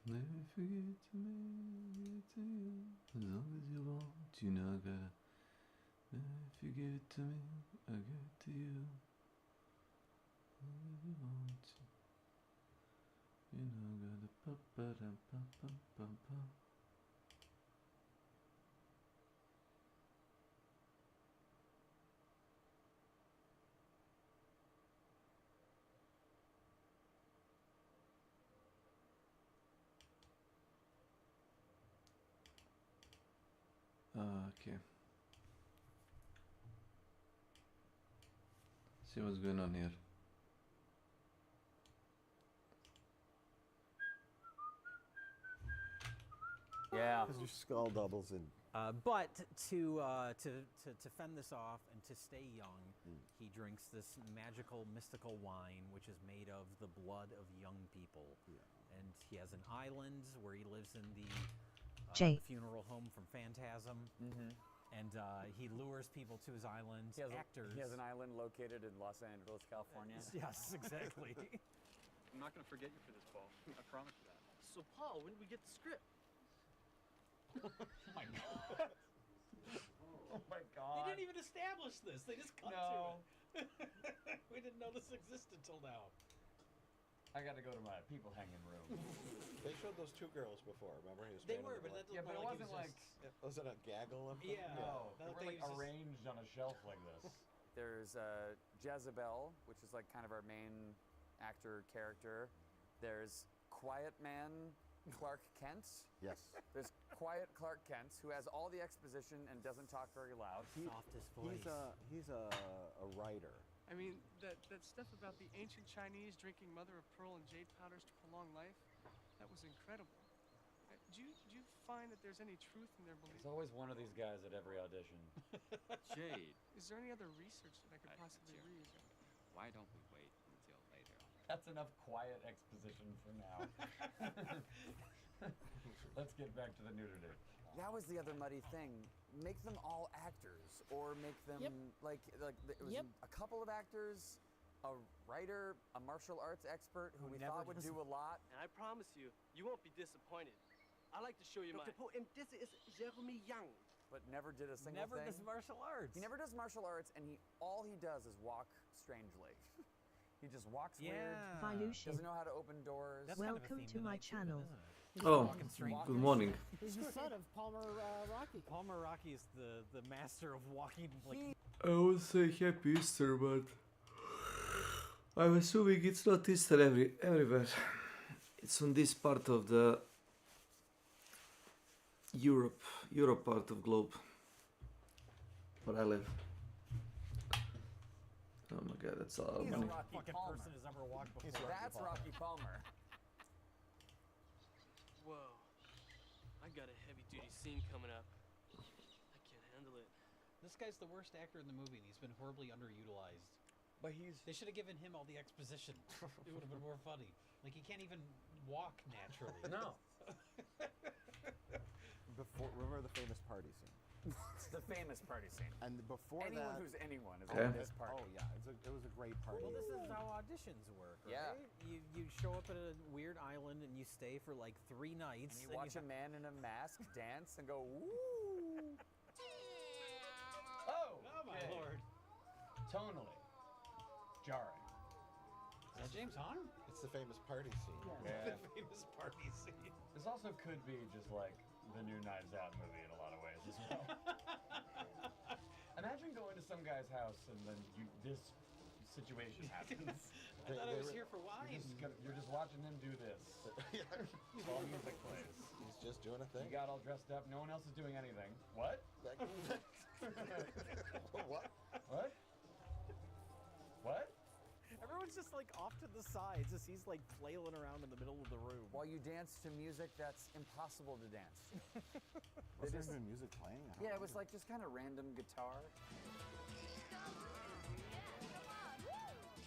If you get to me, get to you. As long as you want, you know I gotta. If you give it to me, I give it to you. If you want, you know I gotta pa pa da pa pa pa pa. Okay. See what's going on here. Yeah. Because your skull doubles in. But to fend this off and to stay young, he drinks this magical, mystical wine, which is made of the blood of young people. Yeah. And he has an island where he lives in the funeral home from Phantasm. Mm-hmm. And he lures people to his island. Actors. He has an island located in Los Angeles, California. Yes, exactly. I'm not going to forget you for this, Paul. I promise you that. So, Paul, when did we get the script? Oh my god. Oh my God. They didn't even establish this. They just cut to it. We didn't know this existed till now. I got to go to my people hanging room. They showed those two girls before, remember? He was They standing were, in the but that light. doesn't Yeah, but it look wasn't like like. Was it a gaggle of them? Yeah. No, That they were thing like was just- arranged on a shelf like this. There's Jezebel, which is like kind of our main actor character. There's Quiet Man Clark Kent. Yes. There's Quiet Clark Kent, who has all the exposition and doesn't talk very loud. Softest voice. He's a writer. I mean, that stuff about the ancient Chinese drinking mother of pearl and jade powders to prolong life, that was incredible. Do you find that there's any truth in their belief? There's always one of these guys at every audition. Jade, Is there any other research that I could possibly sure. read? why don't we wait until later? That's enough quiet exposition for now. Let's get back to the nudity. That was the other muddy thing. Make them all actors, or make them like it was a couple of actors, a writer, a martial arts expert who we thought would do a lot. And I promise you, you won't be disappointed. I like to show you my... And this is Jeremy Young. But never did a single Never thing. does martial arts. He never does martial arts, and all he does is walk strangely. He just walks weird. Doesn't know how to open doors. That's kind of a Welcome theme to tonight my too, channel. isn't it? Oh, Walking straight. good morning. He's the son of Palmer Rocky. Palmer Rocky is the master of walking like. I would say happy Easter, but I'm assuming it's not Easter everywhere. It's on this part of the Europe part of globe where I live. Oh my god, that's all. He's No a Rocky fucking Palmer. person has ever walked before. That's Rocky Palmer. Whoa. I got a heavy-duty scene coming up. I can't handle it. This guy's the worst actor in the movie, and he's been horribly underutilized. But he's They should have given him all the exposition. It would have been more funny. Like, he can't even walk naturally. no. Remember the famous party scene? The famous party scene. And before Anyone that... who's anyone is Okay. at this party. Oh, yeah. It was a great party. Well, this is how auditions work, right? Yeah. You show up at a weird island and you stay for like 3 nights. And you watch a man in a mask dance and go, woo! Oh, Oh my okay. lord. Tonally. Jarring. Is that James Hahn? It's the famous party scene. Yeah. The famous party scene. This also could be just like the new Knives Out movie in a lot of ways as well. Imagine going to some guy's house and then this situation happens. I thought I was here for wine. You're just watching him do this. While music plays. He's just doing a You thing. got all dressed up. No one else is doing anything. What? What? What? What? Everyone's just like off to the sides as he's like flailing around in the middle of the room. While you dance to music that's impossible to dance. Was there even music playing? I don't Yeah, it was remember. like just kind of random guitar.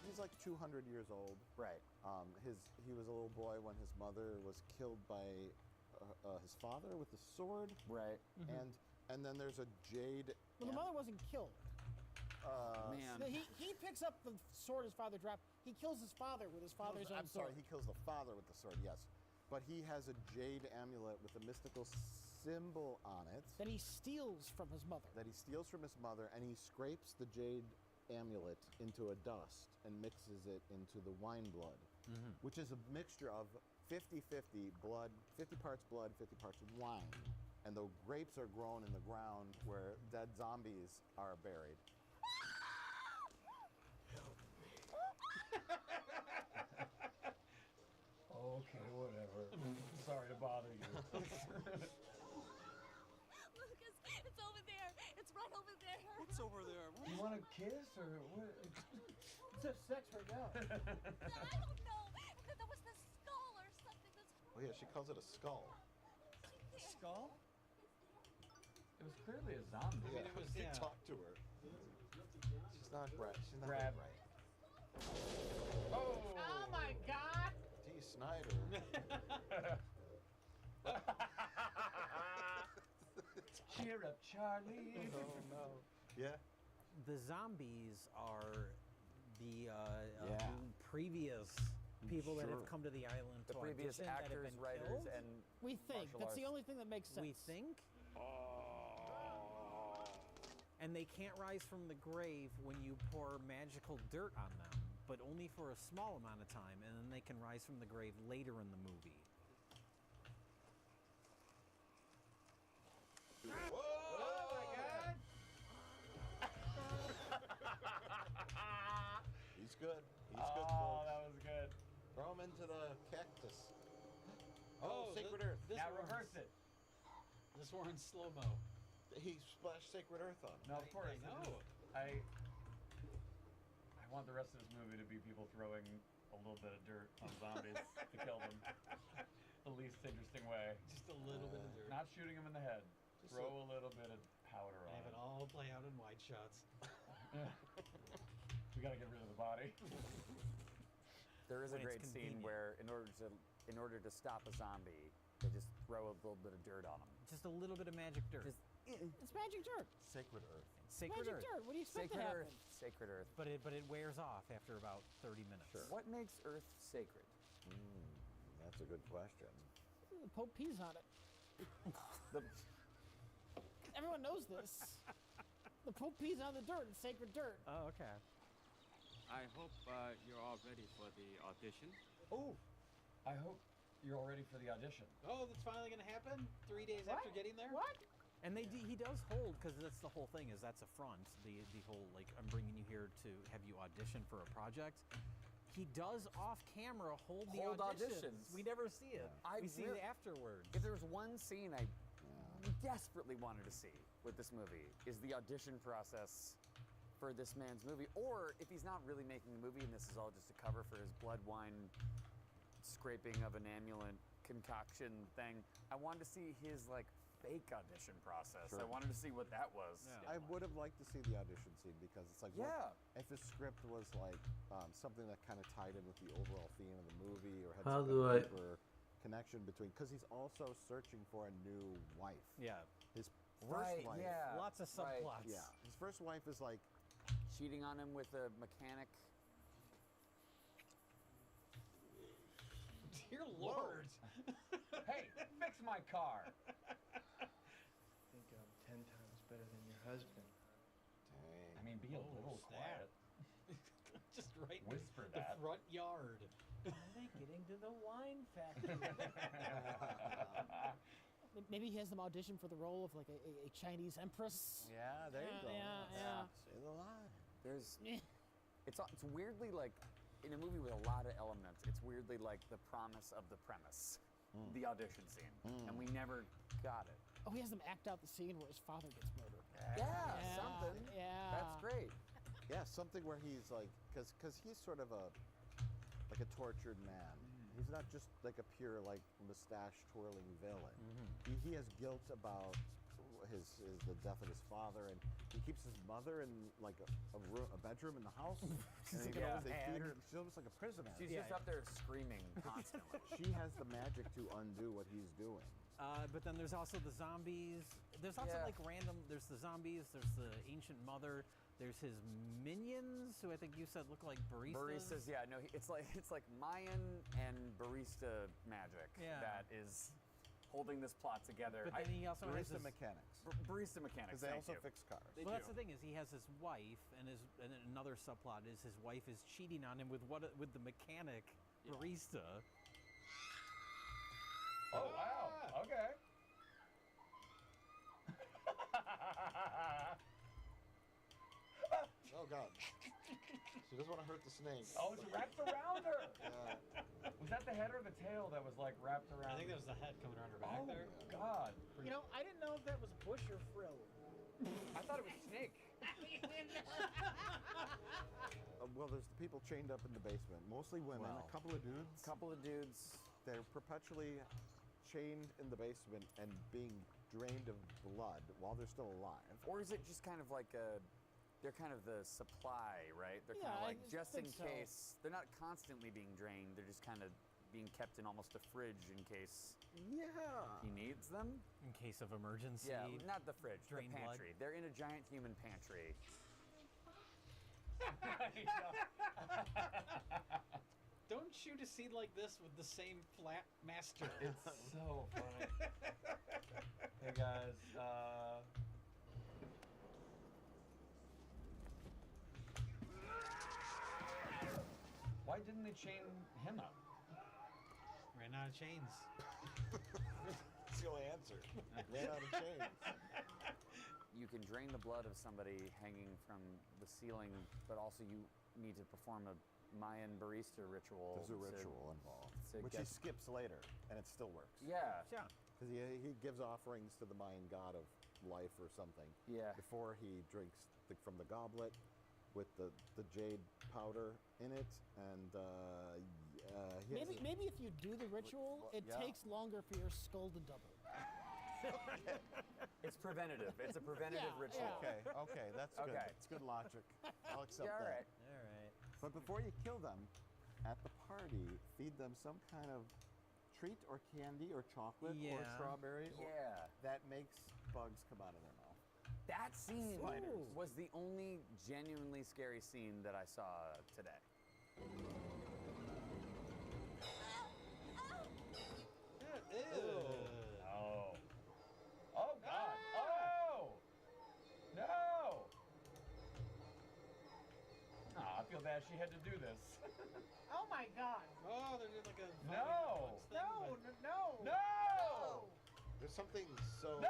He's like 200 years old. Right. He was a little boy when his mother was killed by his father with a sword. Right. And then there's a jade. Well, the mother wasn't killed. Man. No, he picks up the sword his father dropped. He kills his father with his father's own I'm sorry, sword. he kills the father with the sword. Yes, But he has a jade amulet with a mystical symbol on it That he steals from his mother. that he steals from his mother, and he scrapes the jade amulet into a dust and mixes it into the wine blood, which is a mixture of 50-50 blood, 50 parts blood, 50 parts wine. And the grapes are grown in the ground where dead zombies are buried. Okay, whatever. Sorry to bother you. Lucas, it's over there. It's right over there. What's over there? You want a kiss or what? Let's have sex right now. I don't know. There was this skull or something that's. Oh yeah, she calls it a skull. Skull? It was clearly a zombie. Yeah, it was- he yeah. talked to her. She's not right. She's not Grab. right. Oh! Oh my God! D. Snyder. Cheer up, Charlie. Oh no. Yeah. The zombies are the Yeah. previous people that have Sure. come to the island The to previous audition that have actors, been writers, killed? and We think. martial That's the arts. only thing that makes sense. We think. And they can't rise from the grave when you pour magical dirt on them, but only for a small amount of time, and then they can rise from the grave later in the movie. He's good. He's good, Oh, folks. that was good. Throw him into the cactus. Oh, Sacred thi- Earth. This Now one's- reverse it. This one in slow-mo. He splashed Sacred Earth on him. No, of course. I know. I want the rest of this movie to be people throwing a little bit of dirt on zombies to kill them. The least interesting way. Just a little bit of dirt. Not shooting them in the head. Just Throw a little bit of powder on Have it all play out in wide shots. We gotta get rid of the body. There is a When it's great scene convenient. where, in order to stop a zombie, they just throw a little bit of dirt on him. Just a little bit of magic dirt. It's magic dirt. Sacred Earth. Sacred Magic Earth. dirt. What do you expect Sacred to Earth. happen? Sacred Earth. But it wears off after about 30 minutes. Sure. What makes Earth sacred? That's a good question. The Pope pees on it. The, Everyone knows this. The Pope pees on the dirt. It's sacred dirt. Oh, okay. I hope you're all ready for the audition. oh, I hope you're all ready for the audition. Oh, that's finally going to happen? 3 days after getting there? What? And he does hold, because that's the whole thing, is that's a front. The whole, like, I'm bringing you here to have you audition for a project. He does off camera hold the auditions. auditions. We never see it. I We see re- it afterwards. If there's one scene I desperately wanted to see with this movie, is the audition process for this man's movie. Or if he's not really making the movie and this is all just a cover for his blood wine scraping of an amulet concoction thing, I wanted to see his like fake audition process. Sure. I wanted to see what that was. Yeah. I would have liked to see the audition scene because it's like, Yeah. what if his script was like something that kind of tied in with the overall theme of the movie, or had How some do I- deeper connection between? Because he's also searching for a new wife. Yeah. His first Right, wife. yeah. Lots of right. subplots. Yeah. His first wife is like, Cheating on him with a mechanic. Dear Lord. Hey, fix my car. Think I'm 10 times better than your husband. I mean, be a Oh, little snap. quiet. Just right in Whisper the that. front yard. Are they getting to the wine factory? Maybe he has them audition for the role of like a Chinese empress. yeah, there you go. Yeah. Say the line. There's Yeah. it's weirdly like in a movie with a lot of elements, it's weirdly like the promise of the premise, the audition scene, and we never got it. Oh, he has them act out the scene where his father gets murdered. Yeah, Yeah, something. yeah. That's great. Yeah, something where he's like, because he's sort of a tortured man. He's not just like a pure like mustache twirling villain. He has guilt about the death of his father, and he keeps his mother in like a bedroom in the house. And he like a goes, they feed hag. her. She's almost like a prisoner. She's just up there screaming constantly. She has the magic to undo what he's doing. But then there's also the zombies. There's also Yeah. like random. There's the zombies. There's the ancient mother. There's his minions, who I think you said look like baristas. Baristas, yeah, no, it's like Mayan and barista magic that is holding this plot together. But then he also has barista his mechanics. Barista mechanics. Because they also fix cars. Well, that's the thing is he has his wife, and another subplot is his wife is cheating on him with the mechanic barista. Oh wow! Okay. Oh God! She doesn't want to hurt the snake. Oh, it's wrapped around her. Yeah. Was that the head or the tail that was like wrapped around? I think that was the head coming around her back there. God. You know, I didn't know if that was bush or frill. I thought it was snake. Well, there's the people chained up in the basement, mostly women. Wow. A couple of dudes. They're perpetually chained in the basement and being drained of blood while they're still alive. Or is it just kind of like they're kind of the supply, right? They're kind of like just in case. They're not constantly being drained. They're just kind of being kept in almost a fridge in case he needs them. In case of emergency. Yeah, not the fridge, the Drain blood. pantry. They're in a giant human pantry. Don't shoot a seed like this with the same flat master. It's so funny. Hey guys, why didn't they chain him up? Ran out of chains. That's the only answer. Ran out of chains. You can drain the blood of somebody hanging from the ceiling, but also you need to perform a Mayan barista ritual. There's a ritual involved, which he get- skips later, and it still works. Yeah. Because he gives offerings to the Mayan god of life or something. Yeah. Before he drinks from the goblet with the jade powder in it, and he has Maybe if you do the ritual, it takes longer for your skull to double. It's preventative. It's a preventative ritual. Okay, that's good. That's good logic. I'll accept all that. right. All right. But before you kill them, at the party, feed them some kind of treat or candy or chocolate or strawberry that makes bugs come out of their mouth. That scene was the only genuinely scary scene that I saw today. Oh. Oh God. Oh. No. Oh, I feel bad she had to do this. Oh my God! Oh, they're doing like a No. No! There's something so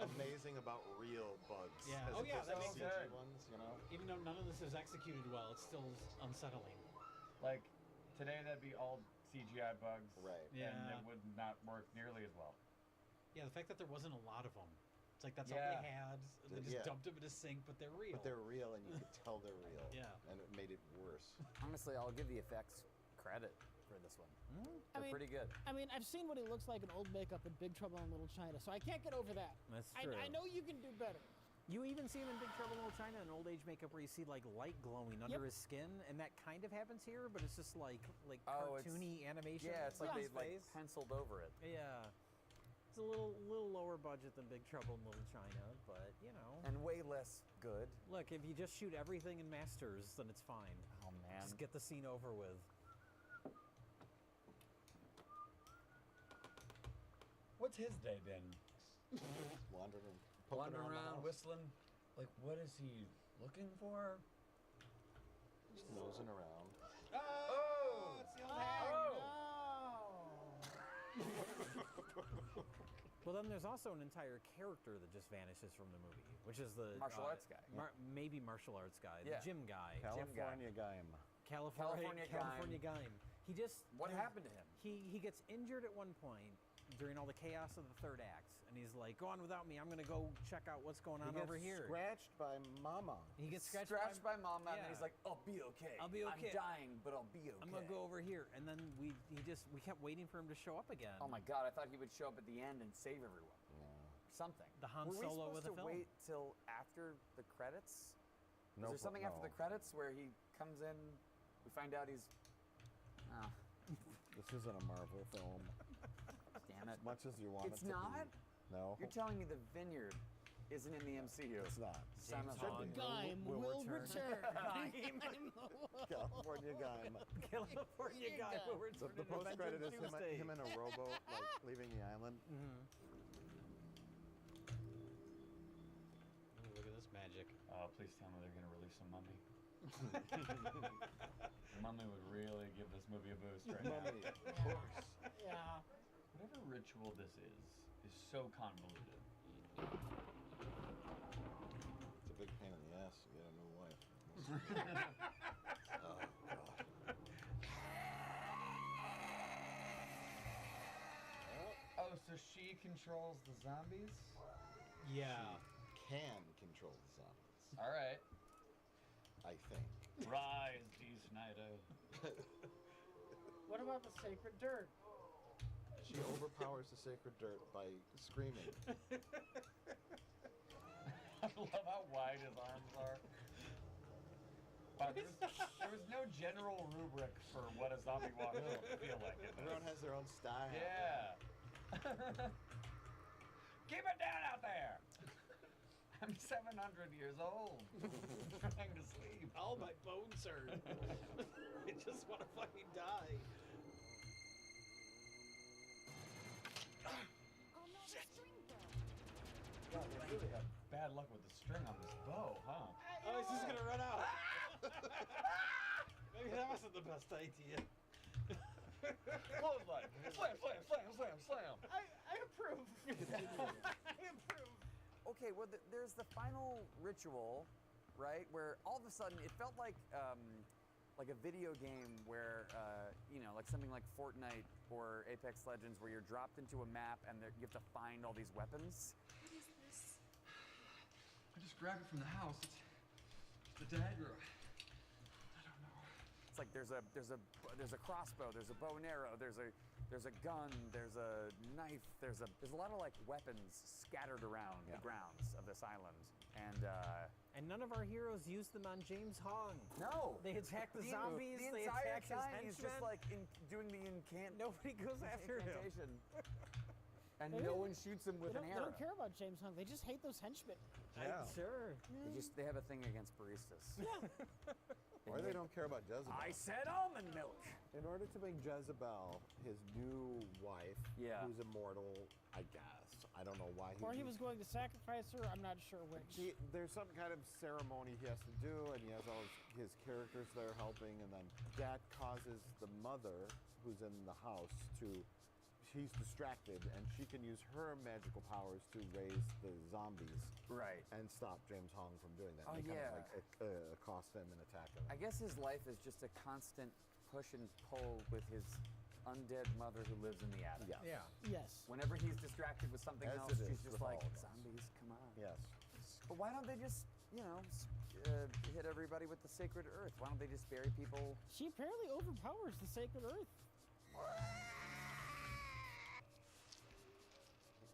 amazing about real bugs. Yeah. As Oh yeah, that opposed makes to CG sense. ones, you know. Even though none of this is executed well, it's still unsettling. Like today, that'd be all CGI bugs, right? Yeah. And it would not work nearly as well. Yeah, the fact that there wasn't a lot of them. It's like that's all they had. They just dumped them in a sink, but they're real. But they're real, and you could tell they're real. Yeah. And it made it worse. Honestly, I'll give the effects credit for this one. They're pretty good. I mean, I've seen what he looks like in old makeup in Big Trouble in Little China, so I can't get over that. That's true. I know you can do better. You even see him in Big Trouble in Little China in old age makeup where you see like light glowing under his skin, and that kind of happens here, but it's just like cartoony animation. Yeah, it's like they his like face. penciled over it. Yeah. It's a little lower budget than Big Trouble in Little China, but you know. And way less good. Look, if you just shoot everything in masters, then it's fine. Oh man. Just get the scene over with. What's his day been? Wandering around, whistling. Like, what is he looking for? Just nosing around. Oh! It's the old hag. Well, then there's also an entire character that just vanishes from the movie, which is the martial arts guy. Maybe martial arts guy, the Yeah. gym guy. California Gaim. California Gaim. He just What happened to him? He gets injured at one point during all the chaos of the third act, and he's like, "Go on without me. I'm gonna go check out what's going on over here." Scratched by Mama. He gets Scratched by Mama, and Yeah. he's like, "I'll be okay. I'll be okay. I'm dying, but I'll be okay. I'm gonna go over here, and then we kept waiting for him to show up again. Oh my God! I thought he would show up at the end and save everyone. Something. The Han Were we Solo supposed with to a film. wait till after the credits? No, Is there something after no. the credits where he comes in? We find out he's. Oh, This isn't a Marvel film. damn it! As much as you want It's it to not? be. No. You're telling me the Vineyard isn't in the MCU. It's not. Son of a Gaim will return. California Gaim. California guy will return. The post credit is him in a rowboat, like leaving the island. Mm-hmm. Look at this magic. Please tell me they're gonna release a mummy. Mummy would really give this movie a boost right now. Of course. Yeah. Whatever ritual this is so convoluted. It's a big pain in the ass to get a new wife. Oh, God. Oh, so she controls the zombies? Yeah. Can control the zombies. All right. I think. Rise, D. Snyder. What about the sacred dirt? She overpowers the sacred dirt by screaming. I love how wide his arms are. Wow, there was no general rubric for what a zombie walk would feel like. Everyone has their own style. Yeah. Keep it down out there. I'm 700 years old. Trying to sleep. All my bones hurt. I just want to fucking die. Oh no, the string broke. God, they really have bad luck with the string on this bow, huh? Oh, he's just gonna run out. Maybe that wasn't the best idea. Clothesline. Slam, slam, slam, slam, slam. I approve. I approve. Okay, well, there's the final ritual, right? Where all of a sudden it felt like a video game where, like something like Fortnite or Apex Legends, where you're dropped into a map and you have to find all these weapons. What is this? I just grabbed it from the house. It's the dagger. I don't know. It's like there's a crossbow, there's a bow and arrow, there's a gun, there's a knife, there's a lot of like weapons scattered around the grounds of this island, And none of our heroes used them on James Hong. no, They attack the zombies. The They entire attack his time he's henchmen. just like doing the Nobody goes after him. incantation, and They no don't- one shoots him with They an don't, they arrow. don't care about James Hong. They just hate those henchmen. Yeah. Sure. They have a thing against baristas. Or they don't care about Jezebel. I said almond milk. In order to make Jezebel his new wife, Yeah. who's immortal, I guess. I don't know why Or he was going to sacrifice her. I'm not sure which. There's some kind of ceremony he has to do, and he has all his characters there helping, and then that causes the mother, who's in the house, she's distracted, and she can use her magical powers to raise the zombies. Right. And stop James Hong from doing that. Oh, They yeah. kind of like accost him and attack him. I guess his life is just a constant push and pull with his undead mother who lives in the attic. Yes. Yeah. Yes. Whenever he's distracted with something As else, it is she's just with like, all of us. zombies, come on. Yes. But why don't they just, hit everybody with the sacred earth? Why don't they just bury people? She apparently overpowers the sacred earth.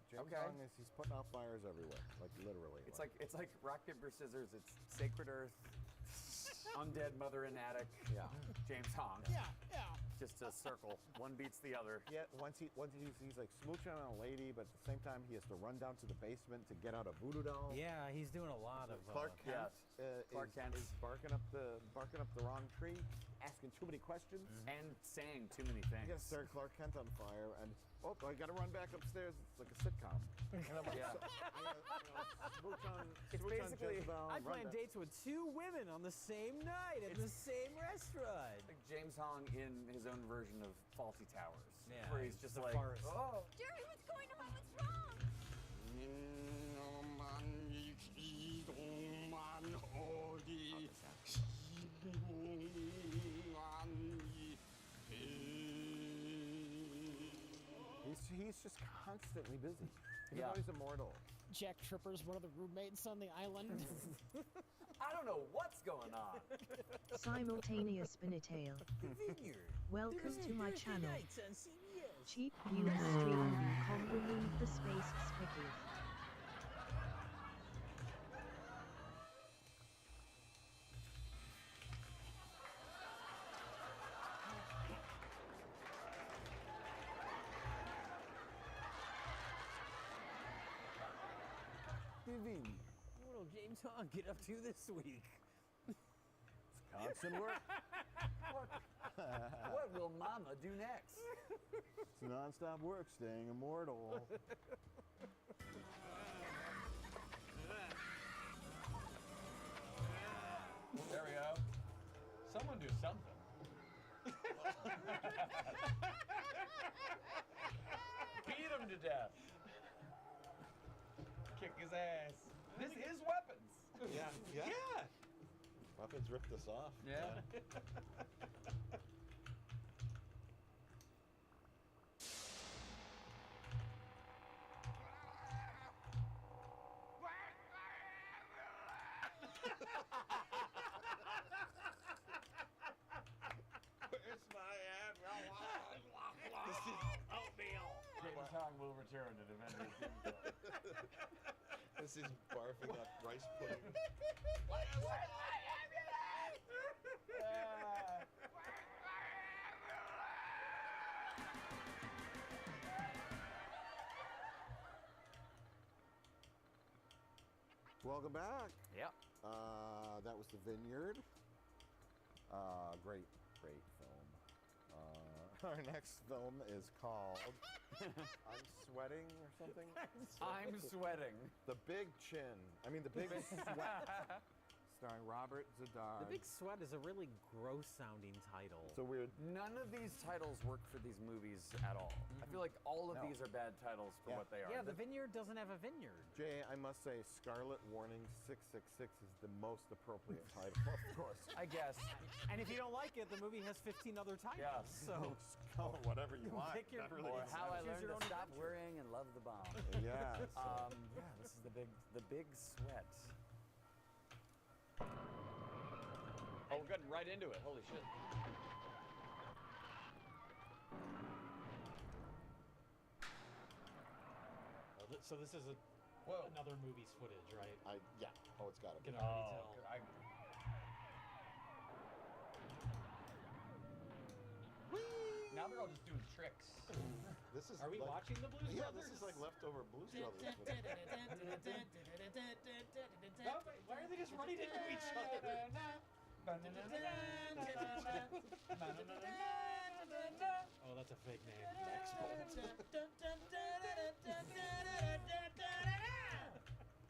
James Okay. Hong he's putting out fires everywhere, like literally. It's like rock, paper, scissors. It's sacred earth, undead mother in attic, yeah. James Hong. Yeah, yeah. Just a circle. One beats the other. Yeah, once he's like smooching on a lady, but at the same time he has to run down to the basement to get out a voodoo doll. Yeah, he's doing a lot of. Clark Kent, Clark Kent is barking up the wrong tree, asking too many questions. And saying too many things. Yes, sir. Clark Kent on fire, and I got to run back upstairs. It's like a sitcom. And I'm like, Yeah. smooch on, It's smooch on basically- Jezebel, I run plan back. dates with 2 women on the same night at the same restaurant. Like James Hong in his own version of Faulty Towers. Yeah, Where he's he's just the like, forest. oh. Jerry, what's going on? What's wrong? He's just constantly busy. Even Yeah. though he's immortal. Jack Tripper's one of the roommates on the island. I don't know what's going on. Simultaneous Spinitail. Welcome to my channel. on CBS. Cheap news stream.com remove the space spicky. bewegen? What will James Hahn get up to this week? Constant work. What will Mama do next? It's non-stop work, staying immortal. There we go. Someone do something. Beat him to death. Kick his ass. This is weapons. Yeah. Yeah. Weapons ripped us off. Yeah. Where's my This is oatmeal. James Hong will return to Avengers Doomsday. This is barfing up rice pudding. Welcome back. Yep. That was The Vineyard. Great film. Our next film is called I'm Sweating or something? I'm sweating. The Big Chin. I mean, The Big Sweat. Starring Robert Zadar. The Big Sweat is a really gross-sounding title. It's a weird... None of these titles work for these movies at all. I feel like all of these are bad titles for what they are. Yeah, The Vineyard doesn't have a vineyard. Jay, I must say, Scarlet Warning 666 is the most appropriate title, of course. I guess. And if you don't like it, the movie has 15 other titles. Yeah. So call it whatever you want. pick your Or How I choose Learned your to own Stop adventure. Worrying and Love the Bomb. Yeah. Yeah, this is the big sweat. Oh, we're getting right into it. Holy shit. So this is another movie's footage, right? Yeah. Oh, it's got to be. Can already tell. Now they're all just doing tricks. This is Are we like, watching the Blues Yeah, Brothers? this is like leftover Blues Brothers. No, wait, why are they just running into each other? Oh, that's a fake name. Max Bolt.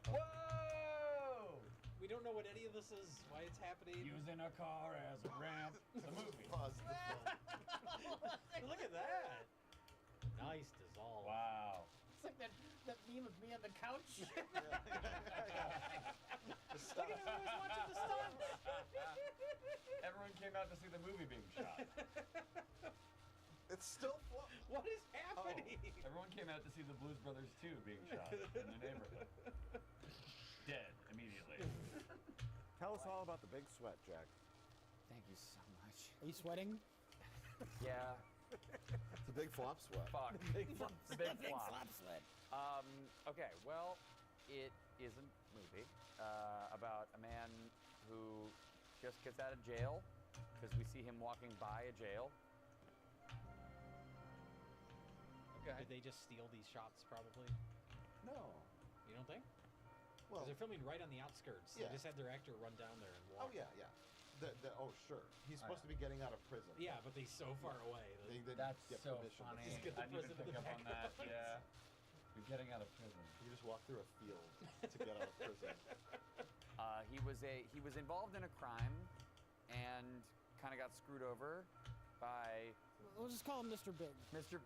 Whoa! We don't know what any of this is, why it's happening. Using a car as a ramp. The movie. Pause the film. Look at that. Nice dissolve. Wow. It's like that meme of me on the couch. Look at everyone's watching the stunts. Everyone came out to see the movie being shot. It's still... What is happening? Everyone came out to see the Blues Brothers 2 being shot in the neighborhood. Dead immediately. Tell us all about The Big Sweat, Jack. Thank you so much. Are you sweating? Yeah. It's a big flop sweat. Fuck. Big The big flop. sweat. Okay, well, it is a movie about a man who just gets out of jail because we see him walking by a jail. Okay. Did they just steal these shots, probably? No. You don't think? Well, Because they're filming right on the outskirts. Yeah. They just had their actor run down there and walk. oh, yeah. Oh, sure. He's supposed to be getting out of prison. Yeah, but he's so far away. They didn't That's get so permission. funny. Just get the I need to prison pick in the up on that. background. Yeah. You're getting out of prison. You just walk through a field to get out of prison. He was involved in a crime and kind of got screwed over by We'll just call him Mr. Big. Mr.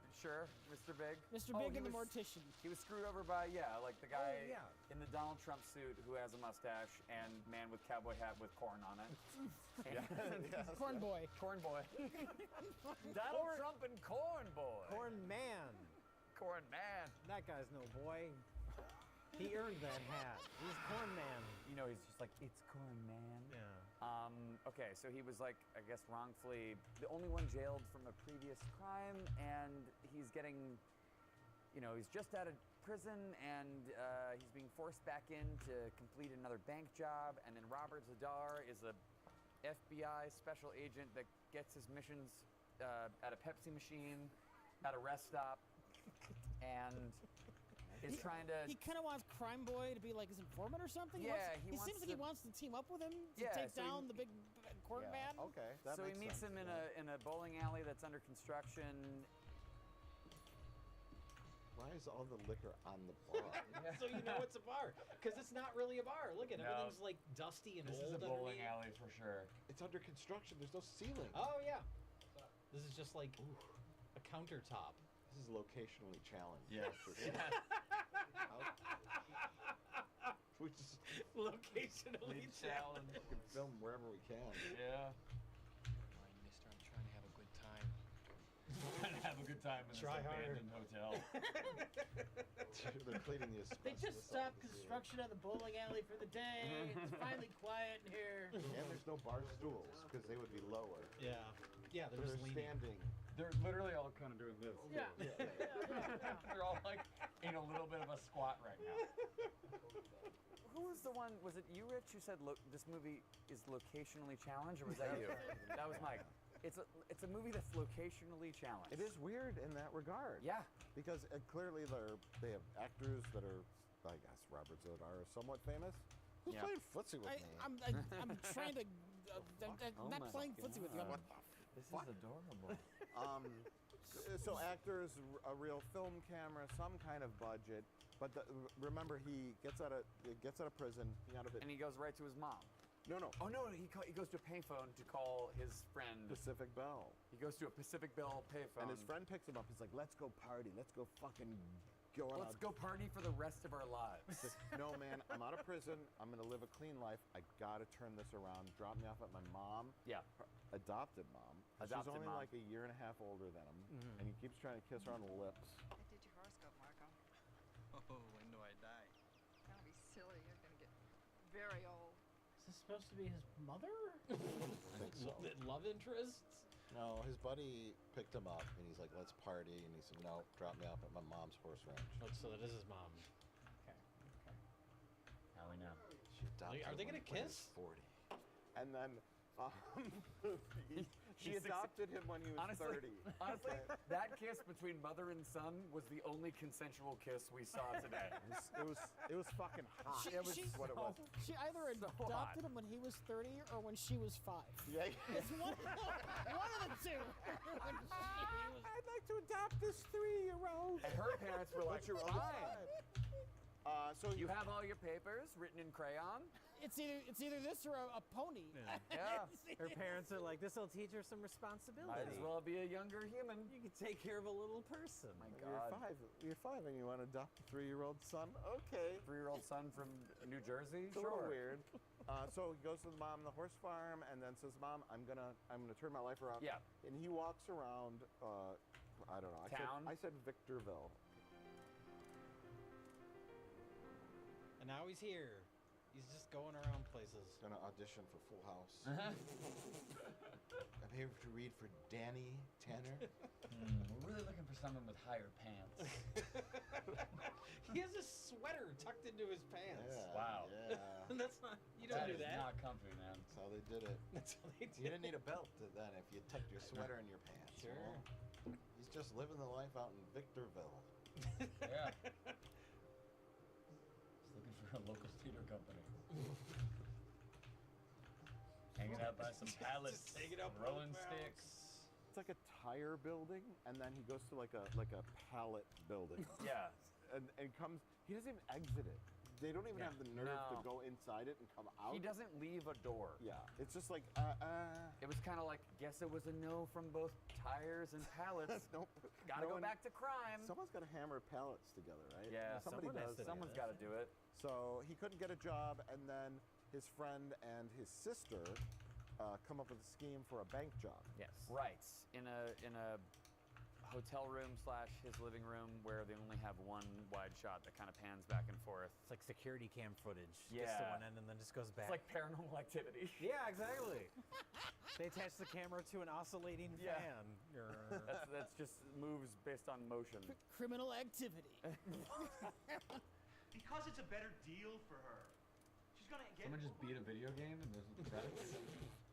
Big. Mr. Oh, Big he and the was- mortician. He was screwed over by like the guy yeah. in the Donald Trump suit who has a mustache and man with cowboy hat with corn on it. Corn boy. Corn boy. Donald Trump and Corn boy. Corn Man. Corn man. That guy's no boy. He earned that hat. He's Corn Man. You know, he's just like, it's Corn man. Yeah. Okay, so he was like, I guess wrongfully, the only one jailed from a previous crime, and he's getting, he's just out of prison, and he's being forced back in to complete another bank job, and then Robert Zadar is a FBI special agent that gets his missions at a Pepsi machine, at a rest stop, and is trying to. He kind of wants Crime Boy to be like his informant or something. Yeah, he seems like he wants to team up with him to take down the big court man. Okay, so he meets him in a bowling alley that's under construction. Why is all the liquor on the bar? So you know it's a bar, because it's not really a bar. Look at everything's like dusty and this old. This is a bowling alley for sure. It's under construction. There's no ceiling. Oh yeah. This is just like a countertop. This is locationally challenged. Yes. We just locationally challenged. We can film wherever we can. Yeah. Mind, mister, I'm trying to have a good time. Trying to have a good time in this abandoned hotel. They're cleaning the asbestos. They just stopped construction on the bowling alley for the day. It's finally quiet in here. And there's no bar stools because they would be lower. Yeah. Yeah, they're just standing. They're literally all kind of doing this. Yeah. They're all like in a little bit of a squat right now. Who was the one? Was it you, Rich, who said this movie is locationally challenged, or was that you? That was Mike. It's a movie that's locationally challenged. It is weird in that regard. Yeah. Because clearly they have actors that are, I guess, Robert Zodar is somewhat famous. Who's playing footsie with me? I'm trying to. I'm not playing footsie with you. This is adorable. So actors, a real film camera, some kind of budget. But remember, he gets out of prison. And he goes right to his mom. No. Oh no! He goes to a payphone to call his friend. Pacific Bell. He goes to a Pacific Bell payphone. And his friend picks him up. He's like, "Let's go party. Let's go fucking go on. Let's go party for the rest of our lives." No, man. I'm out of prison. I'm gonna live a clean life. I gotta turn this around. Drop me off at my mom. Yeah. Her adopted mom. Adopted She's only mom. like a year and a half older than him, and he keeps trying to kiss her on the lips. I did your horoscope, Marco. Oh, when do I die? Don't be silly. You're gonna get very old. Is this supposed to be his mother? I think so. Love interests? No, his buddy picked him up, and he's like, "Let's party," and he said, "No, drop me off at my mom's horse ranch." So that is his mom. Okay. Now we know. She adopted Are they him gonna when he was kiss? 40. And then she adopted him when he was 30. Honestly, that kiss between mother and son was the only consensual kiss we saw today. It was fucking hot. It was what it was. She either adopted him when he was 30 or when she was 5. Yeah. It's one of the two. I'd like to adopt this 3-year-old. And her parents were like, fine. So You have all your papers written in crayon? It's either this or a pony. Yeah. Her parents are like, this will teach her some responsibility. Might as well be a younger human. You can take care of a little person. My You're God. 5. You're 5 and you want to adopt a 3-year-old son? Okay. 3-year-old son from New Jersey? It's a little weird. So he goes to the mom on the horse farm and then says, "Mom, I'm gonna turn my life around." Yeah. And he walks around. I don't know. Town? I said Victorville. And now he's here. He's just going around places. Gonna audition for Full House. I'm here to read for Danny Tanner. We're really looking for someone with higher pants. He has a sweater tucked into his pants. Yeah, Wow. Yeah. That's not. You don't do That is that. not comfy, man. That's how they did it. That's how they You do. didn't need a belt then if you tucked your sweater in your pants. Sure. Well, he's just living the life out in Victorville. Yeah. Just looking for a local theater company. Hanging out by some pallets, Just hanging out by rolling the sticks. It's like a tire building, and then he goes to like a pallet building. Yeah. and comes. He doesn't even exit it. They don't even have the nerve to No. go inside it and come out. He doesn't leave a door. Yeah, it's just like It was kind of like, guess it was a no from both tires and pallets. Nope. Gotta go back to crime. Someone's got to hammer pallets together, right? Yeah, somebody someone has does. to do Someone's that. got to do it. So he couldn't get a job, and then his friend and his sister come up with a scheme for a bank job. Yes. Right. In a hotel room / his living room where they only have one wide shot that kind of pans back and forth. It's like security cam footage. Gets to Yeah. one end and then just goes back. It's like Paranormal Activity. Yeah, exactly. They attach the camera to an oscillating Yeah. fan. That's just moves based on motion. Criminal activity. Because it's a better deal for her. She's gonna get Someone just beat a video game and there's credits.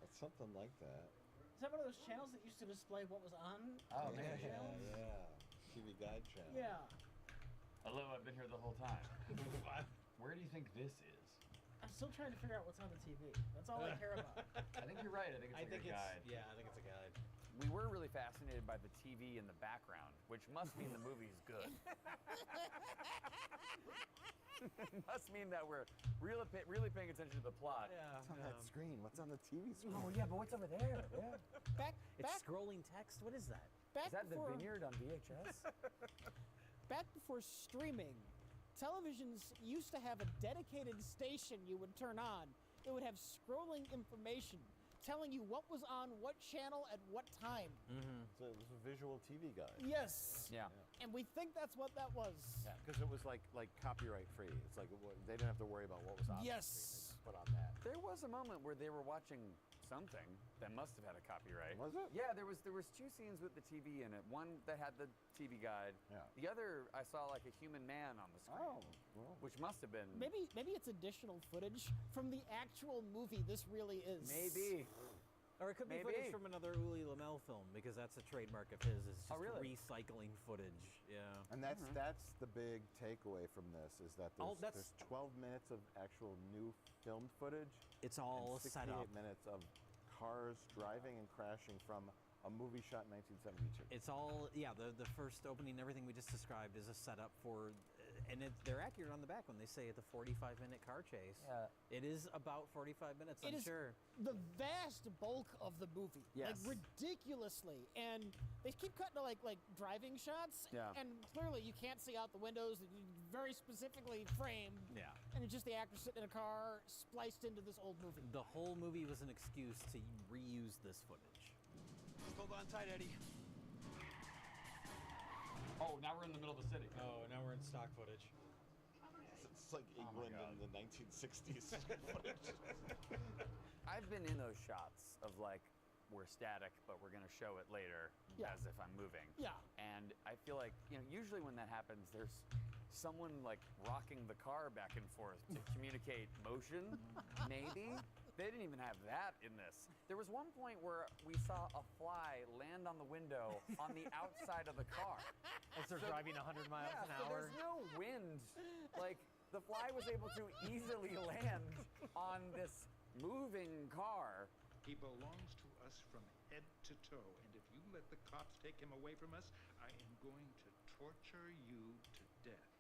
It's something like that. Is that one of those channels that used to display what was on? Oh, the man. channels? Yeah. TV Guide channel. Yeah. Hello, I've been here the whole time. Where do you think this is? I'm still trying to figure out what's on the TV. That's all I care about. I think you're right. I think it's a guide. Yeah, I think it's a guide. We were really fascinated by the TV in the background, which must mean the movie's good. It must mean that we're really paying attention to the plot. Yeah. What's on that screen? What's on the TV screen? Oh yeah, but what's over there? Yeah. It's scrolling text. What is that? Is that the vineyard on VHS? Back before streaming, televisions used to have a dedicated station you would turn on. It would have scrolling information telling you what was on what channel at what time. So it was a visual TV guide. Yes. Yeah. And we think that's what that was. Yeah, because it was like copyright free. It's like they didn't have to worry about what was on the screen. They just put on that. There was a moment where they were watching something that must have had a copyright. Was it? Yeah, there was two scenes with the TV in it. One that had the TV guide. Yeah. The other, I saw like a human man on the screen. Oh, well. Which must have been. Maybe it's additional footage from the actual movie this really is. Maybe. Or it could be footage from another Uli Lamel film, because that's a trademark of his, is just recycling footage. Yeah. And that's the big takeaway from this, is that there's 12 minutes of actual new filmed footage. It's all and set up. 68 minutes of cars driving and crashing from a movie shot in 1972. It's all, the first opening, everything we just described is a setup for, and they're accurate on the back when they say it's a 45-minute car chase. Yeah. It is about 45 minutes, It I'm is sure. the vast bulk of the movie. Yes. Like ridiculously. And they keep cutting to like driving shots. Yeah. And clearly you can't see out the windows. Very specifically framed. Yeah. And it's just the actor sitting in a car spliced into this old movie. The whole movie was an excuse to reuse this footage. Hold on tight, Eddie. Oh, now we're in the middle of the city. Oh, now we're in stock footage. It's like England in the 1960s footage. I've been in those shots of like, we're static, but we're going to show it later as if I'm moving. Yeah. And I feel like, usually when that happens, there's someone like rocking the car back and forth to communicate motion, maybe. They didn't even have that in this. There was one point where we saw a fly land on the window on the outside of the car. As they're driving 100 miles an So hour. there's no wind. Like, the fly was able to easily land on this moving car. He belongs to us from head to toe, and if you let the cops take him away from us, I am going to torture you to death.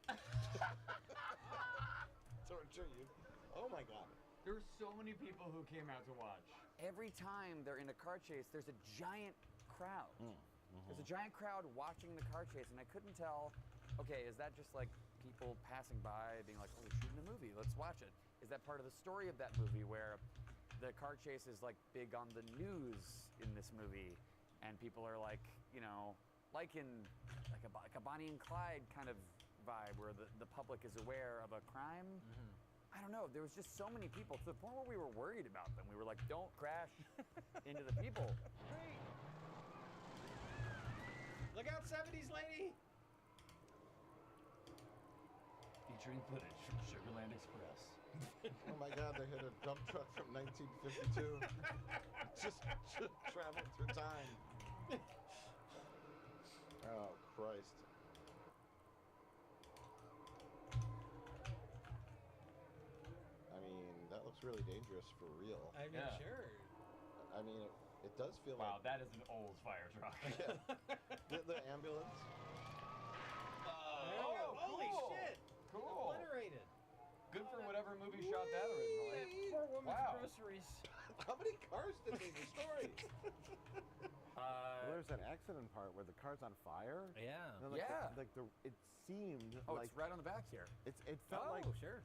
Torture you? Oh my God. There were so many people who came out to watch. Every time they're in a car chase, there's a giant crowd. There's a giant crowd watching the car chase, and I couldn't tell, okay, is that just like people passing by being like, oh, we're shooting a movie, let's watch it? Is that part of the story of that movie where the car chase is like big on the news in this movie, and people are like, like in like a Bonnie and Clyde kind of vibe where the public is aware of a crime? I don't know. There was just so many people to the point where we were worried about them. We were like, don't crash into the people. Hey! Look out, 70s lady! Featuring footage from Sugarland Express. Oh my God, they hit a dump truck from 1952. just traveling through time. Oh, Christ. I mean, that looks really dangerous for real. I mean, sure. I mean, it does feel Wow, like... that is an old fire truck. the ambulance. Holy shit! Cool. Obliterated. Good for whatever movie shot that originally. Poor woman's Wow. groceries. How many cars did they destroy? Well, there's that accident part where the car's on fire. Yeah. And then, it seemed like... it's right on the back here. It felt like... sure.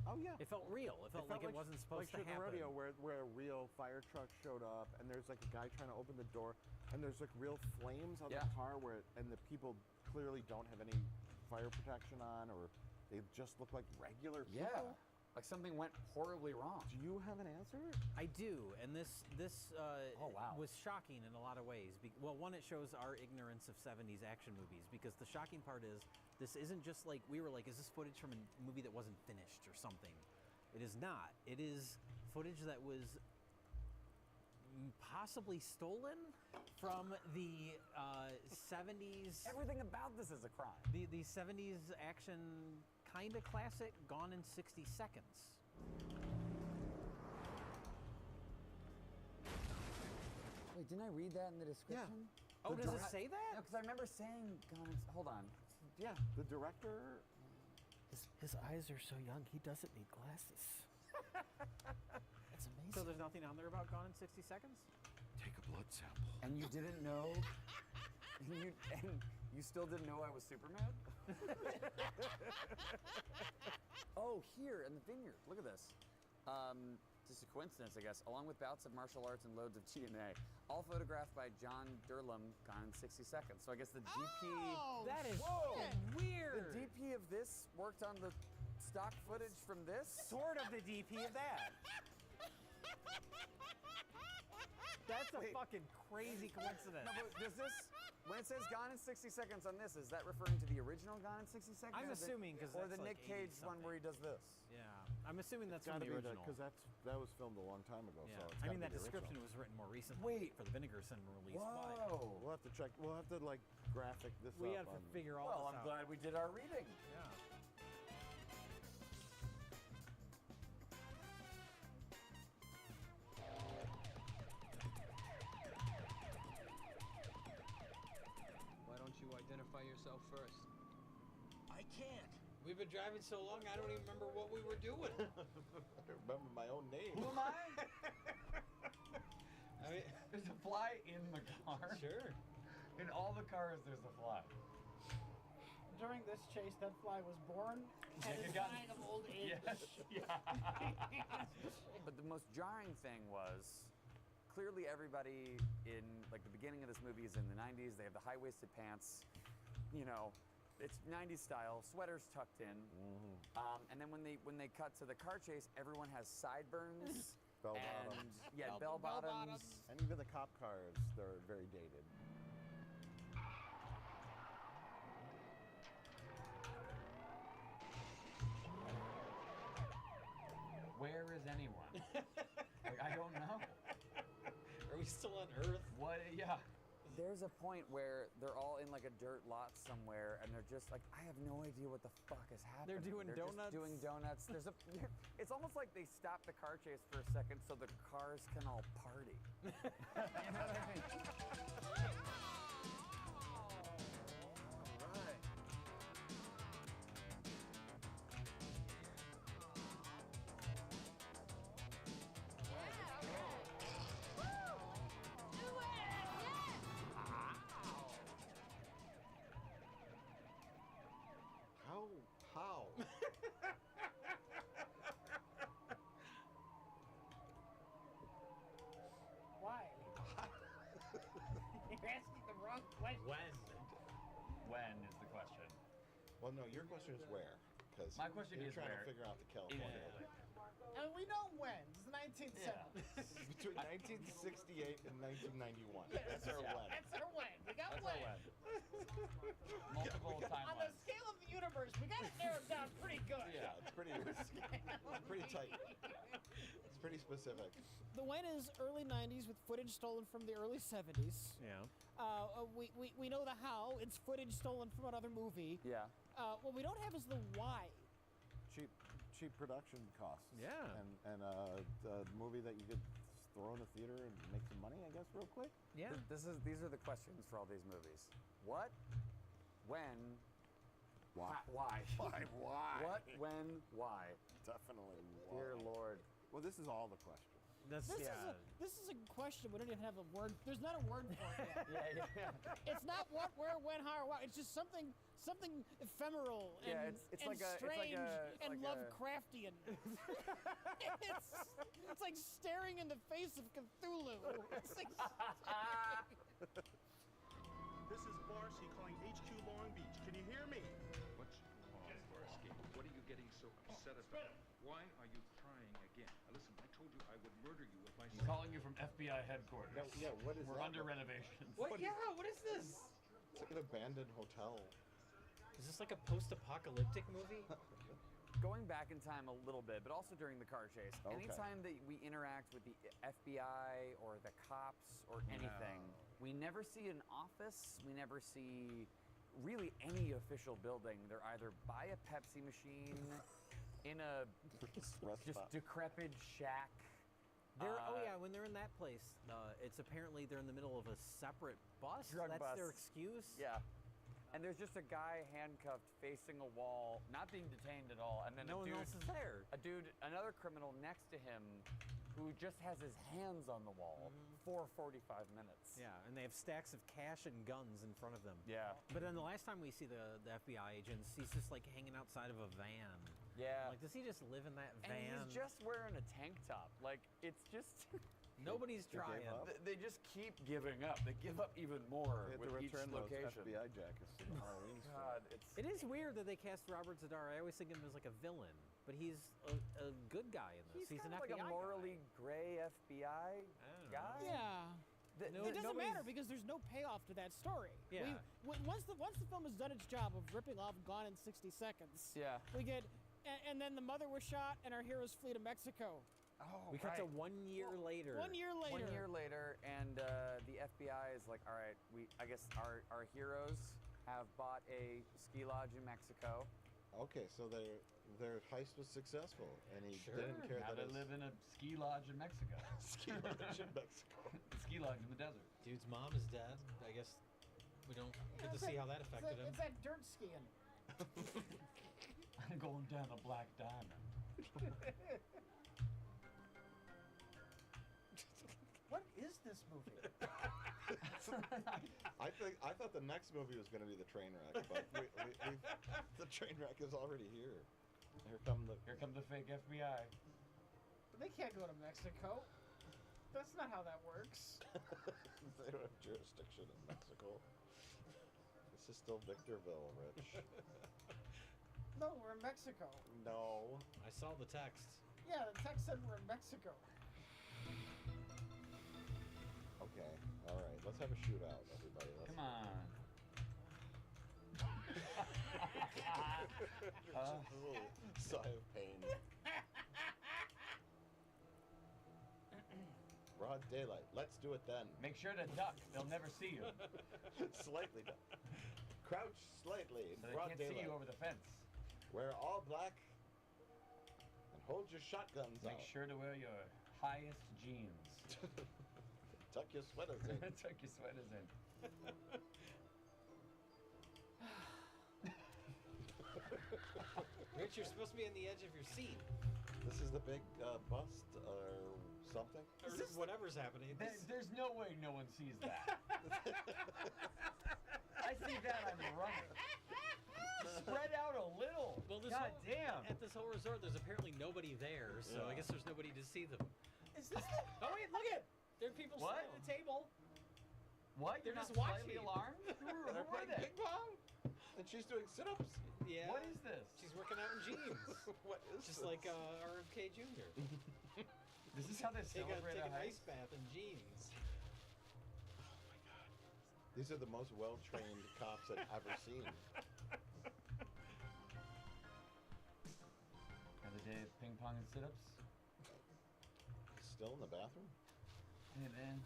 Oh, yeah. It felt real. It felt like it wasn't supposed to happen. happen. Rodeo where a real fire truck showed up, and there's like a guy trying to open the door, and there's like real flames on the car and the people clearly don't have any fire protection on, or they just look like regular people. Yeah. Like something went horribly wrong. Do you have an answer? I do, and this oh, wow. was shocking in a lot of ways. Well, one, it shows our ignorance of 70s action movies, because the shocking part is this isn't just like, we were like, is this footage from a movie that wasn't finished or something? It is not. It is footage that was possibly stolen from the 70s. Everything about this is a crime. The 70s action kind of classic, Gone in 60 Seconds. Wait, didn't I read that in the description? Yeah. Oh, does it say that? No, because I remember saying Gone. Hold on. Yeah, the director. His eyes are so young, he doesn't need glasses. That's amazing. So there's nothing on there about Gone in 60 Seconds? Take a blood sample. And you didn't know? and you still didn't know I was Superman? Oh, here in the vineyard. Look at this. Just a coincidence, I guess. Along with bouts of martial arts and loads of TNA, all photographed by John Durlam, Gone in 60 Seconds. So I guess the DP. Oh, That is The weird. DP of this worked on the stock footage from this. Sort of the DP of that. That's a fucking crazy coincidence. No, but does this, when it says Gone in 60 Seconds on this, is that referring to the original Gone in 60 Seconds? I'm assuming because or the Nick Cage one where he does this. Yeah, I'm assuming that's It's from gotta the be original. because that was filmed a long time ago. Yeah. So it's I mean, gotta that be the description original. was written more recently Wait. for the Vinegar Syndrome release. Whoa. We'll have to check. We'll have to like graphic this But we up. have to on- figure all Well, this I'm out. glad we did our reading. Yeah. Why don't you identify yourself first? I can't. We've been driving so long, I don't even remember what we were doing. I remember my own name. Who am I? I mean, There's a fly in the car. sure. In all the cars, there's a fly. During this chase, that fly was born and is dying of old age. But the most jarring thing was clearly everybody in like the beginning of this movie is in the 90s. They have the high-waisted pants. You know, it's 90s style, sweaters tucked in. And then when they cut to the car chase, everyone has sideburns. Bell and bottoms. yeah, Bell bell bottoms. bottoms. And even the cop cars, they're very dated. Where is anyone? Like, I don't know. Are we still on Earth? What? Yeah. There's a point where they're all in like a dirt lot somewhere, and they're just like, I have no idea what the fuck is happening. They're doing Just donuts? doing donuts. There's a. It's almost like they stop the car chase for a second so the cars can all party. You know what I mean? How? Why? You're asking the wrong question. When is the question? Well, no. Your question is where? Because My question you're is trying where. to figure out the California. And we know when. It's the 1970s. Between 1968 and 1991. That's our Yeah. when. That's our when. We got That's when. our when. Multiple On the timelines. scale of the universe, we got it narrowed down pretty good. Yeah, it's pretty tight. It's pretty specific. The when is early 90s with footage stolen from the early 70s. Yeah. We know the how. It's footage stolen from another movie. Yeah. What we don't have is the why. Cheap production costs. Yeah. And a movie that you could throw in the theater and make some money, I guess, real quick. Yeah. These are the questions for all these movies. What? When? Why? Why? Why? What? When? Why? Definitely why. Dear Lord. Well, this is all the questions. That's This is a question. We don't even have a word. There's not a word for it yet. Yeah. It's not what, where, when, how, or why. It's just something ephemeral and, Yeah, it's and like a- it's strange like a- and like a- Lovecraftian. it's like staring in the face of Cthulhu. It's like This is Barcy calling HQ Long Beach. Can you hear me? What's wrong, Barsky? What are you getting so upset about? Why are you crying again? Now, listen, I told you I would murder you if I I'm calling you from FBI headquarters. Yeah, what is We're that? under renovation. What? Yeah, what is this? It's like an abandoned hotel. Is this like a post-apocalyptic movie? Going back in time a little bit, but also during the car chase. Okay. Anytime that we interact with the FBI or the cops or anything, We never see an office. We never see really any official building. They're either by a Pepsi machine, in a just decrepit shack. When they're in that place, it's apparently they're in the middle of a separate bus. Drug bus. Their excuse. Yeah. And there's just a guy handcuffed facing a wall, not being detained at all. And then no one else is there. Another criminal next to him who just has his hands on the wall for 45 minutes. Yeah, and they have stacks of cash and guns in front of them. Yeah. But then the last time we see the FBI agents, he's just like hanging outside of a van. Yeah. Like, does he just live in that van? And he's just wearing a tank top. Like, it's just... Nobody's trying. They just keep giving up. They give up even more with each location. Those FBI jackets to the Halloween God, It is weird that they cast Robert Zadar. I always think of him as like a villain, but he's a good guy in this. He's kind an of like FBI a morally gray FBI guy. Yeah. It doesn't matter because there's no payoff to that story. Yeah. Once the film has done its job of ripping off Gone in 60 Seconds, we get, and then the mother was shot and our heroes flee to Mexico. Oh, we cut to 1 year later. 1 year later. 1 year later, and the FBI is like, all right, I guess our heroes have bought a ski lodge in Mexico. Okay, so their heist was successful, and he didn't care now that they live in a ski lodge in Mexico. Ski lodge in Mexico. Ski lodge in the desert. Dude's mom is dead. I guess we don't get to see how that affected him. It's that dirt skiing. I'm going down a black diamond. What is this movie? I thought the next movie was going to be the train wreck, but the train wreck is already here. Here come the fake FBI. But they can't go to Mexico. That's not how that works. They don't have jurisdiction in Mexico. This is still Victorville, Rich. No, we're in Mexico. No. I saw the text. Yeah, the text said we're in Mexico. Okay, all right. Let's have a shootout, everybody. Come on. Sigh of pain. Broad daylight. Let's do it then. Make sure to duck. They'll never see you. Slightly duck. Crouch slightly in So they broad can't daylight. see you over the fence. Wear all black and hold your shotguns Make out. sure to wear your highest jeans. Tuck your sweaters in. Tuck your sweaters in. Rich, you're supposed to be on the edge of your seat. This is the big bust or something? Or whatever's happening. There's no way no one sees that. I see that, I'm running. Spread out a little. Well, God damn. At this whole resort, there's apparently nobody there, so I guess there's nobody to see them. Is this? Oh wait, look at. There are people What? sitting at the table. What? They're You're just not watching. slightly alarmed? Who They're are playing they? ping pong, and she's doing sit-ups. Yeah. What is this? She's working out in jeans. What is Just this? like RFK Jr. This is how they Take celebrate an a ice heist? bath in jeans. These are the most well-trained cops I've ever seen. Another day of ping pong and sit-ups? Still in the bathroom? Hey, man.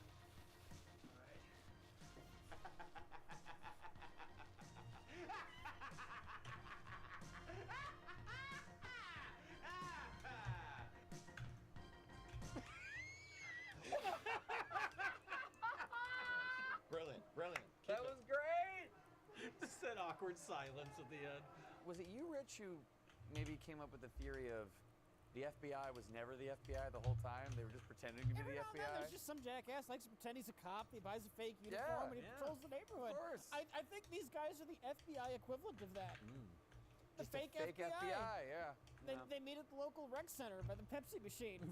Brilliant. That was great. Just that awkward silence at the end. Was it you, Rich, who maybe came up with the theory of the FBI was never the FBI the whole time? They were just pretending to be Every the now and FBI? then there's just some jackass likes to pretend he's a cop. He buys a fake uniform and he patrols the neighborhood. Of course. I think these guys are the FBI equivalent of that. The Just a fake FBI, yeah. They meet at the local rec center by the Pepsi machine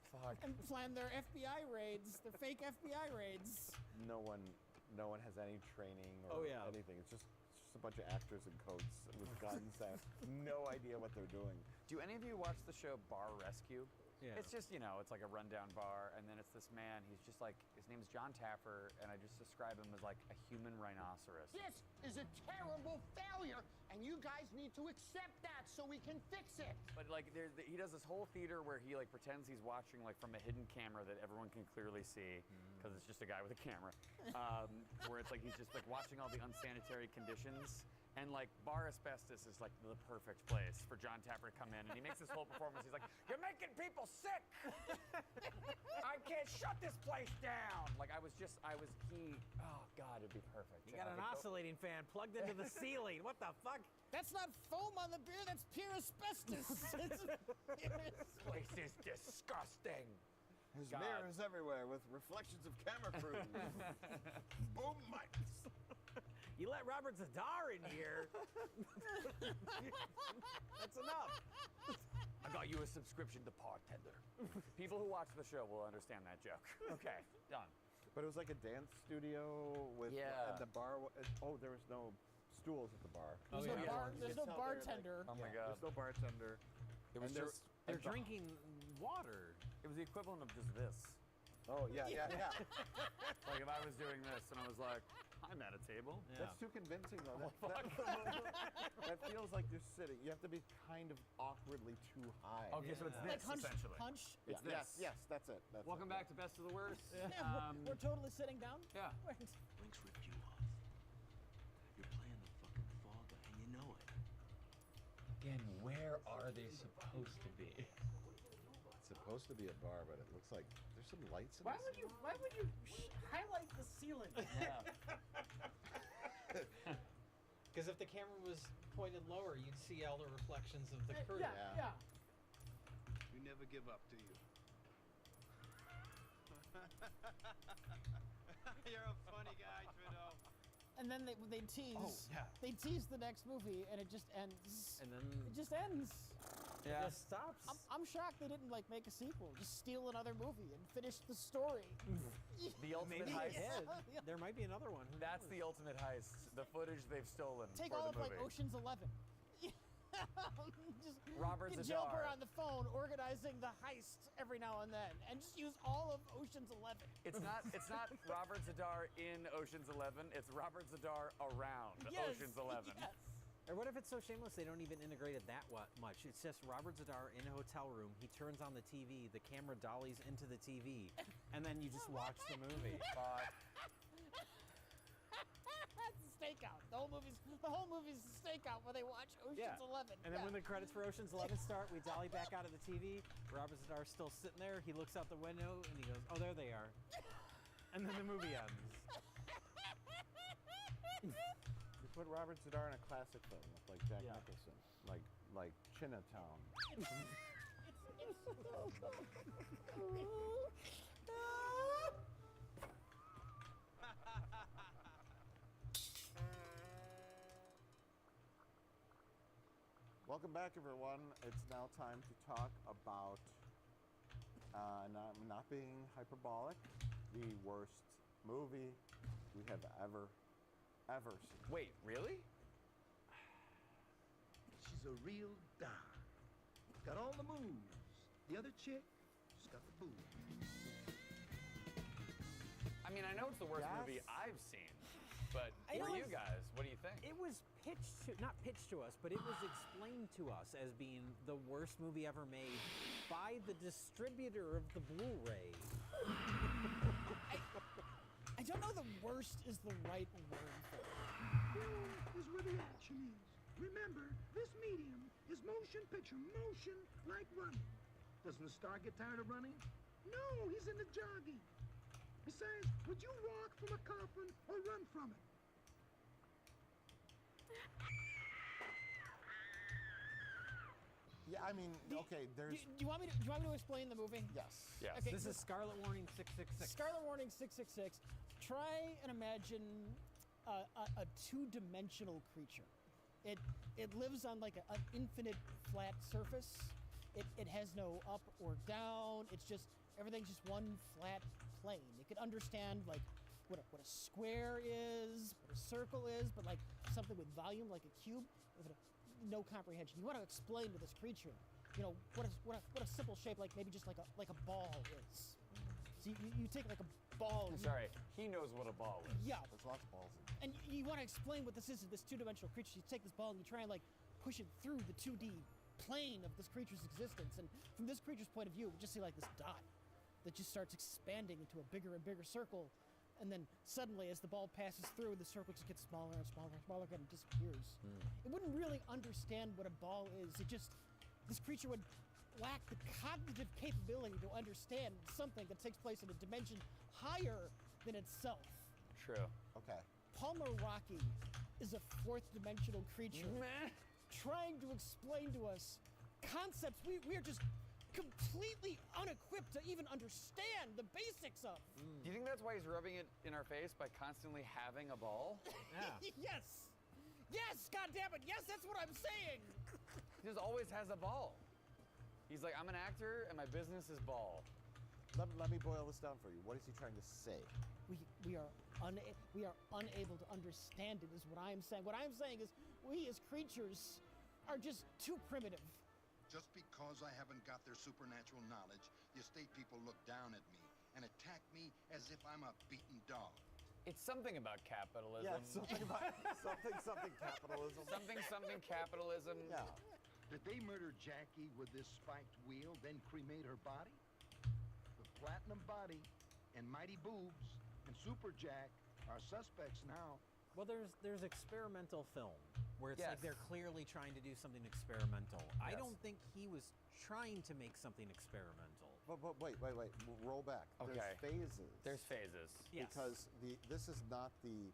Fuck. and plan their FBI raids, their fake FBI raids. No one has any training or anything. It's just a bunch of actors in coats with guns that have no idea what they're doing. Do any of you watch the show Bar Rescue? Yeah. It's just, it's like a rundown bar, and then it's this man. He's just like, his name's John Taffer, and I just describe him as like a human rhinoceros. This is a terrible failure, and you guys need to accept that so we can fix it. But like, he does this whole theater where he like pretends he's watching like from a hidden camera that everyone can clearly see, because it's just a guy with a camera. Where it's like he's just like watching all the unsanitary conditions. And like Bar Asbestos is like the perfect place for John Taffer to come in, and he makes this whole performance. He's like, "You're making people sick. I can't shut this place down." Like oh God, it'd be perfect. You got an oscillating fan plugged into the ceiling. What the fuck? That's not foam on the beer, that's pure asbestos. This place is disgusting. His God. mirrors everywhere with reflections of camera crews. Boom mics. You let Robert Zadar in here. That's enough. I got you a subscription to Bartender. People who watch the show will understand that joke. Okay, done. But it was like a dance studio with and the bar. There was no stools at the bar. There's no bartender. Oh my God. There's no bartender. It was just they're drinking water. It was the equivalent of just this. Oh yeah. Like if I was doing this and I was like, I'm at a table. Yeah. That's too convincing though. That feels like you're sitting. You have to be kind of awkwardly too high. Okay, so it's this essentially. Punch. It's this. Yes, that's it. Welcome back to Best of the Worst. We're totally sitting down. Yeah. Link's ripped you off. You're playing the fucking fall guy, and you know it. Again, where are they supposed to be? It's supposed to be a bar, but it looks like there's some lights in Why this. would you highlight the ceiling? Yeah. Because if the camera was pointed lower, you'd see all the reflections of the curtain. Yeah. You never give up, do you? You're a funny guy, Trudeau. And then they tease. Oh, yeah. They tease the next movie, and it just ends. And then It just ends. Yeah. it stops. I'm shocked they didn't like make a sequel. Just steal another movie and finish the story. The ultimate Maybe heist. Yeah. There might be another one. Who That's knows? the ultimate heist. The footage they've stolen Take for all the of movie. like Ocean's 11. Just Robert get Zadar. Joker on the phone organizing the heist every now and then, and just use all of Ocean's 11. It's not Robert Zadar in Ocean's 11. It's Robert Zadar around Yes, Ocean's 11. Yes. Or what if it's so shameless they don't even integrate it that much? It's just Robert Zadar in a hotel room. He turns on the TV. The camera dollies into the TV, and then you just watch the movie. That's a stakeout. The whole movie's a stakeout where they watch Ocean's 11. And then when the credits for Ocean's 11 start, we dolly back out of the TV. Robert Zadar's still sitting there. He looks out the window and he goes, "Oh, there they are." And then the movie ends. You put Robert Zadar in a classic film with like Jack Nicholson, like Chinatown. Welcome back, everyone. It's now time to talk about, not being hyperbolic, the worst movie we have ever seen. Wait, really? She's a real dime. Got all the moves. The other chick, she's got the booze. I mean, I know it's the worst movie I've seen, but for you guys, what do you think? It was not pitched to us, but it was explained to us as being the worst movie ever made by the distributor of the Blu-ray. I don't know the worst is the right word for it. Here is where the action is. Remember, this medium is motion picture, motion like running. Doesn't the star get tired of running? No, he's into jogging. Besides, would you walk from a coffin or run from it? Yeah, I mean, okay, there's... Do you want me to explain the movie? Yes. Yes. Okay, This is Scarlet Warning 666. Scarlet Warning 666. Try and imagine a two-dimensional creature. It lives on like an infinite flat surface. It has no up or down. It's just everything's just one flat plane. It could understand like what a square is, what a circle is, but like something with volume like a cube, with no comprehension. You want to explain to this creature what a simple shape like maybe just like a ball is. So you take like a ball. I'm sorry, he knows what a ball is. Yeah. There's lots of balls in it. And you want to explain what this is, this two-dimensional creature. You take this ball and you try and like push it through the 2D plane of this creature's existence. And from this creature's point of view, we just see like this dot that just starts expanding into a bigger and bigger circle. And then suddenly, as the ball passes through, the circle just gets smaller and smaller and smaller and disappears. It wouldn't really understand what a ball is. This creature would lack the cognitive capability to understand something that takes place in a dimension higher than itself. True. Okay. Palmer Rocky is a fourth-dimensional creature trying to explain to us concepts we are just completely unequipped to even understand the basics of. Do you think that's why he's rubbing it in our face by constantly having a ball? Yes! Yes, goddammit, yes, that's what I'm saying! He just always has a ball. He's like, I'm an actor and my business is ball. Let me boil this down for you. What is he trying to say? We are unable to understand it is what I'm saying. What I'm saying is we as creatures are just too primitive. Just because I haven't got their supernatural knowledge, the estate people look down at me and attack me as if I'm a beaten dog. It's something about capitalism. Yeah, something capitalism. Something capitalism. Yeah. Did they murder Jackie with this spiked wheel, then cremate her body? The Platinum Body and Mighty Boobs and Super Jack are suspects now. Well, there's experimental film where it's Yes. like they're clearly trying to do something experimental. I Yes. don't think he was trying to make something experimental. But wait. Roll back. Okay. There's phases. There's phases. Yes. Because this is not the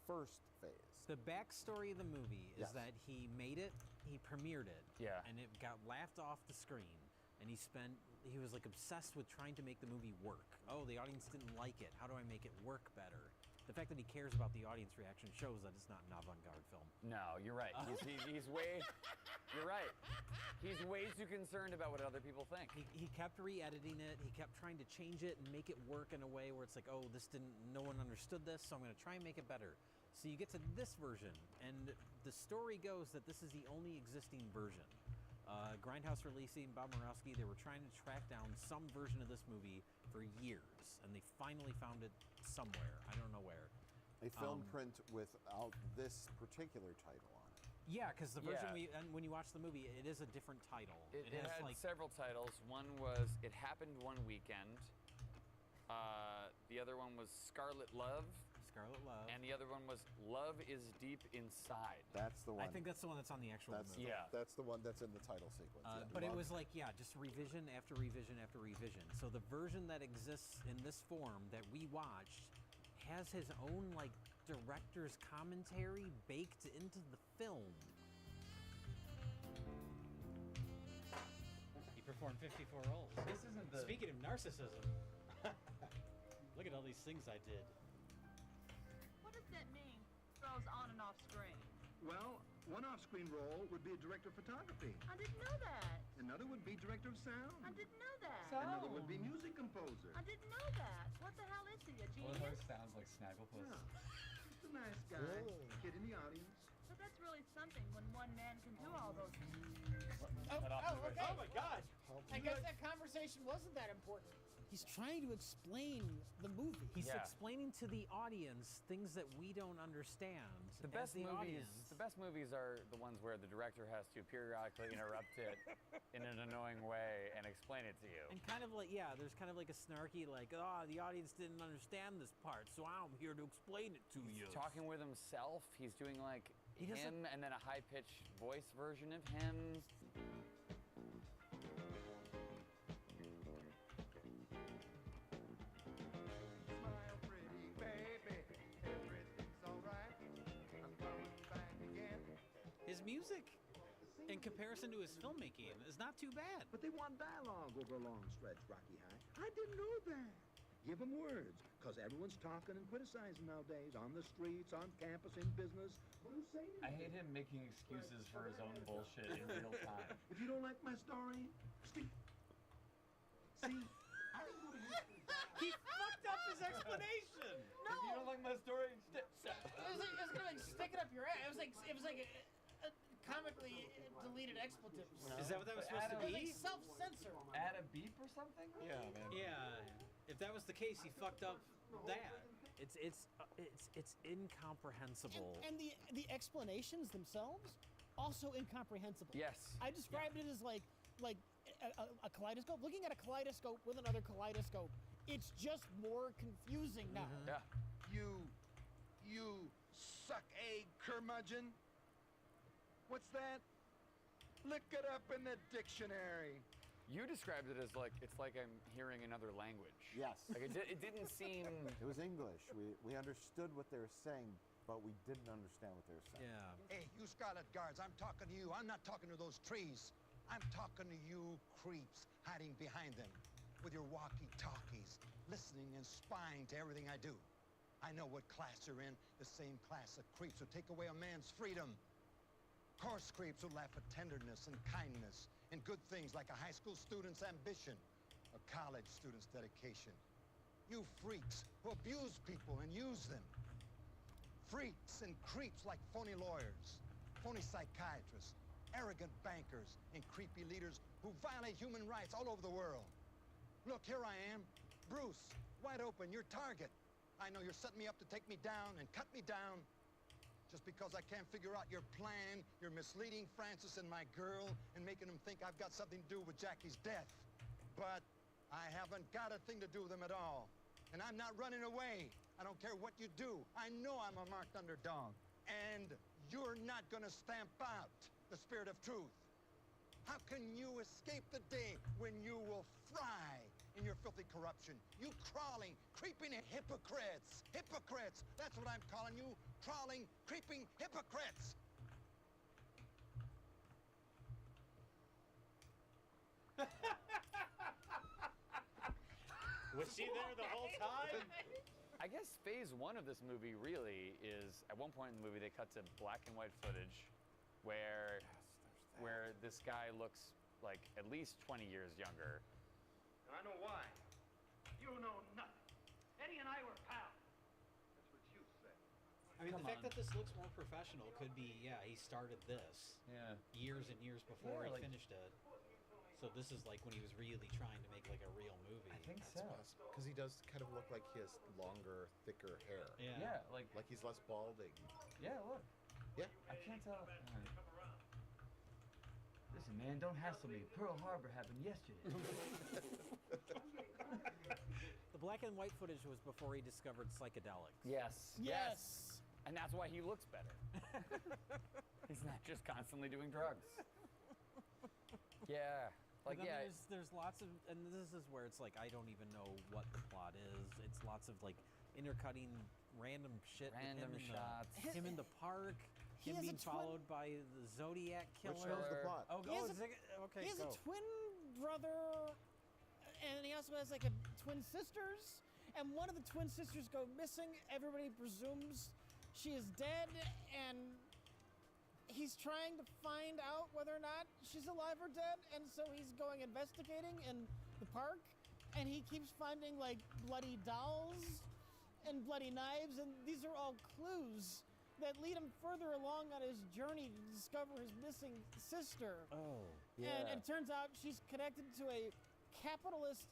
first phase. The backstory of the movie is Yes. that he made it, he premiered it, Yeah. and it got laughed off the screen. And he was like obsessed with trying to make the movie work. Oh, the audience didn't like it. How do I make it work better? The fact that he cares about the audience reaction shows that it's not an avant-garde film. No, you're right. He's way. You're right. He's way too concerned about what other people think. He kept re-editing it. He kept trying to change it and make it work in a way where it's like, oh, no one understood this, so I'm going to try and make it better. So you get to this version, and the story goes that this is the only existing version. Grindhouse releasing, Bob Murawski, they were trying to track down some version of this movie for years, and they finally found it somewhere. I don't know where. A film print without this particular title on it. Yeah, because the version and when you watch the movie, it is a different title. It has had like several titles. One was It Happened One Weekend. The other one was Scarlet Love. And the other one was Love is Deep Inside. That's the one. I think that's the one that's on the actual movie. That's the one that's in the title sequence. But it was like, just revision after revision after revision. So the version that exists in this form that we watched has his own like director's commentary baked into the film. He performed 54 roles. This isn't the... Speaking of narcissism, look at all these things I did. What does that mean? Throws on and off screen. Well, one off-screen role would be a director of photography. I didn't know that. Another would be director of sound. I didn't know that. Another would be music composer. I didn't know that. What the hell is he, a Well, genius? it sounds like Snagglepuss. Yeah. Just a nice guy. Kid in the audience. But that's really something when one man can do all those things. Okay. Oh my God! I guess that conversation wasn't that important. He's trying to explain the movie. He's explaining to the audience things that we don't understand. The best movies are the ones where the director has to periodically interrupt it in an annoying way and explain it to you. And kind of like, there's kind of like a snarky, like, the audience didn't understand this part, so I'm here to explain it to you. He's talking with himself. He's doing like him and then a high-pitched voice version of him. Smile pretty, baby. Everything's alright. I'm coming back again. His music, in comparison to his filmmaking, is not too bad. But they want dialogue over a long stretch, Rocky High. I didn't know that. Give them words, because everyone's talking and criticizing nowadays, on the streets, on campus, in business. What are you saying? I hate him making excuses for his own bullshit in real time. If you don't like my story, speak. See? I didn't go to history. He fucked up his explanation. If you don't like my story, It was like stick it up your ass. It was like comically deleted expletives. Is that what that was supposed to They be? self-censor. Add a beep or something? Yeah, man. Yeah. If that was the case, he fucked up that. It's incomprehensible. And the explanations themselves also incomprehensible. Yes. I described it as like a kaleidoscope. Looking at a kaleidoscope with another kaleidoscope, it's just more confusing now. Yeah. You suck egg curmudgeon. What's that? Look it up in the dictionary. You described it as it's like I'm hearing another language. Yes. Like it didn't seem. It was English. We understood what they were saying, but we didn't understand what they were saying. Yeah. Hey, you Scarlet Guards, I'm talking to you. I'm not talking to those trees. I'm talking to you creeps hiding behind them with your walkie-talkies, listening and spying to everything I do. I know what class you're in, the same class of creeps who take away a man's freedom. Coarse creeps who laugh at tenderness and kindness and good things like a high school student's ambition, a college student's dedication. You freaks who abuse people and use them. Freaks and creeps like phony lawyers, phony psychiatrists, arrogant bankers, and creepy leaders who violate human rights all over the world. Look, here I am, Bruce, wide open, your target. I know you're setting me up to take me down and cut me down. Just because I can't figure out your plan, you're misleading Francis and my girl and making them think I've got something to do with Jackie's death. But I haven't got a thing to do with them at all. And I'm not running away. I don't care what you do. I know I'm a marked underdog. And you're not gonna stamp out the spirit of truth. How can you escape the day when you will fry in your filthy corruption? You crawling, creeping hypocrites. Hypocrites, that's what I'm calling you. Crawling, creeping hypocrites. Was she there the whole time? I guess phase one of this movie really is, at one point in the movie, they cut to black and white footage where this guy looks like at least 20 years younger. I know why. You know nothing. Eddie and I were pals. That's what you say. I mean, the fact that this looks more professional could be, he started this years and years before he finished it. So this is like when he was really trying to make like a real movie. I think so. Because he does kind of look like he has longer, thicker hair. Yeah, like he's less balding. Yeah, look. Yeah. I can't tell. Listen, man, don't hassle me. Pearl Harbor happened yesterday. The black and white footage was before he discovered psychedelics. Yes. And that's why he looks better. He's not just constantly doing drugs. Yeah. Like, there's lots of, and this is where it's like, I don't even know what the plot is. It's lots of like intercutting random shit. Random shots. Him in the park. Him being followed by the Zodiac killer. Which shows the plot. He has a twin brother, and he also has like twin sisters. And one of the twin sisters go missing. Everybody presumes she is dead, and he's trying to find out whether or not she's alive or dead. And so he's going investigating in the park, and he keeps finding like bloody dolls and bloody knives, and these are all clues that lead him further along on his journey to discover his missing sister. Oh, And it turns out she's connected to a capitalist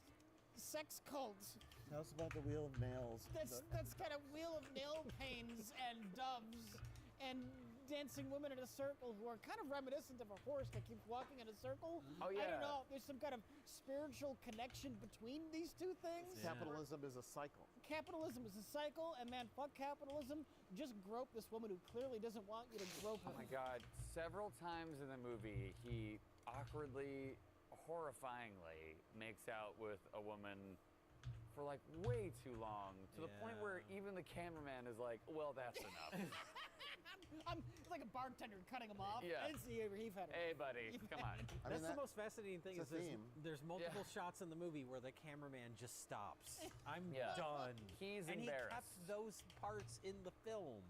sex cult. Tell us about the Wheel of Nails. That's got a wheel of nail pains and doves and dancing women in a circle who are kind of reminiscent of a horse that keeps walking in a circle. Oh, yeah. I don't know. There's some kind of spiritual connection between these two things. Yeah. Capitalism is a cycle. Capitalism is a cycle, and man, fuck capitalism. Just grope this woman who clearly doesn't want you to grope her. Oh my God. Several times in the movie, he awkwardly, horrifyingly makes out with a woman for like way too long, to the point where even the cameraman is like, well, that's enough. It's like a bartender cutting him off. Yeah. I didn't see you. Hey, buddy, come on. That's the most fascinating thing. It's Is a theme. there's multiple shots in the movie where the cameraman just stops. I'm Yeah. done. He's and embarrassed. he kept those parts in the film.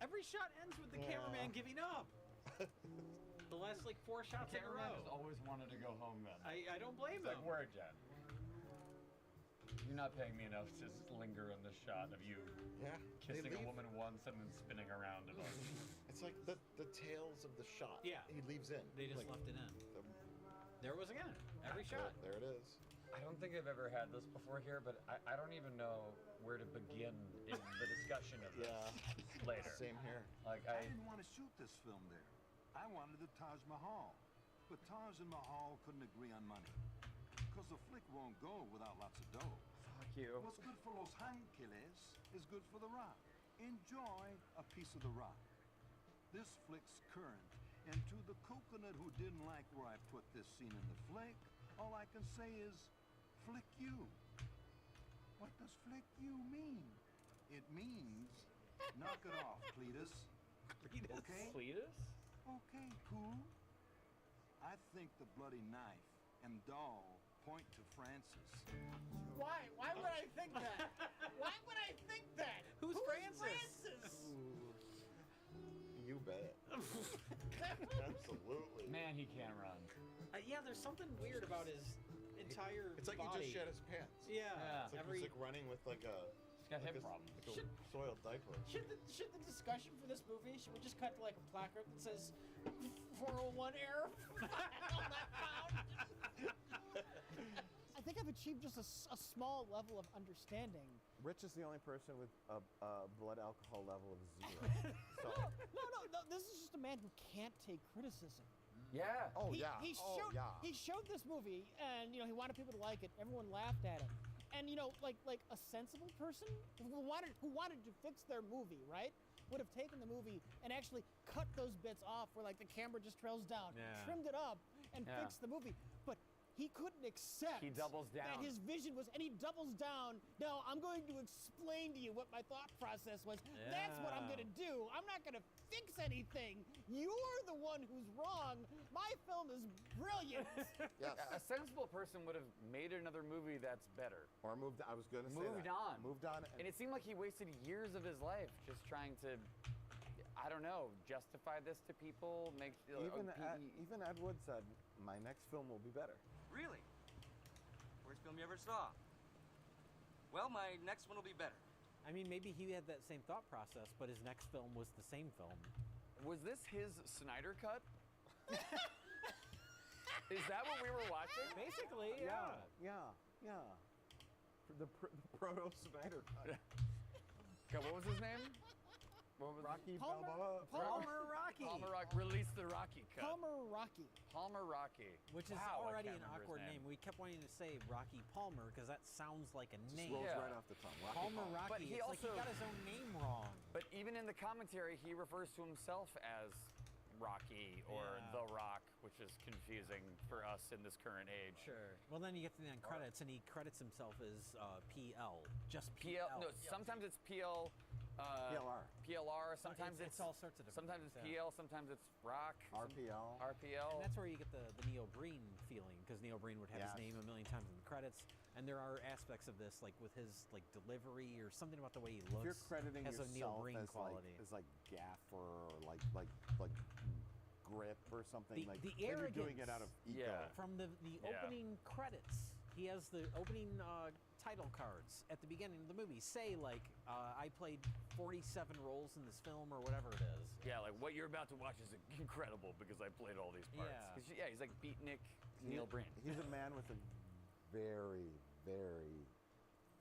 Every shot ends with the cameraman giving up. The last like 4 shots in a row. Just always wanted to go home then. I don't blame It's him. like, word, Jen. You're not paying me enough to just linger in the shot of you Yeah. They Kissing a leave- woman once and then spinning around a bunch. It's like the tails of the shot. Yeah. He leaves in. They just Like, left it in. There it was again. Every shot. There it is. I don't think I've ever had this before here, but I don't even know where to begin in the discussion of this later. Same here. Like I didn't want to shoot this film there. I wanted the Taj Mahal. But Taj and Mahal couldn't agree on money. Because the flick won't go without lots of dough. Fuck you. What's good for Los Angeles is good for the rock. Enjoy a piece of the rock. This flick's current. And to the coconut who didn't like where I put this scene in the flick, all I can say is, flick you. What does flick you mean? It means, knock it off, Cletus. Cletus? Okay? Cletus? Okay, cool. I think the bloody knife and doll point to Francis. Why? Why would I think that? Why would I think that? Who's Francis? You bet. Absolutely. Man, he can run. Yeah, there's something weird about his entire It's like body. he just shed his pants. Yeah. It's like he's like running with like a. He's got hip problems. Like a soiled diaper. Should the discussion for this movie, should we just cut to like a placard that says 401 error? I think I've achieved just a small level of understanding. Rich is the only person with a blood alcohol level of 0. So. No, this is just a man who can't take criticism. Yeah. Oh, He Oh, yeah. He showed this movie, and he wanted people to like it. Everyone laughed at him, and like a sensible person who wanted to fix their movie, right, would have taken the movie and actually cut those bits off where like the camera just trails down, trimmed it up, and fixed the movie. But he couldn't accept He doubles that down. his vision was, and he doubles down. No, I'm going to explain to you what my thought process was. That's what I'm going to do. I'm not going to fix anything. You're the one who's wrong. My film is brilliant. Yes. A sensible person would have made another movie that's better. Or moved. I was going to say Moved that. on. Moved on. And it seemed like he wasted years of his life just trying to, I don't know, justify this to people. Make even Ed Wood said, "My next film will be better." Really? Worst film you ever saw? Well, my next one will be better. I mean, maybe he had that same thought process, but his next film was the same film. Was this his Snyder cut? Is that what we were watching? Basically, Yeah. The proto Snyder cut. God, what was his name? What was Rocky Palmer- Balboa. Palmer Rocky. Palmer Rocky. Release the Rocky cut. Palmer Rocky. Palmer Rocky. Which is Wow, I already can't an remember his awkward name. We kept wanting to say Rocky Palmer because that sounds like a name. Rolls right off the tongue. Rocky Palmer Rocky. But he it's like he also- got his own name wrong. But even in the commentary, he refers to himself as Rocky or The Rock, which is confusing for us in this current age. Sure. Well, then you get to the end credits, and he credits himself as PL. Just PL. PL. No, sometimes it's PL. PLR. PLR. Sometimes it's all sorts of different Sometimes it's things, PL. Sometimes it's Rock. RPL. RPL. And that's where you get the Neil Breen feeling, because Neil Breen would have his name a million times in the credits. And there are aspects of this, like with his delivery or something about the way he looks. If you're crediting has a Neil yourself Breen as quality. like gaffer or like grip or something, the then you're arrogance doing it out of ego. from the opening credits. He has the opening title cards at the beginning of the movie say like I played 47 roles in this film or whatever it is. Yeah, like what you're about to watch is incredible because I played all these parts. Yeah. 'Cause, yeah, he's like beatnik Neil Breen. He's a man with a very, very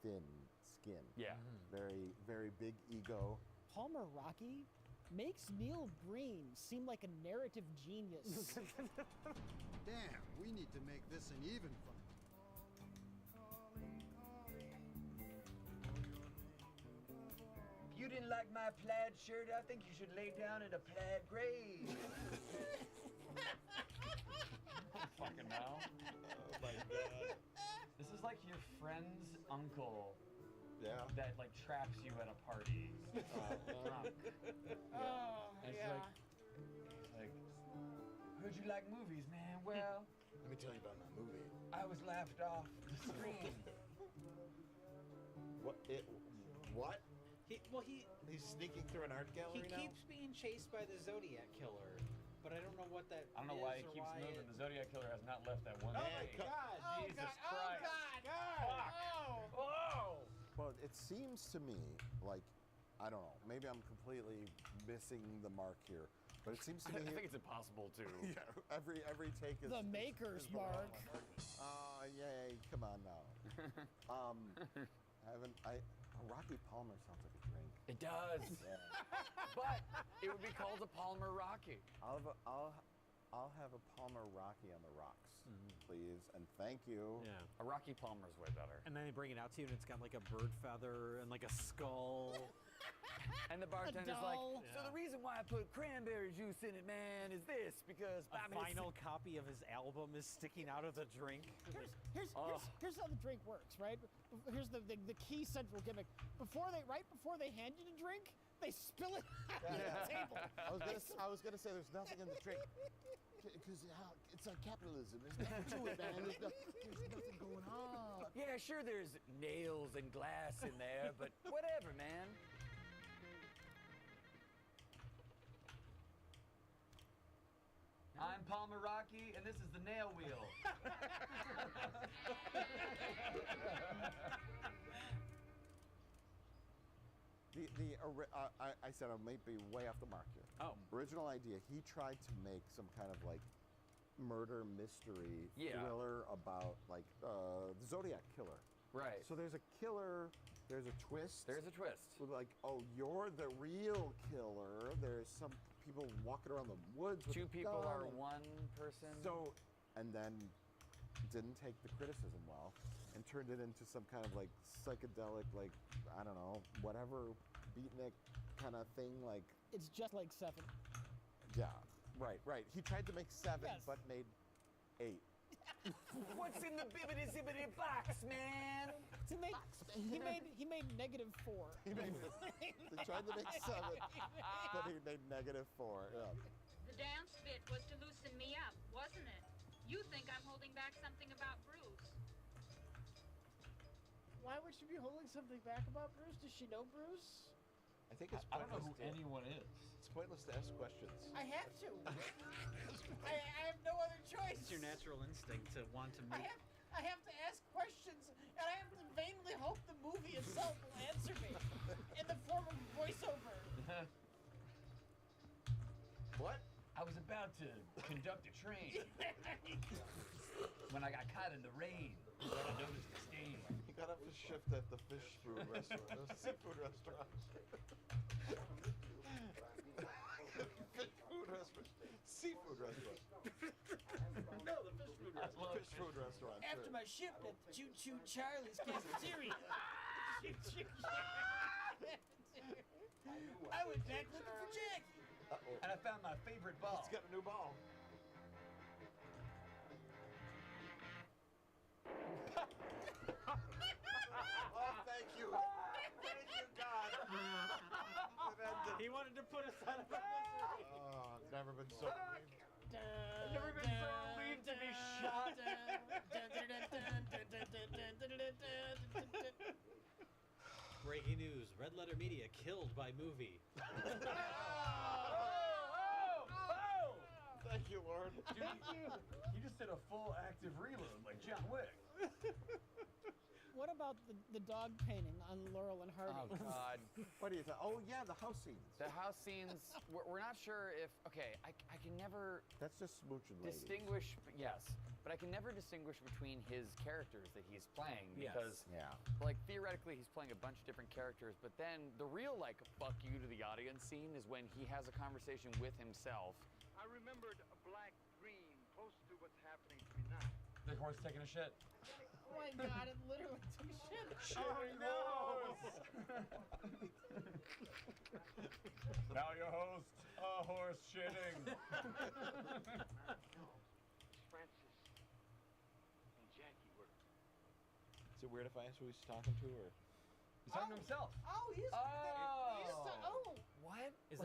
thin skin. Yeah. Very, very big ego. Palmer Rocky makes Neil Breen seem like a narrative genius. Damn, we need to make this an even fight. If you didn't like my plaid shirt, I think you should lay down in a plaid grave. Fucking now. Oh my god. This is like your friend's uncle. Yeah. That like traps you at a party. Drunk. Oh, And it's yeah. like, heard you like movies, man. Well, Let me tell you about my movie. I was laughed off the screen. What? He's sneaking through an art gallery He now? keeps being chased by the Zodiac Killer, but I don't know what that I don't know why he keeps moving. The Zodiac Killer has not left that one. Oh my day. God! Jesus Christ! God! Fuck! Oh! Whoa! Well, it seems to me like I don't know. Maybe I'm completely missing the mark here. But it seems to me... I think it's impossible to... Yeah, every take is... The maker's mark. Yay, come on now. Rocky Palmer sounds like a drink. It does. Yeah. But it would be called a Palmer Rocky. I'll have a Palmer Rocky on the rocks, please, and thank you. Yeah. A Rocky Palmer's way better. And then they bring it out to you, and it's got like a bird feather and like a skull. And the bartender's like, doll. so the reason why I put cranberry juice in it, man, is this, because... A vinyl copy of his album is sticking out of the drink. Here's how the drink works, right? Here's the key central gimmick. Right before they hand you the drink, they spill it on the table. I was gonna say there's nothing in the drink. Because it's like capitalism. There's nothing to it, man. There's nothing going on. Yeah, sure, there's nails and glass in there, but whatever, man. I'm Palmer Rocky, and this is the nail wheel. I said I might be way off the mark here. Oh. Original idea, he tried to make some kind of like murder mystery thriller about like the Zodiac Killer. Right. So there's a killer, there's a twist. There's a twist. With like, oh, you're the real killer. There's some people walking around the woods with Two a people gun. are one person. So, and then didn't take the criticism well and turned it into some kind of like psychedelic, like, I don't know, whatever beatnik kind of thing, like... It's just like 7. Yeah, right. He tried to make 7, Yes. but made 8. What's in the bibbidi-zibbidi box, man? He made -4. He tried to make 7, but he made -4. Yeah. The dance bit was to loosen me up, wasn't it? You think I'm holding back something about Bruce. Why would she be holding something back about Bruce? Does she know Bruce? I think it's I don't know who pointless to- anyone is. It's pointless to ask questions. I have to. I have no other choice. It's your natural instinct to want to make... I have to ask questions, and I have to vainly hope the movie itself will answer me in the form of voiceover. What? I was about to conduct a train when I got caught in the rain. But I noticed the stain. He got off his shift at the fish food restaurant, the seafood restaurant. Fish food restaurant. Seafood restaurant. No, the fish food restaurant. Fish food restaurant. After my shift at the Choo Choo Charlie's cafeteria. I went back looking for Jackie. And I found my favorite ball. He's got a new ball. Oh, thank you. Thank you, God. He wanted to put us out of our misery. Oh, it's never been so I've never been so relieved to be shot. Breaking news: Red Letter Media killed by movie. Thank you, Lord. He just did a full active reload like John Wick. What about the dog painting on Laurel and Hardy? Oh, God. What do you think? Oh, yeah, the house scenes. The house scenes, we're not sure if... Okay, I can never... That's just smooching ladies. Distinguish... Yes. But I can never distinguish between his characters that he's playing. Because, like, theoretically, he's playing a bunch of different characters. But then the real, like, fuck you to the audience scene is when he has a conversation with himself. I remembered a black dream close to what's happening to me now. The horse taking a shit. Oh my God, it literally took a shit. Oh no! Now your host, a horse shitting. Francis and Jackie were. Is it weird if I ask who he's talking to, or? He's talking to himself. Oh, he's... What? Is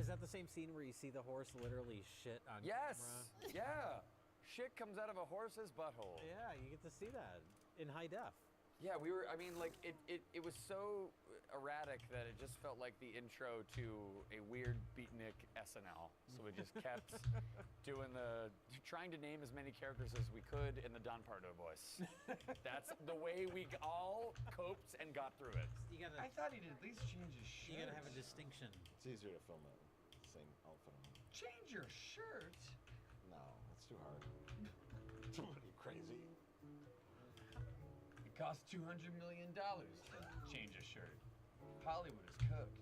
that the same scene where you see the horse literally shit on Yes! camera? Yeah! Shit comes out of a horse's butthole. Yeah, you get to see that in high def. Yeah, I mean, like, it was so erratic that it just felt like the intro to a weird beatnik SNL. So we just kept trying to name as many characters as we could in the Don Pardo voice. That's the way we all coped and got through it. You gotta, I thought he'd at least change his shirt. You gotta have a distinction. It's easier to film it. Same outfit on. Change your shirt? No, that's too hard. What, are you crazy? It costs $200 million to change a shirt. Hollywood is cooked.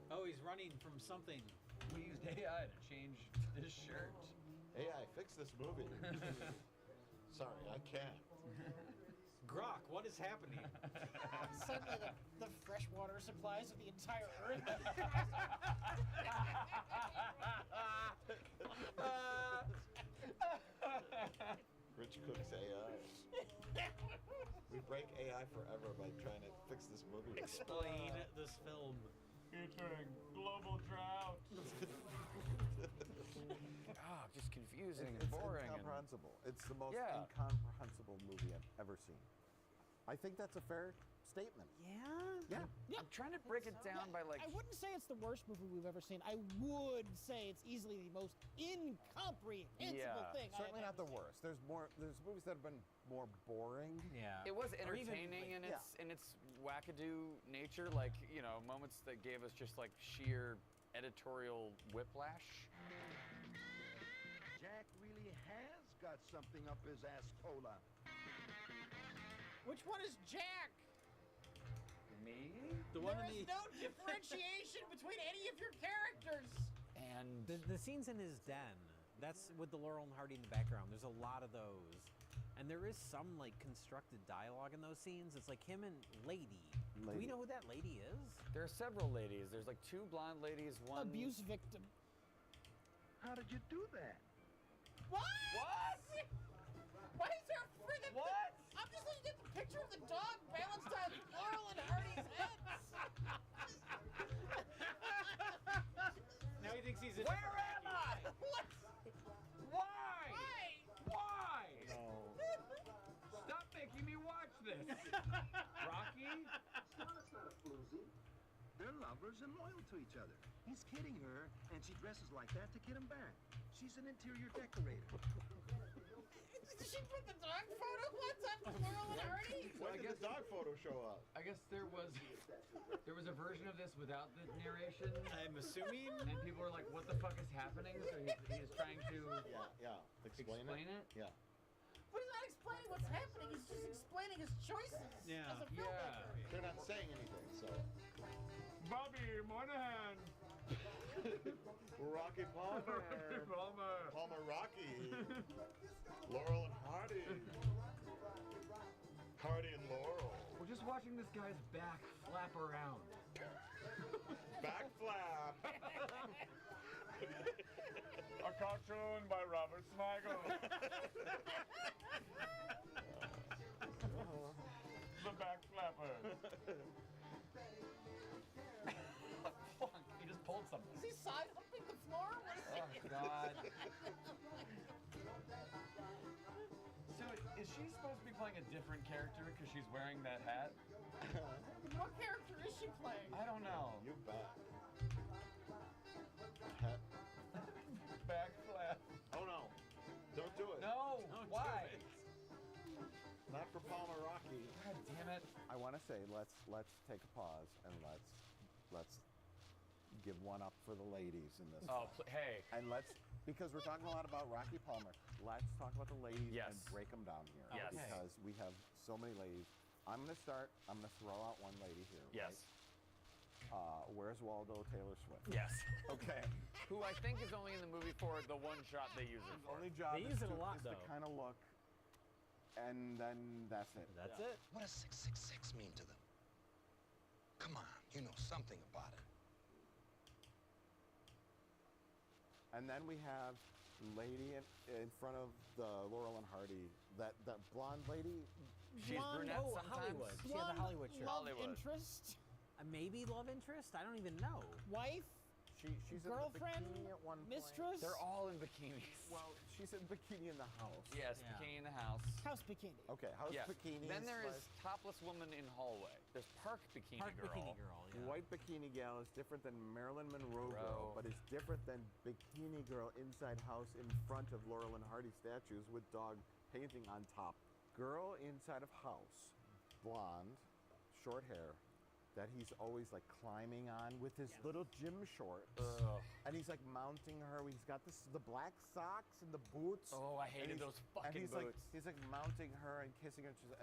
Oh, he's running from something. We used AI to change this shirt. AI, fix this movie. Sorry, I can't. Grok, what is happening? Suddenly the freshwater supplies of the entire Earth. Rich Cook's AI. We break AI forever by trying to fix this movie. Explain this film. Featuring global drought. Just confusing and It's boring. incomprehensible. It's the most Yeah. incomprehensible movie I've ever seen. I think that's a fair statement. Yeah? Yeah. I'm trying to break it down by like. I wouldn't say it's the worst movie we've ever seen. I would say it's easily the most incomprehensible thing. Certainly not the worst. There's movies that have been more boring. Yeah. It was Or even, entertaining like, in its wackadoo nature, like, you know, moments that gave us just like sheer editorial whiplash. Jack really has got something up his ass-cola. Which one is Jack? Me? The one There in is no differentiation between any of your characters. And the scenes in his den, that's with the Laurel and Hardy in the background. There's a lot of those. And there is some like constructed dialogue in those scenes. It's like him and Lady. Do we know who that lady is? There are several ladies. There's like two blonde ladies, one abuse victim. How did you do that? What? What? Why is there a friggin' What? I'm just looking at the picture of the dog balanced on Laurel and Hardy's heads. Now he thinks he's in. Where am I? What? Why? Why? Why? No. Stop making me watch this. Rocky? It's not a floozy. They're lovers and loyal to each other. He's kidding her, and she dresses like that to kid him back. She's an interior decorator. Did she put the dog photo once on Laurel and Hardy? When did the dog photo show up? I guess there was a version of this without the narration. I'm assuming. And people were like, what the fuck is happening? So he is trying to Yeah. Explain it? Yeah. But he's not explaining what's happening. He's just explaining his choices Yeah. as a filmmaker. They're not saying anything, so. Bobby Moynihan. Rocky Palmer. Palmer. Palmer Rocky. Laurel and Hardy. Hardy and Laurel. We're just watching this guy's back flap around. Back flap. A cartoon by Robert Smigel. The back flapper. Fuck, he just pulled something. Is he side humping the floor? What is Oh, he? God. So, is she supposed to be playing a different character because she's wearing that hat? What character is she playing? I don't know. You bet. Back flap. Oh no. Don't do it. No. Why? Not for Palmer Rocky. God damn it. I want to say let's take a pause and let's give one up for the ladies in this. Oh, hey. And because we're talking a lot about Rocky Palmer, let's talk about the ladies and break them down here. Yes. Because we have so many ladies. I'm going to start. I'm going to throw out one lady here. Yes. Right? Where's Waldo? Taylor Swift. Yes. Okay. Who I think is only in the movie for the one shot they use it for. Only job They is use it a to- lot, is to though. kind of look, and then that's it. That's it. What does 666 mean to them? Come on, you know something about it. And then we have lady in front of the Laurel and Hardy, that blonde lady. She's brunette sometimes. Hollywood. She had the Hollywood shirt. Love Hollywood. interest. Maybe love interest? I don't even know. Wife. She's Girlfriend, in the bikini at one point. mistress. They're all in bikinis. Well, she's in bikini in the house. Yes, Yeah. bikini in the house. House bikini. Okay, house Yeah. bikini. Then there is topless woman in hallway. There's park bikini Park girl. bikini girl. Yeah. White bikini gal is different than Marilyn Monroe girl, Monroe. but is different than bikini girl inside house in front of Laurel and Hardy statues with dog painting on top. Girl inside of house, blonde, short hair, that he's always like climbing on with his little gym shorts. And he's like mounting her. He's got the black socks and the boots. Oh, I hated those fucking boots. He's like mounting her and kissing her. And she's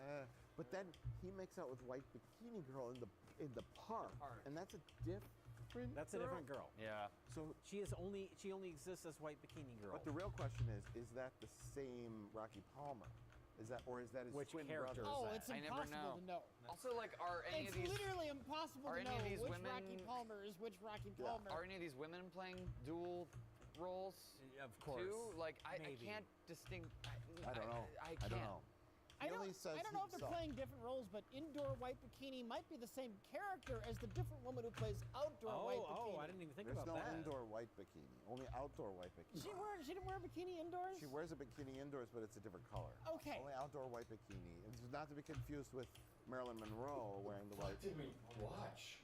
but then he makes out with white bikini girl in the park, and that's a different. That's a different girl. Yeah. So she only exists as white bikini girl. But the real question is that the same Rocky Palmer? Is that his Which twin character brother? is It's I never impossible know. to know. Also, like, are any It's of these literally impossible are to any know of these which women- Rocky Palmer is which Rocky Palmer. Are any of these women playing dual roles? Of course. Too? Like, I Maybe. can't distinct. I don't know. I I can't. don't know. I don't only says know if they're himself. playing different roles, but indoor white bikini might be the same character as the different woman who plays outdoor white bikini. I didn't even think There's about no that. indoor white bikini, only outdoor white bikini. She didn't wear a bikini indoors? She wears a bikini indoors, but it's a different color. Okay. Only outdoor white bikini. It's not to be confused with Marilyn Monroe wearing the white. Did we watch?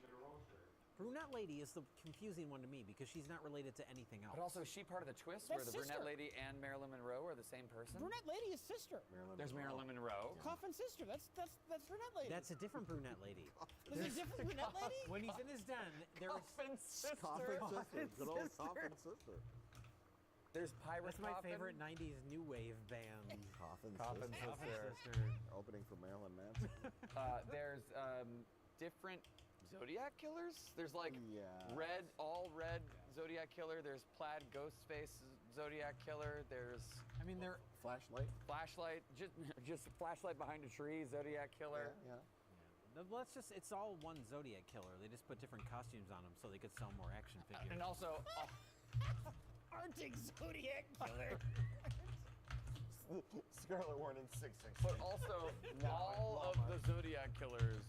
Brunette lady is the confusing one to me because she's not related to anything else. But also, is she part of the twist That's where the sister. brunette lady and Marilyn Monroe are the same person? Brunette lady is sister. There's Marilyn Monroe. Coffin sister. That's brunette lady. That's a different brunette lady. There's a different brunette lady? When he's in his den, there's Coffin sister. Coffin sister. Good old Coffin sister. There's Pirate That's my Coffin. favorite 90s new wave band. Coffin sister. Opening for Marilyn Manson. There's different Zodiac killers. There's like all red Zodiac killer. There's plaid Ghostface Zodiac killer. There's they're flashlight, just flashlight behind a tree Zodiac killer. Yeah. No, it's all one Zodiac killer. They just put different costumes on them so they could sell more action figures. And also, Arctic Zodiac killer. Scarlet Warning 666. But also, all of the Zodiac killers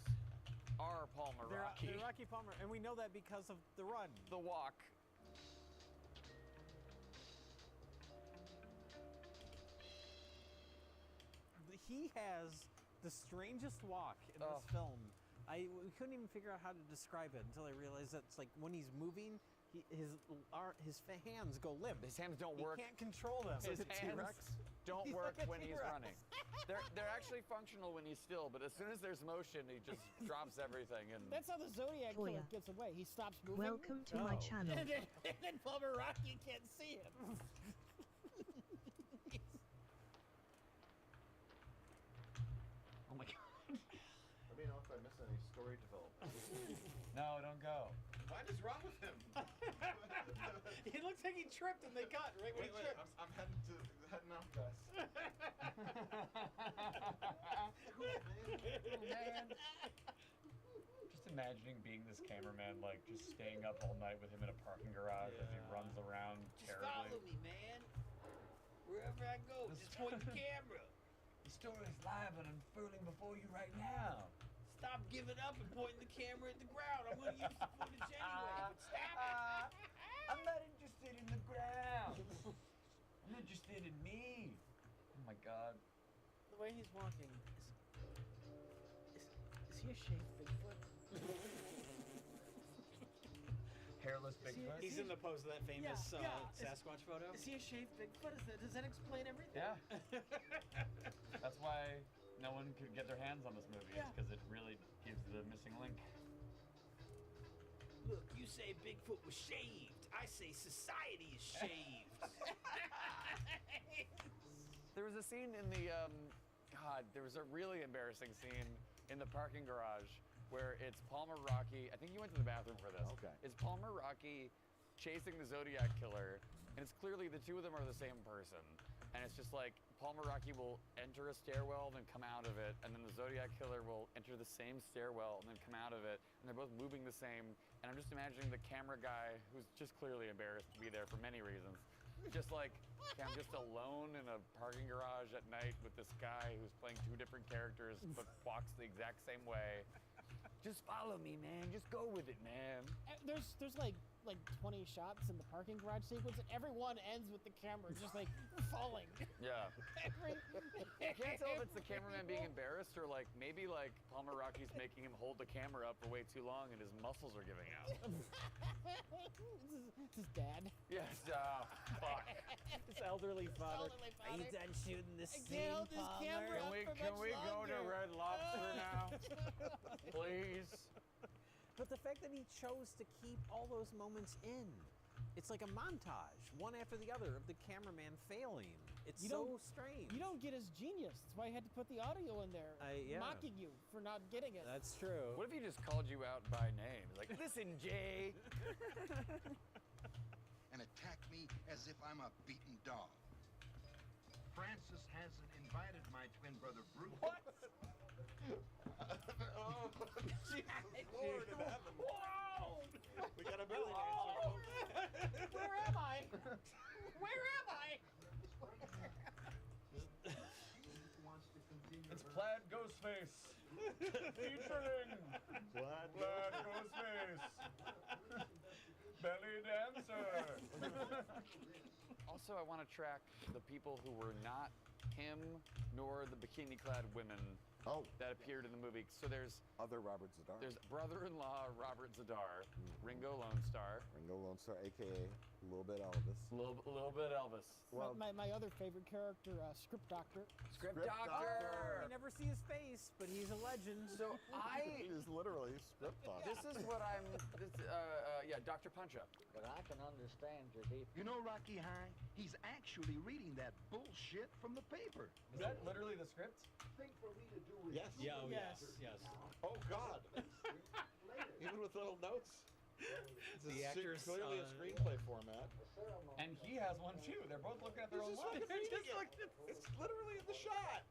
are Palmer Rocky. They're Rocky Palmer, and we know that because of the run. The walk. He has the strangest walk in this film. We couldn't even figure out how to describe it until I realized that it's like when he's moving, his hands go limp. His hands don't work. He can't control them. His hands don't He's work like a when he's T-Rex. running. They're actually functional when he's still, but as soon as there's motion, he just drops everything. And That's how the Zodiac killer gets away. He stops moving. Welcome to my channel. And then Palmer Rocky can't see him. oh my god. Let me know if I miss any story development. No, don't go. What is wrong with him? He looks like he tripped and they cut right when he tripped. I'm heading out, guys. Man. Just imagining being this cameraman, like just staying up all night with him in a parking garage as he runs around Just terribly. follow me, man. Wherever I go, just point the camera. The story's live and unfurling before you right now. Stop giving up and pointing the camera at the ground. I'm gonna use the footage anyway. But stop it. I'm not interested in the ground. I'm interested in me. Oh my god. The way he's walking is he a shaved Bigfoot? Hairless Bigfoot. He's in the pose of that famous Yeah. Sasquatch photo. Is he a shaved Bigfoot? Does that explain everything? Yeah. That's why no one could get their hands on this movie. Yeah. Because it really gives the missing link. Look, you say Bigfoot was shaved. I say society is shaved. There was a scene in the, there was a really embarrassing scene in the parking garage where it's Palmer Rocky. I think you went to the bathroom for this. Okay. It's Palmer Rocky chasing the Zodiac killer, and it's clearly the two of them are the same person. And it's just like Palmer Rocky will enter a stairwell and then come out of it, and then the Zodiac killer will enter the same stairwell and then come out of it, and they're both moving the same. And I'm just imagining the camera guy, who's just clearly embarrassed to be there for many reasons, just like, okay, I'm just alone in a parking garage at night with this guy who's playing two different characters but walks the exact same way. Just follow me, man. Just go with it, man. There's like 20 shots in the parking garage sequence, and every one ends with the camera just like falling. Yeah. I can't tell if it's the cameraman being Every- embarrassed or like maybe like Palmer Rocky's making him hold the camera up for way too long and his muscles are giving out. It's his dad. Yes, fuck. His elderly father. elderly Are you father. done shooting this I scene, can't hold this Palmer? camera up for Can much we go to longer. Red Lobster now? Please. he chose to keep all those moments in. It's like a montage, one after the other, of the cameraman failing. It's so strange. You don't get his genius. That's why I had to put the audio in there, mocking you for not getting it. That's true. What if he just called you out by name? Like, listen, Jay. And attack me as if I'm a beaten dog. Francis hasn't invited my twin brother Bruce. What? Oh, Jesus Lord in heaven. Whoa! We got a belly dancer. Where am I? Where am I? It's Plaid Ghostface. Featuring Plaid Ghostface. Belly dancer. Also, I want to track the people who were not him nor the bikini-clad women that appeared in the movie. So there's other Robert Zadar. There's brother-in-law Robert Zadar, Ringo Lone Star. Ringo Lone Star, a.k.a. a little bit Elvis. Little bit Elvis. Well, my other favorite character, Script Doctor. Script Doctor. You never see his face, but he's a legend. So He is literally Script Doctor. This is what I'm. Dr. Punch-Up. But I can understand your deep. You know, Rocky High, he's actually reading that bullshit from the paper. Is that literally the script? Thing for me to do is Yes. Yeah, oh, yes. Oh, God. Even with little notes. The actors, clearly a screenplay format. And he has one too. They're both looking at their own lines. It's literally in the shot.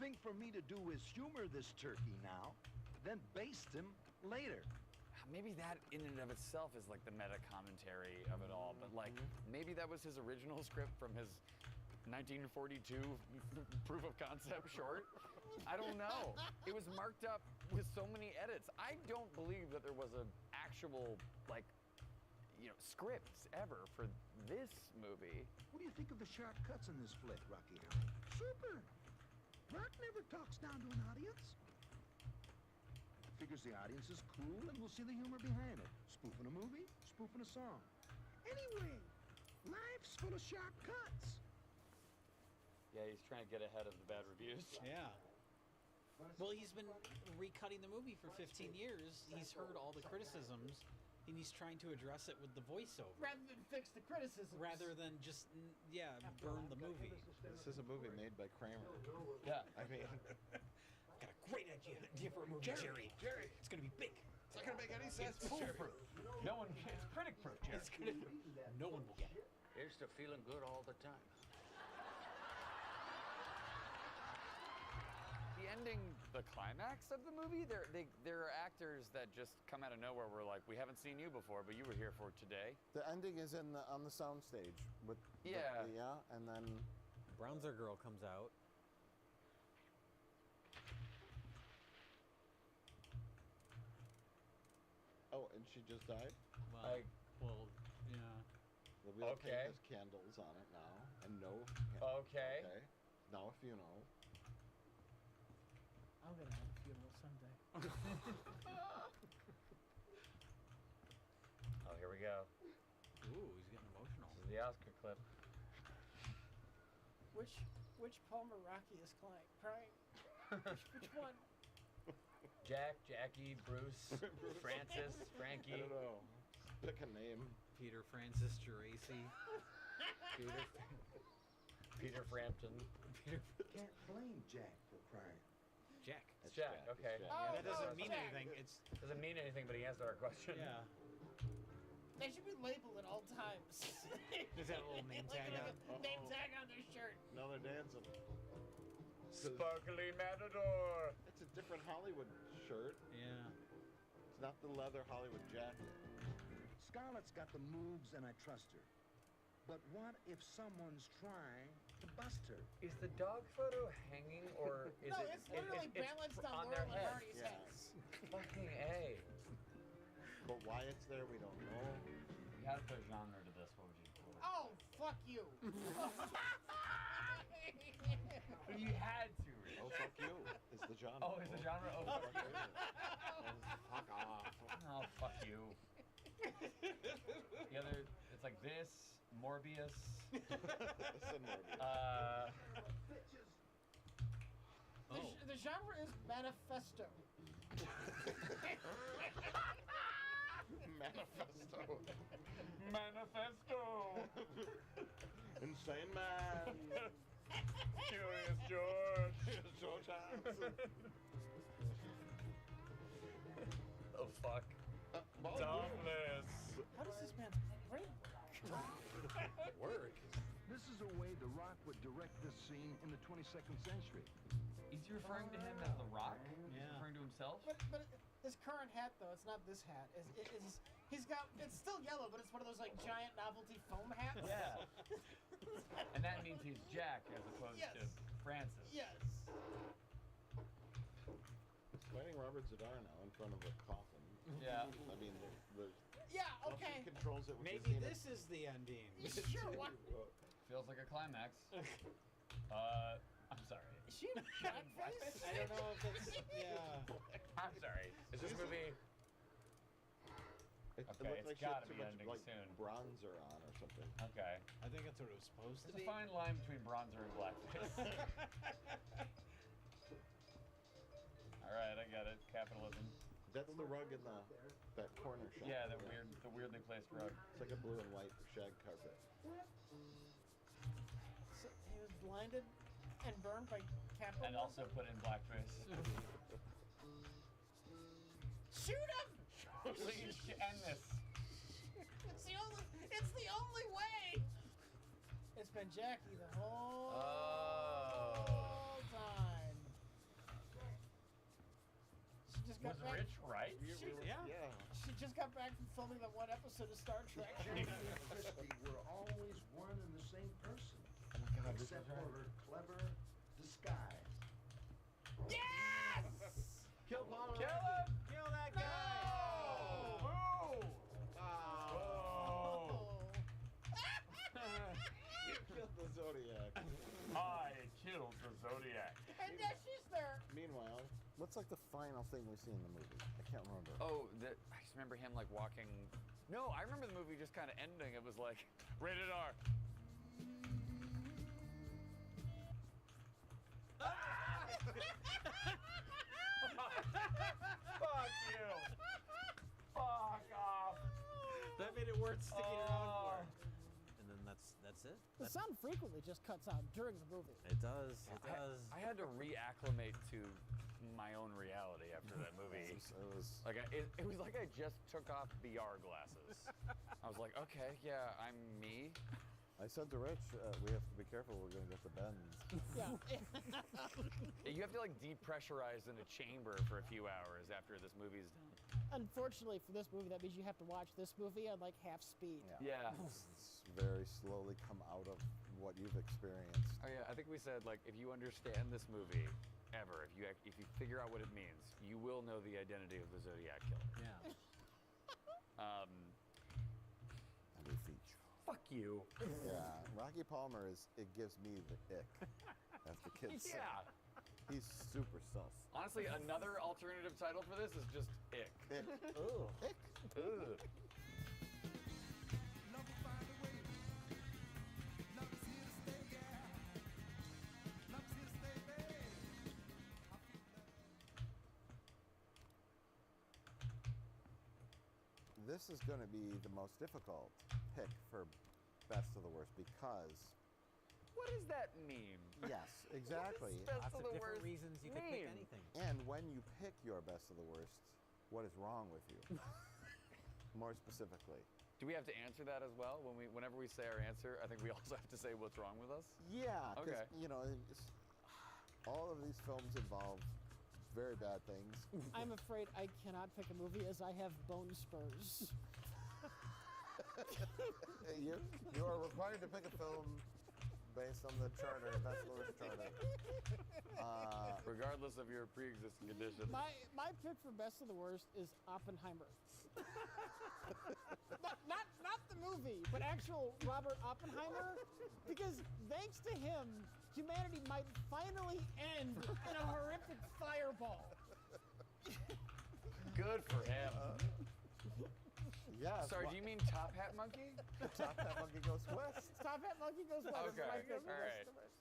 Thing for me to do is humor this turkey now, then baste him later. Maybe that in and of itself is like the meta commentary of it all, but like maybe that was his original script from his 1942 proof of concept short. I don't know. It was marked up with so many edits. I don't believe that there was an actual script ever for this movie. What do you think of the sharp cuts in this flick, Rocky High? Super. Rock never talks down to an audience. Figures the audience is cool and we'll see the humor behind it. Spoofing a movie, spoofing a song. Anyway, life's full of sharp cuts. Yeah, he's trying to get ahead of the bad reviews. Yeah. Well, he's been recutting the movie for 15 years. He's heard all the criticisms, and he's trying to address it with the voiceover. Rather than fix the criticisms. Rather than just, burn the movie. This is a movie made by Kramer. Yeah. I mean... Got a great idea for a movie, Jerry. It's going to be big. It's not going to make any sense. It's foolproof. No one, it's critic-proof, Jerry. No one will get it. Here's to feeling good all the time. The ending, the climax of the movie, there are actors that just come out of nowhere. We're like, we haven't seen you before, but you were here for today. The ending is on the sound stage with and then Brownzer Girl comes out. Oh, and she just died? Yeah. The wheel cake has candles on it now, and no. Okay. Now a funeral. I'm gonna have a funeral someday. Oh, here we go. Ooh, he's getting emotional. This is the Oscar clip. Which Palmer Rocky is crying? Which one? Jack, Jackie, Bruce, Francis, Frankie. I don't know. Pick a name. Peter Francis Geraci. Peter Frampton. Can't blame Jack for crying. Jack. It's Jack. Okay. It's Jack. Oh, That doesn't no, mean Jack. anything. It Doesn't mean anything, but he answered our question. Yeah. They should be labeled at all times. Does that little name tag on? Name tag on their shirt. Now they're dancing. Sparkly Matador. It's a different Hollywood shirt. Yeah. It's not the leather Hollywood jacket. Scarlett's got the moves and I trust her. But what if someone's trying to bust her? Is the dog photo hanging or is No, it? it's literally balanced on their Laura head. Lombardi's heads. Fucking A. But why it's there, we don't know. You had to put a genre to this. What would you call it? Oh, fuck you. But you had to. Oh, fuck you. It's the genre. Oh, it's the genre? Oh, fuck you. Fuck off. Oh, fuck you. The other, it's like this, Morbius. Listen, Morbius. The genre is manifesto. Insane Man. Curious George. George Hansen. The fuck? Dumbness. How does this man's brain Work. This is a way The Rock would direct this scene in the 22nd century. Is he referring to him as The Rock? He's Yeah. referring to himself? But his current hat, though, it's not this hat. He's got, it's still yellow, but it's one of those like giant novelty foam hats. Yeah. And that means he's Jack as opposed to Francis. Yes. He's fighting Robert Z'Dar now in front of a coffin. Yeah. I mean, the Yeah, how okay. she controls it with Maybe the this is the ending. Sure, what? Feels like a climax. I'm sorry. Is she in blackface? I don't know if it's, yeah. I'm sorry. Is this movie... It Okay, looked it's like she had gotta too be much ending like soon. bronzer on or something. Okay. I think that's what it was supposed to There's be. a fine line between bronzer and blackface. Alright, I get it. Capitalism. That's the rug in that corner shot. Yeah, the weirdly placed rug. It's like a blue and white shag carpet. So he was blinded and burned by capitalism. And also put in blackface. Shoot him! Please end this. It's the only way. It's been Jackie the whole time. She just got Was back. Rich right? Yeah. She just got back from filming that one episode of Star Trek. Jackie and Christy were always one and the same person. Oh my God, Except for her clever disguise. Yes! Kill Paul. Kill him! Kill that guy! You killed the Zodiac. I killed the Zodiac. And yeah, she's there. Meanwhile, what's like the final thing we see in the movie? I can't remember. Oh, I just remember him like walking... No, I remember the movie just kind of ending. It was like, rated R. Fuck you. Fuck off. That made it worth sticking around for. And then that's it. The sound frequently just cuts out during the movie. It does. It does. I had to reacclimate to my own reality after that movie. It was It was like I just took off VR glasses. I was like, okay, yeah, I'm me. I said to Rich, we have to be careful. We're going to get the bends. Yeah. You have to like depressurize in a chamber for a few hours after this movie's done. Unfortunately for this movie, that means you have to watch this movie on like half speed. Yeah. It's very slowly come out of what you've experienced. Oh yeah, I think we said like if you understand this movie ever, if you figure out what it means, you will know the identity of the Zodiac Killer. Yeah. And we feature. Fuck you. Yeah, Rocky Palmer it gives me the ick, as the kids say. Yeah. He's super sus. Honestly, another alternative title for this is just Ick. Ick. Ugh. Ick. Ugh. This is going to be the most difficult pick for best of the worst because... What does that mean? Yes, exactly. Best Lots of of the different worst reasons you could pick mean? anything. And when you pick your best of the worst, what is wrong with you? More specifically. Do we have to answer that as well? Whenever we say our answer, I think we also have to say what's wrong with us? Yeah, because, Okay. you know, all of these films involve very bad things. I'm afraid I cannot pick a movie as I have bone spurs. You are required to pick a film based on the charter, Best of the Worst charter. Regardless of your pre-existing condition. My pick for best of the worst is Oppenheimer. not the movie, but actual Robert Oppenheimer, because thanks to him, humanity might finally end in a horrific fireball. Good for him. Yeah. Sorry, do you mean Top Hat Monkey? Top Hat Monkey Goes West. Top Hat Monkey Goes West. Okay, My pick for all best right. of the worst.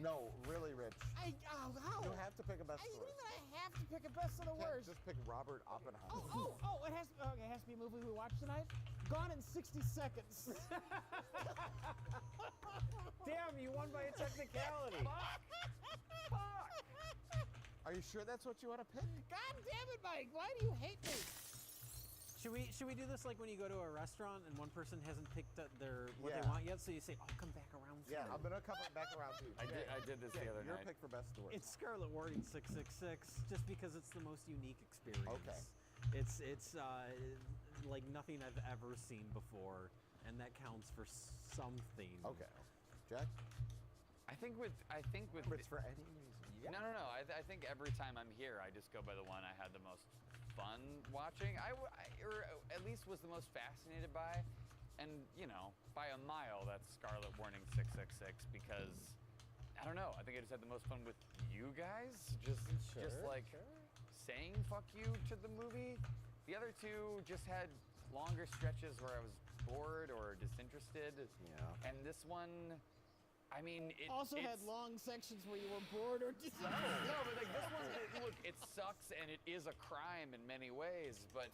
No, really, Rich. How? You have to pick a best of the What do you worst. mean I have to pick a best of the You can't worst? just pick Robert Oppenheimer. Oh, it has to be a movie we watched tonight? Gone in 60 seconds. Damn, you won by a technicality. Fuck! Are you sure that's what you want to pick? God damn it, Mike! Why do you hate me? Should we do this like when you go to a restaurant and one person hasn't picked up what they Yeah. want yet? So you say, "I'll come back around." Yeah, I'm gonna come back around to you. I did this the other Your night. pick for best story. It's Scarlet Warning 666, just because it's the most unique experience. Okay. It's like nothing I've ever seen before, and that counts for something. Okay, Jack. I think with It's for any reason. No. I think every time I'm here, I just go by the one I had the most fun watching. Or at least was the most fascinated by, and by a mile, that's Scarlet Warning 666 because I don't know. I think I just had the most fun with you guys. Just saying fuck you to the movie. The other two just had longer stretches where I was bored or disinterested. Yeah. And this one, I mean, it also had long sections where you were bored or disinterested. No, but like this one, look, it sucks and it is a crime in many ways. But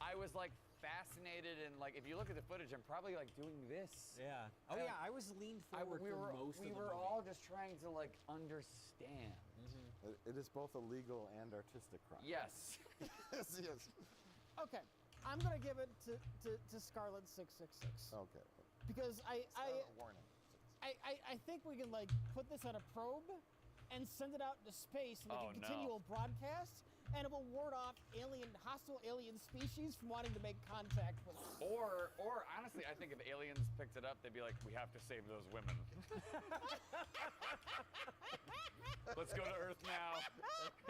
I was like fascinated and like if you look at the footage, I'm probably like doing this. Yeah. Oh yeah, I was leaned forward for most of the movie. We were all just trying to like understand. It is both a legal and artistic crime. Yes. yes. Okay, I'm gonna give it to Scarlet 666. Okay. Because Scarlet Warning. I think we can like put this on a probe and send it out into space and make a continual broadcast, and it will ward off hostile alien species from wanting to make contact with us. Or honestly, I think if aliens picked it up, they'd be like, we have to save those women. Let's go to Earth now.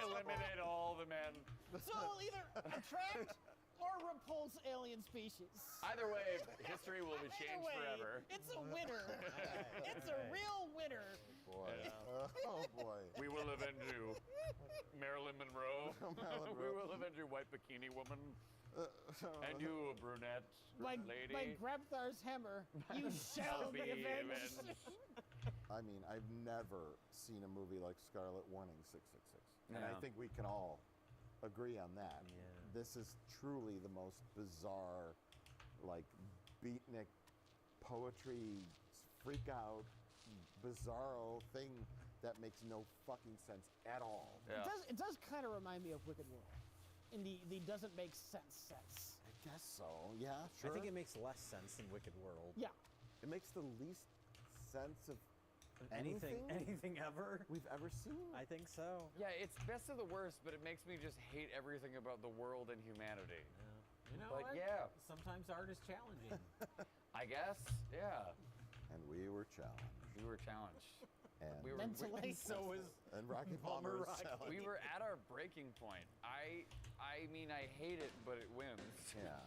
Eliminate all the men. So it'll either attract or repulse alien species. Either way, history will be changed forever. It's a winner. It's a real winner. Boy. Oh boy. We will avenge you, Marilyn Monroe. We will avenge you, white bikini woman. And you, brunette lady. By Grabthar's hammer, you shall be avenged. I mean, I've never seen a movie like Scarlet Warning 666. And I think we can all agree on that. Yeah. This is truly the most bizarre, like, beatnik poetry, freak out, bizarro thing that makes no fucking sense at all. Yeah. It does kind of remind me of Wicked World in the doesn't make sense. I guess so, yeah, sure. I think it makes less sense than Wicked World. Yeah. It makes the least sense of anything ever we've ever seen. I think so. Yeah, it's best of the worst, but it makes me just hate everything about the world and humanity. Yeah. You know But what? yeah. Sometimes art is challenging. I guess, yeah. And we were challenged. We were challenged. And We were mentally. So is and Rocky Palmer was challenged. We were at our breaking point. I mean, I hate it, but it wins. Yeah.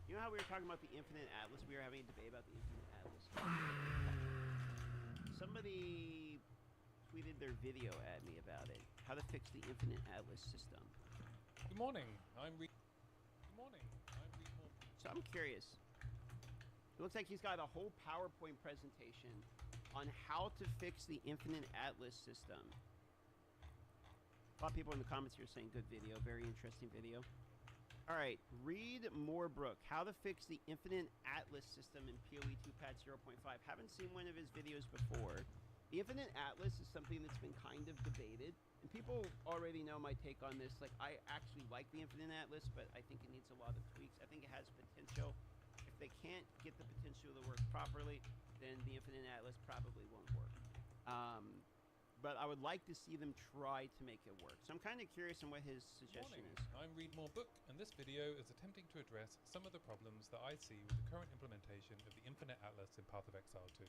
You know how we were talking about the Infinite Atlas? We were having a debate about the Infinite Atlas. Somebody tweeted their video at me about it. How to fix the Infinite Atlas system. Good morning. Good morning. I'm Reed Moore. So I'm curious. It looks like he's got a whole PowerPoint presentation on how to fix the Infinite Atlas system. A lot of people in the comments here saying good video, very interesting video. All right, Reed Moorebrook, how to fix the Infinite Atlas system in PoE 2 patch 0.5. Haven't seen one of his videos before. The Infinite Atlas is something that's been kind of debated, and people already know my take on this. Like, I actually like the Infinite Atlas, but I think it needs a lot of tweaks. I think it has potential. If they can't get the potential to work properly, then the Infinite Atlas probably won't work. But I would like to see them try to make it work. So I'm kind of curious on what his suggestion is. I'm Reed Moorebook, and this video is attempting to address some of the problems that I see with the current implementation of the Infinite Atlas in Path of Exile 2.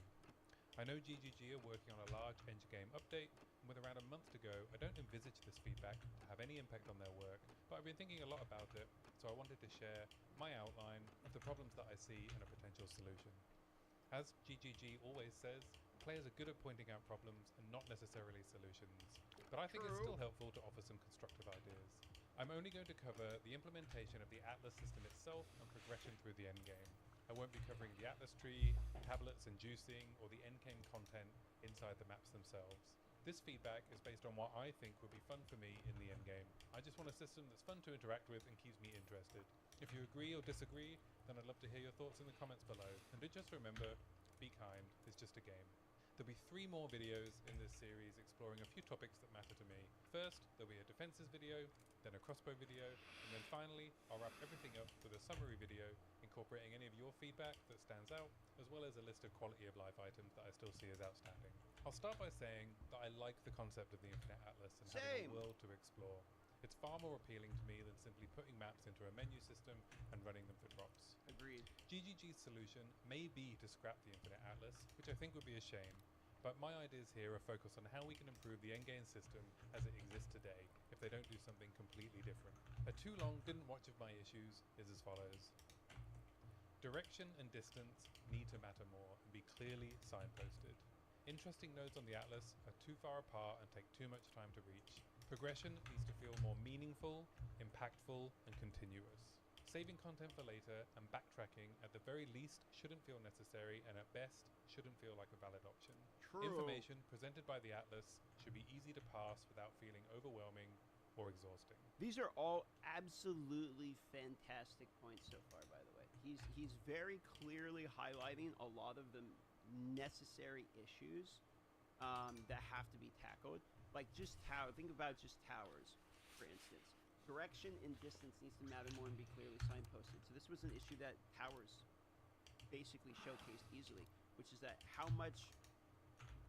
I know GGG are working on a large endgame update, and with around a month to go, I don't envisage this feedback to have any impact on their work, but I've been thinking a lot about it, so I wanted to share my outline of the problems that I see and a potential solution. As GGG always says, players are good at pointing out problems and not necessarily solutions, but I think it's still helpful to offer some constructive ideas. I'm only going to cover the implementation of the Atlas system itself and progression through the endgame. I won't be covering the Atlas tree, tablets and juicing, or the endgame content inside the maps themselves. This feedback is based on what I think would be fun for me in the endgame. I just want a system that's fun to interact with and keeps me interested. If you agree or disagree, then I'd love to hear your thoughts in the comments below. And just remember, be kind, it's just a game. There'll be 3 more videos in this series exploring a few topics that matter to me. First, there'll be a defenses video, then a crossbow video, and then finally, I'll wrap everything up with a summary video incorporating any of your feedback that stands out, as well as a list of quality of life items that I still see as outstanding. I'll start by saying that I like the concept of the Infinite Atlas and having a world to explore. It's far more appealing to me than simply putting maps into a menu system and running them for drops. Agreed. GGG's solution may be to scrap the Infinite Atlas, which I think would be a shame, but my ideas here are focused on how we can improve the endgame system as it exists today if they don't do something completely different. A too long didn't watch of my issues is as follows. Direction and distance need to matter more and be clearly signposted. Interesting nodes on the Atlas are too far apart and take too much time to reach. Progression needs to feel more meaningful, impactful, and continuous. Saving content for later and backtracking at the very least shouldn't feel necessary and at best shouldn't feel like a valid option. True. Information presented by the Atlas should be easy to pass without feeling overwhelming or exhausting. These are all absolutely fantastic points so far, by the way. He's very clearly highlighting a lot of the necessary issues that have to be tackled. Like just think about just towers, for instance. Direction and distance needs to matter more and be clearly signposted. So this was an issue that towers basically showcased easily, which is that how much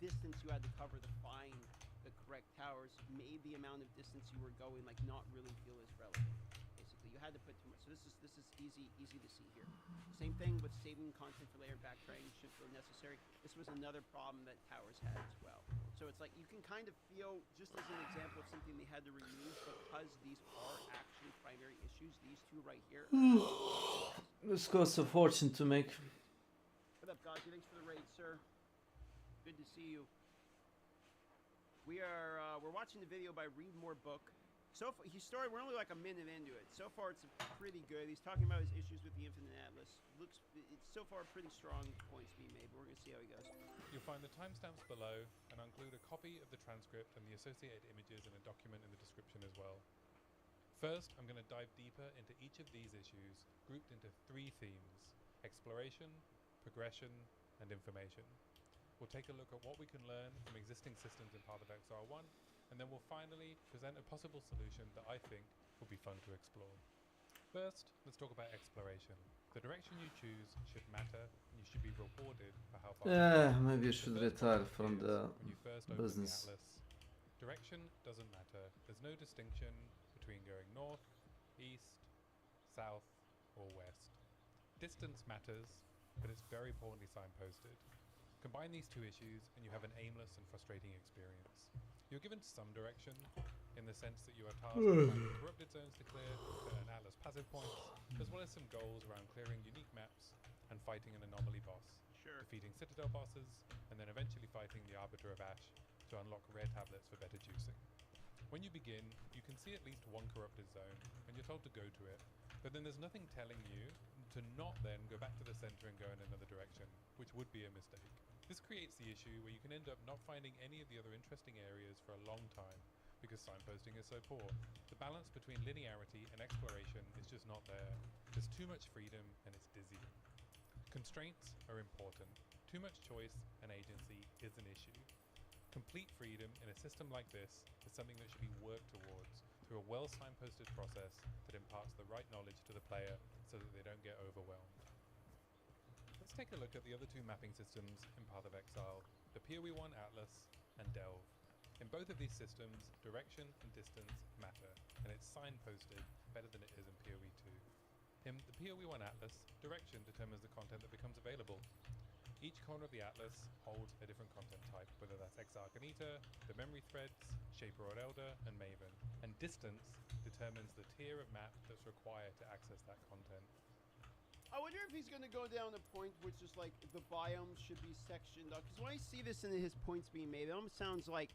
distance you had to cover to find the correct towers made the amount of distance you were going like not really feel as relevant. Basically, you had to put too much. So this is easy to see here. Same thing with saving content for later backtracking should feel necessary. This was another problem that towers had as well. So it's like you can kind of feel, just as an example of something they had to remove because these are actually primary issues. These two right here. This costs a fortune to make. What up, Gazi? Thanks for the raid, sir. Good to see you. We're watching the video by Reed Moorebrook. So far, we're only like a minute into it. So far, it's pretty good. He's talking about his issues with the Infinite Atlas. It's so far pretty strong points being made, but we're gonna see how he goes. You'll find the timestamps below, and I'll include a copy of the transcript and the associated images in a document in the description as well. First, I'm going to dive deeper into each of these issues, grouped into 3 themes: exploration, progression, and information. We'll take a look at what we can learn from existing systems in Path of Exile 1, and then we'll finally present a possible solution that I think will be fun to explore. First, let's talk about exploration. The direction you choose should matter, and you should be rewarded for how far. Maybe you should retire from the business. The Atlas. Direction doesn't matter. There's no distinction between going north, east, south, or west. Distance matters, but it's very poorly signposted. Combine these 2 issues, and you have an aimless and frustrating experience. You're given some direction, in the sense that you are tasked with finding corrupted zones to clear, to earn Atlas passive points, as well as some goals around clearing unique maps and fighting an anomaly boss, defeating Citadel bosses, and then eventually fighting the Arbiter of Ash to unlock rare tablets for better juicing. When you begin, you can see at least one corrupted zone, and you're told to go to it, but then there's nothing telling you to not then go back to the center and go in another direction, which would be a mistake. This creates the issue where you can end up not finding any of the other interesting areas for a long time, because signposting is so poor. The balance between linearity and exploration is just not there. There's too much freedom and it's dizzying. Constraints are important. Too much choice and agency is an issue. Complete freedom in a system like this is something that should be worked towards through a well-signposted process that imparts the right knowledge to the player so that they don't get overwhelmed. Let's take a look at the other two mapping systems in Path of Exile, the PoE1 Atlas and Delve. In both of these systems, direction and distance matter, and it's signposted better than it is in PoE2. In the PoE1 Atlas, direction determines the content that becomes available. Each corner of the atlas holds a different content type, whether that's Exarcanita, the memory threads, Shaper or Elder, and Maven. And distance determines the tier of map that's required to access that content. I wonder if he's going to go down a point which is like the biomes should be sectioned off. Because when I see this in his points being made, it almost sounds like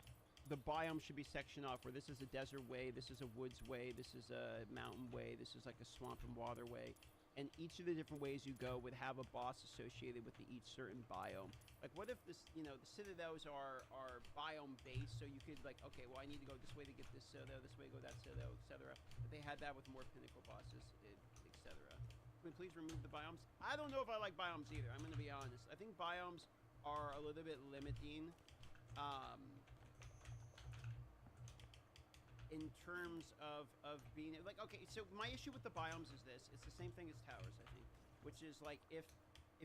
the biome should be sectioned off, where this is a desert way, this is a woods way, this is a mountain way, this is like a swamp and water way. And each of the different ways you go would have a boss associated with each certain biome. Like, what if this, the citadels are biome based, so you could like, okay, well, I need to go this way to get this citadel, this way to go that citadel, etc. But they had that with more pinnacle bosses, etc. Can we please remove the biomes? I don't know if I like biomes either. I'm going to be honest. I think biomes are a little bit limiting. In terms of being like, okay, so my issue with the biomes is this: it's the same thing as towers, I think, which is like if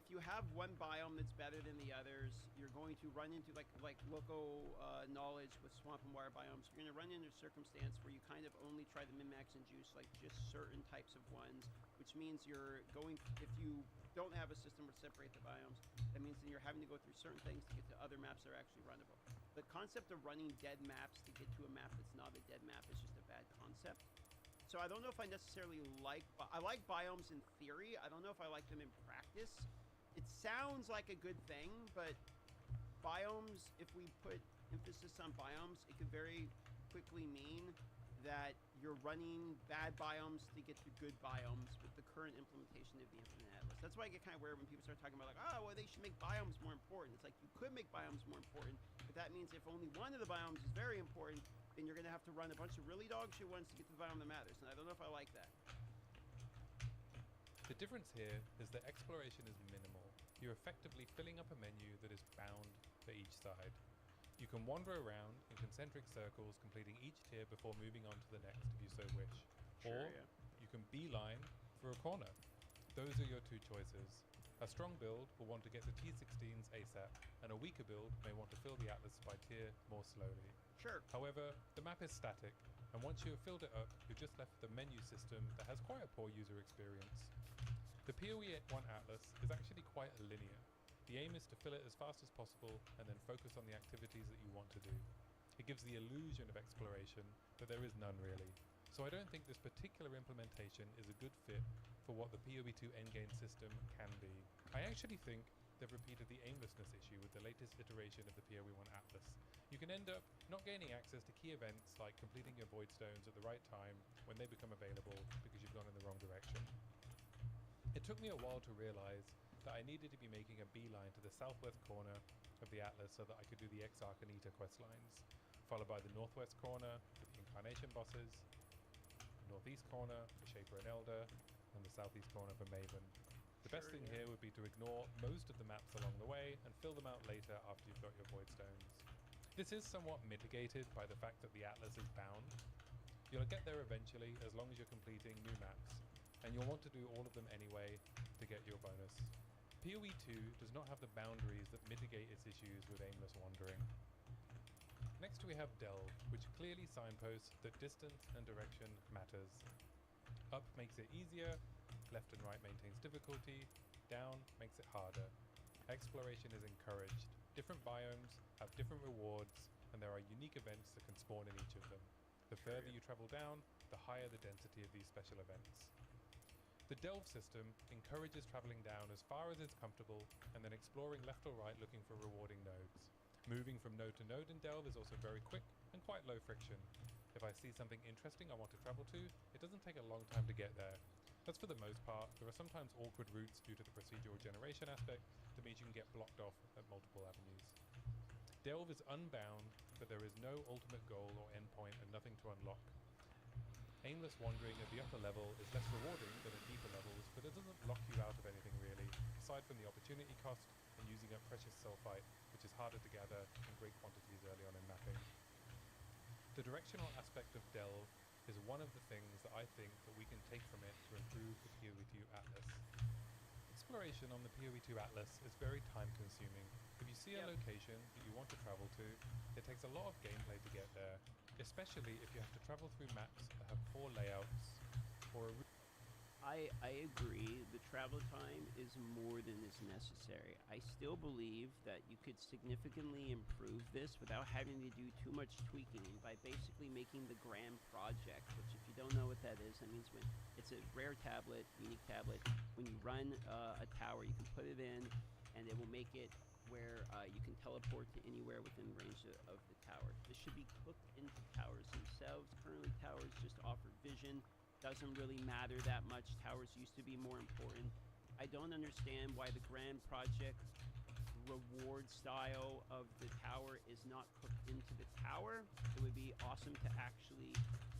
you have one biome that's better than the others, you're going to run into like local knowledge with swamp and water biomes. You're going to run into a circumstance where you kind of only try to min-max and juice like just certain types of ones, which means you're going, if you don't have a system where to separate the biomes, that means then you're having to go through certain things to get to other maps that are actually runnable. The concept of running dead maps to get to a map that's not a dead map is just a bad concept. So I don't know if I necessarily I like biomes in theory. I don't know if I like them in practice. It sounds like a good thing, but biomes, if we put emphasis on biomes, it could very quickly mean that you're running bad biomes to get to good biomes with the current implementation of the Infinite Atlas. That's why I get kind of weird when people start talking about like, oh, well, they should make biomes more important. It's like, you could make biomes more important, but that means if only one of the biomes is very important, then you're going to have to run a bunch of really dog shit ones to get to the biome that matters, and I don't know if I like that. The difference here is that exploration is minimal. You're effectively filling up a menu that is bound for each side. You can wander around in concentric circles, completing each tier before moving on to the next if you so wish. Sure, or yeah. you can beeline for a corner. Those are your two choices. A strong build will want to get to T16s ASAP, and a weaker build may want to fill the atlas by tier more slowly. Sure. However, the map is static, and once you have filled it up, you're just left with a menu system that has quite a poor user experience. The PoE1 Atlas is actually quite linear. The aim is to fill it as fast as possible and then focus on the activities that you want to do. It gives the illusion of exploration, but there is none really. So I don't think this particular implementation is a good fit for what the PoE2 endgame system can be. I actually think they've repeated the aimlessness issue with the latest iteration of the PoE1 Atlas. You can end up not gaining access to key events like completing your void stones at the right time when they become available because you've gone in the wrong direction. It took me a while to realize that I needed to be making a beeline to the southwest corner of the Atlas so that I could do the Exarcanita questlines, followed by the northwest corner for the Incarnation bosses, the northeast corner for Shaper and Elder, and the southeast corner for Maven. The best thing here would be to ignore most of the maps along the way and fill them out later after you've got your void stones. This is somewhat mitigated by the fact that the Atlas is bound. You'll get there eventually as long as you're completing new maps, and you'll want to do all of them anyway to get your bonus. PoE2 does not have the boundaries that mitigate its issues with aimless wandering. Next we have Delve, which clearly signposts that distance and direction matters. Up makes it easier, left and right maintains difficulty, down makes it harder. Exploration is encouraged. Different biomes have different rewards, and there are unique events that can spawn in each of them. The further you travel down, the higher the density of these special events. The Delve system encourages traveling down as far as it's comfortable and then exploring left or right looking for rewarding nodes. Moving from node to node in Delve is also very quick and quite low friction. If I see something interesting I want to travel to, it doesn't take a long time to get there. That's for the most part. There are sometimes awkward routes due to the procedural generation aspect that means you can get blocked off at multiple avenues. Delve is unbound, but there is no ultimate goal or endpoint and nothing to unlock. Aimless wandering at the upper level is less rewarding than at deeper levels, but it doesn't lock you out of anything really, aside from the opportunity cost and using up precious sulfite, which is harder to gather in great quantities early on in mapping. The directional aspect of Delve is one of the things that I think that we can take from it to improve the PoE2 Atlas. Exploration on the PoE2 Atlas is very time consuming. If you see a location that you want to travel to, it takes a lot of gameplay to get there, especially if you have to travel through maps that have poor layouts or a I agree. The travel time is more than is necessary. I still believe that you could significantly improve this without having to do too much tweaking by basically making the Grand Project, which if you don't know what that is, that means when it's a rare tablet, unique tablet, when you run a tower, you can put it in and it will make it where you can teleport to anywhere within range of the tower. This should be cooked into towers themselves. Currently, towers just offer vision. Doesn't really matter that much. Towers used to be more important. I don't understand why the Grand Project reward style of the tower is not cooked into the tower. It would be awesome to actually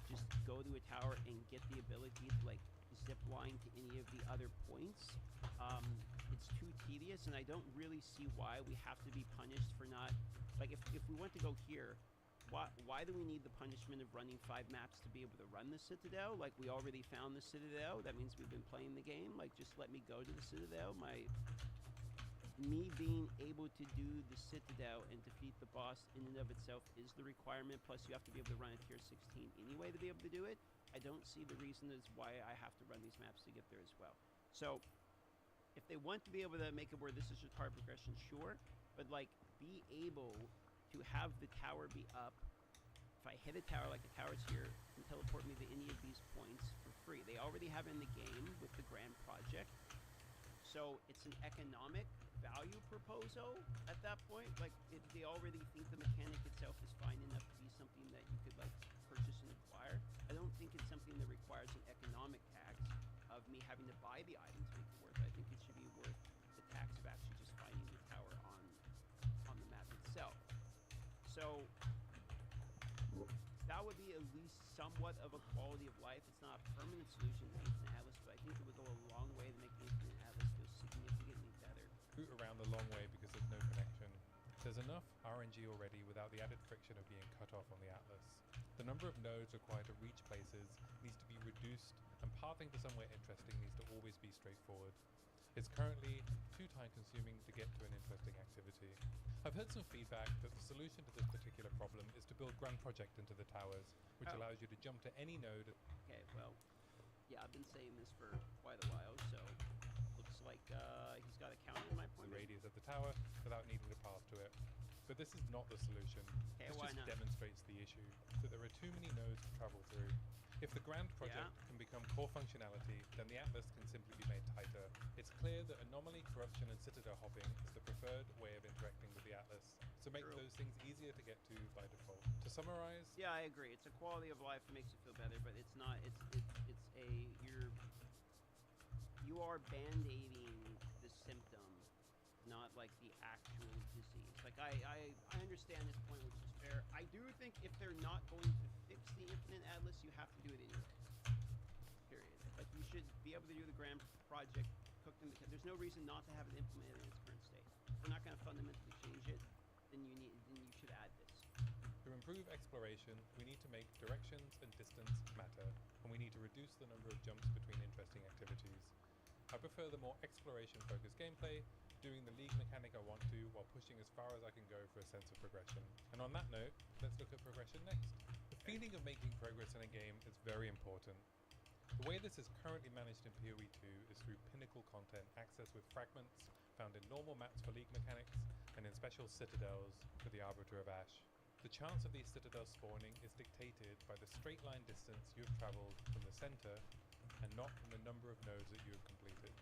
just go to a tower and get the ability to like zip line to any of the other points. It's too tedious, and I don't really see why we have to be punished for not, like if we want to go here, why do we need the punishment of running 5 maps to be able to run the Citadel? Like, we already found the Citadel. That means we've been playing the game. Like, just let me go to the Citadel. Me being able to do the Citadel and defeat the boss in and of itself is the requirement. Plus, you have to be able to run a tier 16 anyway to be able to do it. I don't see the reason as why I have to run these maps to get there as well. So, if they want to be able to make it where this is just hard progression, sure. But, like, be able to have the tower be up. If I hit a tower, like the tower's here, and teleport me to any of these points for free. They already have it in the game with the Grand Project. So it's an economic value proposal at that point. Like, they already think the mechanic itself is fine enough to be something that you could, like, purchase and acquire. I don't think it's something that requires an economic tax of me having to buy the item to make it worth it. I think it should be worth the tax of actually just finding the tower on the map itself. So that would be at least somewhat of a quality of life. It's not a permanent solution to Infinite Atlas, but I think it would go a long way to make the Infinite Atlas go significantly better. Route around the long way because there's no connection. There's enough RNG already without the added friction of being cut off on the Atlas. The number of nodes required to reach places needs to be reduced, and pathing to somewhere interesting needs to always be straightforward. It's currently too time-consuming to get to an interesting activity. I've heard some feedback that the solution to this particular problem is to build Grand Project into the towers, which allows you to jump to any node. Okay, well, yeah, I've been saying this for quite a while, so looks like he's got a counter in my point. The radius of the tower without needing to path to it. But this is not the solution. Okay, this why just not? demonstrates the issue, that there are too many nodes to travel through. If the Grand Project can become core functionality, then the Atlas can simply be made tighter. It's clear that anomaly, corruption, and Citadel hopping is the preferred way of interacting with the Atlas, so make those things easier to get to by default. To summarize... Yeah, I agree. It's a quality of life that makes it feel better, but it's not, you are band-aiding the symptom, not like the actual disease. Like, I understand this point, which is fair. I do think if they're not going to fix the Infinite Atlas, you have to do it anyway. Period. Like, you should be able to do the Grand Project, cook them. There's no reason not to have it implemented in its current state. If we're not going to fundamentally change it, then you should add this. To improve exploration, we need to make directions and distance matter, and we need to reduce the number of jumps between interesting activities. I prefer the more exploration-focused gameplay, doing the league mechanic I want to while pushing as far as I can go for a sense of progression. And on that note, let's look at progression next. The feeling of making progress in a game is very important. The way this is currently managed in PoE2 is through pinnacle content accessed with fragments found in normal maps for league mechanics and in special citadels for the Arbiter of Ash. The chance of these citadels spawning is dictated by the straight line distance you have traveled from the center and not from the number of nodes that you have completed.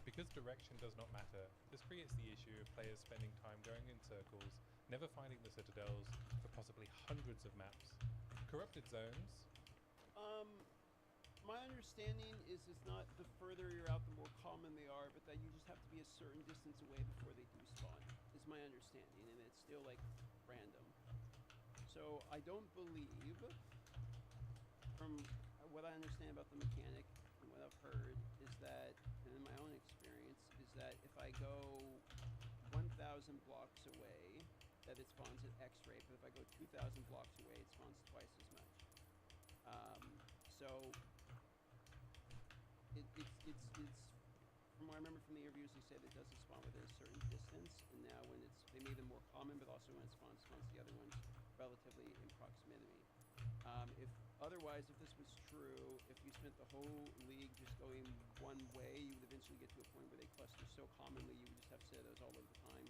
Because direction does not matter, this creates the issue of players spending time going in circles, never finding the citadels for possibly hundreds of maps. Corrupted zones. My understanding is it's not the further you're out, the more common they are, but that you just have to be a certain distance away before they do spawn, is my understanding, and it's still, like, random. So I don't believe, from what I understand about the mechanic and what I've heard, is that, and in my own experience, is that if I go 1,000 blocks away, that it spawns at X rate, but if I go 2,000 blocks away, it spawns twice as much. So it's from what I remember from the interviews, they said it doesn't spawn within a certain distance, and now when they made them more common, but also when it spawns the other ones relatively in proximity. If this was true, if you spent the whole league just going one way, you would eventually get to a point where they cluster so commonly you would just have Citadel's all over the time,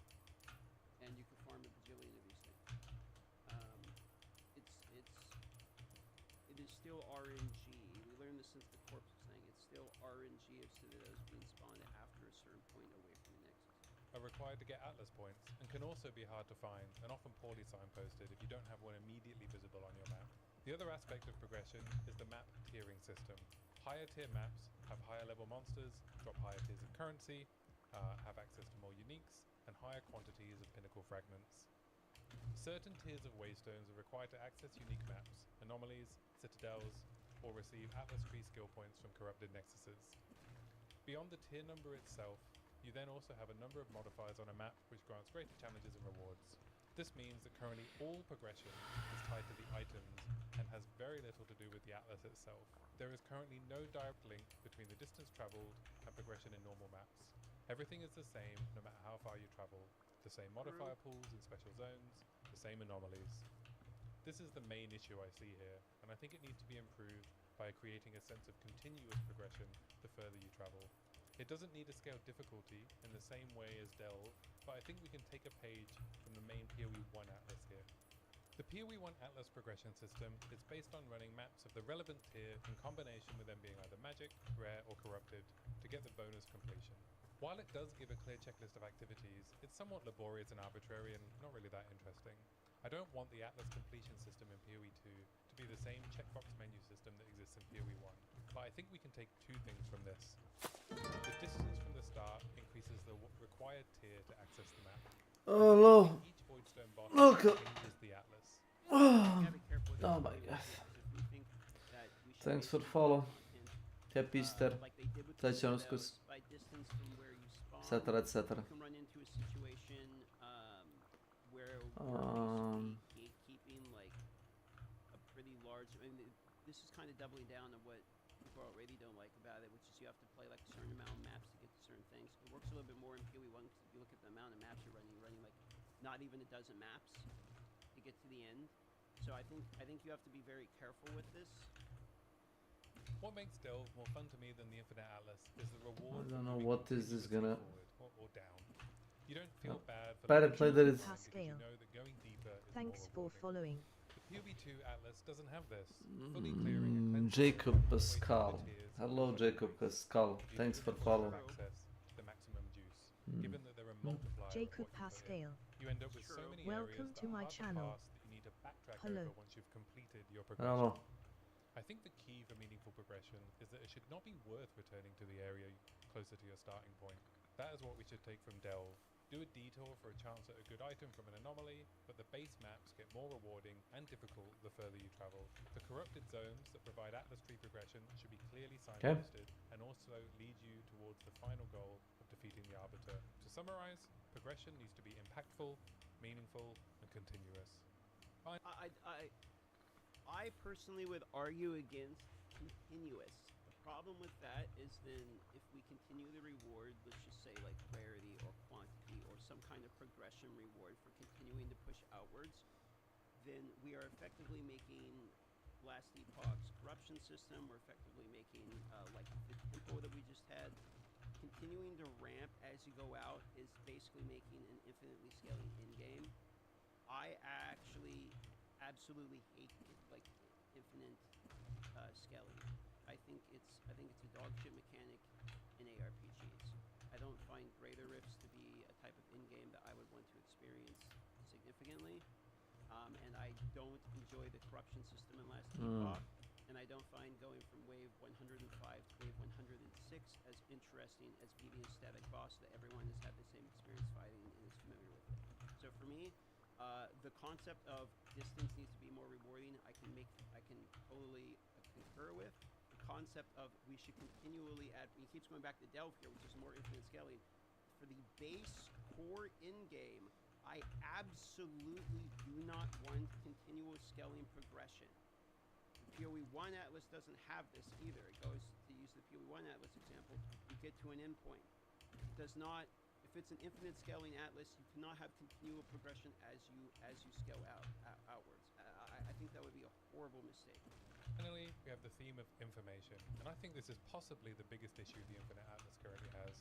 and you could farm a bajillion of these things. It is still RNG. We learned this since the corpse was saying it's still RNG of Citadels being spawned after a certain point away from the nexus. Are required to get Atlas points and can also be hard to find and often poorly signposted if you don't have one immediately visible on your map. The other aspect of progression is the map tiering system. Higher tier maps have higher level monsters, drop higher tiers of currency, have access to more uniques, and higher quantities of pinnacle fragments. Certain tiers of waystones are required to access unique maps, anomalies, citadels, or receive Atlas tree skill points from corrupted nexuses. Beyond the tier number itself, you then also have a number of modifiers on a map which grants greater challenges and rewards. This means that currently all progression is tied to the items and has very little to do with the Atlas itself. There is currently no direct link between the distance travelled and progression in normal maps. Everything is the same no matter how far you travel. The same modifier pools in special zones, the same anomalies. This is the main issue I see here, and I think it needs to be improved by creating a sense of continuous progression the further you travel. It doesn't need to scale difficulty in the same way as Delve, but I think we can take a page from the main PoE 1 Atlas here. The PoE 1 Atlas progression system is based on running maps of the relevant tier in combination with them being either magic, rare, or corrupted to get the bonus completion. While it does give a clear checklist of activities, it's somewhat laborious and arbitrary and not really that interesting. I don't want the Atlas completion system in PoE 2 to be the same checkbox menu system that exists in PoE 1, but I think we can take two things from this. The distance from the start increases the required tier to access the map. Oh no! Each voidstone boss Look! changes the Atlas. Oh my god. Thanks for the follow. Happy Easter. Zaciąskus. Etc, etc. You can run into a situation where we're basically gatekeeping like a pretty large. I mean, this is kind of doubling down on what people already don't like about it, which is you have to play like a certain amount of maps to get to certain things. It works a little bit more in PoE 1 because if you look at the amount of maps you're running like not even a dozen maps to get to the end. So I think you have to be very careful with this. What makes Delve more fun to me than the Infinite Atlas is the reward. I don't know what is this gonna... or down. You don't feel bad for apparently there is... you know that going deeper is Thanks more for following. The PoE 2 Atlas doesn't have this. Fully clearing a Jacob Pascal. Hello Jacob Pascal. Thanks for following. The maximum juice. Given that there are multipliers. Jacob Pascal. You end up with so many Welcome to my channel. That you need to backtrack Hello. over once you've completed your I don't know. I think the key for meaningful progression is that it should not be worth returning to the area closer to your starting point. That is what we should take from Delve. Do a detour for a chance at a good item from an anomaly, but the base maps get more rewarding and difficult the further you travel. The corrupted zones that provide Atlas tree progression should be clearly signposted and also lead you towards the final goal of defeating the Arbiter. To summarize, progression needs to be impactful, meaningful, and continuous. I personally would argue against continuous. The problem with that is then if we continue the reward, let's just say like rarity or quantity or some kind of progression reward for continuing to push outwards, then we are effectively making Last Epoch's corruption system, we're effectively making like the tempo that we just had. Continuing to ramp as you go out is basically making an infinitely scaling in-game. I actually absolutely hate like infinite scaling. I think it's a dog shit mechanic in ARPGs. I don't find Greater Rifts to be a type of in-game that I would want to experience significantly. and I don't enjoy the corruption system in Last Epoch, and I don't find going from wave 105 to wave 106 as interesting as beating a static boss that everyone has had the same experience fighting and is familiar with it. So for me, the concept of distance needs to be more rewarding. I can totally concur with. The concept of we should continually add. He keeps going back to Delve here, which is more infinite scaling. For the base core in-game, I absolutely do not want continual scaling progression. The PoE 1 Atlas doesn't have this either. It goes, to use the PoE 1 Atlas example, you get to an endpoint. It does not, if it's an infinite scaling Atlas, you cannot have continual progression as you scale outwards. I think that would be a horrible mistake. Finally, we have the theme of information, and I think this is possibly the biggest issue the Infinite Atlas currently has.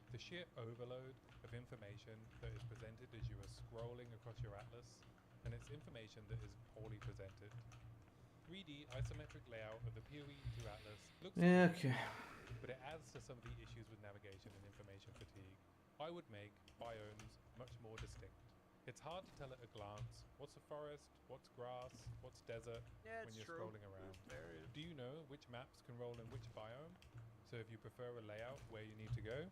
The sheer overload of information that is presented as you are scrolling across your atlas, and it's information that is poorly presented. 3D isometric layout of the PoE 2 Atlas looks good, but it adds to some of the issues with navigation and information fatigue. I would make biomes much more distinct. It's hard to tell at a glance what's a forest, what's grass, what's desert when you're scrolling around. Do you know which maps can roll in which biome? So if you prefer a layout where you need to go?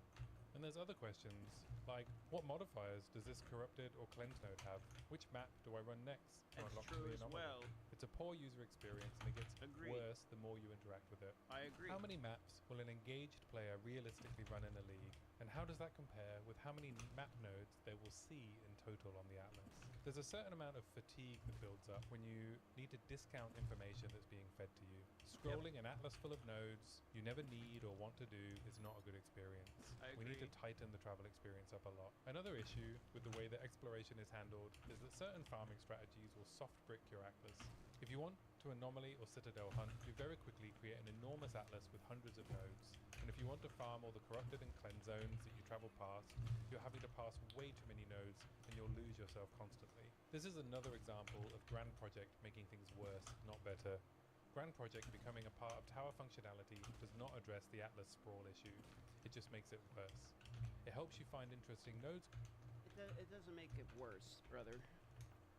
And there's other questions, like what modifiers does this corrupted or cleansed node have? Which map do I run next? That's true as well. It's a poor user experience and it gets worse the more you interact with it. I agree. How many maps will an engaged player realistically run in a league? And how does that compare with how many map nodes they will see in total on the Atlas? There's a certain amount of fatigue that builds up when you need to discount information that's being fed to you. Scrolling an Atlas full of nodes you never need or want to do is not a good experience. We need to tighten the travel experience up a lot. Another issue with the way that exploration is handled is that certain farming strategies will soft brick your Atlas. If you want to anomaly or citadel hunt, you very quickly create an enormous Atlas with hundreds of nodes. And if you want to farm all the corrupted and cleansed zones that you travel past, you're having to pass way too many nodes and you'll lose yourself constantly. This is another example of Grand Project making things worse, not better. Grand Project becoming a part of tower functionality does not address the Atlas sprawl issue. It just makes it worse. It helps you find interesting nodes. It doesn't make it worse, brother.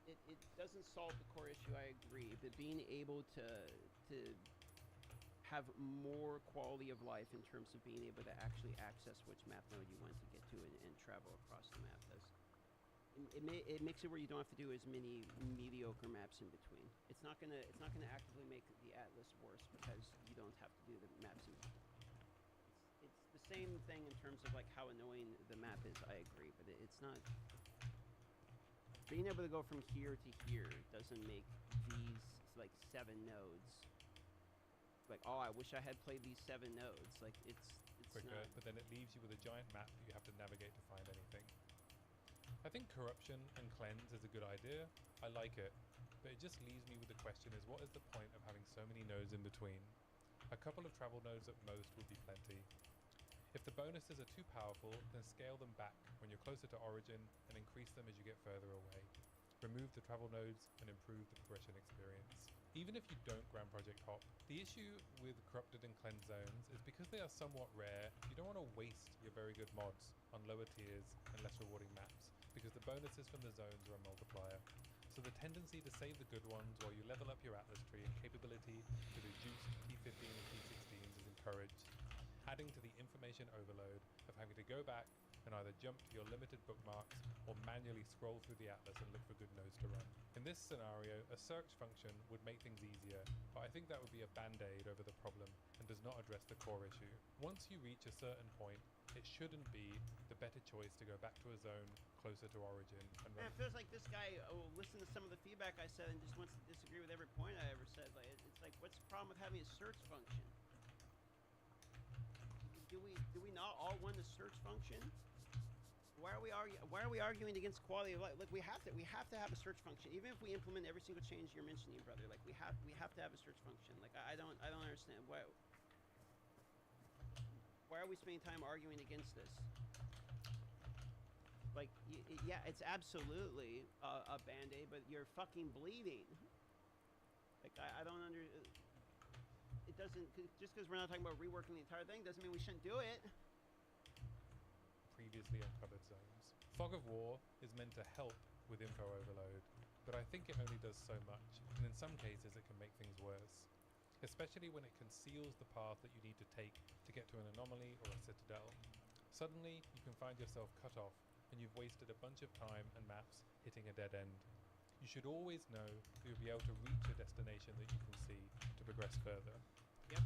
It doesn't solve the core issue, I agree, but being able to have more quality of life in terms of being able to actually access which map node you want to get to and travel across the map does. It makes it where you don't have to do as many mediocre maps in between. It's not gonna actively make the Atlas worse because you don't have to do the maps in between. It's the same thing in terms of like how annoying the map is, I agree, but it's not. Being able to go from here to here doesn't make these like 7 nodes like, oh, I wish I had played these 7 nodes. Like it's quicker, not. But then it leaves you with a giant map that you have to navigate to find anything. I think corruption and cleanse is a good idea. I like it, but it just leaves me with the question is what is the point of having so many nodes in between? A couple of travel nodes at most would be plenty. If the bonuses are too powerful, then scale them back when you're closer to origin and increase them as you get further away. Remove the travel nodes and improve the progression experience. Even if you don't Grand Project hop, the issue with corrupted and cleansed zones is because they are somewhat rare, you don't want to waste your very good mods on lower tiers and less rewarding maps, because the bonuses from the zones are a multiplier. So the tendency to save the good ones while you level up your Atlas tree and capability to the juiced P15 and P16s is encouraged, adding to the information overload of having to go back and either jump to your limited bookmarks or manually scroll through the Atlas and look for good nodes to run. In this scenario, a search function would make things easier, but I think that would be a band-aid over the problem and does not address the core issue. Once you reach a certain point, it shouldn't be the better choice to go back to a zone closer to origin and run. It feels like this guy will listen to some of the feedback I said and just wants to disagree with every point I ever said. Like, it's like, what's the problem with having a search function? Do we not all want a search function? Why are we arguing against quality of life? Look, we have to have a search function, even if we implement every single change you're mentioning, brother. Like we have to have a search function. Like I don't understand why are we spending time arguing against this? Like yeah, it's absolutely a band-aid, but you're fucking bleeding. Like I don't it doesn't, just because we're not talking about reworking the entire thing doesn't mean we shouldn't do it. Previously uncovered zones. Fog of War is meant to help with info overload, but I think it only does so much, and in some cases it can make things worse. Especially when it conceals the path that you need to take to get to an anomaly or a citadel. Suddenly, you can find yourself cut off, and you've wasted a bunch of time and maps hitting a dead end. You should always know that you'll be able to reach a destination that you can see to progress further.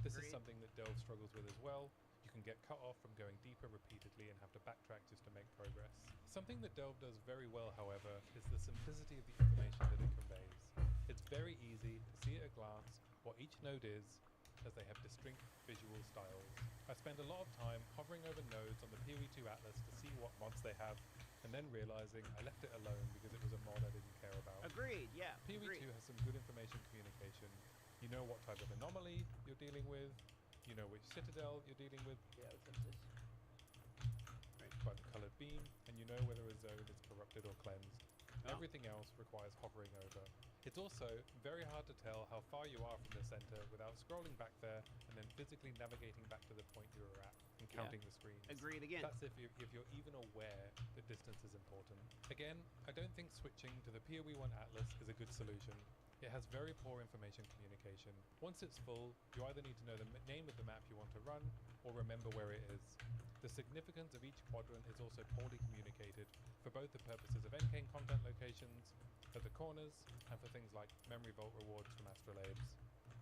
This is something that Delve struggles with as well. You can get cut off from going deeper repeatedly and have to backtrack just to make progress. Something that Delve does very well, however, is the simplicity of the information that it conveys. It's very easy to see at a glance what each node is, as they have distinct visual styles. I spend a lot of time hovering over nodes on the PoE2 Atlas to see what mods they have, and then realizing I left it alone because it was a mod I didn't care about. Agreed, yeah. PoE2 has some good information communication. You know what type of anomaly you're dealing with, you know which citadel you're dealing with. Yeah, let's have this. By the colored beam, and you know whether a zone is corrupted or cleansed. Everything else requires hovering over. It's also very hard to tell how far you are from the center without scrolling back there and then physically navigating back to the point you were at and counting the screens. Agreed again. That's if you're even aware that distance is important. Again, I don't think switching to the PoE1 Atlas is a good solution. It has very poor information communication. Once it's full, you either need to know the name of the map you want to run or remember where it is. The significance of each quadrant is also poorly communicated for both the purposes of endgame content locations, at the corners, and for things like memory vault rewards from astrolabes.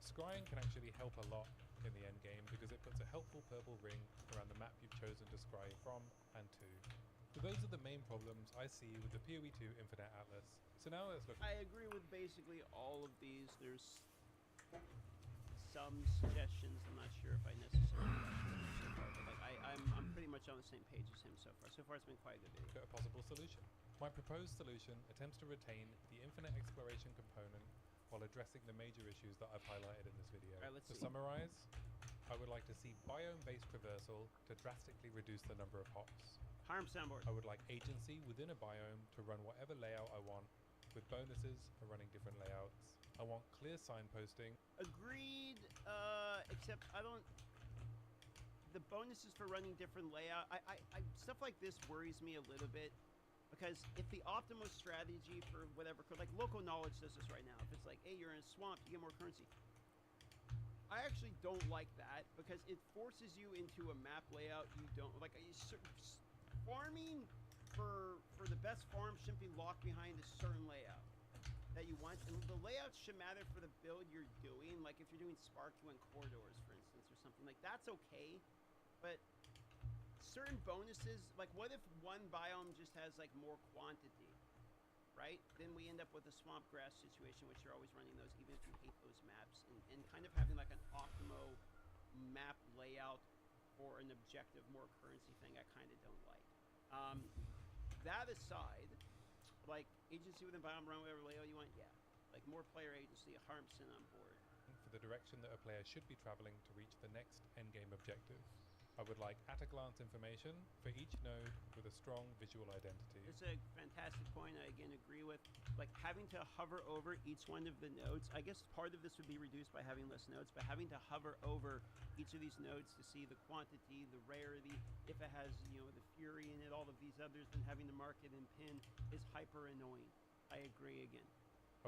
Scrying can actually help a lot in the endgame because it puts a helpful purple ring around the map you've chosen to scry from and to. So those are the main problems I see with the PoE2 Infinite Atlas. So now let's look. I agree with basically all of these. There's some suggestions. I'm not sure if I necessarily like them so far, but like I'm pretty much on the same page as him so far. So far, it's been quite a good video. A possible solution. My proposed solution attempts to retain the infinite exploration component while addressing the major issues that I've highlighted in this video. Alright, let's to see. summarize, I would like to see biome-based traversal to drastically reduce the number of hops. Harm soundboard. I would like agency within a biome to run whatever layout I want, with bonuses for running different layouts. I want clear signposting. Agreed, except I don't... The bonuses for running different layout, stuff like this worries me a little bit, because if the optimal strategy for whatever, like local knowledge does this right now, if it's like, hey, you're in a swamp, you get more currency. I actually don't like that, because it forces you into a map layout you don't, like, farming for the best farm shouldn't be locked behind a certain layout that you want, and the layouts should matter for the build you're doing, like if you're doing Sparku and corridors, for instance, or something, like that's okay, but certain bonuses, like what if one biome just has like more quantity, right? Then we end up with a swamp grass situation, which you're always running those even if you hate those maps, and kind of having like an optimal map layout for an objective, more currency thing I kind of don't like. That aside, like agency within biome, run whatever layout you want, yeah. Like more player agency, 100% on board. For the direction that a player should be traveling to reach the next endgame objective. I would like at-a-glance information for each node with a strong visual identity. It's a fantastic point I again agree with. Like having to hover over each one of the nodes, I guess part of this would be reduced by having less nodes, but having to hover over each of these nodes to see the quantity, the rarity, if it has, you know, the fury in it, all of these others, then having to mark it and pin is hyper annoying. I agree again.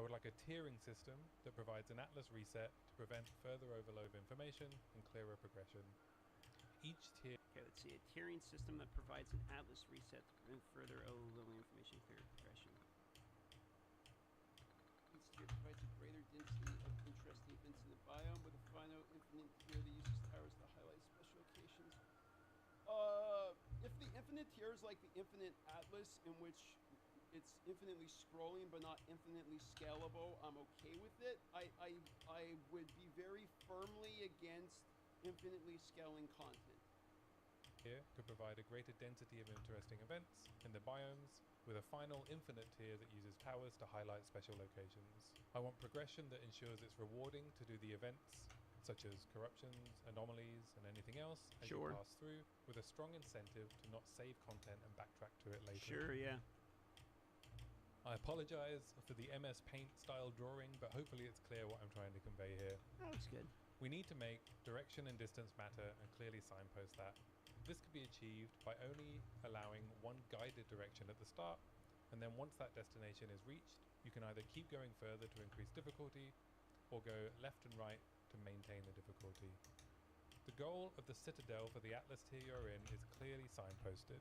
I would like a tiering system that provides an atlas reset to prevent further overload of information and clearer progression. Each tier... Okay, let's see. A tiering system that provides an atlas reset to prevent further overloading information, clearer progression. Each tier provides a greater density of interesting events in the biome with a final infinite tier that uses towers to highlight special locations. If the infinite tier is like the infinite atlas, in which it's infinitely scrolling but not infinitely scalable, I'm okay with it. I would be very firmly against infinitely scaling content. Here could provide a greater density of interesting events in the biomes with a final infinite tier that uses towers to highlight special locations. I want progression that ensures it's rewarding to do the events such as corruptions, anomalies, and anything else as you pass through, with a strong incentive to not save content and backtrack to it later. Sure, yeah. I apologize for the MS Paint style drawing, but hopefully it's clear what I'm trying to convey here. That looks good. We need to make direction and distance matter and clearly signpost that. This could be achieved by only allowing one guided direction at the start and then once that destination is reached, you can either keep going further to increase difficulty, or go left and right to maintain the difficulty. The goal of the Citadel for the Atlas tier you're in is clearly signposted.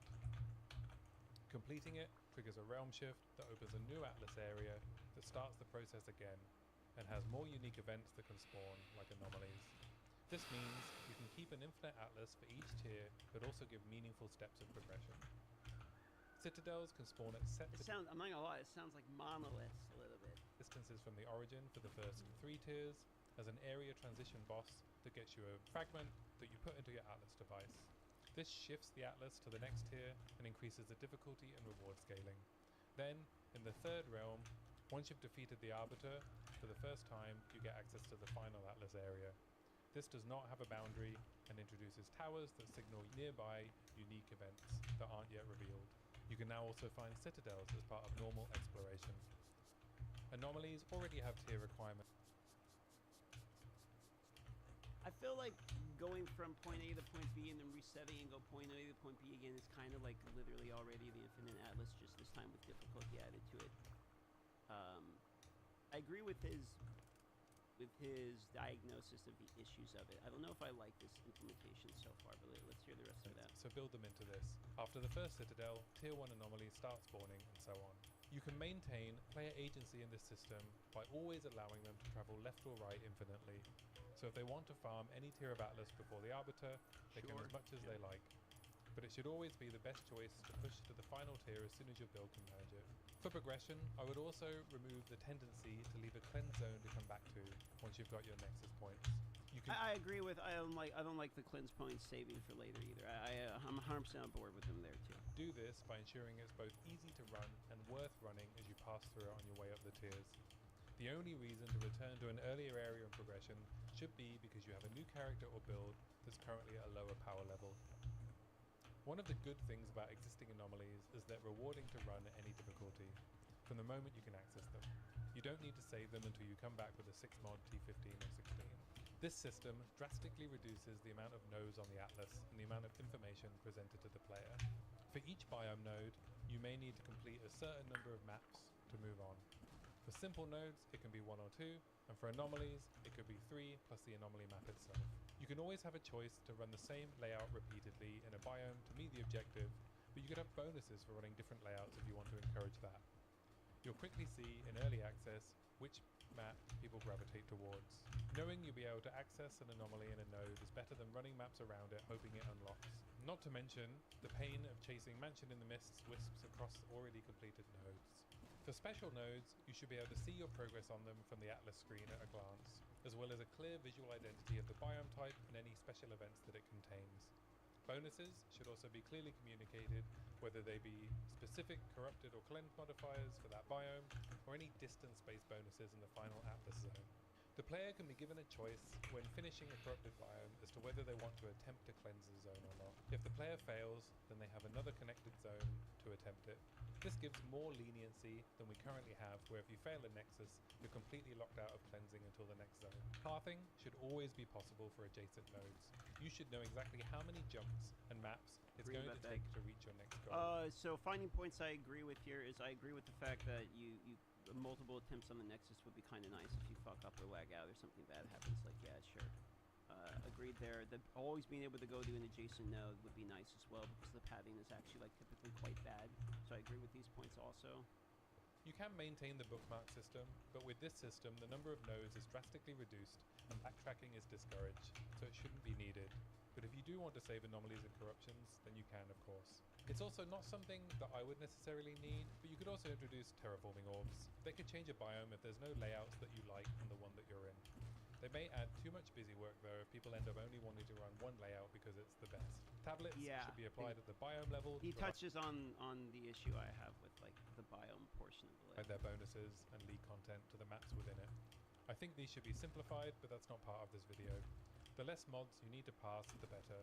Completing it triggers a realm shift that opens a new Atlas area that starts the process again, and has more unique events that can spawn, like anomalies. This means you can keep an infinite Atlas for each tier, but also give meaningful steps of progression. Citadels can spawn at set I'm not gonna lie, it sounds like monoliths a little bit. distances from the origin for the first 3 tiers, as an area transition boss that gets you a fragment that you put into your Atlas device. This shifts the Atlas to the next tier and increases the difficulty and reward scaling. Then, in the 3rd realm, once you've defeated the Arbiter for the first time, you get access to the final Atlas area. This does not have a boundary and introduces towers that signal nearby unique events that aren't yet revealed. You can now also find citadels as part of normal exploration. Anomalies already have tier requirements. I feel like going from point A to point B and then resetting and go point A to point B again is kind of like literally already the Infinite Atlas, just this time with difficulty added to it. I agree with his diagnosis of the issues of it. I don't know if I like this implementation so far, but let's hear the rest of that. So build them into this. After the first citadel, tier 1 anomalies start spawning, and so on. You can maintain player agency in this system by always allowing them to travel left or right infinitely. So if they want to farm any tier of Atlas before the Arbiter, they can as much as they like. But it should always be the best choice to push to the final tier as soon as your build can manage it. For progression, I would also remove the tendency to leave a cleanse zone to come back to once you've got your Nexus points. You can I agree with, I don't like the cleanse points saving for later either. I'm 100% on board with them there too. do this by ensuring it's both easy to run and worth running as you pass through it on your way up the tiers. The only reason to return to an earlier area of progression should be because you have a new character or build that's currently at a lower power level. One of the good things about existing anomalies is they're rewarding to run at any difficulty, from the moment you can access them. You don't need to save them until you come back with a 6-mod T15 or 16. This system drastically reduces the amount of nodes on the Atlas and the amount of information presented to the player. For each biome node, you may need to complete a certain number of maps to move on. For simple nodes, it can be 1 or 2, and for anomalies, it could be 3 plus the anomaly map itself. You can always have a choice to run the same layout repeatedly in a biome to meet the objective, but you could have bonuses for running different layouts if you want to encourage that. You'll quickly see in early access which map people gravitate towards. Knowing you'll be able to access an anomaly in a node is better than running maps around it hoping it unlocks. Not to mention the pain of chasing Mansion in the Mists wisps across already completed nodes. For special nodes, you should be able to see your progress on them from the Atlas screen at a glance, as well as a clear visual identity of the biome type and any special events that it contains. Bonuses should also be clearly communicated, whether they be specific corrupted or cleansed modifiers for that biome, or any distance-based bonuses in the final Atlas zone. The player can be given a choice when finishing a corrupted biome as to whether they want to attempt to cleanse the zone or not. If the player fails, then they have another connected zone to attempt it. This gives more leniency than we currently have, where if you fail a Nexus, you're completely locked out of cleansing until the next zone. Pathing should always be possible for adjacent nodes. You should know exactly how many jumps and maps it's going to take to reach your next goal. So finding points I agree with here is I agree with the fact that you multiple attempts on the Nexus would be kind of nice if you fuck up or lag out or something bad happens. Like, yeah, sure. Agreed there. Always being able to go to an adjacent node would be nice as well, because the pathing is actually like typically quite bad. So I agree with these points also. You can maintain the bookmark system, but with this system the number of nodes is drastically reduced and backtracking is discouraged, so it shouldn't be needed. But if you do want to save anomalies and corruptions, then you can, of course. It's also not something that I would necessarily need, but you could also introduce terraforming orbs. They could change a biome if there's no layouts that you like in the one that you're in. They may add too much busy work though if people end up only wanting to run one layout because it's the best. Tablets should be applied at the biome level. He touches on the issue I have with like the biome portion of the layout. Their bonuses and league content to the maps within it. I think these should be simplified, but that's not part of this video. The less mods you need to pass, the better.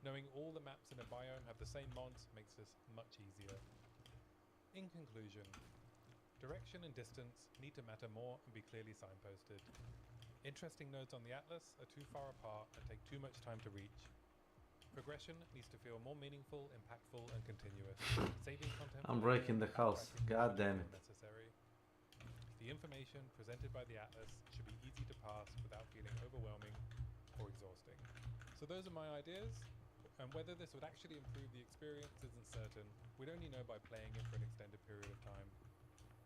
Knowing all the maps in a biome have the same mods makes this much easier. In conclusion, direction and distance need to matter more and be clearly signposted. Interesting nodes on the Atlas are too far apart and take too much time to reach. Progression needs to feel more meaningful, impactful, and continuous. Saving content I'm for later breaking the and house. backtracking God when damn it. necessary. The information presented by the Atlas should be easy to pass without feeling overwhelming or exhausting. So those are my ideas, and whether this would actually improve the experience isn't certain. We'd only know by playing it for an extended period of time.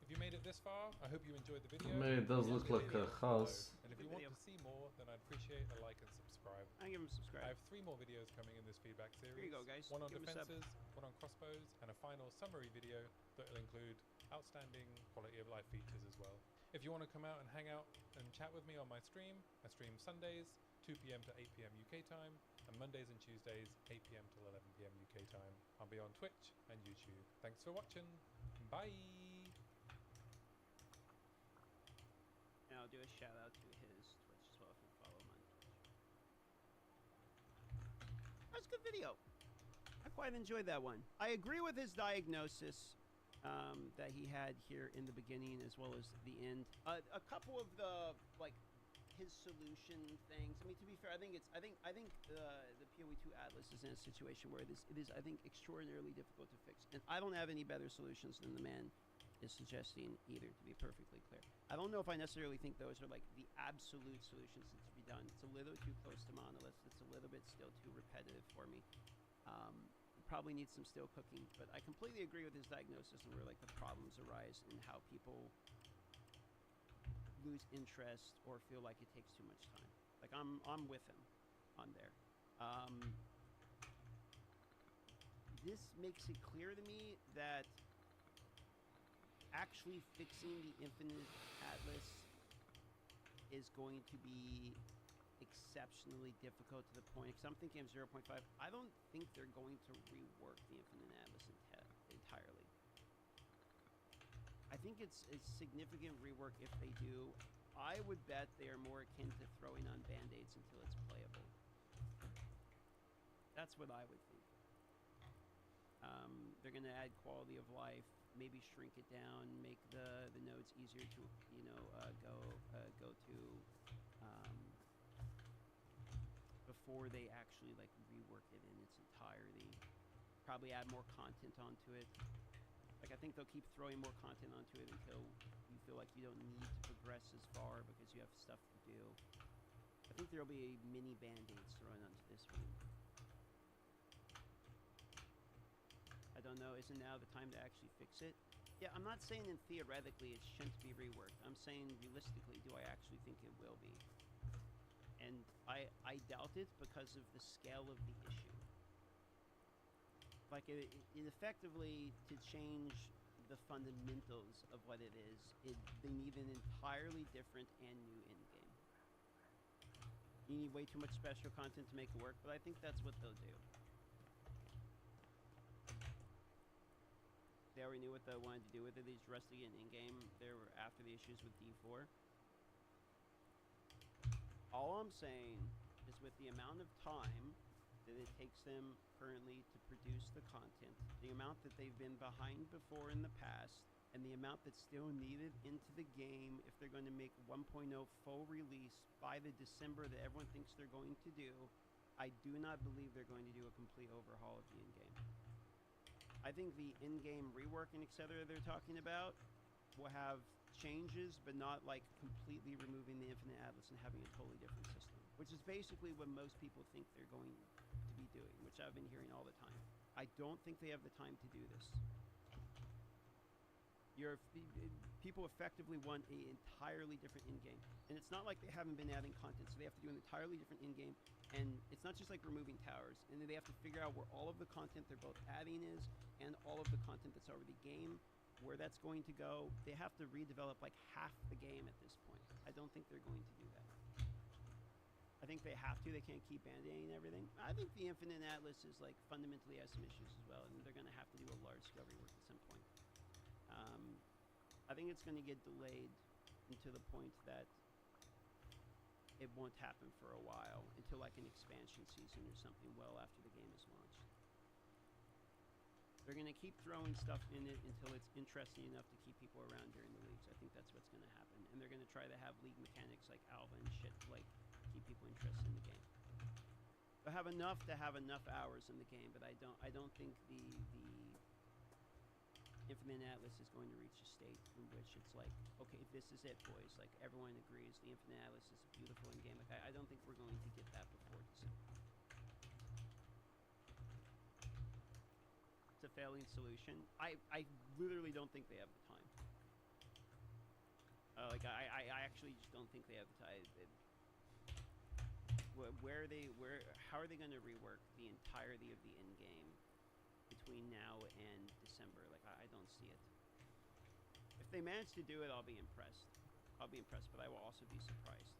If you made it this far, I hope you enjoyed the video. Maybe it does look like a house. And if you want to see more, then I'd appreciate a like and subscribe. I give him subscribe. I have 3 more videos coming in this feedback series. Here you go, guys. One on Give him a sub. defenses, one on crossbows, and a final summary video that will include outstanding quality of life features as well. If you want to come out and hang out and chat with me on my stream, I stream Sundays, 2 p.m. to 8 p.m. UK time, and Mondays and Tuesdays, 8 p.m. till 11 p.m. UK time. I'll be on Twitch and YouTube. Thanks for watching. Bye! And I'll do a shout out to his Twitch as well if you follow him on Twitch. That's a good video. I quite enjoyed that one. I agree with his diagnosis that he had here in the beginning as well as the end. A couple of the his solution things. I mean, to be fair, I think the PoE2 Atlas is in a situation where it is I think extraordinarily difficult to fix, and I don't have any better solutions than the man is suggesting either, to be perfectly clear. I don't know if I necessarily think those are like the absolute solutions that should be done. It's a little too close to monoliths. It's a little bit still too repetitive for me. Probably needs some still cooking, but I completely agree with his diagnosis and where like the problems arise in how people lose interest or feel like it takes too much time. Like I'm with him on there. This makes it clear to me that actually fixing the Infinite Atlas is going to be exceptionally difficult to the point, because I'm thinking of 0.5. I don't think they're going to rework the Infinite Atlas entirely. I think it's a significant rework if they do. I would bet they are more akin to throwing on band-aids until it's playable. That's what I would think. They're going to add quality of life, maybe shrink it down, make the nodes easier to go to before they actually like rework it in its entirety. Probably add more content onto it. Like I think they'll keep throwing more content onto it until you feel like you don't need to progress as far because you have stuff to do. I think there'll be mini band-aids thrown onto this one. I don't know, isn't now the time to actually fix it? Yeah, I'm not saying in theoretically it shouldn't be reworked. I'm saying realistically, do I actually think it will be? And I doubt it because of the scale of the issue. Like it effectively, to change the fundamentals of what it is, they need an entirely different and new endgame. You need way too much special content to make it work, but I think that's what they'll do. They already knew what they wanted to do with it. They just rushed it in-game. They were after the issues with D4. All I'm saying is with the amount of time that it takes them currently to produce the content, the amount that they've been behind before in the past, and the amount that's still needed into the game if they're going to make 1.0 full release by the December that everyone thinks they're going to do, I do not believe they're going to do a complete overhaul of the in-game. I think the in-game rework and etc. they're talking about will have changes, but not like completely removing the Infinite Atlas and having a totally different system, which is basically what most people think they're going to be doing, which I've been hearing all the time. I don't think they have the time to do this. People effectively want an entirely different in-game, and it's not like they haven't been adding content, so they have to do an entirely different in-game, and it's not just like removing towers, and then they have to figure out where all of the content they're both adding is, and all of the content that's already game, where that's going to go. They have to redevelop like half the game at this point. I don't think they're going to do that. I think they have to. They can't keep band-aiding everything. I think the Infinite Atlas is like fundamentally has some issues as well, and they're going to have to do a large-scale rework at some point. I think it's going to get delayed into the point that it won't happen for a while, until like an expansion season or something well after the game is launched. They're going to keep throwing stuff in it until it's interesting enough to keep people around during the leagues. I think that's what's going to happen. And they're going to try to have league mechanics like Alva and shit, like keep people interested in the game. They'll have enough to have enough hours in the game, but I don't think the Infinite Atlas is going to reach a state in which it's like, okay, this is it, boys. Like, everyone agrees the Infinite Atlas is a beautiful in-game. Like, I don't think we're going to get that before December. It's a failing solution. I literally don't think they have the time. I actually just don't think they have the time. How are they going to rework the entirety of the in-game between now and December? Like, I don't see it. If they manage to do it, I'll be impressed. But I will also be surprised.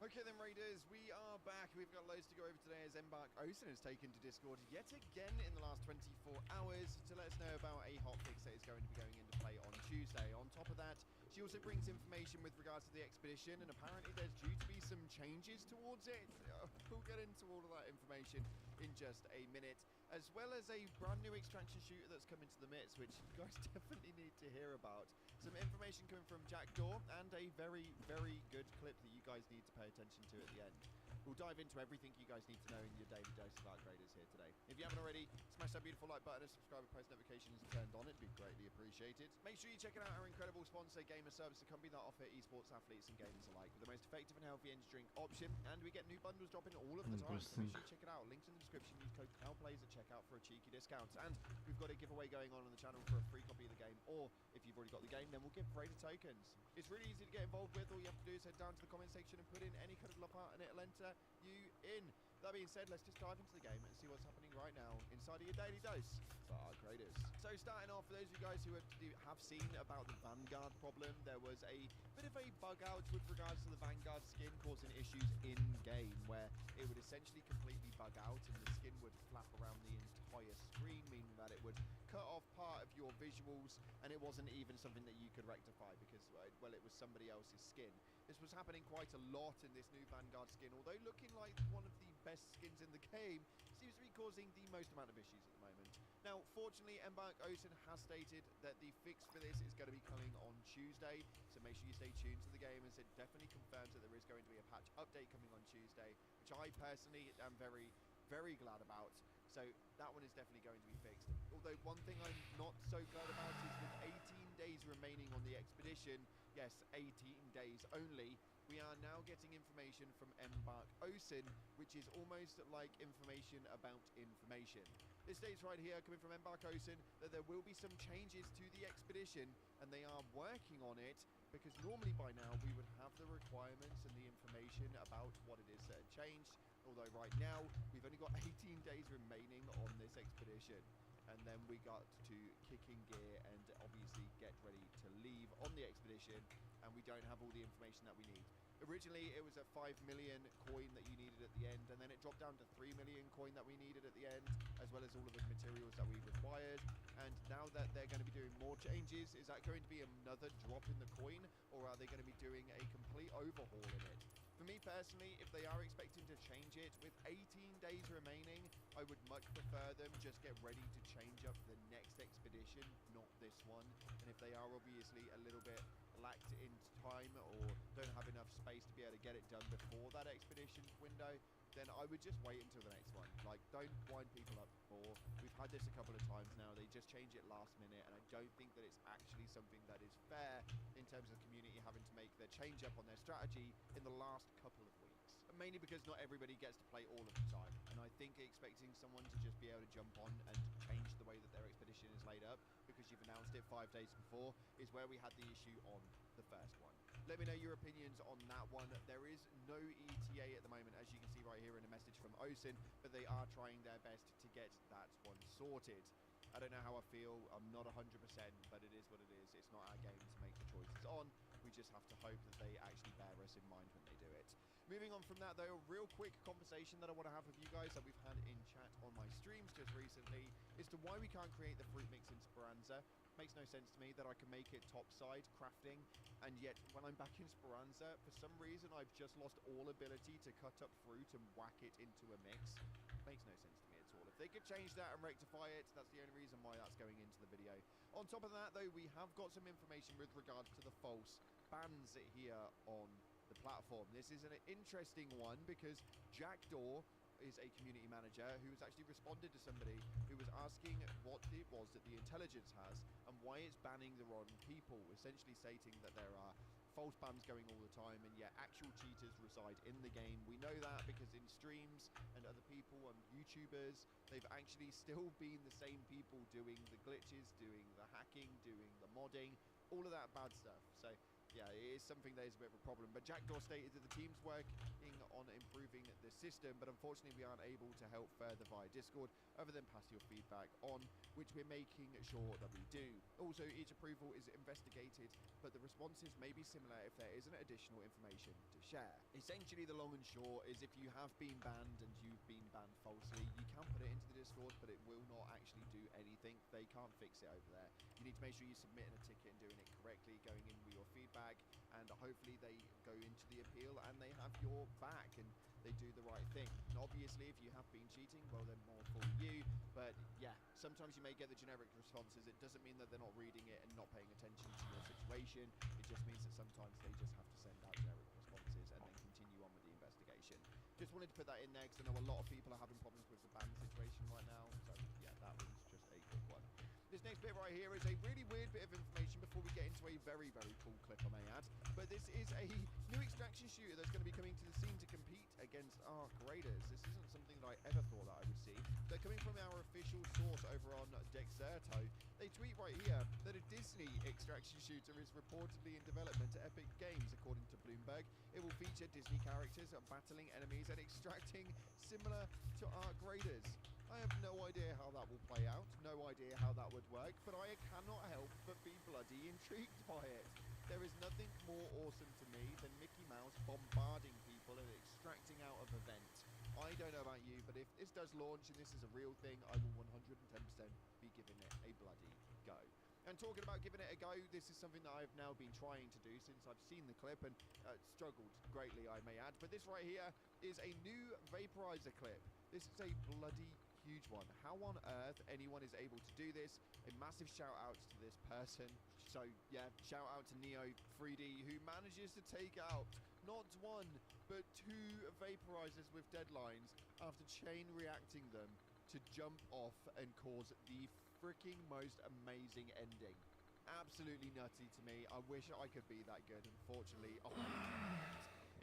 Okay then, Raiders, we are back. We've got loads to go over today as Embark Osen has taken to Discord yet again in the last 24 hours to let us know about a hotfix that is going to be going into play on Tuesday. On top of that, she also brings information with regards to the expedition, and apparently there's due to be some changes towards it. We'll get into all of that information in just a minute, as well as a brand new extraction shooter that's come into the midst, which you guys definitely need to hear about. Some information coming from Jack Daw, and a very, very good clip that you guys need to pay attention to at the end. We'll dive into everything you guys need to know in your daily dose of Arc Raiders here today. If you haven't already, smash that beautiful like button and subscribe and post notifications turned on. It'd be greatly appreciated. Make sure you check out our incredible sponsor, Gamer Service, a company that offer esports athletes and gamers alike with the most effective and healthy energy drink option. And we get new bundles dropping all of the time, so make sure you check it out. Links in the description. Use code COWPLAYS at checkout for a cheeky discount. And we've got a giveaway going on the channel for a free copy of the game, or if you've already got the game, then we'll give Raider tokens. It's really easy to get involved with. All you have to do is head down to the comment section and put in any code of love heart, and it'll enter you in. That being said, let's just dive into the game and see what's happening right now inside of your daily dose for Arc Raiders. So starting off, for those of you guys who have seen about the Vanguard problem, there was a bit of a bug out with regards to the Vanguard skin causing issues in-game, where it would essentially completely bug out and the skin would flap around the entire screen, meaning that it would cut off part of your visuals, and it wasn't even something that you could rectify because, well, it was somebody else's skin. This was happening quite a lot in this new Vanguard skin, although looking like one of the best skins in the game, seems to be causing the most amount of issues at the moment. Now, fortunately, Embark Osen has stated that the fix for this is going to be coming on Tuesday, so make sure you stay tuned to the game, as it definitely confirms that there is going to be a patch update coming on Tuesday, which I personally am very, very glad about. So that one is definitely going to be fixed. Although one thing I'm not so glad about is with 18 days remaining on the expedition, yes, 18 days only, we are now getting information from Embark Ocean, which is almost like information about information. It states right here, coming from Embark Ocean, that there will be some changes to the expedition, and they are working on it, because normally by now we would have the requirements and the information about what it is that had changed, although right now we've only got 18 days remaining on this expedition. And then we got to kick in gear and obviously get ready to leave on the expedition, and we don't have all the information that we need. Originally, it was a 5 million coin that you needed at the end, and then it dropped down to 3 million coin that we needed at the end, as well as all of the materials that we required. And now that they're going to be doing more changes, is that going to be another drop in the coin, or are they going to be doing a complete overhaul in it? For me personally, if they are expecting to change it with 18 days remaining, I would much prefer them just get ready to change up the next expedition, not this one. And if they are obviously a little bit lacked in time or don't have enough space to be able to get it done before that expedition window, then I would just wait until the next one. Like, don't wind people up before. We've had this a couple of times now. They just change it last minute, and I don't think that it's actually something that is fair in terms of the community having to make their change up on their strategy in the last couple of weeks. Mainly because not everybody gets to play all of the time, and I think expecting someone to just be able to jump on and change the way that their expedition is laid up because you've announced it 5 days before is where we had the issue on the first one. Let me know your opinions on that one. There is no ETA at the moment, as you can see right here in a message from OSIN, but they are trying their best to get that one sorted. I don't know how I feel. I'm not 100%, but it is what it is. It's not our game to make the choices on. We just have to hope that they actually bear us in mind when they do it. Moving on from that, though, a real quick conversation that I want to have with you guys that we've had in chat on my streams just recently is to why we can't create the fruit mix in Speranza. Makes no sense to me that I can make it topside crafting, and yet when I'm back in Speranza, for some reason I've just lost all ability to cut up fruit and whack it into a mix. Makes no sense to me at all. If they could change that and rectify it, that's the only reason why that's going into the video. On top of that, though, we have got some information with regards to the false bans here on the platform. This is an interesting one because Jackdaw is a community manager who has actually responded to somebody who was asking what it was that the intelligence has and why it's banning the wrong people, essentially stating that there are false bans going all the time and yet actual cheaters reside in the game. We know that because in streams and other people and YouTubers, they've actually still been the same people doing the glitches, doing the hacking, doing the modding, all of that bad stuff. So yeah, it is something that is a bit of a problem. But Jackdaw stated that the team's working on improving the system, but unfortunately we aren't able to help further via Discord, other than pass your feedback on, which we're making sure that we do. Also, each approval is investigated, but the responses may be similar if there isn't additional information to share. Essentially, the long and short is if you have been banned and you've been banned falsely, you can put it into the Discord, but it will not actually do anything. They can't fix it over there. You need to make sure you're submitting a ticket and doing it correctly, going in with your feedback, and hopefully they go into the appeal and they have your back and they do the right thing. And obviously, if you have been cheating, well, then more for you. But yeah, sometimes you may get the generic responses. It doesn't mean that they're not reading it and not paying attention to your situation. It just means that sometimes they just have to send out generic responses and then continue on with the investigation. Just wanted to put that in there because I know a lot of people are having problems with the ban situation right now. So yeah, that was just a quick one. This next bit right here is a really weird bit of information before we get into a very, very cool clip, I may add. But this is a new extraction shooter that's going to be coming to the scene to compete against Arc Raiders. This isn't something that I ever thought that I would see. But coming from our official source over on Dexerto, they tweet right here that a Disney extraction shooter is reportedly in development at Epic Games, according to Bloomberg. It will feature Disney characters battling enemies and extracting similar to Arc Raiders. I have no idea how that will play out, no idea how that would work, but I cannot help but be bloody intrigued by it. There is nothing more awesome to me than Mickey Mouse bombarding people and extracting out of events. I don't know about you, but if this does launch and this is a real thing, I will 110% be giving it a bloody go. And talking about giving it a go, this is something that I've now been trying to do since I've seen the clip and struggled greatly, I may add. But this right here is a new vaporizer clip. This is a bloody huge one. How on earth anyone is able to do this? A massive shout out to this person. So yeah, shout out to Neo 3D who manages to take out not one but 2 vaporizers with deadlines after chain reacting them to jump off and cause the freaking most amazing ending. Absolutely nutty to me. I wish I could be that good. Unfortunately,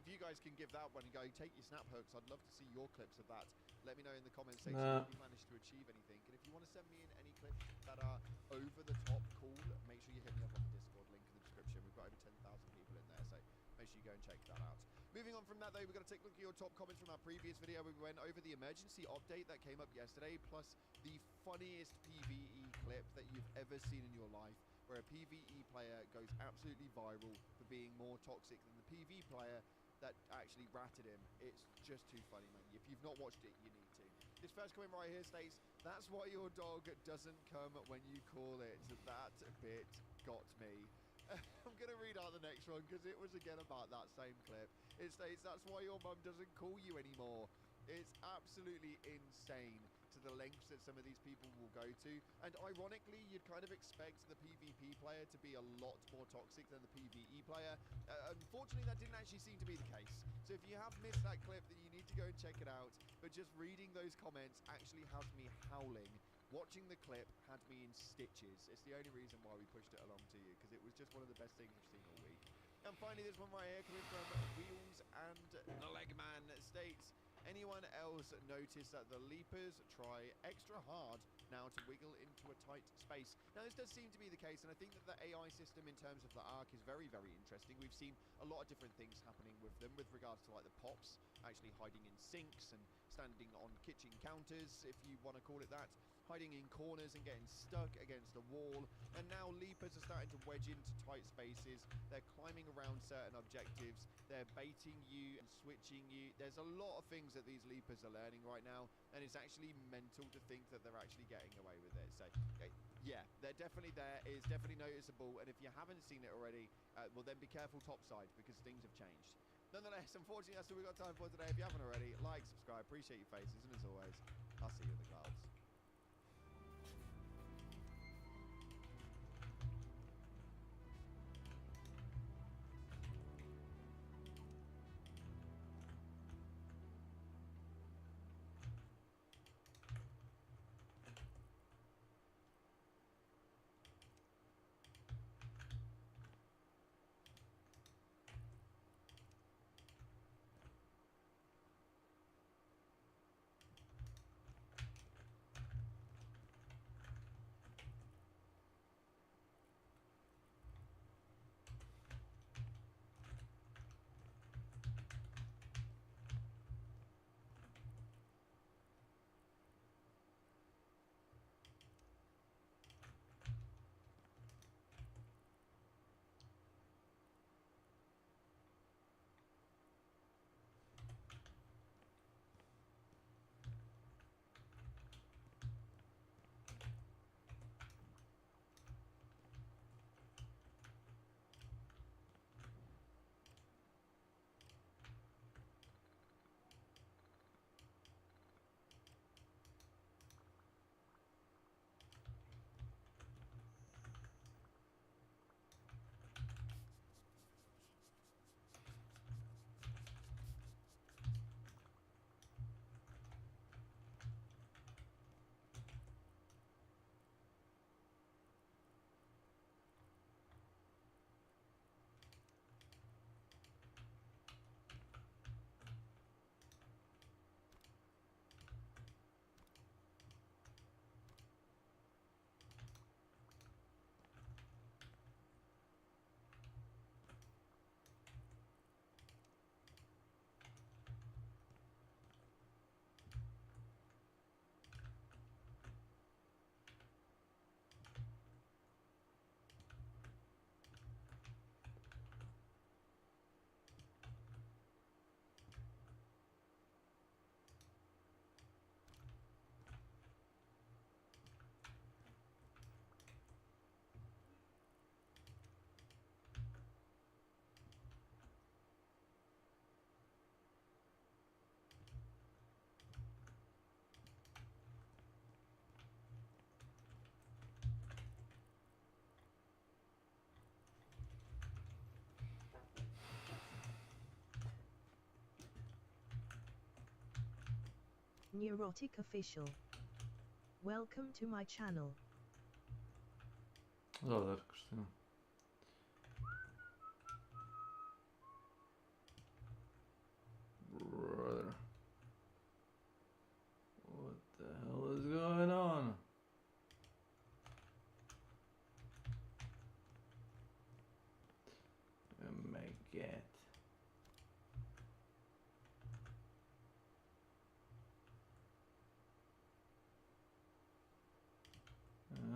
if you guys can give that one and go, take your snap hooks, I'd love to see your clips of that. Let me know in the comments section if you managed to achieve anything. And if you want to send me in any clips that are over the top cool, make sure you hit me up on the Discord, link in the description. We've got over 10,000 people in there, so make sure you go and check that out. Moving on from that though, we're going to take a look at your top comments from our previous video where we went over the emergency update that came up yesterday, plus the funniest PvE clip that you've ever seen in your life, where a PvE player goes absolutely viral for being more toxic than the PvP player that actually ratted him. It's just too funny, man. If you've not watched it, you need to. This first comment right here states, "That's why your dog doesn't come when you call it." That bit got me. I'm going to read out the next one because it was again about that same clip. It states, "That's why your mum doesn't call you anymore." It's absolutely insane to the lengths that some of these people will go to. And ironically, you'd kind of expect the PvP player to be a lot more toxic than the PvE player. Unfortunately, that didn't actually seem to be the case. So if you have missed that clip, then you need to go and check it out. But just reading those comments actually has me howling. Watching the clip had me in stitches. It's the only reason why we pushed it along to you, because it was just one of the best things I've seen all week. And finally, this one right here coming from Wheels and the Legman states, "Anyone else notice that the leapers try extra hard now to wiggle into a tight space?" Now, this does seem to be the case, and I think that the AI system in terms of the Ark is very, very interesting. We've seen a lot of different things happening with them with regards to like the pops actually hiding in sinks and standing on kitchen counters, if you want to call it that, hiding in corners and getting stuck against a wall. And now leapers are starting to wedge into tight spaces. They're climbing around certain objectives. They're baiting you and switching you. There's a lot of things that these leapers are learning right now, and it's actually mental to think that they're actually getting away with it. So yeah, they're definitely there. It's definitely noticeable, and if you haven't seen it already, well then be careful topside, because things have changed. Nonetheless, unfortunately, that's all we've got time for today. If you haven't already, like, subscribe, appreciate your faces, and as always, I'll see you in the clouds. Neurotic Official. Welcome to my channel. Dolar, Krystyna.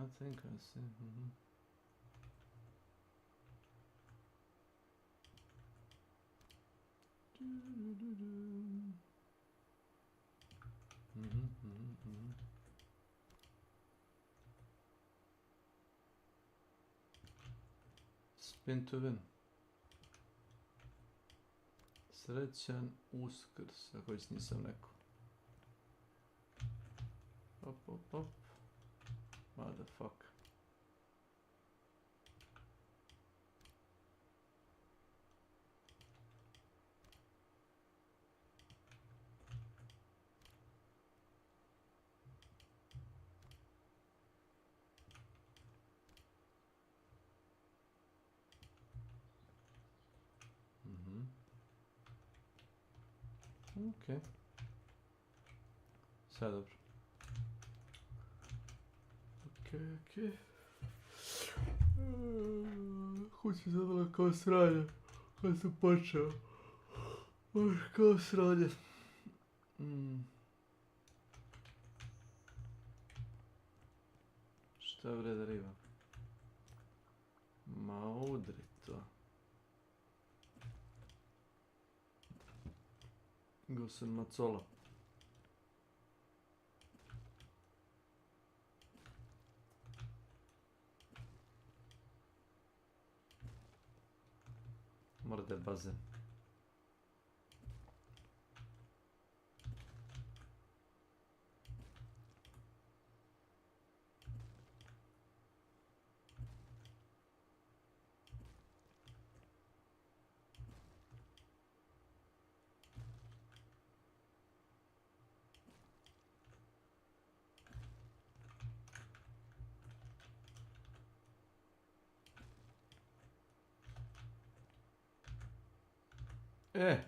I think I see. Spin to win. Srećan Uskrs, ako već nisam rekao. Op. Motherfucker. Ok. Sve dobro. Ok. Kući zadala kao sranje. Kad sam počeo. Kao sranje. Šta bre da riba? Ma udri to. Gosen Macola. Morde bazen. Okay.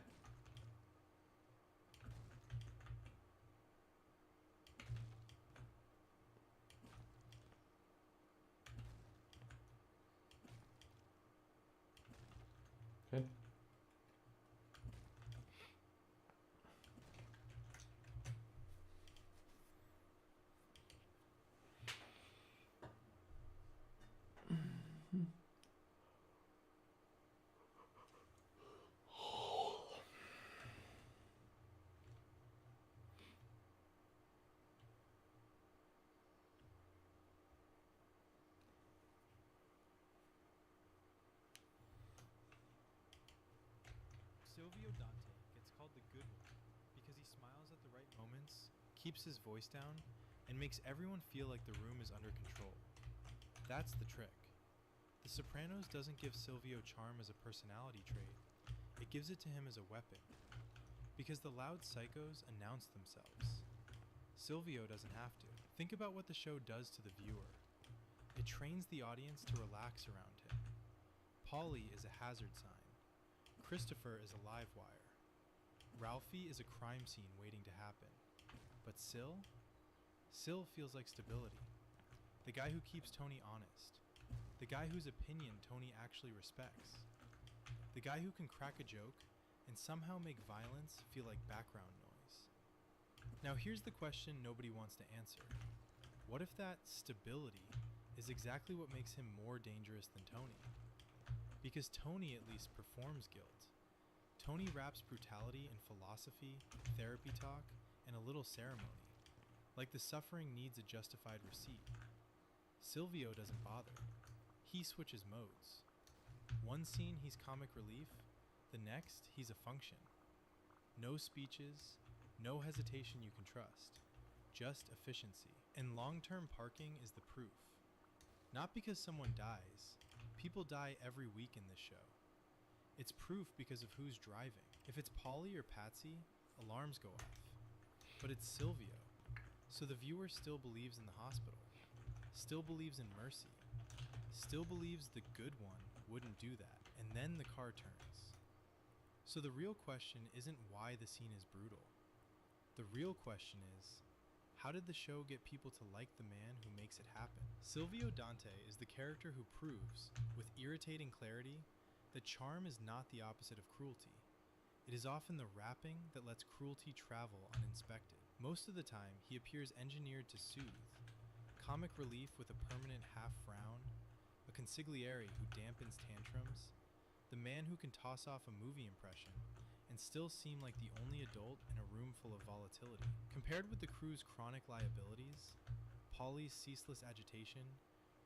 Silvio Dante gets called the good one because he smiles at the right moments, keeps his voice down, and makes everyone feel like the room is under control. That's the trick. The Sopranos doesn't give Silvio charm as a personality trait, it gives it to him as a weapon. Because the loud psychos announce themselves. Silvio doesn't have to. Think about what the show does to the viewer. It trains the audience to relax around him. Paulie is a hazard sign. Christopher is a live wire. Ralphie is a crime scene waiting to happen. But Sil feels like stability. The guy who keeps Tony honest. The guy whose opinion Tony actually respects. The guy who can crack a joke and somehow make violence feel like background noise. Now here's the question nobody wants to answer. What if that stability is exactly what makes him more dangerous than Tony? Because Tony at least performs guilt. Tony wraps brutality in philosophy, therapy talk, and a little ceremony. Like the suffering needs a justified receipt. Silvio doesn't bother. He switches modes. One scene he's comic relief, the next he's a function. No speeches, no hesitation you can trust. Just efficiency. And long-term parking is the proof. Not because someone dies. People die every week in this show. It's proof because of who's driving. If it's Paulie or Patsy, alarms go off. But it's Silvio, so the viewer still believes in the hospital, still believes in mercy, still believes the good one wouldn't do that, and then the car turns. So the real question isn't why the scene is brutal. The real question is, how did the show get people to like the man who makes it happen? Silvio Dante is the character who proves, with irritating clarity, that charm is not the opposite of cruelty. It is often the wrapping that lets cruelty travel uninspected. Most of the time, he appears engineered to soothe, comic relief with a permanent half frown, a consigliere who dampens tantrums, the man who can toss off a movie impression and still seem like the only adult in a room full of volatility. Compared with the crew's chronic liabilities, Polly's ceaseless agitation,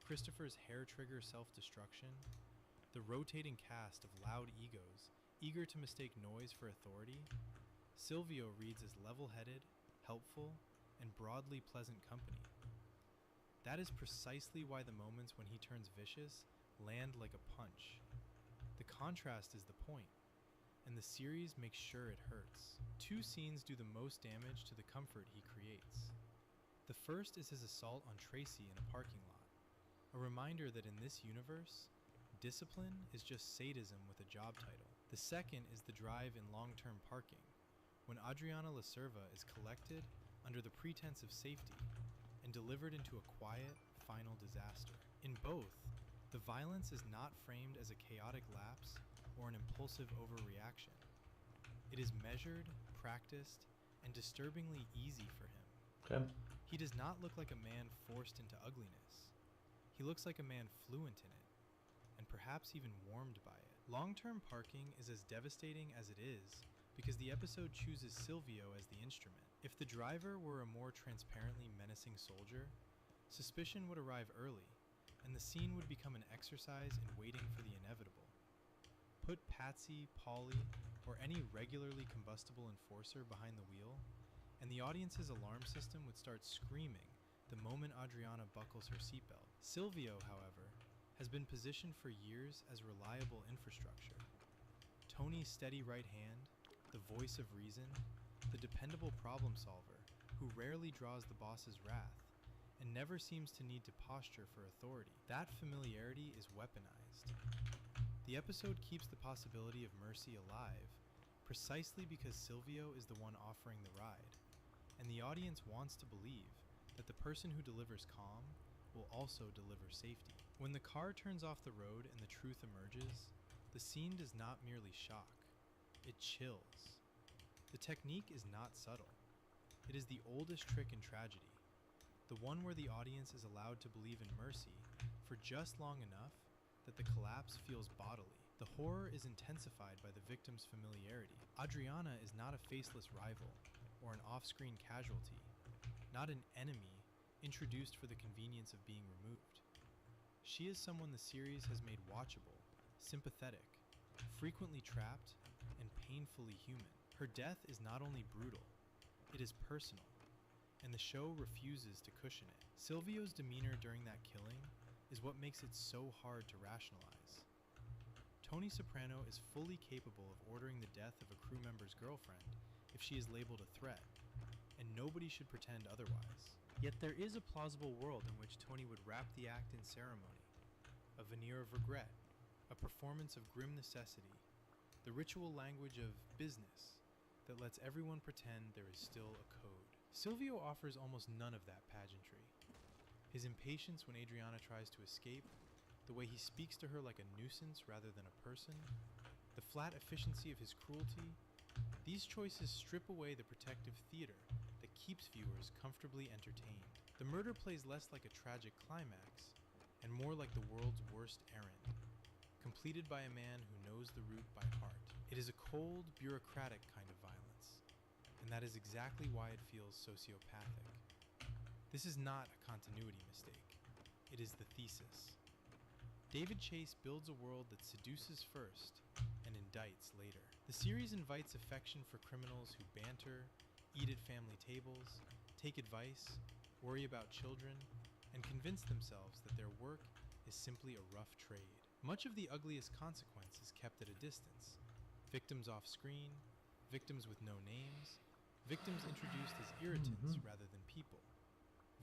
Christopher's hair-trigger self-destruction, the rotating cast of loud egos eager to mistake noise for authority, Silvio reads as level-headed, helpful, and broadly pleasant company. That is precisely why the moments when he turns vicious land like a punch. The contrast is the point, and the series makes sure it hurts. Two scenes do the most damage to the comfort he creates. The first is his assault on Tracy in a parking lot, a reminder that in this universe, discipline is just sadism with a job title. The second is the drive in long-term parking, when Adriana Lacerva is collected under the pretense of safety and delivered into a quiet, final disaster. In both, the violence is not framed as a chaotic lapse or an impulsive overreaction. It is measured, practiced, and disturbingly easy for him. Okay. He does not look like a man forced into ugliness. He looks like a man fluent in it, and perhaps even warmed by it. Long-term parking is as devastating as it is because the episode chooses Silvio as the instrument. If the driver were a more transparently menacing soldier, suspicion would arrive early, and the scene would become an exercise in waiting for the inevitable. Put Patsy, Polly, or any regularly combustible enforcer behind the wheel, and the audience's alarm system would start screaming the moment Adriana buckles her seatbelt. Silvio, however, has been positioned for years as reliable infrastructure. Tony's steady right hand, the voice of reason, the dependable problem solver who rarely draws the boss's wrath and never seems to need to posture for authority. That familiarity is weaponized. The episode keeps the possibility of mercy alive precisely because Silvio is the one offering the ride, and the audience wants to believe that the person who delivers calm will also deliver safety. When the car turns off the road and the truth emerges, the scene does not merely shock, it chills. The technique is not subtle. It is the oldest trick in tragedy, the one where the audience is allowed to believe in mercy for just long enough that the collapse feels bodily. The horror is intensified by the victim's familiarity. Adriana is not a faceless rival or an off-screen casualty, not an enemy introduced for the convenience of being removed. She is someone the series has made watchable, sympathetic, frequently trapped, and painfully human. Her death is not only brutal, it is personal, and the show refuses to cushion it. Silvio's demeanor during that killing is what makes it so hard to rationalize. Tony Soprano is fully capable of ordering the death of a crew member's girlfriend if she is labeled a threat, and nobody should pretend otherwise. Yet there is a plausible world in which Tony would wrap the act in ceremony, a veneer of regret, a performance of grim necessity, the ritual language of business that lets everyone pretend there is still a code. Silvio offers almost none of that pageantry. His impatience when Adriana tries to escape, the way he speaks to her like a nuisance rather than a person, the flat efficiency of his cruelty, these choices strip away the protective theater that keeps viewers comfortably entertained. The murder plays less like a tragic climax and more like the world's worst errand, completed by a man who knows the route by heart. It is a cold, bureaucratic kind of violence, and that is exactly why it feels sociopathic. This is not a continuity mistake. It is the thesis. David Chase builds a world that seduces first and indicts later. The series invites affection for criminals who banter, eat at family tables, take advice, worry about children, and convince themselves that their work is simply a rough trade. Much of the ugliest consequence is kept at a distance. Victims off screen, victims with no names, victims introduced as irritants rather than people.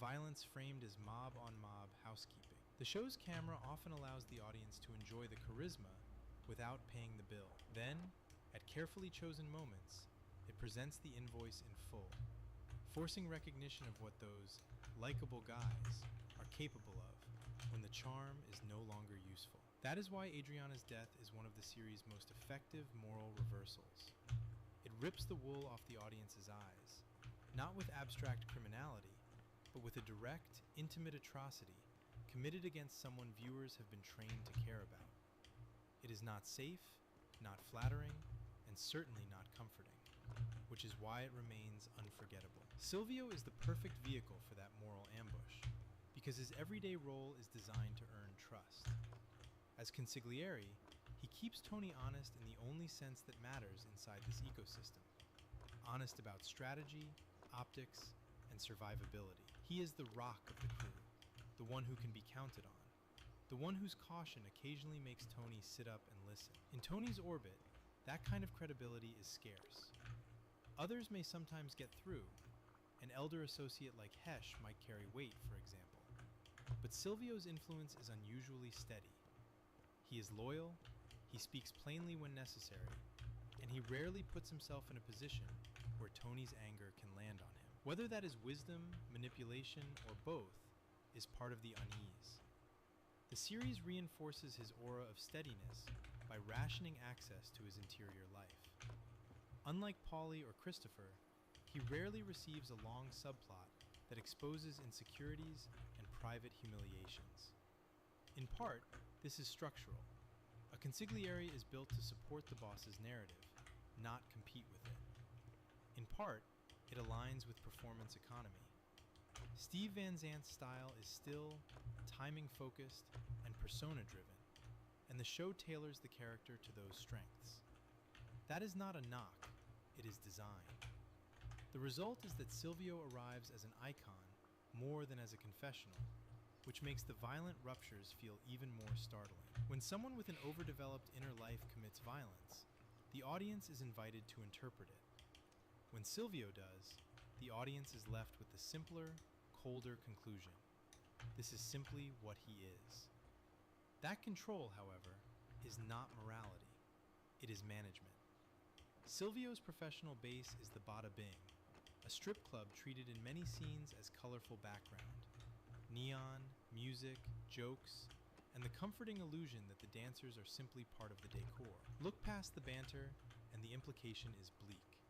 Violence framed as mob-on-mob housekeeping. The show's camera often allows the audience to enjoy the charisma without paying the bill. Then, at carefully chosen moments, it presents the invoice in full, forcing recognition of what those likable guys are capable of when the charm is no longer useful. That is why Adriana's death is one of the series' most effective moral reversals. It rips the wool off the audience's eyes, not with abstract criminality, but with a direct, intimate atrocity committed against someone viewers have been trained to care about. It is not safe, not flattering, and certainly not comforting, which is why it remains unforgettable. Silvio is the perfect vehicle for that moral ambush, because his everyday role is designed to earn trust. As consigliere, he keeps Tony honest in the only sense that matters inside this ecosystem. Honest about strategy, optics, and survivability. He is the rock of the crew, the one who can be counted on, the one whose caution occasionally makes Tony sit up and listen. In Tony's orbit, that kind of credibility is scarce. Others may sometimes get through. An elder associate like Hesh might carry weight, for example. But Silvio's influence is unusually steady. He is loyal, he speaks plainly when necessary, and he rarely puts himself in a position where Tony's anger can land on him. Whether that is wisdom, manipulation, or both is part of the unease. The series reinforces his aura of steadiness by rationing access to his interior life. Unlike Paulie or Christopher, he rarely receives a long subplot that exposes insecurities and private humiliations. In part, this is structural. A consigliere is built to support the boss's narrative, not compete with it. In part, it aligns with performance economy. Steve Van Zant's style is still, timing-focused, and persona-driven, and the show tailors the character to those strengths. That is not a knock, it is design. The result is that Silvio arrives as an icon more than as a confessional, which makes the violent ruptures feel even more startling. When someone with an overdeveloped inner life commits violence, the audience is invited to interpret it. When Silvio does, the audience is left with the simpler, colder conclusion. This is simply what he is. That control, however, is not morality. It is management. Silvio's professional base is the Bada Bing, a strip club treated in many scenes as colorful background. Neon, music, jokes, and the comforting illusion that the dancers are simply part of the decor. Look past the banter, and the implication is bleak.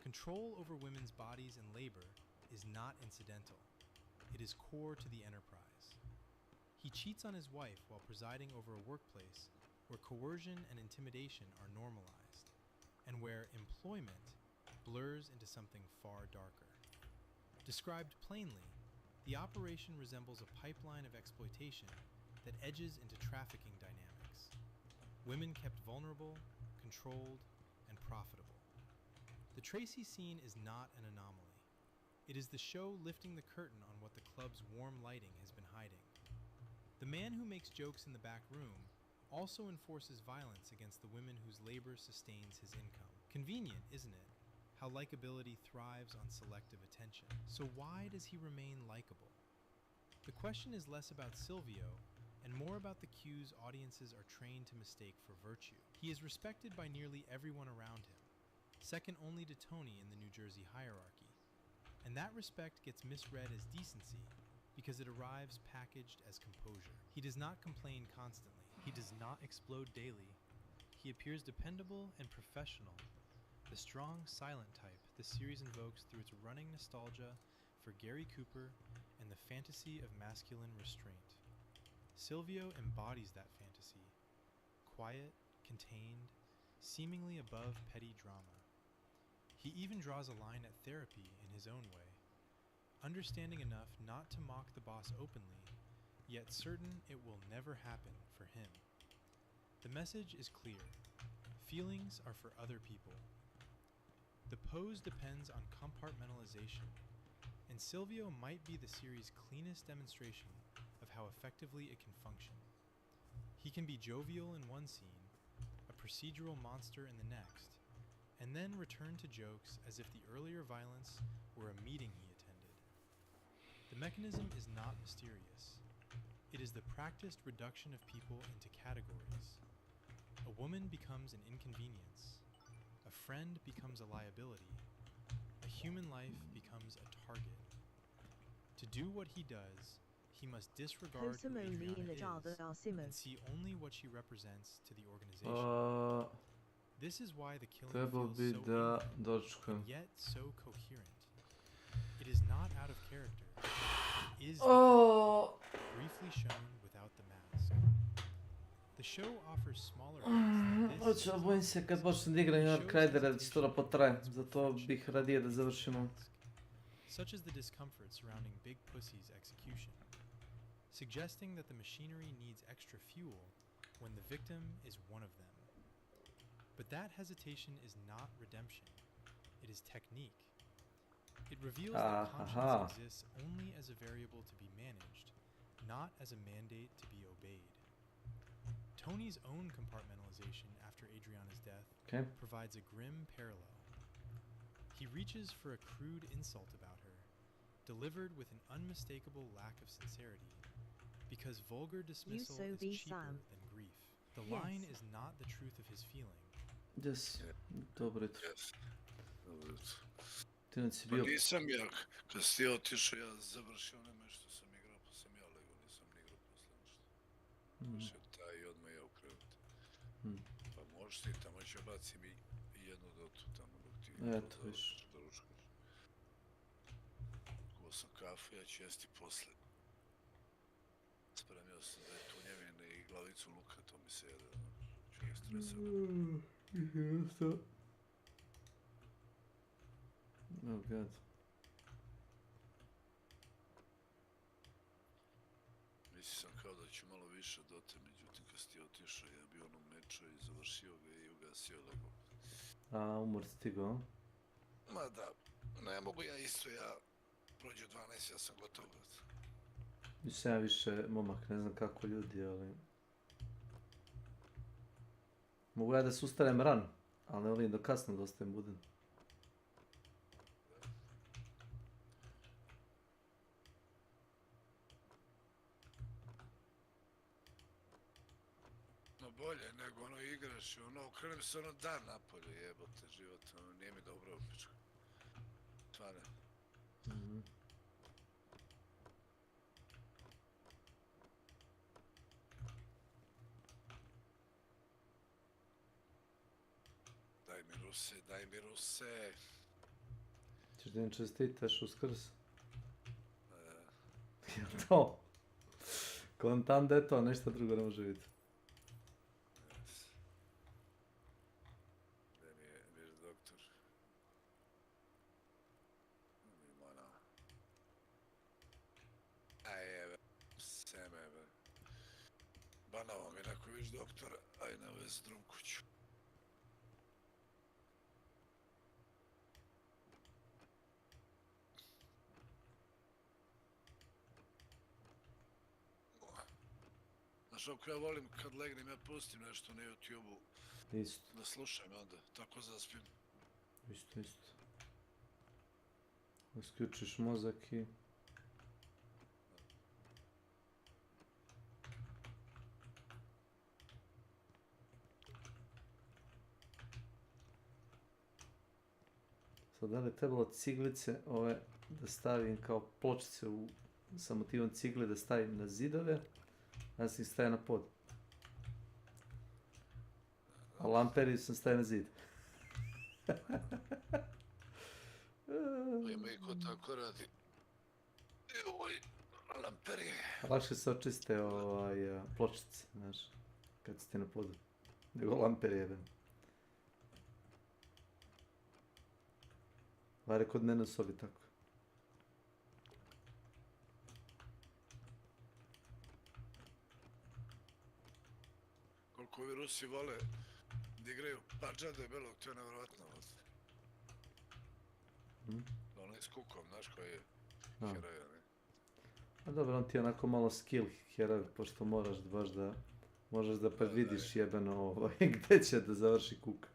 Control over women's bodies and labor is not incidental. It is core to the enterprise. He cheats on his wife while presiding over a workplace where coercion and intimidation are normalized, and where employment blurs into something far darker. Described plainly, the operation resembles a pipeline of exploitation that edges into trafficking dynamics. Women kept vulnerable, controlled, and profitable. The Tracy scene is not an anomaly. It is the show lifting the curtain on what the club's warm lighting has been hiding. The man who makes jokes in the back room also enforces violence against the women whose labor sustains his income. Convenient, isn't it? How likability thrives on selective attention. So why does he remain likable? The question is less about Silvio and more about the cues audiences are trained to mistake for virtue. He is respected by nearly everyone around him, second only to Tony in the New Jersey hierarchy. And that respect gets misread as decency because it arrives packaged as composure. He does not complain constantly. He does not explode daily. He appears dependable and professional. The strong, silent type the series invokes through its running nostalgia for Gary Cooper and the fantasy of masculine restraint. Silvio embodies that fantasy. Quiet, contained, seemingly above petty drama. He even draws a line at therapy in his own way, understanding enough not to mock the boss openly, yet certain it will never happen for him. The message is clear. Feelings are for other people. The pose depends on compartmentalization, and Silvio might be the series' cleanest demonstration of how effectively it can function. He can be jovial in one scene, a procedural monster in the next, and then return to jokes as if the earlier violence were a meeting he attended. The mechanism is not mysterious. It is the practiced reduction of people into categories. A woman becomes an inconvenience. A friend becomes a liability. A human life becomes a target. To do what he does, he must disregard who Adriana is and see only what she represents to the organization. This is why the killing feels so angry and yet so coherent. It It is not out of character. It is briefly shown without the mask. The show offers smaller hints that this Bojim se kad počnem da igram Dark Ridera da će to da potraje, zato bih radije da završimo. Such as the discomfort surrounding Big Pussy's execution, suggesting that the machinery needs extra fuel when the victim is one of them. But that hesitation is not redemption, it is technique. It reveals that conscience exists only as a variable to be managed, not as a mandate to be obeyed. Tony's own compartmentalization after Adriana's death provides a grim parallel. He reaches for a crude insult about her, delivered with an unmistakable lack of sincerity, because vulgar dismissal is cheaper than grief. The line is not the truth of his feeling. Yes, dobro jutro. Ti on si Pa bio... nisam ja, kad si ti otišao, ja završio onome što sam igrao, pa sam ja legao, nisam ni igrao posle ništa. Završio taj i odmah ja u krevet. Pa možeš ti tamo će bacim i jednu dotu tamo dok ti završiš da ručkaš. Kuo sam kafu, ja ću jesti posle. Spremio sam da je tunjevine i glavicu luka, to mi se jede, čovjek stresan. Oh god. Mislio sam kao da ću malo više dote, međutim kad si ti otišao, ja bio ono mečo i završio ga i ugasio lego. A, umor stigao? Ma da, ne mogu ja isto, ja prođe 12, ja sam gotov. Nisam ja više momak, ne znam kako ljudi, ali... Mogu ja da se ustanem ran, ali ne volim da kasno da ostajem buden. No bolje nego ono igraš i ono, okrenem se ono dan napolje, jebote život, ono nije mi dobro opičko. Stvarno. Daj mi Ruse. Češ da im čestitaš Uskrs? Jel to? Kontam da je to, ništa drugo ne može biti. Gdje mi je doktor? Limona. Aj jebe, seme be. Banavo mi neko viš doktora, aj na vez drum kuću. Znaš, ako ja volim kad legnem, ja pustim nešto na YouTube-u. Isto. Da slušam onda, tako zaspim. Isto. Isključiš mozak i... Sad da li je trebalo ciglice ove da stavim kao pločice sa motivom cigle da stavim na zidove, ja sam ih stavio na pod. A lamperi sam stavio na zid. Ima i ko tako radi. Joj, lamperi. Lakše se očiste pločice, znaš, kad ste na podu. Nego lamperi jedan. Vare kod mene u sobi tako. Koliko ovi Rusi vole da igraju pađa debelog, to je nevjerojatno. Ono je s kukom, znaš koji je heroj, ne? A dobro, on ti je onako malo skill heroj, pošto moraš da predvidiš jebeno gdje će da završi kuk.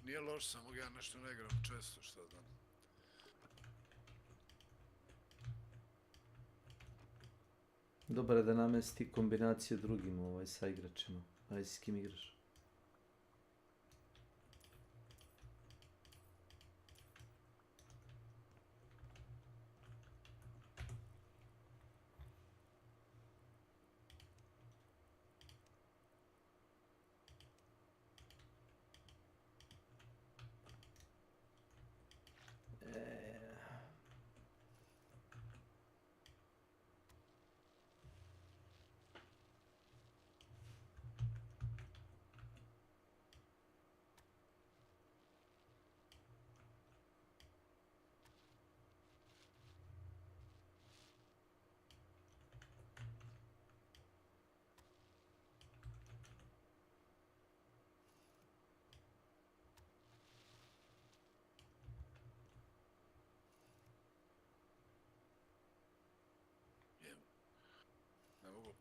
Nije loš, samo ja nešto ne igram često, šta znam. Dobro je da namesti kombinaciju drugim sa igračima. Ajde, s kim igraš?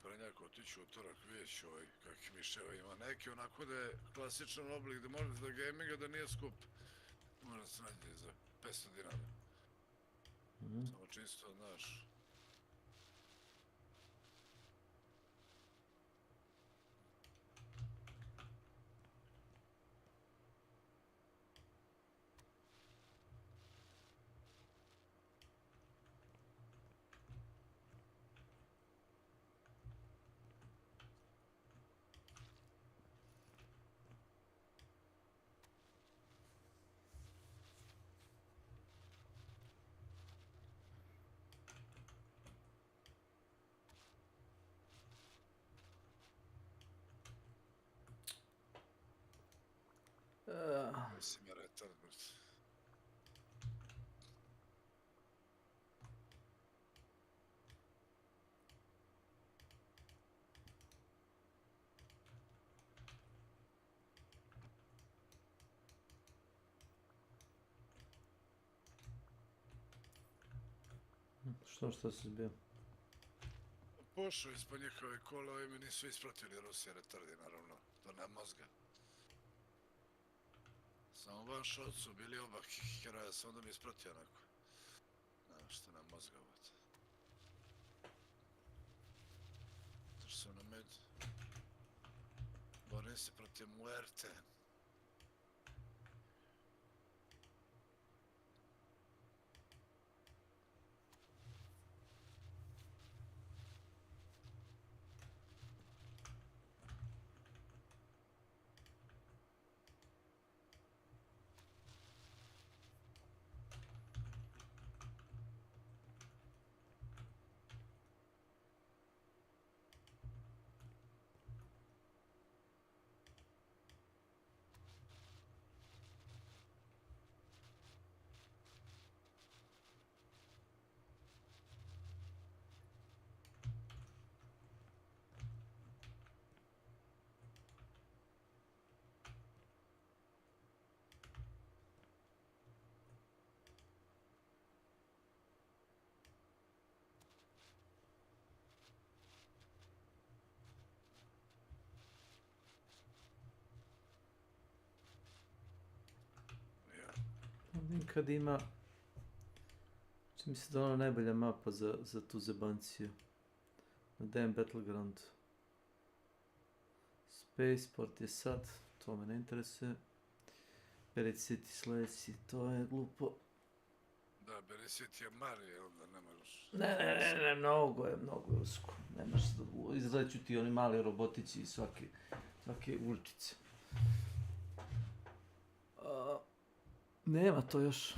Prnjak otići utorak, vidjet ću kakvi miševa ima. Neki onako da je klasičan oblik da možete da gaminga da nije skup. Možda se nađe za 500 dinara. Samo čisto, znaš. Mislim je retard, brate. Što si zbio? Pošao ispod njihove kola i mi nisu ispratili Rusije retardi, naravno. To nema mozga. Samo van šot su bili oba heroja, sam onda mi ispratio onako. Nema što nema mozga, vod. Zato što sam na med. Borim se protiv muerte. Kad ima... Čini mi se da je ona najbolja mapa za tu zebanciju. Na DM Battleground. Spaceport je sad, to me ne interesuje. Buried City sljedeći, to je glupo. Da, Buried City je Marije, onda ne možeš... Ne, mnogo je usko. Nemaš izgledat ti oni mali robotići iz svake uličice. Nema to još.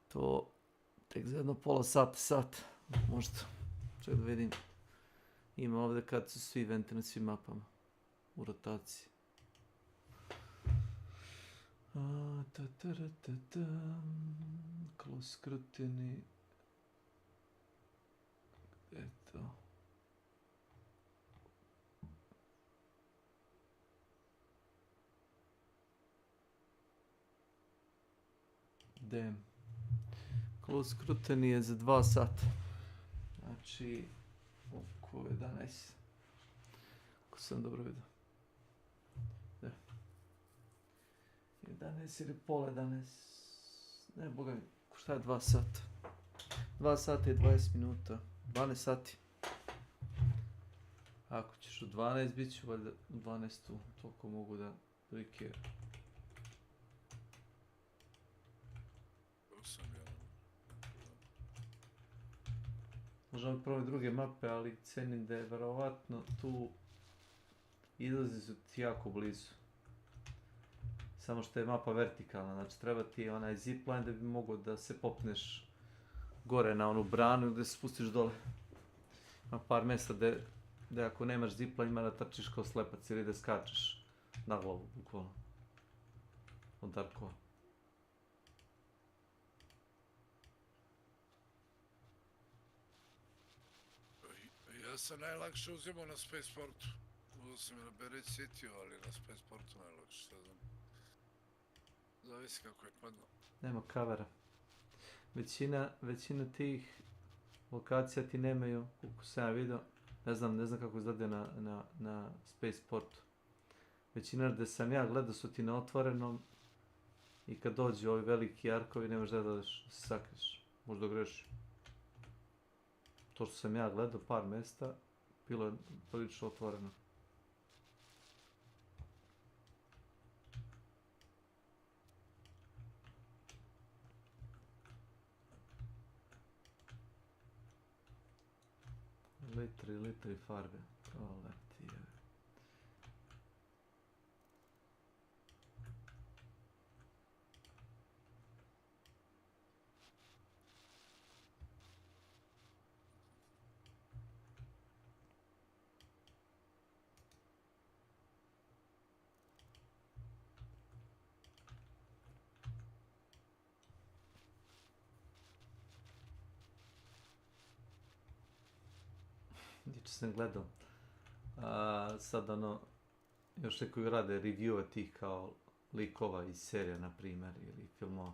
To tek za jedno pola sat. Možda. Ček da vidim. Ima ovdje kad su svi eventi na svim mapama. U rotaciji. Close scrutiny. Eto. Damn. Close scrutiny je za 2 sata. Znači, oko 11. Ako sam dobro vidio. Da. 11 ili pola 11. Ne, boga mi, šta je 2 sata? 2 sata i 20 minuta. 12 sati. Ako ćeš u 12, bit ću valjda u 12. Toliko mogu da prike. Možemo probati druge mape, ali cenim da je verovatno tu izlazi su ti jako blizu. Samo što je mapa vertikalna, znači treba ti onaj zipline da bi mogao da se popneš gore na onu branu i da se spustiš dole. Ima par mjesta da ako nemaš zipline ima da trčiš kao slepac ili da skačeš na glavu, bukvalno. Od Darkova. Ja sam najlakše uzimao na Spaceportu. Uzeo sam je na Buried City-u, ali na Spaceportu najlakše, šta znam. Zavisi kako je padno. Nema kavera. Većina tih lokacija ti nemaju, koliko sam ja vidio, Ne znam kako izgleda na Spaceportu. Većina gdje sam ja gledao su ti na otvorenom i kad dođu ovi veliki arkovi nemaš da se sakriš. Možda grešim. To što sam ja gledao, par mjesta, bilo je prilično otvoreno. Litri farbe. To leti je. Jučer sam gledao. Sad ono, još neki rade review tih kao likova iz serija, na primjer, ili filmova.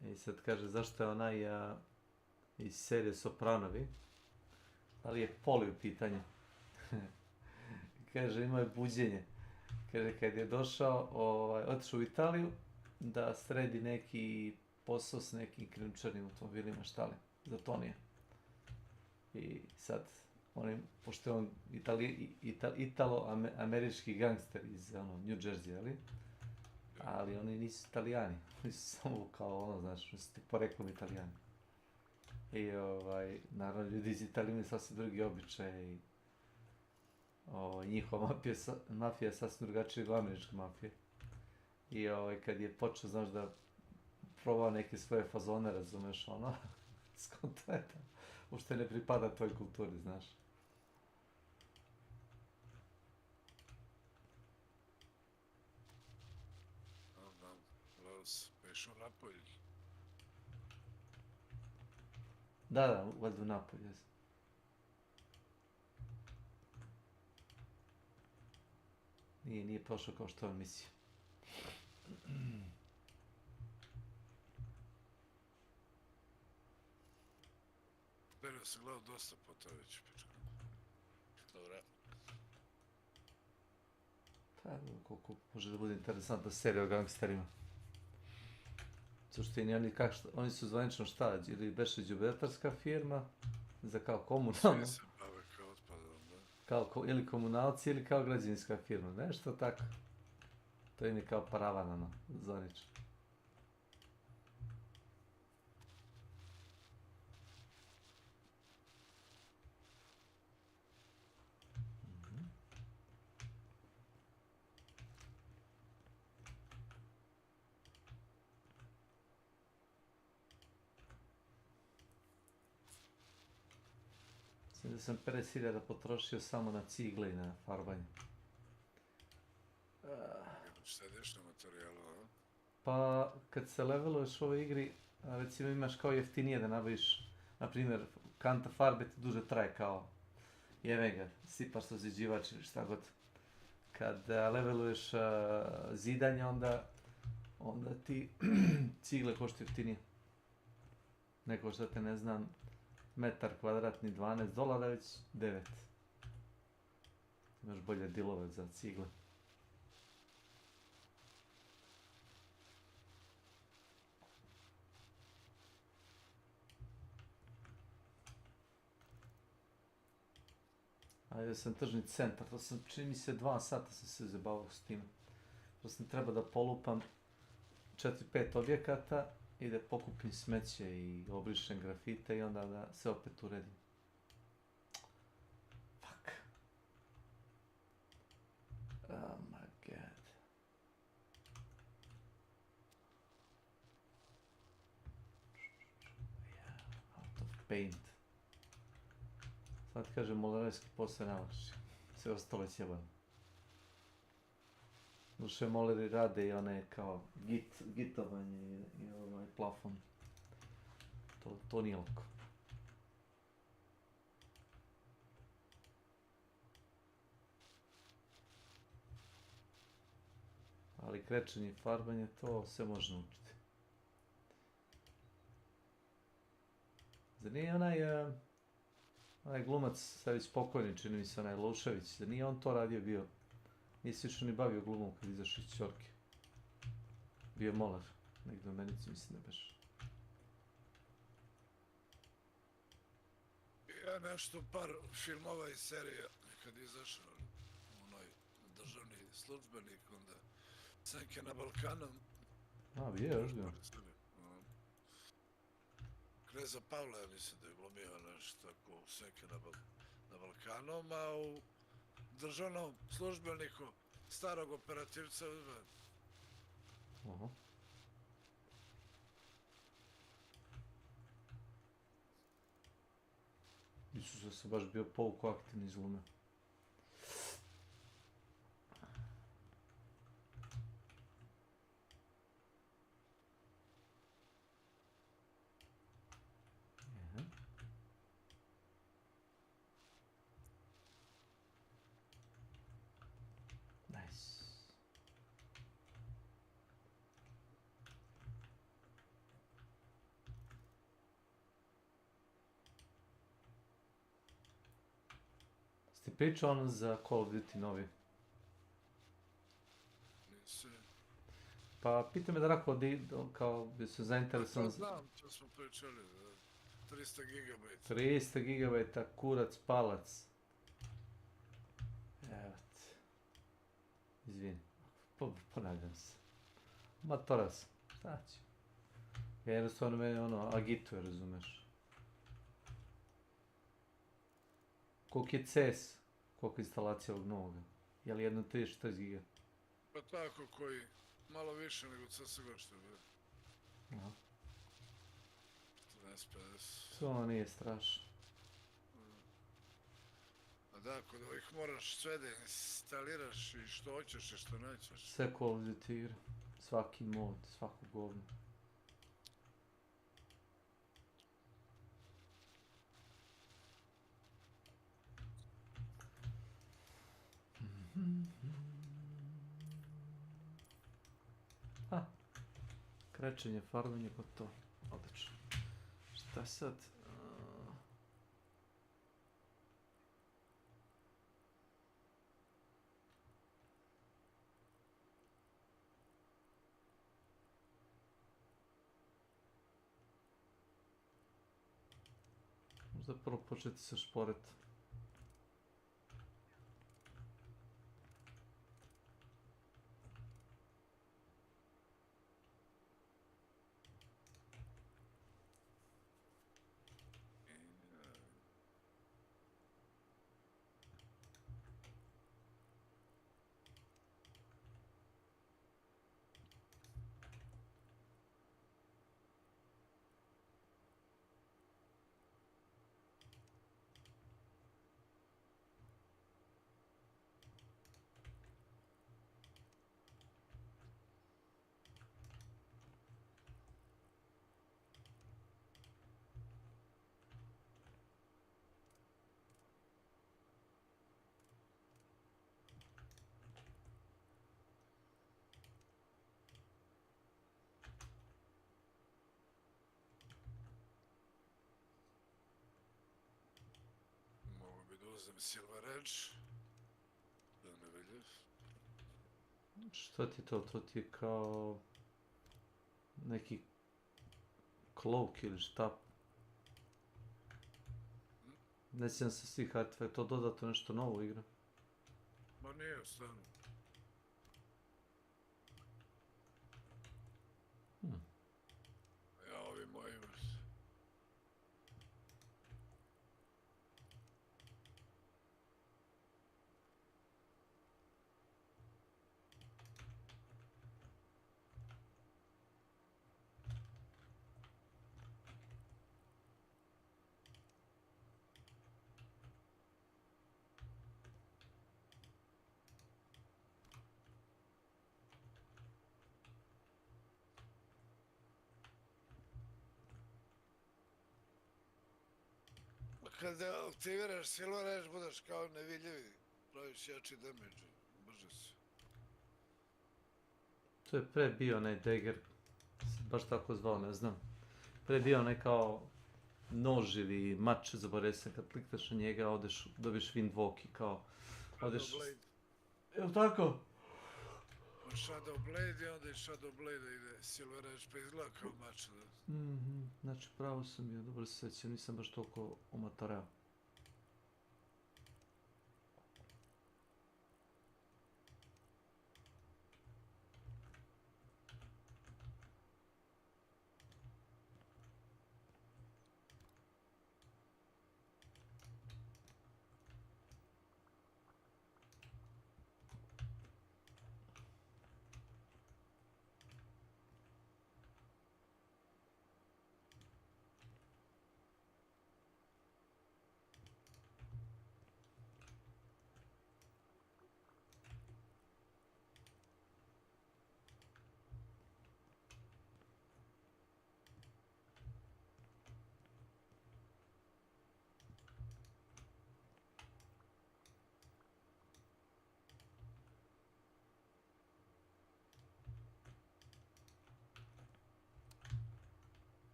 I sad kaže zašto je onaj iz serije Sopranovi, ali je Poli u pitanju. Kaže imao je buđenje. Kaže kad je došao, otišao u Italiju da sredi neki posao s nekim krijumčarnim automobilima, šta li, za Tonija. I sad, pošto je on italo-američki gangster iz New Jersey, ali oni nisu Italijani, oni su samo kao znaš, oni su ti poreklom Italijani. I naravno ljudi iz Italije imaju sasvim drugi običaj i njihova mafija je sasvim drugačija od američke mafije. I kad je počeo, znaš, da probao neke svoje fazone, razumeš, skonto je to. Ušte ne pripada toj kulturi, znaš. Pa išao napolje. Da, valjda napolje, jesam. Nije prošao kao što on mislio. Ja sam gledao dosta puta već, pička. Dobro. Pa, koliko može da bude interesantna serija o gangsterima. Suštini, oni su zvanično šta, ili beše đubratarska firma, za kao komunalno. Svi se bave kao otpadom, da. Ili komunalci, ili kao građevinska firma, nešto tako. To im je kao paravan, zvanično. Da sam 50.000 potrošio samo na cigle i na farbanje. Šta ideš na materijalu, a? Pa, kad se leveluješ u ovoj igri, recimo imaš kao jeftinije da nabaviš, na primjer, kanta farbe ti duže traje kao jevega, sipaš saziđivač ili šta god. Kad leveluješ zidanje, onda ti cigle koštaju jeftinije. Neko što te ne znam, metar kvadratni $12, već 9. Imaš bolje dilove za cigle. Ajde sam tržni centar, to sam, čini mi se 2 sata sam se zabavao s tim. To sam treba da polupam 4-5 objekata i da pokupim smeće i obrišem grafite i onda da se opet uredim. Fuck. Oh my god. Yeah, out of paint. Sad kažem, molerajski posao najlakši. Sve ostalo je sjebano. Duše moleri rade i one kao gitovanje i plafon. To nije lako. Ali krečenje i farbanje, to sve može naučiti. Zar nije onaj Onaj glumac, sad već pokojni, čini mi se onaj Lušević, da nije on to radio bio. Nije se više ni bavio glumom kad izašao iz Ćorke. Bio je molar, negdje u Menici, mislim da beš. Ja nešto par filmova i serija kad je izašao onaj državni službenik, onda Senke na Balkanu. A, bio je ozbiljno. Kneza Pavla, ja mislim da je glumio nešto tako u Senke na Balkanom, a u državnom službeniku starog operativca Aha. Isuse, se baš bio pouko aktivni izglume. Nice. Ste pričao ono za Call of Duty novi? Nisam. Pa pita me da rako kao bi se zainteresovan. Pa znam, to smo pričali, 300 gigabajta. 300 gigabajta, kurac, palac. Evo ti. Izvini, ponavljam se. Matora sam, šta ću? Jednostavno mene ono agituje, razumeš? Koliko je CS? Koliko je instalacija ovog novoga? Je li jedno 30-40 giga? Pa tako koji, malo više nego CSGO što je bilo. Aha. 14-50. To nije strašno. A da, kod ovih moraš sve da instaliraš i što hoćeš i što nećeš. Sve Call of Duty igre. Svaki mod, svako govno. Krečenje, farbanje, gotovo. Odlično. Šta sad? Možda prvo početi sa šporeta. Uzem Silver Edge, da ne vidljiv. Što ti je to? To ti je kao neki cloak ili štap. Ne sjećam se svih artefakta, je to dodatno nešto novo igra? Ma nije, stvarno. Ja ovi moji Kada aktiviraš Silver Edge, budeš kao nevidljivi, praviš jači damage, brže se. To je pre bio onaj dagger, baš tako zvao, ne znam. Pre bio onaj kao nož ili mač, zaboravio sam, kad klikneš na njega, odeš, dobiješ wind walk i kao, odeš... Blade. Jel' tako? Shadow Blade i onda iz Shadow Blade ide Silver Edge, pa izgleda kao mač. Znači, pravo sam bio, dobro se sjećam, nisam baš toliko umatarao.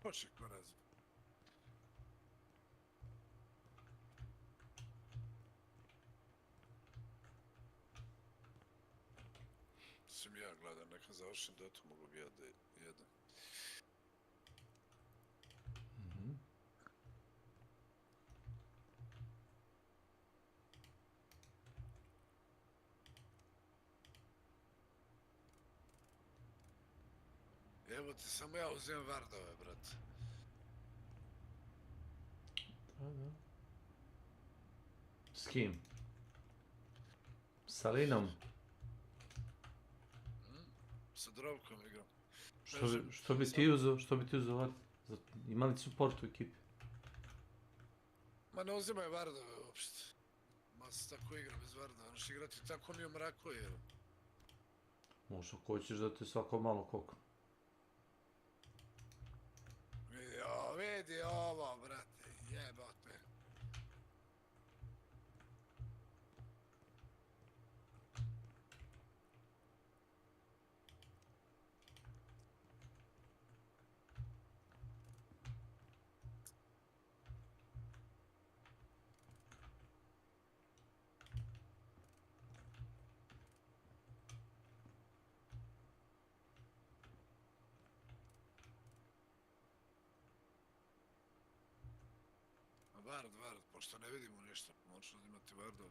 Poček poraz. Sam ja gladan, neka završim da to mogu bi ja da jedem. Evo ti, samo ja uzimam vardove, brate. Da. S kim? S Alinom? Sa Drovkom igram. Što bi ti uzeo vard? Imali support u ekipi? Ma ne uzimaju vardove uopšte. Ma se tako igra bez vardova, znaš igrati tako mi u mraku je. Možda hoćeš da te svako malo kokne. Vidi ovo, brate, jebote. Vard, pošto ne vidimo ništa, možemo imati vardove.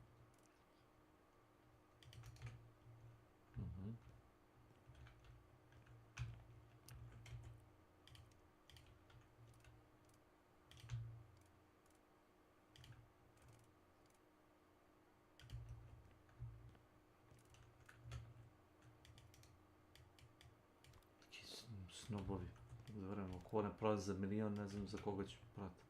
Taki snobovi. Zavrano, ako ne prolazi za milion, ne znam za koga ću pratiti.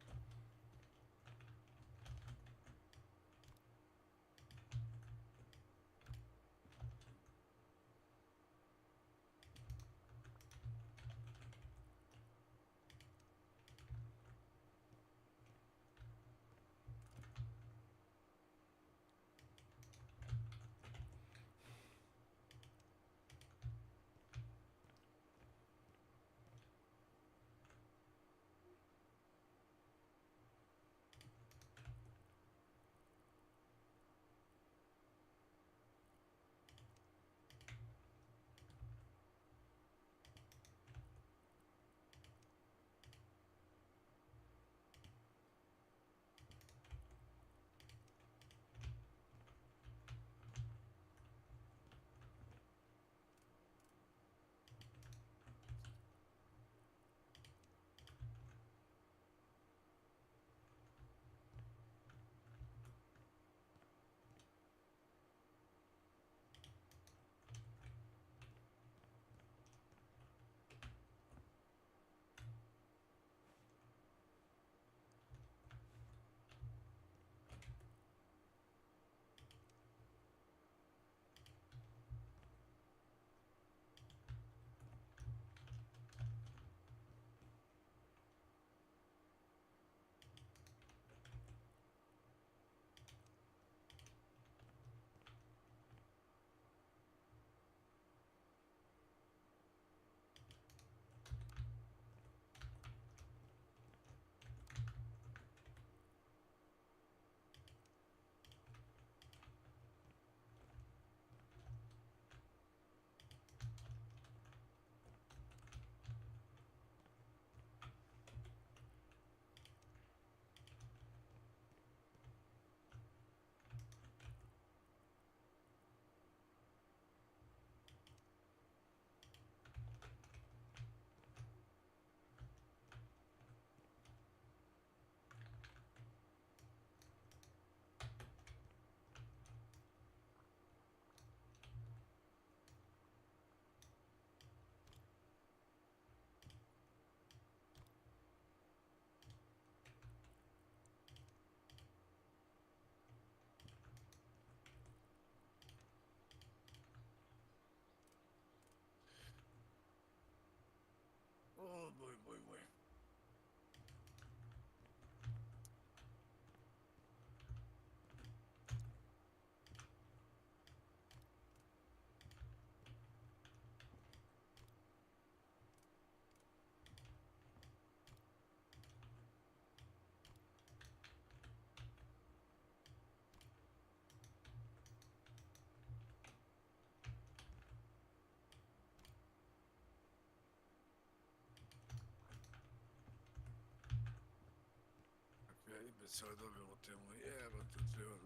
imbecile dobijemo temu, jebate, treba,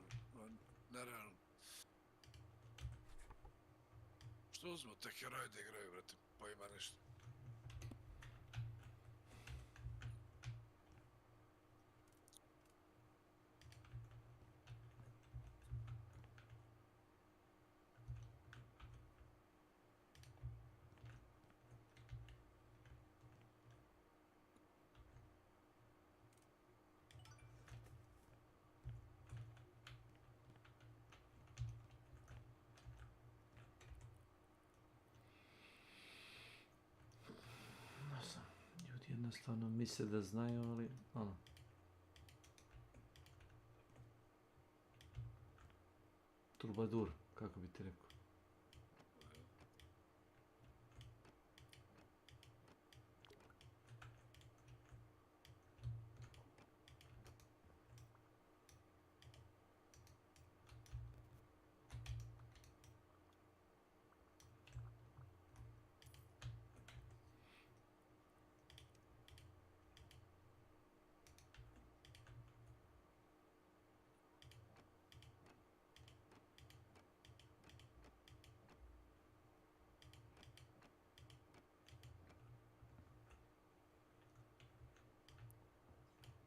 nerealno. Što uzmemo te heroje da igraju, brate, pa ima ništa. Ljudi jednostavno misle da znaju, ali ono. Trubadur, kako bi ti rekao.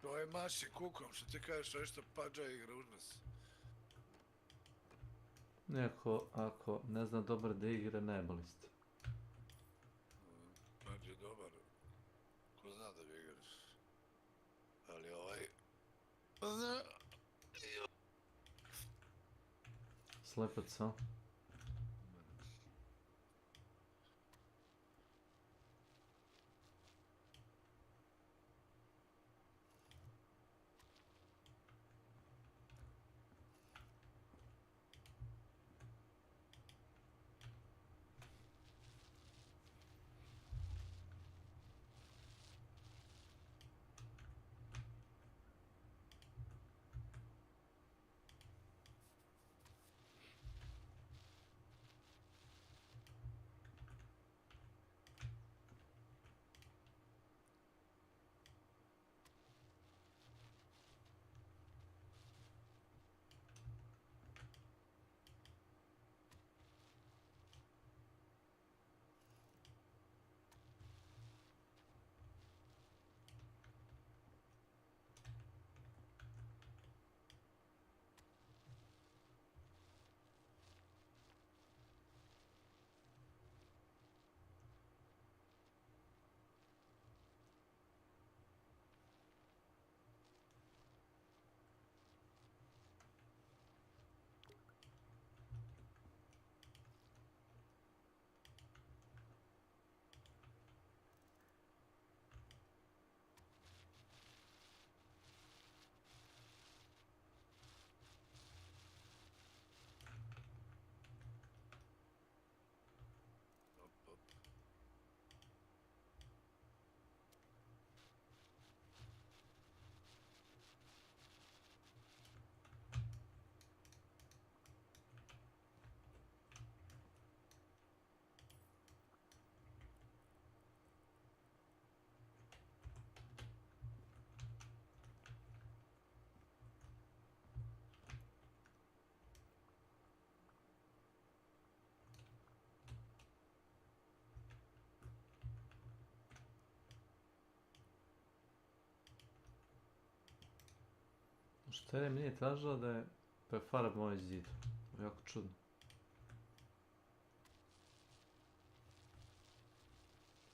To je maši kukom, što ti kažeš, nešto pađa igra uz nas. Neko, ako ne zna dobro da igra, najbolji ste. Pađa je dobar, ko zna da bi igraš. Ali ovaj... Slepac, a? Šta je meni tražila da je prefarab moj zid? Jako čudno.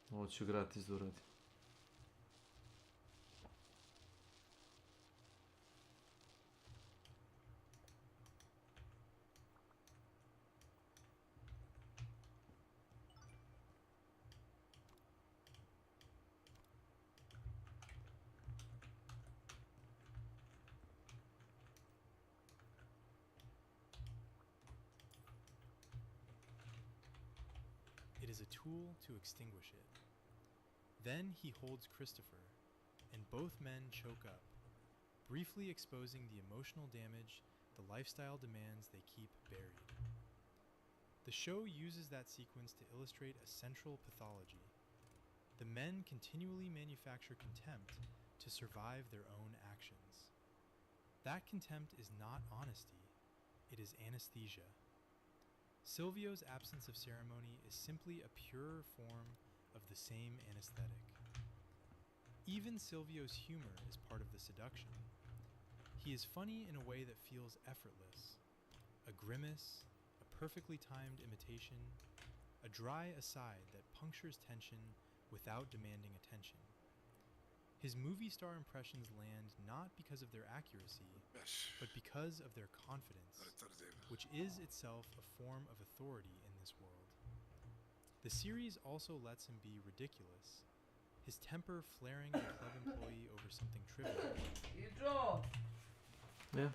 Ovo ću gratis da uradim. It is a tool to extinguish it. Then he holds Christopher, and both men choke up, briefly exposing the emotional damage the lifestyle demands they keep buried. The show uses that sequence to illustrate a central pathology. The men continually manufacture contempt to survive their own actions. That contempt is not honesty, it is anesthesia. Silvio's absence of ceremony is simply a purer form of the same anesthetic. Even Silvio's humor is part of the seduction. He is funny in a way that feels effortless. A grimace, a perfectly timed imitation, a dry aside that punctures tension without demanding attention. His movie star impressions land not because of their accuracy, but because of their confidence, which is itself a form of authority in this world. The series also lets him be ridiculous, his temper flaring at a club employee over something trivial. Iđo! Ja.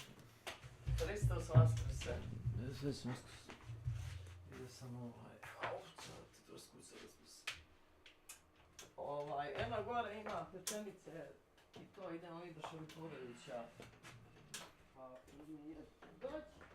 Pristao svašta se. Ne, sve sam ide sam sad trsku se razpis. Eno gore ima pečenice i to idemo mi do Šariporovića. Pa mi je doći.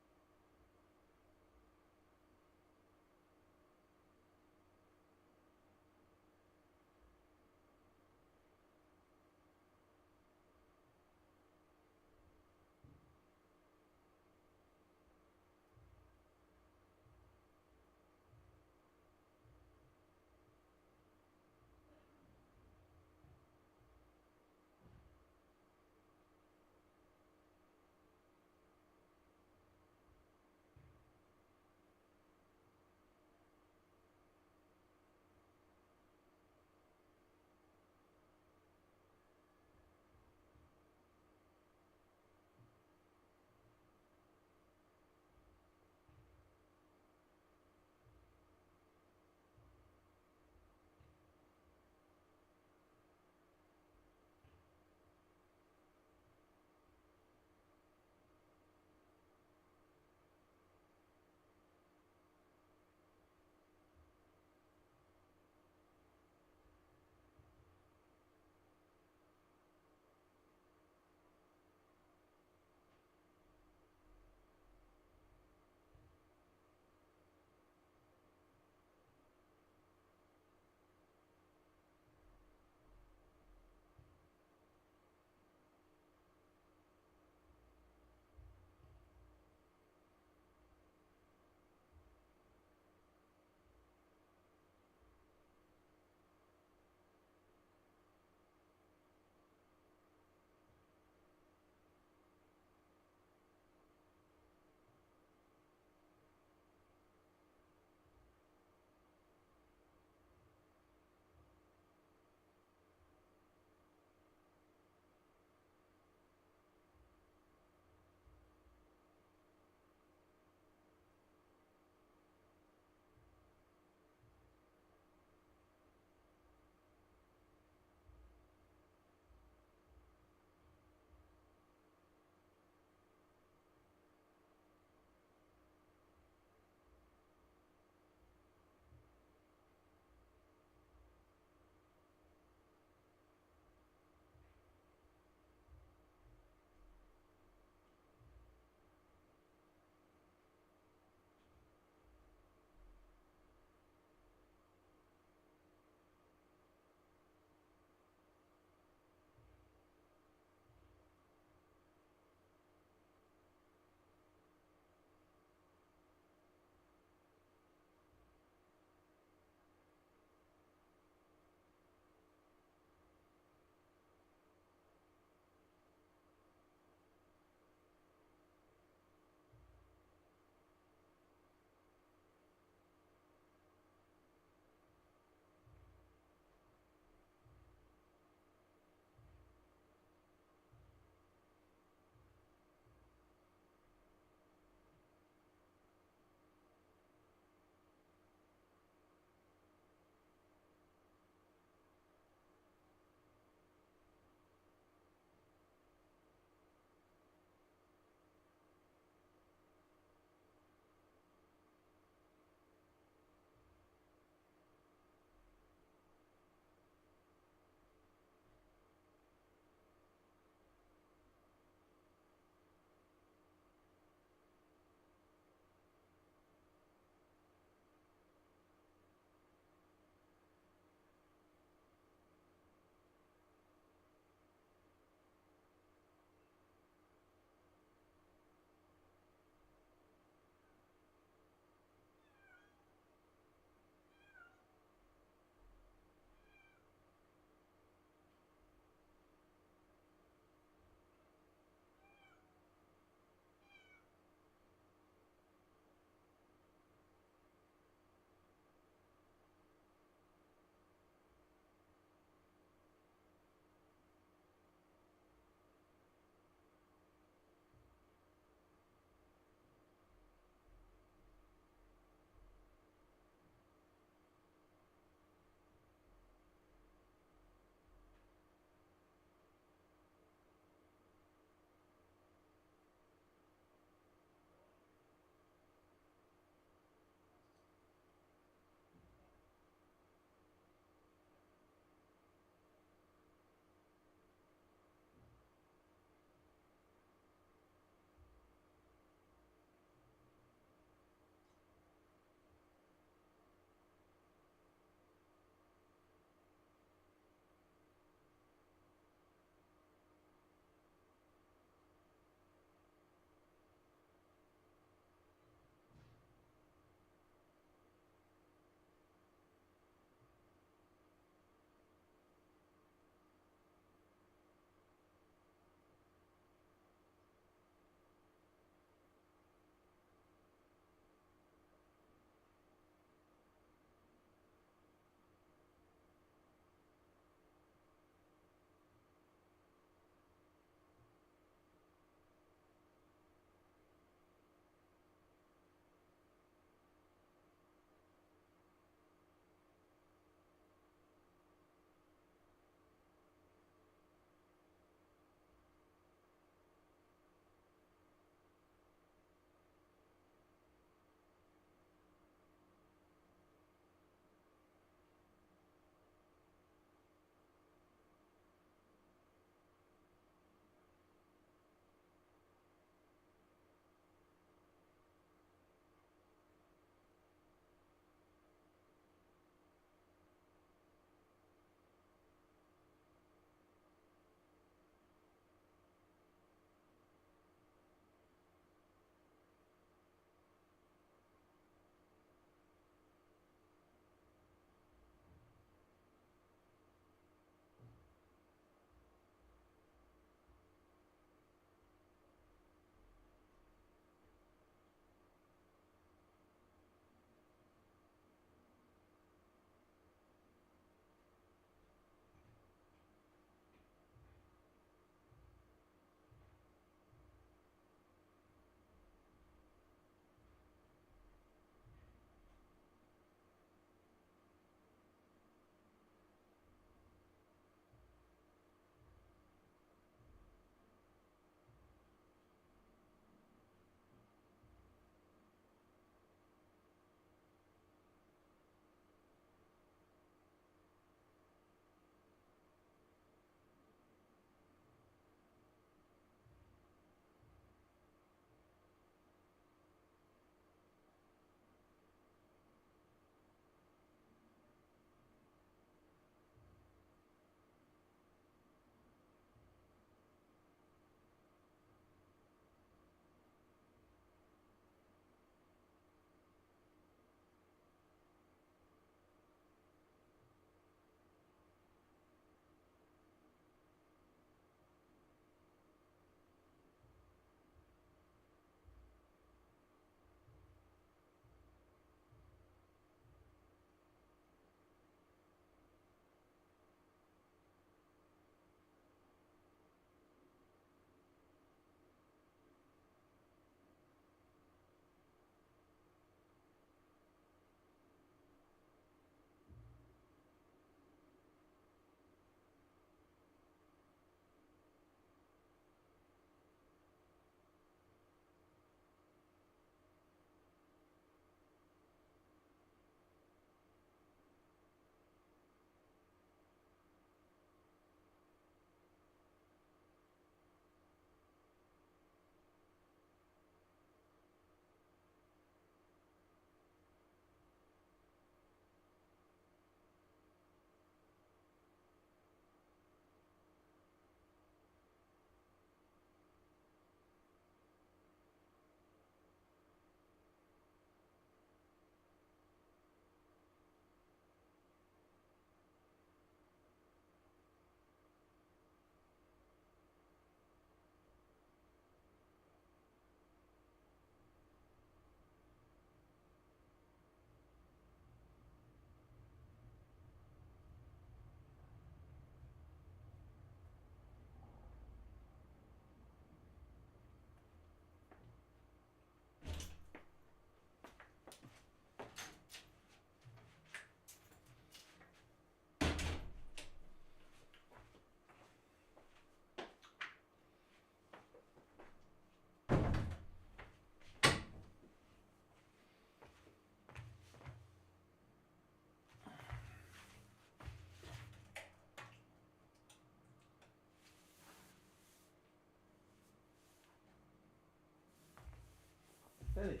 Vedi?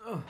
Oh.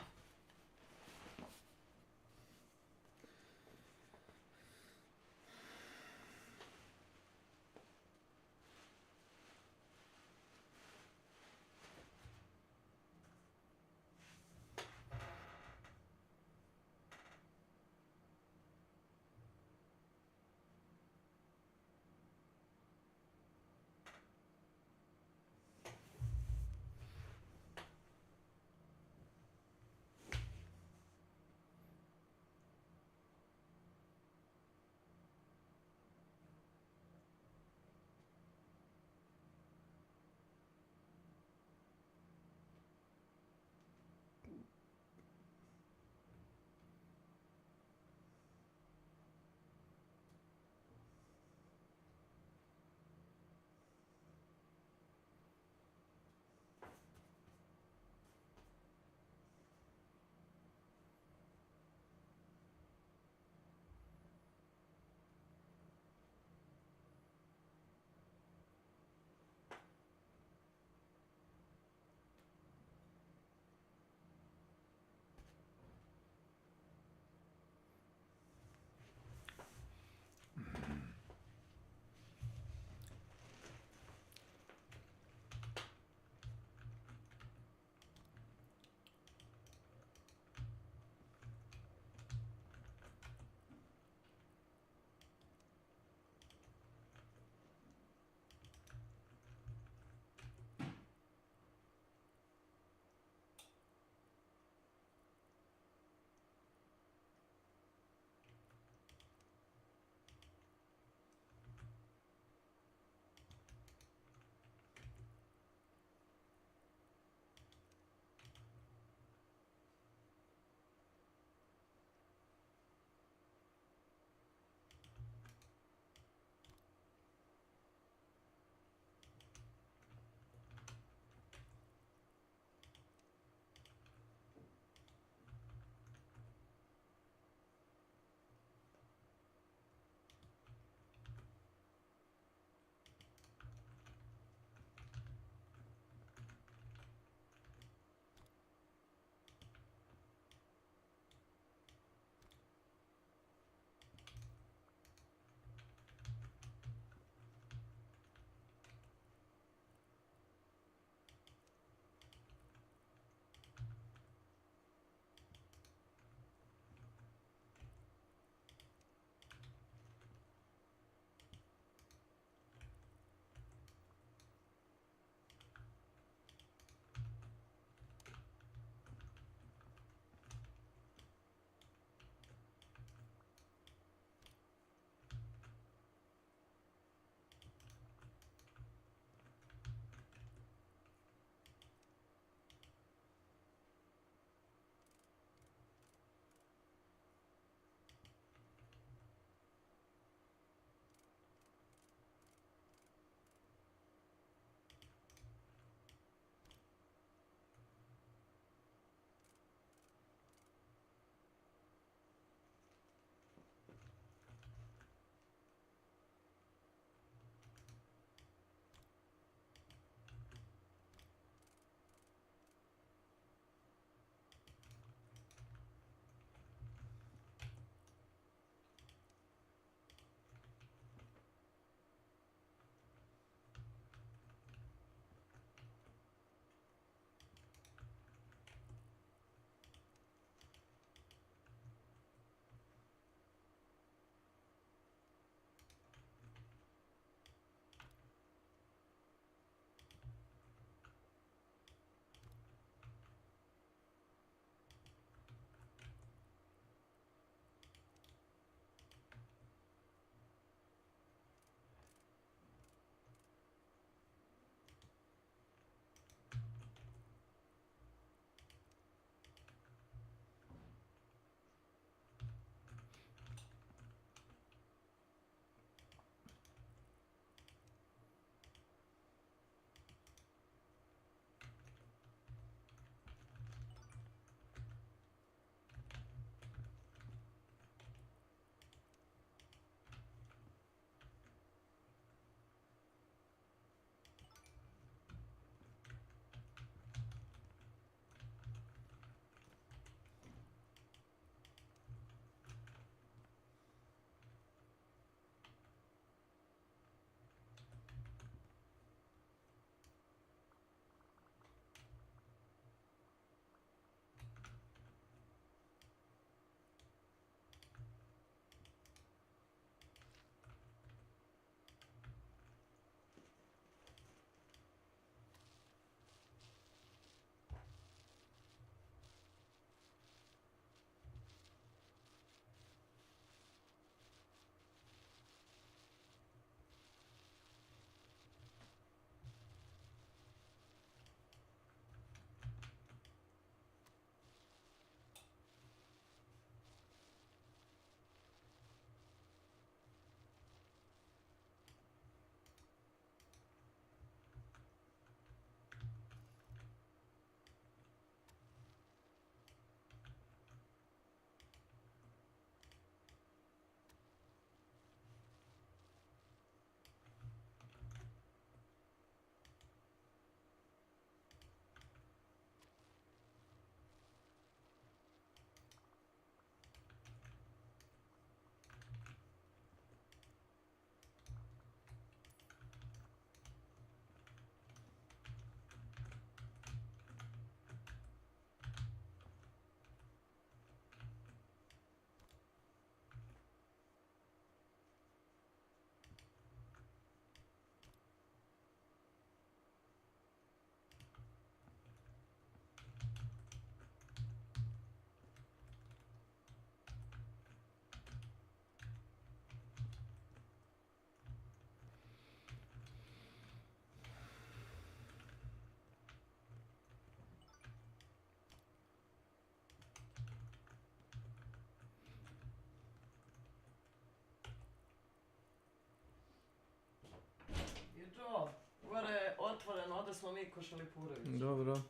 Kao da smo mi ko Šalipurović. Dobro.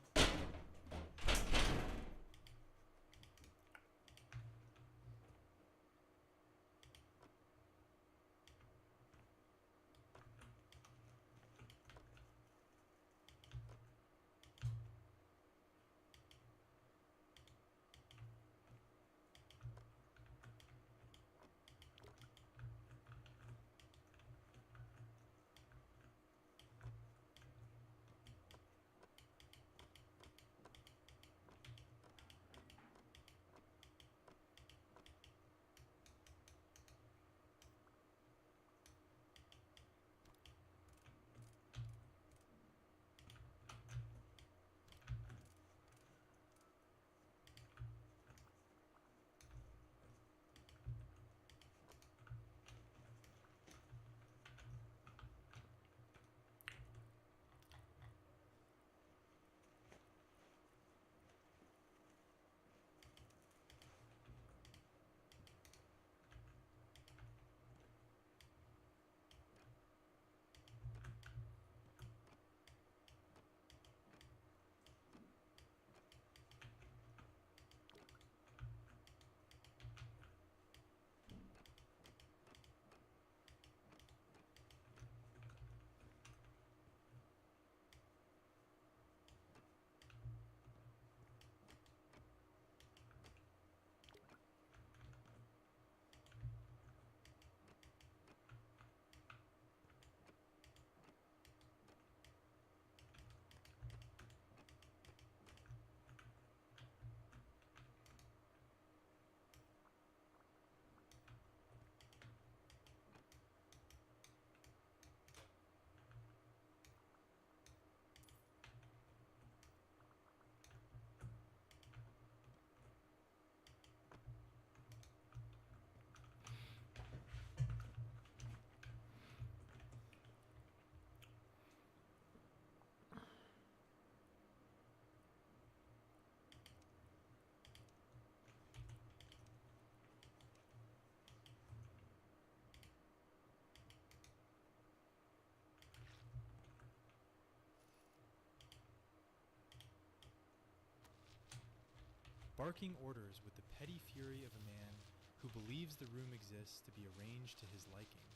Barking orders with the petty fury of a man who believes the room exists to be arranged to his liking.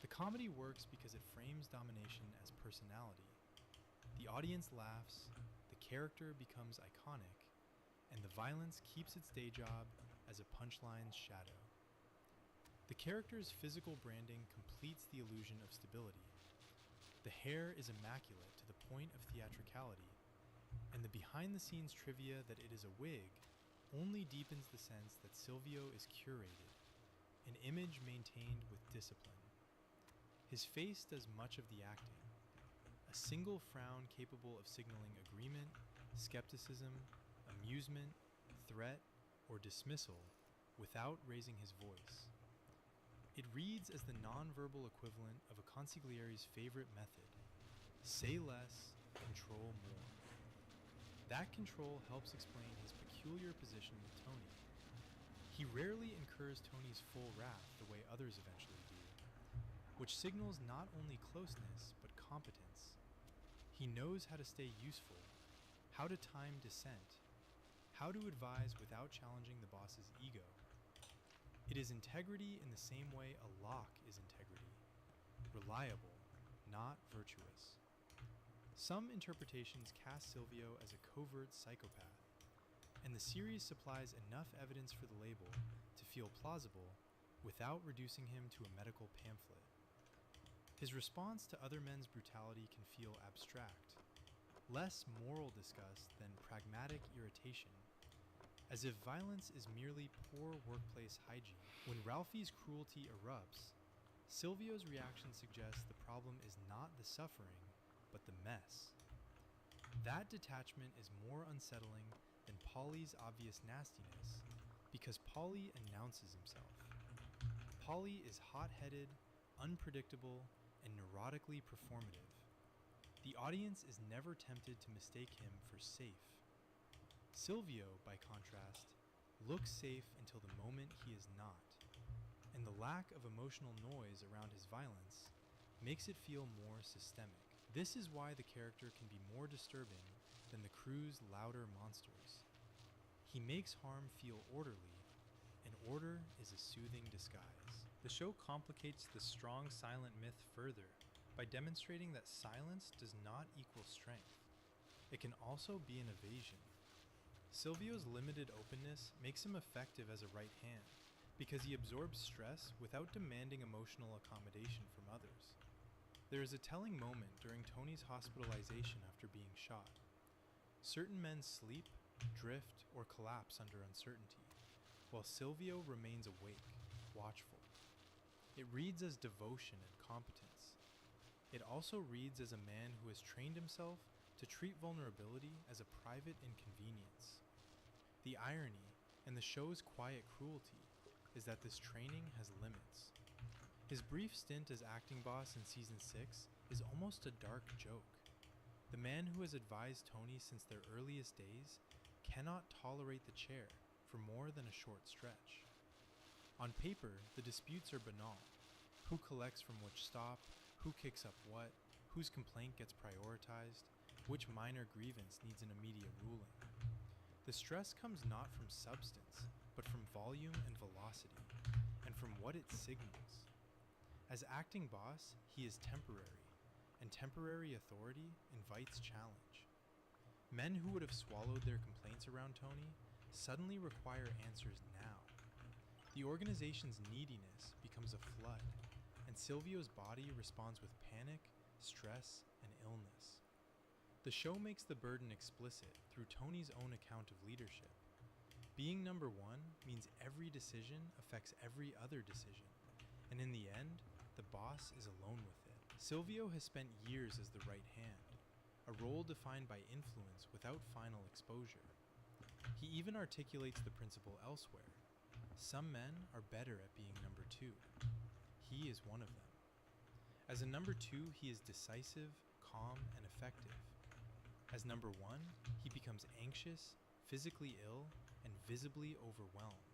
The comedy works because it frames domination as personality. The audience laughs, the character becomes iconic, and the violence keeps its day job as a punchline's shadow. The character's physical branding completes the illusion of stability. The hair is immaculate to the point of theatricality, and the behind-the-scenes trivia that it is a wig only deepens the sense that Silvio is curated, an image maintained with discipline. His face does much of the acting, a single frown capable of signaling agreement, skepticism, amusement, threat, or dismissal without raising his voice. It reads as the non-verbal equivalent of a consigliere's favorite method: say less, control more. That control helps explain his peculiar position with Tony. He rarely incurs Tony's full wrath the way others eventually do, which signals not only closeness but competence. He knows how to stay useful, how to time dissent, how to advise without challenging the boss's ego. It is integrity in the same way a lock is integrity, reliable, not virtuous. Some interpretations cast Silvio as a covert psychopath, and the series supplies enough evidence for the label to feel plausible without reducing him to a medical pamphlet. His response to other men's brutality can feel abstract, less moral disgust than pragmatic irritation, as if violence is merely poor workplace hygiene. When Ralphie's cruelty erupts, Silvio's reaction suggests the problem is not the suffering, but the mess. That detachment is more unsettling than Polly's obvious nastiness, because Polly announces himself. Polly is hot-headed, unpredictable, and neurotically performative. The audience is never tempted to mistake him for safe. Silvio, by contrast, looks safe until the moment he is not, and the lack of emotional noise around his violence makes it feel more systemic. This is why the character can be more disturbing than the crew's louder monsters. He makes harm feel orderly, and order is a soothing disguise. The show complicates the strong silent myth further by demonstrating that silence does not equal strength. It can also be an evasion. Silvio's limited openness makes him effective as a right hand because he absorbs stress without demanding emotional accommodation from others. There is a telling moment during Tony's hospitalization after being shot. Certain men sleep, drift, or collapse under uncertainty, while Silvio remains awake, watchful. It reads as devotion and competence. It also reads as a man who has trained himself to treat vulnerability as a private inconvenience. The irony, and the show's quiet cruelty, is that this training has limits. His brief stint as acting boss in Season 6 is almost a dark joke. The man who has advised Tony since their earliest days cannot tolerate the chair for more than a short stretch. On paper, the disputes are banal. Who collects from which stop, who kicks up what, whose complaint gets prioritized, which minor grievance needs an immediate ruling. The stress comes not from substance, but from volume and velocity, and from what it signals. As acting boss, he is temporary, and temporary authority invites challenge. Men who would have swallowed their complaints around Tony suddenly require answers now. The organization's neediness becomes a flood, and Silvio's body responds with panic, stress, and illness. The show makes the burden explicit through Tony's own account of leadership. Being number one means every decision affects every other decision, and in the end, the boss is alone with it. Silvio has spent years as the right hand, a role defined by influence without final exposure. He even articulates the principle elsewhere. Some men are better at being number two. He is one of them. As a number two, he is decisive, calm, and effective. As number one, he becomes anxious, physically ill, and visibly overwhelmed,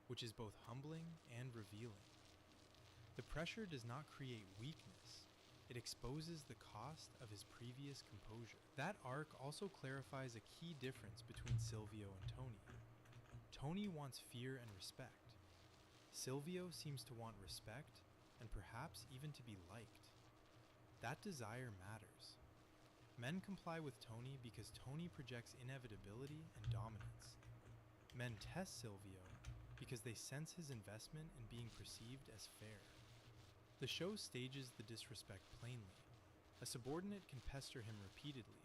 which is both humbling and revealing. The pressure does not create weakness. It exposes the cost of his previous composure. That arc also clarifies a key difference between Silvio and Tony. Tony wants fear and respect. Silvio seems to want respect, and perhaps even to be liked. That desire matters. Men comply with Tony because Tony projects inevitability and dominance. Men test Silvio because they sense his investment in being perceived as fair. The show stages the disrespect plainly. A subordinate can pester him repeatedly,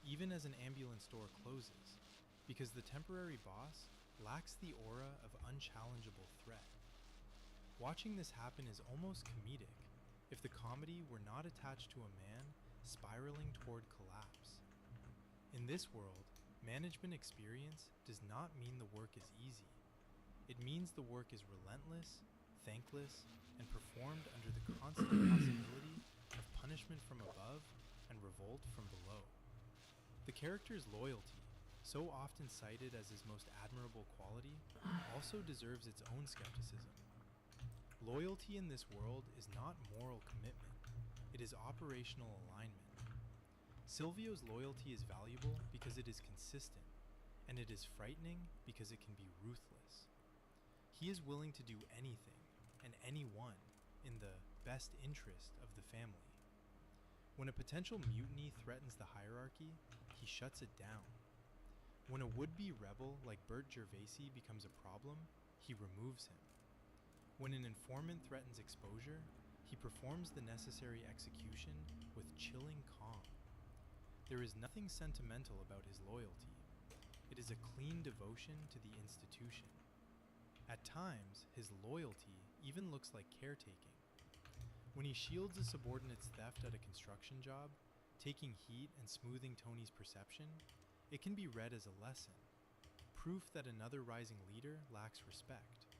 even as an ambulance door closes, because the temporary boss lacks the aura of unchallengeable threat. Watching this happen is almost comedic if the comedy were not attached to a man spiraling toward collapse. In this world, management experience does not mean the work is easy. It means the work is relentless, thankless, and performed under the constant possibility of punishment from above and revolt from below. The character's loyalty, so often cited as his most admirable quality, also deserves its own skepticism. Loyalty in this world is not moral commitment, it is operational alignment. Silvio's loyalty is valuable because it is consistent, and it is frightening because it can be ruthless. He is willing to do anything, and anyone, in the best interest of the family. When a potential mutiny threatens the hierarchy, he shuts it down. When a would-be rebel like Bert Gervaisi becomes a problem, he removes him. When an informant threatens exposure, he performs the necessary execution with chilling calm. There is nothing sentimental about his loyalty. It is a clean devotion to the institution. At times, his loyalty even looks like caretaking. When he shields a subordinate's theft at a construction job, taking heat and smoothing Tony's perception, it can be read as a lesson, proof that another rising leader lacks respect.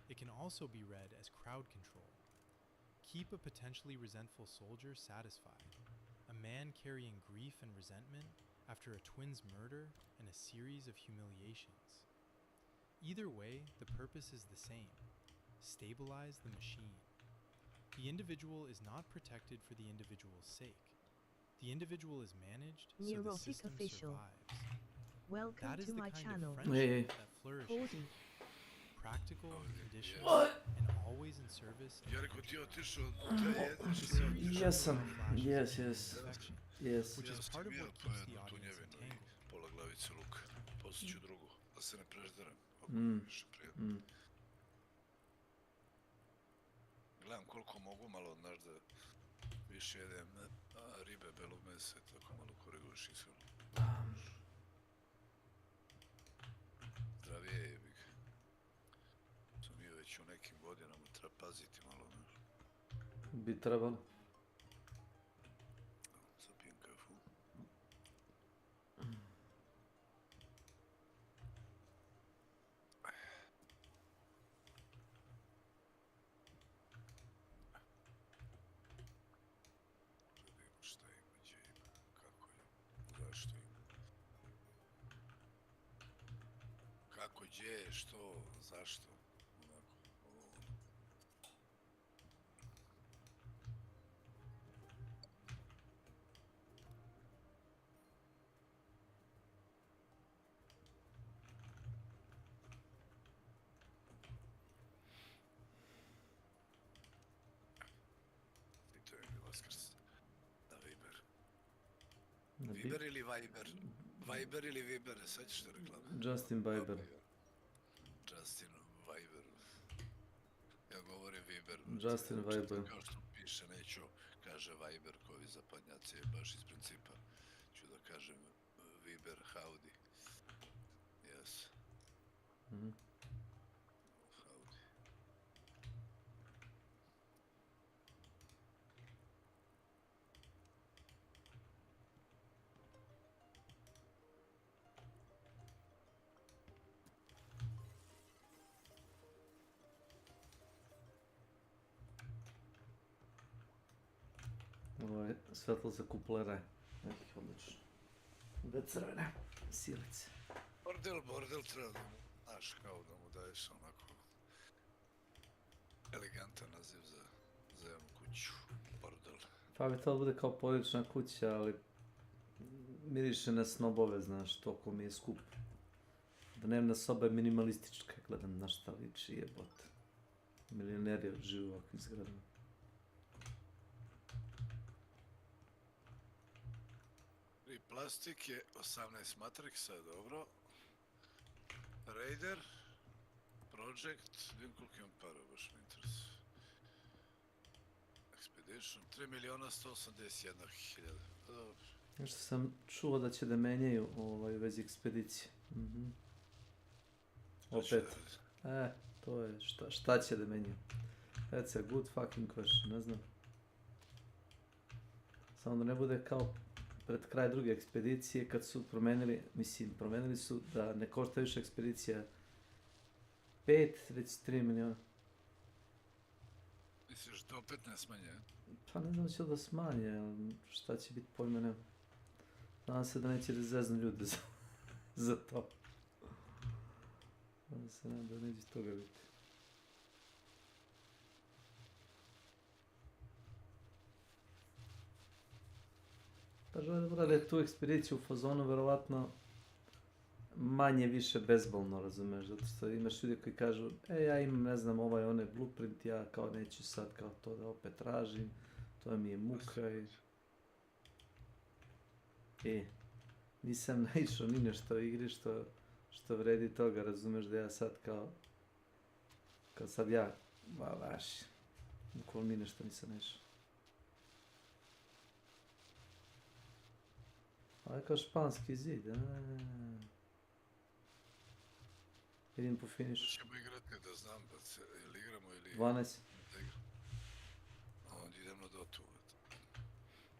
It can also be read as crowd control. Keep a potentially resentful soldier satisfied, a man carrying grief and resentment after a twin's murder and a series of humiliations. Either way, the purpose is the same: stabilize the machine. The individual is not protected for the individual's sake. The individual is managed so the Neurotic system official. survives. Welcome That is to the my kind channel. of friendship that flourishes. 40. Practical, conditional, What? and always in service of Ja rekao ti otišao, The series shows Jesam, little flashes yes, of yes. affection, Yes. which is Ja part sam of ja what keeps pojednu the tu audience njevinu i entangled. pola glavice luka. Poslije ću drugu, da se ne prežderem, ako Mm. mi je više prijatno. Mm. Gledam koliko mogu malo, znaš, da više jedem ribe, belog mesa i tako malo koriguješ ishranu. Zdravije je, jebi ga. Sam bio već u nekim godinama, treba paziti malo, znaš. Bi trebalo. Sad pijem kafu. Da vidimo šta ima, gdje ima, kako je, zašto ima. Kako, gdje, što, zašto, onako, ovo, ono. I to je mi Vaskrs. Na Viber. Na Viber ili Viber? Viber ili Viber, sad ćeš te reklame. Justin Bieber. Justin Viber. Ja govorim Viber. Justin Viber. Kao što piše, neću kaže Viber koji zapadnjaci, baš iz principa. Ću da kažem Viber, howdy. Yes. Mhm. Howdy. Ovo je svetlo za kuplere. Nekih odlično. Dve crvene silice. Bordel treba da mu, znaš, kao da mu daješ onako elegantan naziv za jednu kuću. Bordel. Pa bi to bude kao porodična kuća, ali miriše na snobove, znaš, toliko mi je skup. Dnevna soba je minimalistička, gledam na šta liči, jebote. Milioneri žive u ovakvim zgradama. I plastik je 18 Matrixa, dobro. Raider, Project, vidim koliko imam para, baš me interesuje. Expedition, 3.181.000. Dobro. Nešto sam čuo da će da menjaju u vezi ekspedicije. Opet. To je, šta će da menjaju? That's a good fucking question, ne znam. Samo da ne bude kao pred kraj druge ekspedicije kad su promenili su da ne košta više ekspedicija 5, već 3 miliona. Misliš da opet ne smanje? Pa ne znam će da smanje, ali šta će biti pojma nema. Nadam se da neće da zeznu ljude za to. Nadam se da neće toga biti. Pa žele da urade tu ekspediciju u fazonu verovatno manje više bezbolno, razumeš, zato što imaš ljudi koji kažu ja imam, ne znam, onaj blueprint, ja kao neću sad kao to da opet tražim, to mi je muka i nisam naišao ni nešto u igri što vredi toga, razumeš, da ja sad kao sad ja, baš, bukvalno ni nešto nisam naišao. Ovo je kao španski zid, Vidim po finišu. Ćemo igrati, da znam, ili igramo ili... 12. A onda idem na Dotu,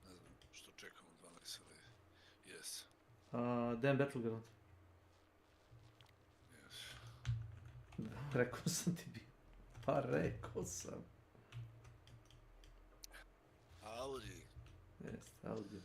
ne znam što čekamo 12, ali yes. Dan Battleground. Yes. Rekao sam ti bio. Pa rekao sam. Audi. Jeste, Audi.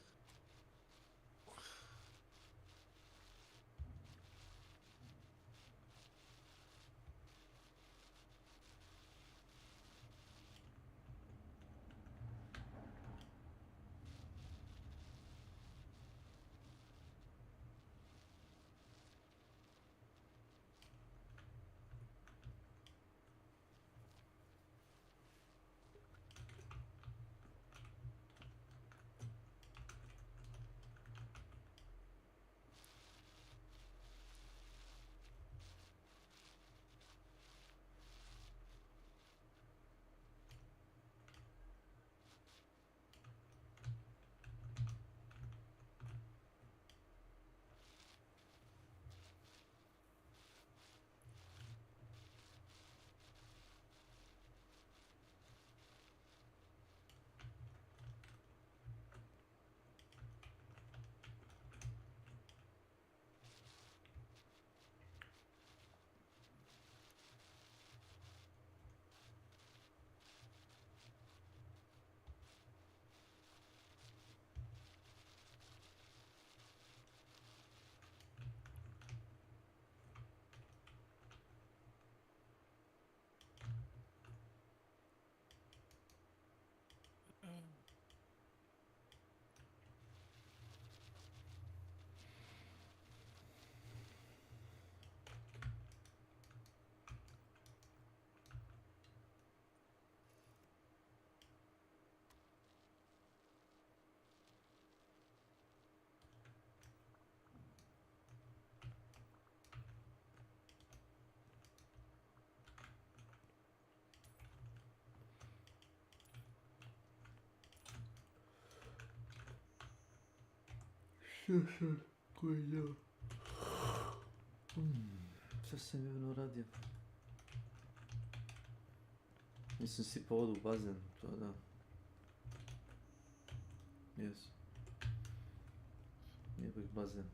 Koji je? Šta sam jevno radio? Nisam sipao vodu u bazen, to da. Jesu. Jeboj bazen.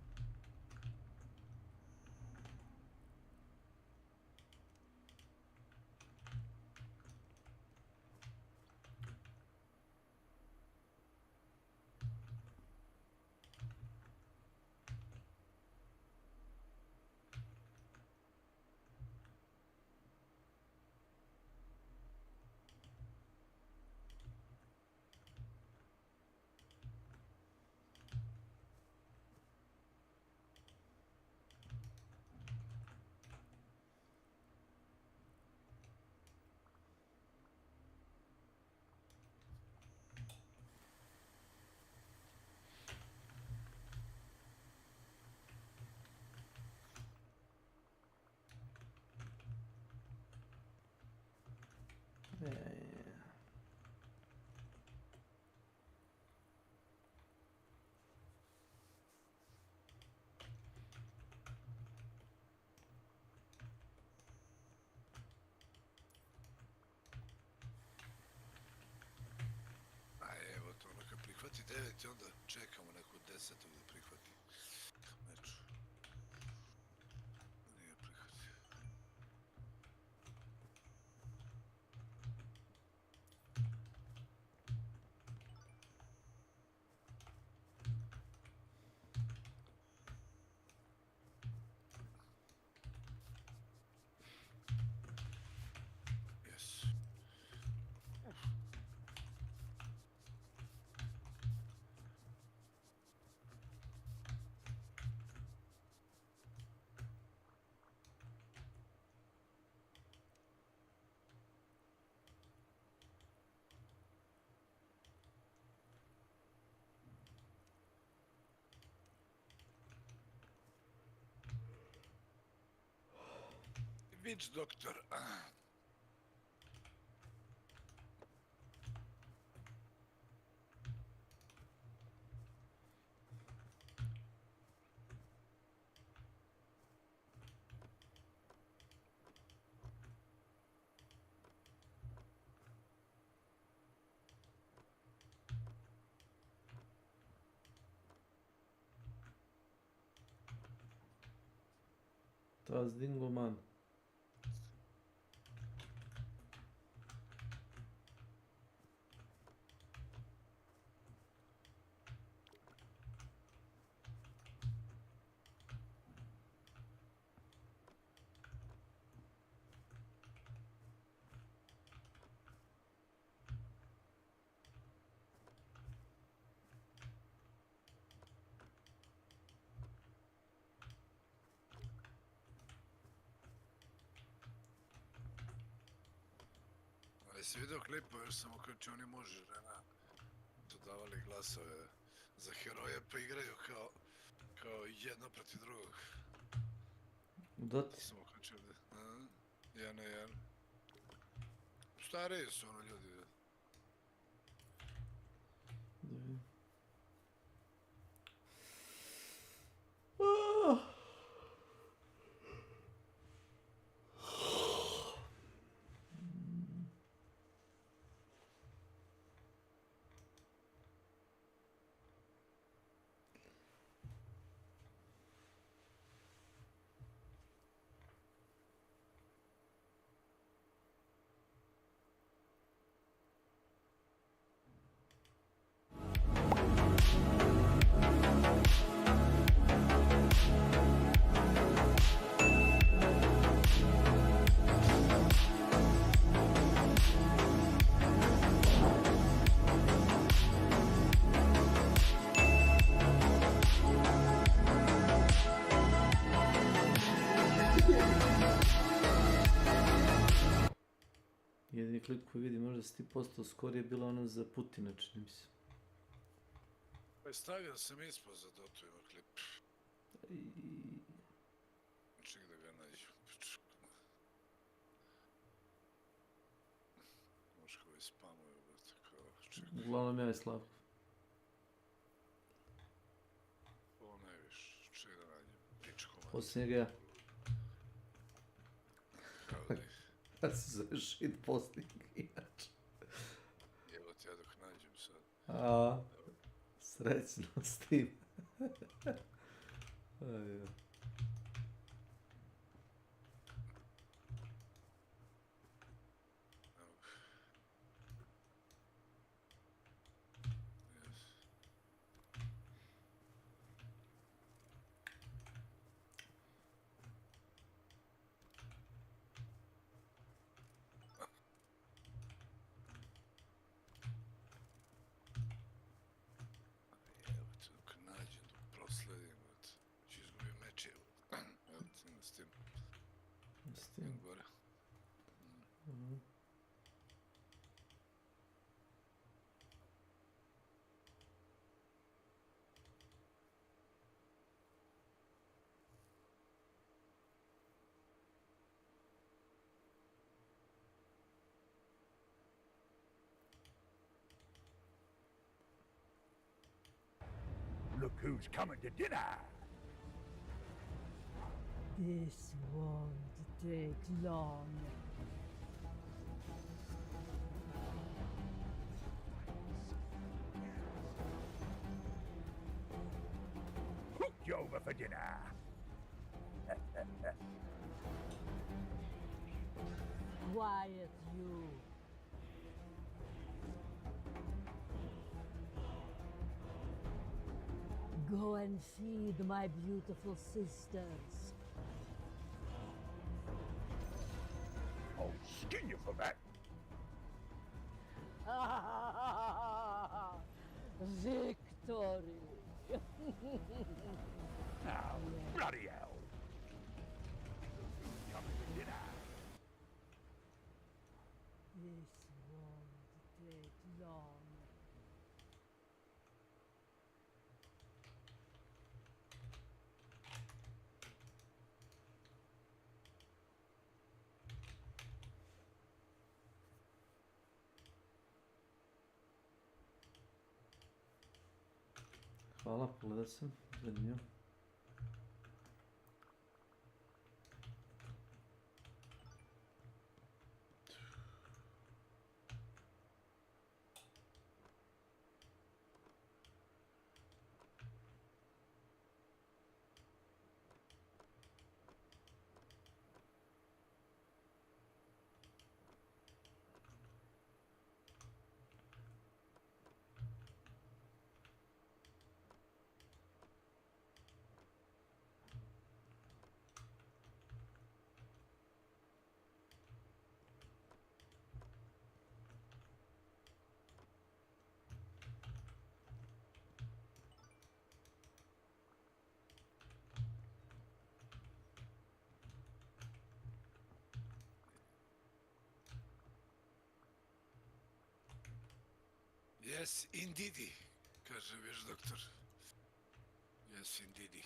A evo to, ono kad prihvati 9 i onda čekamo neko 10 da prihvati meč. Nije prihvatio. Yes. Witch Doctor. Taz dingo man. Jesi vidio klipove, još sam uključio, oni može žena dodavali glasove za heroje pa igraju kao jedno protiv drugog. Doti? Sam uključio, jedan na jedan. Stariji su ono ljudi. Jedini klip koji vidi možda si ti postao skorije bila ono za Putina, čini mi se. Pa stavio sam ispod za Dotu ima klip. Ček da ga nađu. Možda koji spamuju, brate, kao čekaj. Uglavnom ja i Slavko. Poslije njega. Kao da je. Da se zove shit posting, inače. Evo ti ja dok nađem sad. A, srećno s tim. Aj, Evo ti dok nađem, dok prosledim, ću izgubim meč, evo. Evo ti ima s tim. s tim. Gore. Mhm. Look who's coming to dinner! This won't take long. Hooked you over for dinner! Quiet, you. Go and feed my beautiful sisters. I'll skin you for that! Victory! Now, bloody hell! Coming to dinner! This won't take long. Hvala, pogledao sam. Zanimljivo. Yes, indeedy, kaže viš doktor. Yes, indeedy.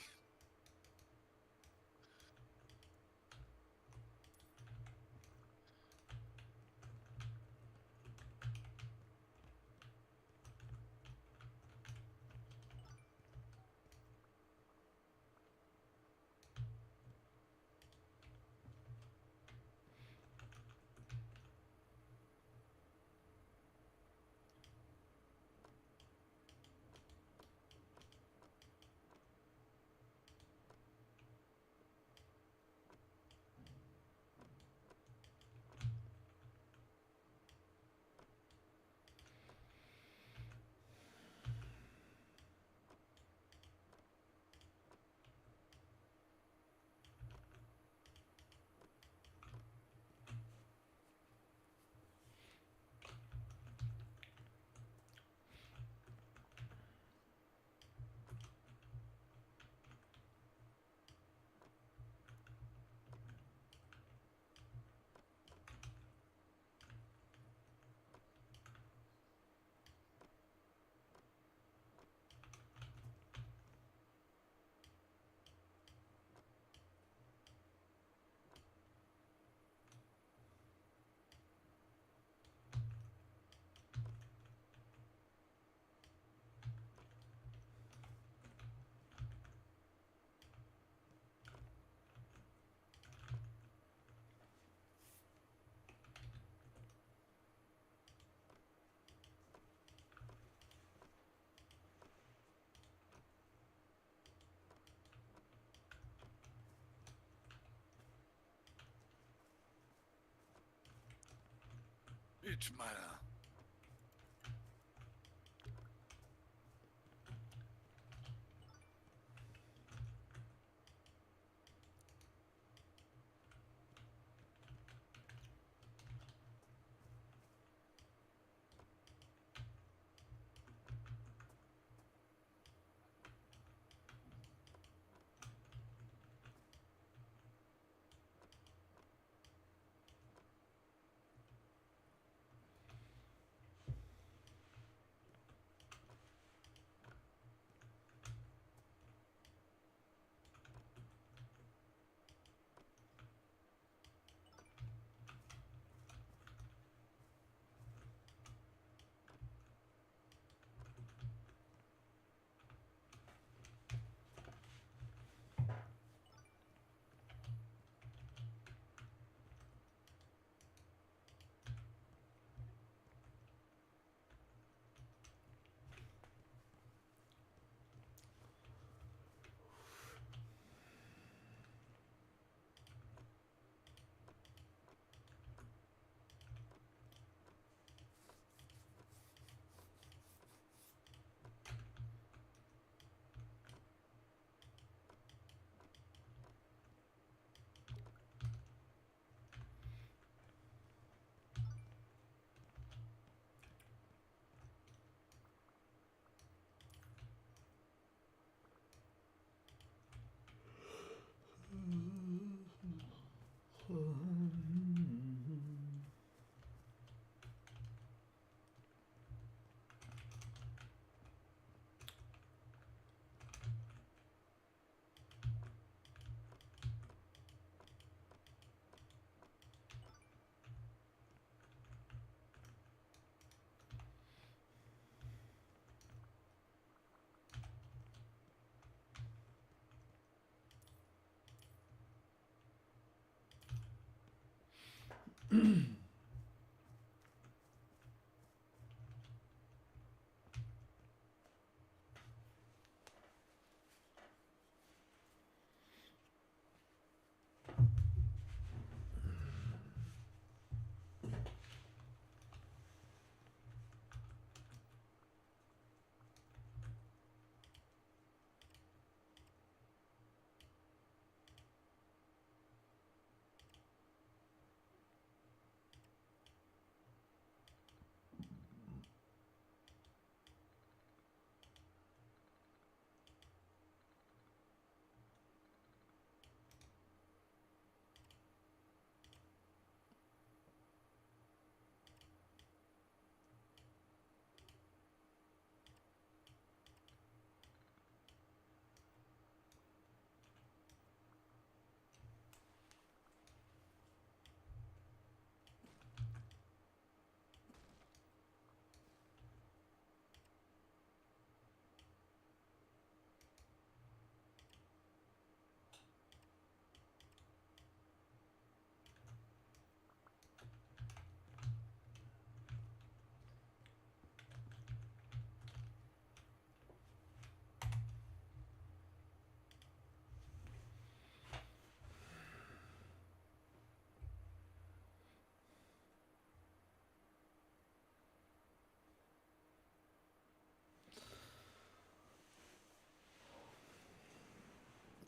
It's mana.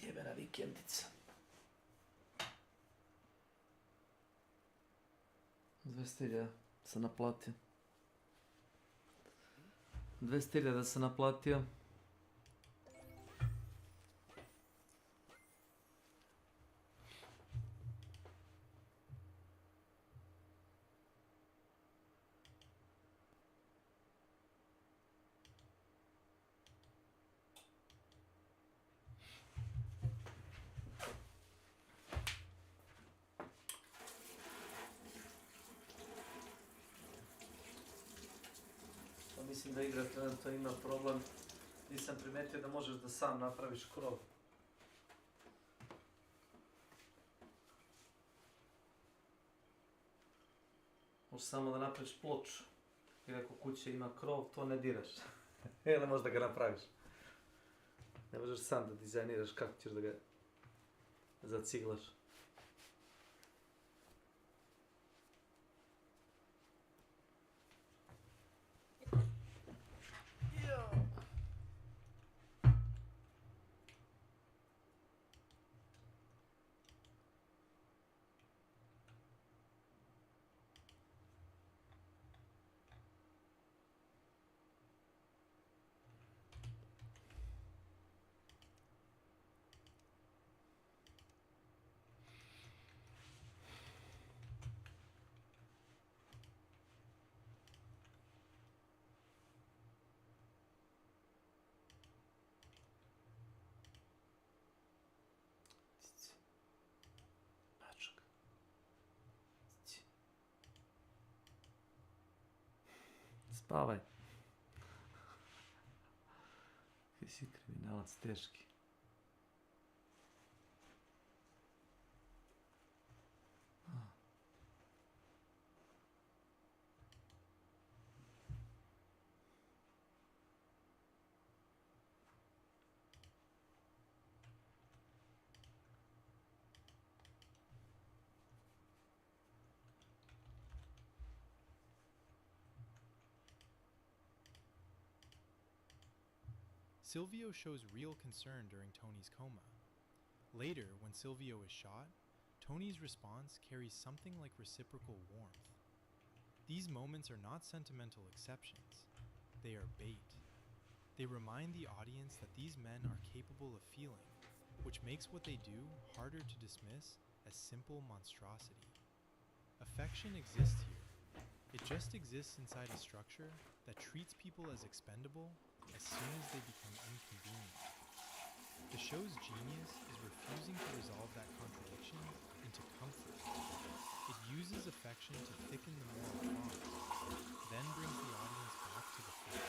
Jebena vikendica. 200.000 sam naplatio. 200.000 sam naplatio. Mislim da igra trenutno ima problem. Nisam primetio da možeš da sam napraviš krov. Možeš samo da napraviš ploču. I ako kuća ima krov, to ne diraš. Ne možeš da ga napraviš. Ne možeš sam da dizajniraš kako ćeš da ga zaciglaš. Spavaj. Ti si kriminalac teški. Silvio shows real concern during Tony's coma. Later, when Silvio is shot, Tony's response carries something like reciprocal warmth. These moments are not sentimental exceptions. They are bait. They remind the audience that these men are capable of feeling, which makes what they do harder to dismiss as simple monstrosity. Affection exists here. It just exists inside a structure that treats people as expendable as soon as they become inconvenient. The show's genius is refusing to resolve that contradiction into comfort. It uses affection to thicken the moral bond, then brings the audience back to the fact.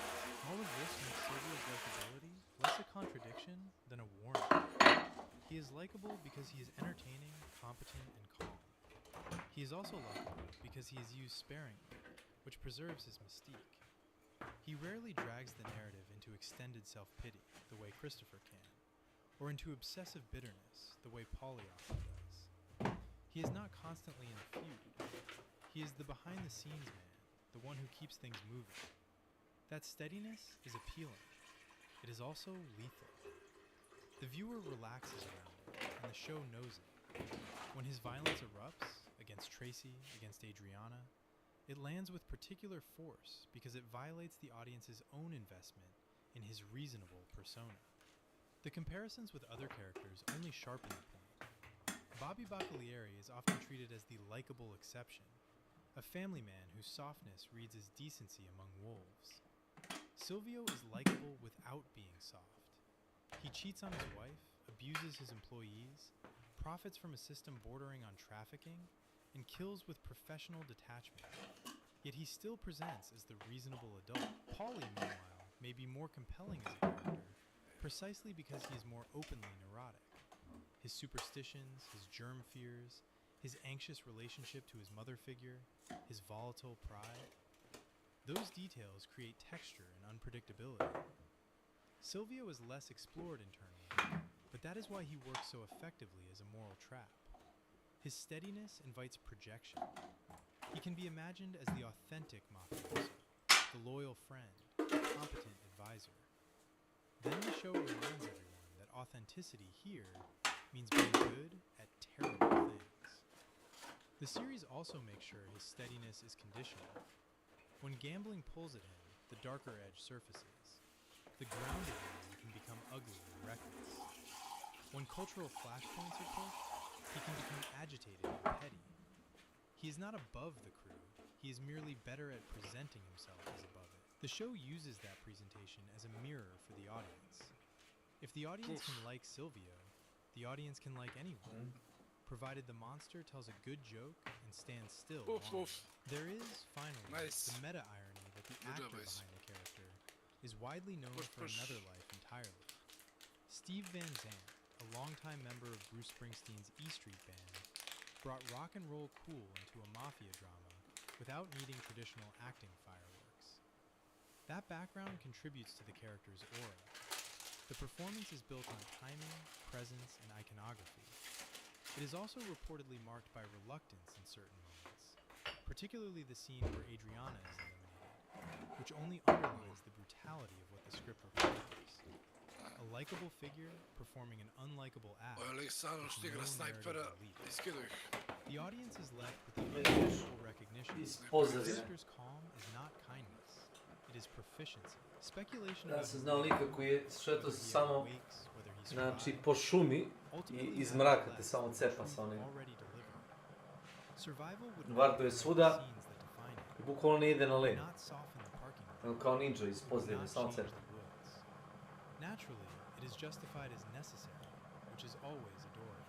All of this makes Silvio's likability less a contradiction than a warning. He is likable because he is entertaining, competent, and calm. He is also likable because he is used sparingly, which preserves his mystique. He rarely drags the narrative into extended self-pity, the way Christopher can, or into obsessive bitterness, the way Pauly often does. He is not constantly in a feud. He is the behind-the-scenes man, the one who keeps things moving. That steadiness is appealing. It is also lethal. The viewer relaxes around it, and the show knows it. When his violence erupts, against Tracy, against Adriana, it lands with particular force because it violates the audience's own investment in his reasonable persona. The comparisons with other characters only sharpen the point. Bobby Bacalieri is often treated as the likable exception, a family man whose softness reads as decency among wolves. Silvio is likable without being soft. He cheats on his wife, abuses his employees, profits from a system bordering on trafficking, and kills with professional detachment. Yet he still presents as the reasonable adult. Pauly, meanwhile, may be more compelling as a character, precisely because he is more openly neurotic. His superstitions, his germ fears, his anxious relationship to his mother figure, his volatile pride, those details create texture and unpredictability. Silvio is less explored internally, but that is why he works so effectively as a moral trap. His steadiness invites projection. He can be imagined as the authentic mafioso, the loyal friend, competent advisor. Then the show reminds everyone that authenticity here means being good at terrible things. The series also makes sure his steadiness is conditional. When gambling pulls at him, the darker edge surfaces. The grounded man can become ugly and reckless. When cultural flashpoints are pushed, he can become agitated and petty. He is not above the crew, he is merely better at presenting himself as above it. The show uses that presentation as a mirror for the audience. If the audience can like Silvio, the audience can like anyone, provided the monster tells a good joke and stands still long. There is, finally, the meta-irony that the actor behind the character is widely known for another life entirely. Steve Van Zandt, a longtime member of Bruce Springsteen's E Street Band, brought rock and roll cool into a mafia drama without needing traditional acting fireworks. That background contributes to the character's aura. The performance is built on timing, presence, and iconography. It is also reportedly marked by reluctance in certain moments, particularly the scene where Adriana is eliminated, which only underlines the brutality of what the script requires. A likable figure performing an unlikable act with no narrative leap. The audience is left with the unmistakable recognition that the character's calm is not kindness, it is proficiency. Speculation Ja about sam who znao he lika is, koji je šetao se whether he samo, awakes, whether he znači, survives, po šumi i iz mraka te samo cepa sa onim. Survival would Vardo je not svuda scenes that define i him, bukvalno ne ide na would led. not soften the parking lot, Ono kao ninja iz would pozadine, not samo change cepa. the woods. Naturally, it is justified as necessary, which is always adored.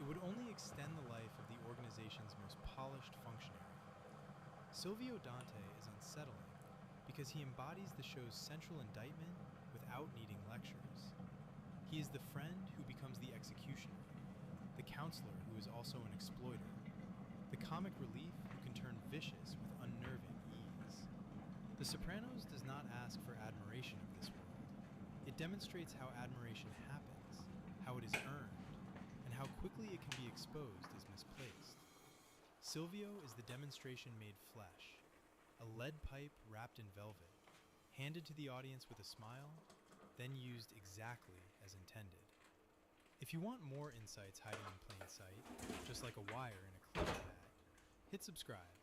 It would only extend the life of the organization's most polished functionary. Silvio Dante is unsettling because he embodies the show's central indictment without needing lectures. He is the friend who becomes the executioner, the counselor who is also an exploiter, the comic relief who can turn vicious with unnerving ease. The Sopranos does not ask for admiration of this world. It demonstrates how admiration happens, how it is earned, and how quickly it can be exposed as misplaced. Silvio is the demonstration made flesh, a lead pipe wrapped in velvet, handed to the audience with a smile, then used exactly as intended. If you want more insights hiding in plain sight, just like a wire in a cleaning bag, hit subscribe.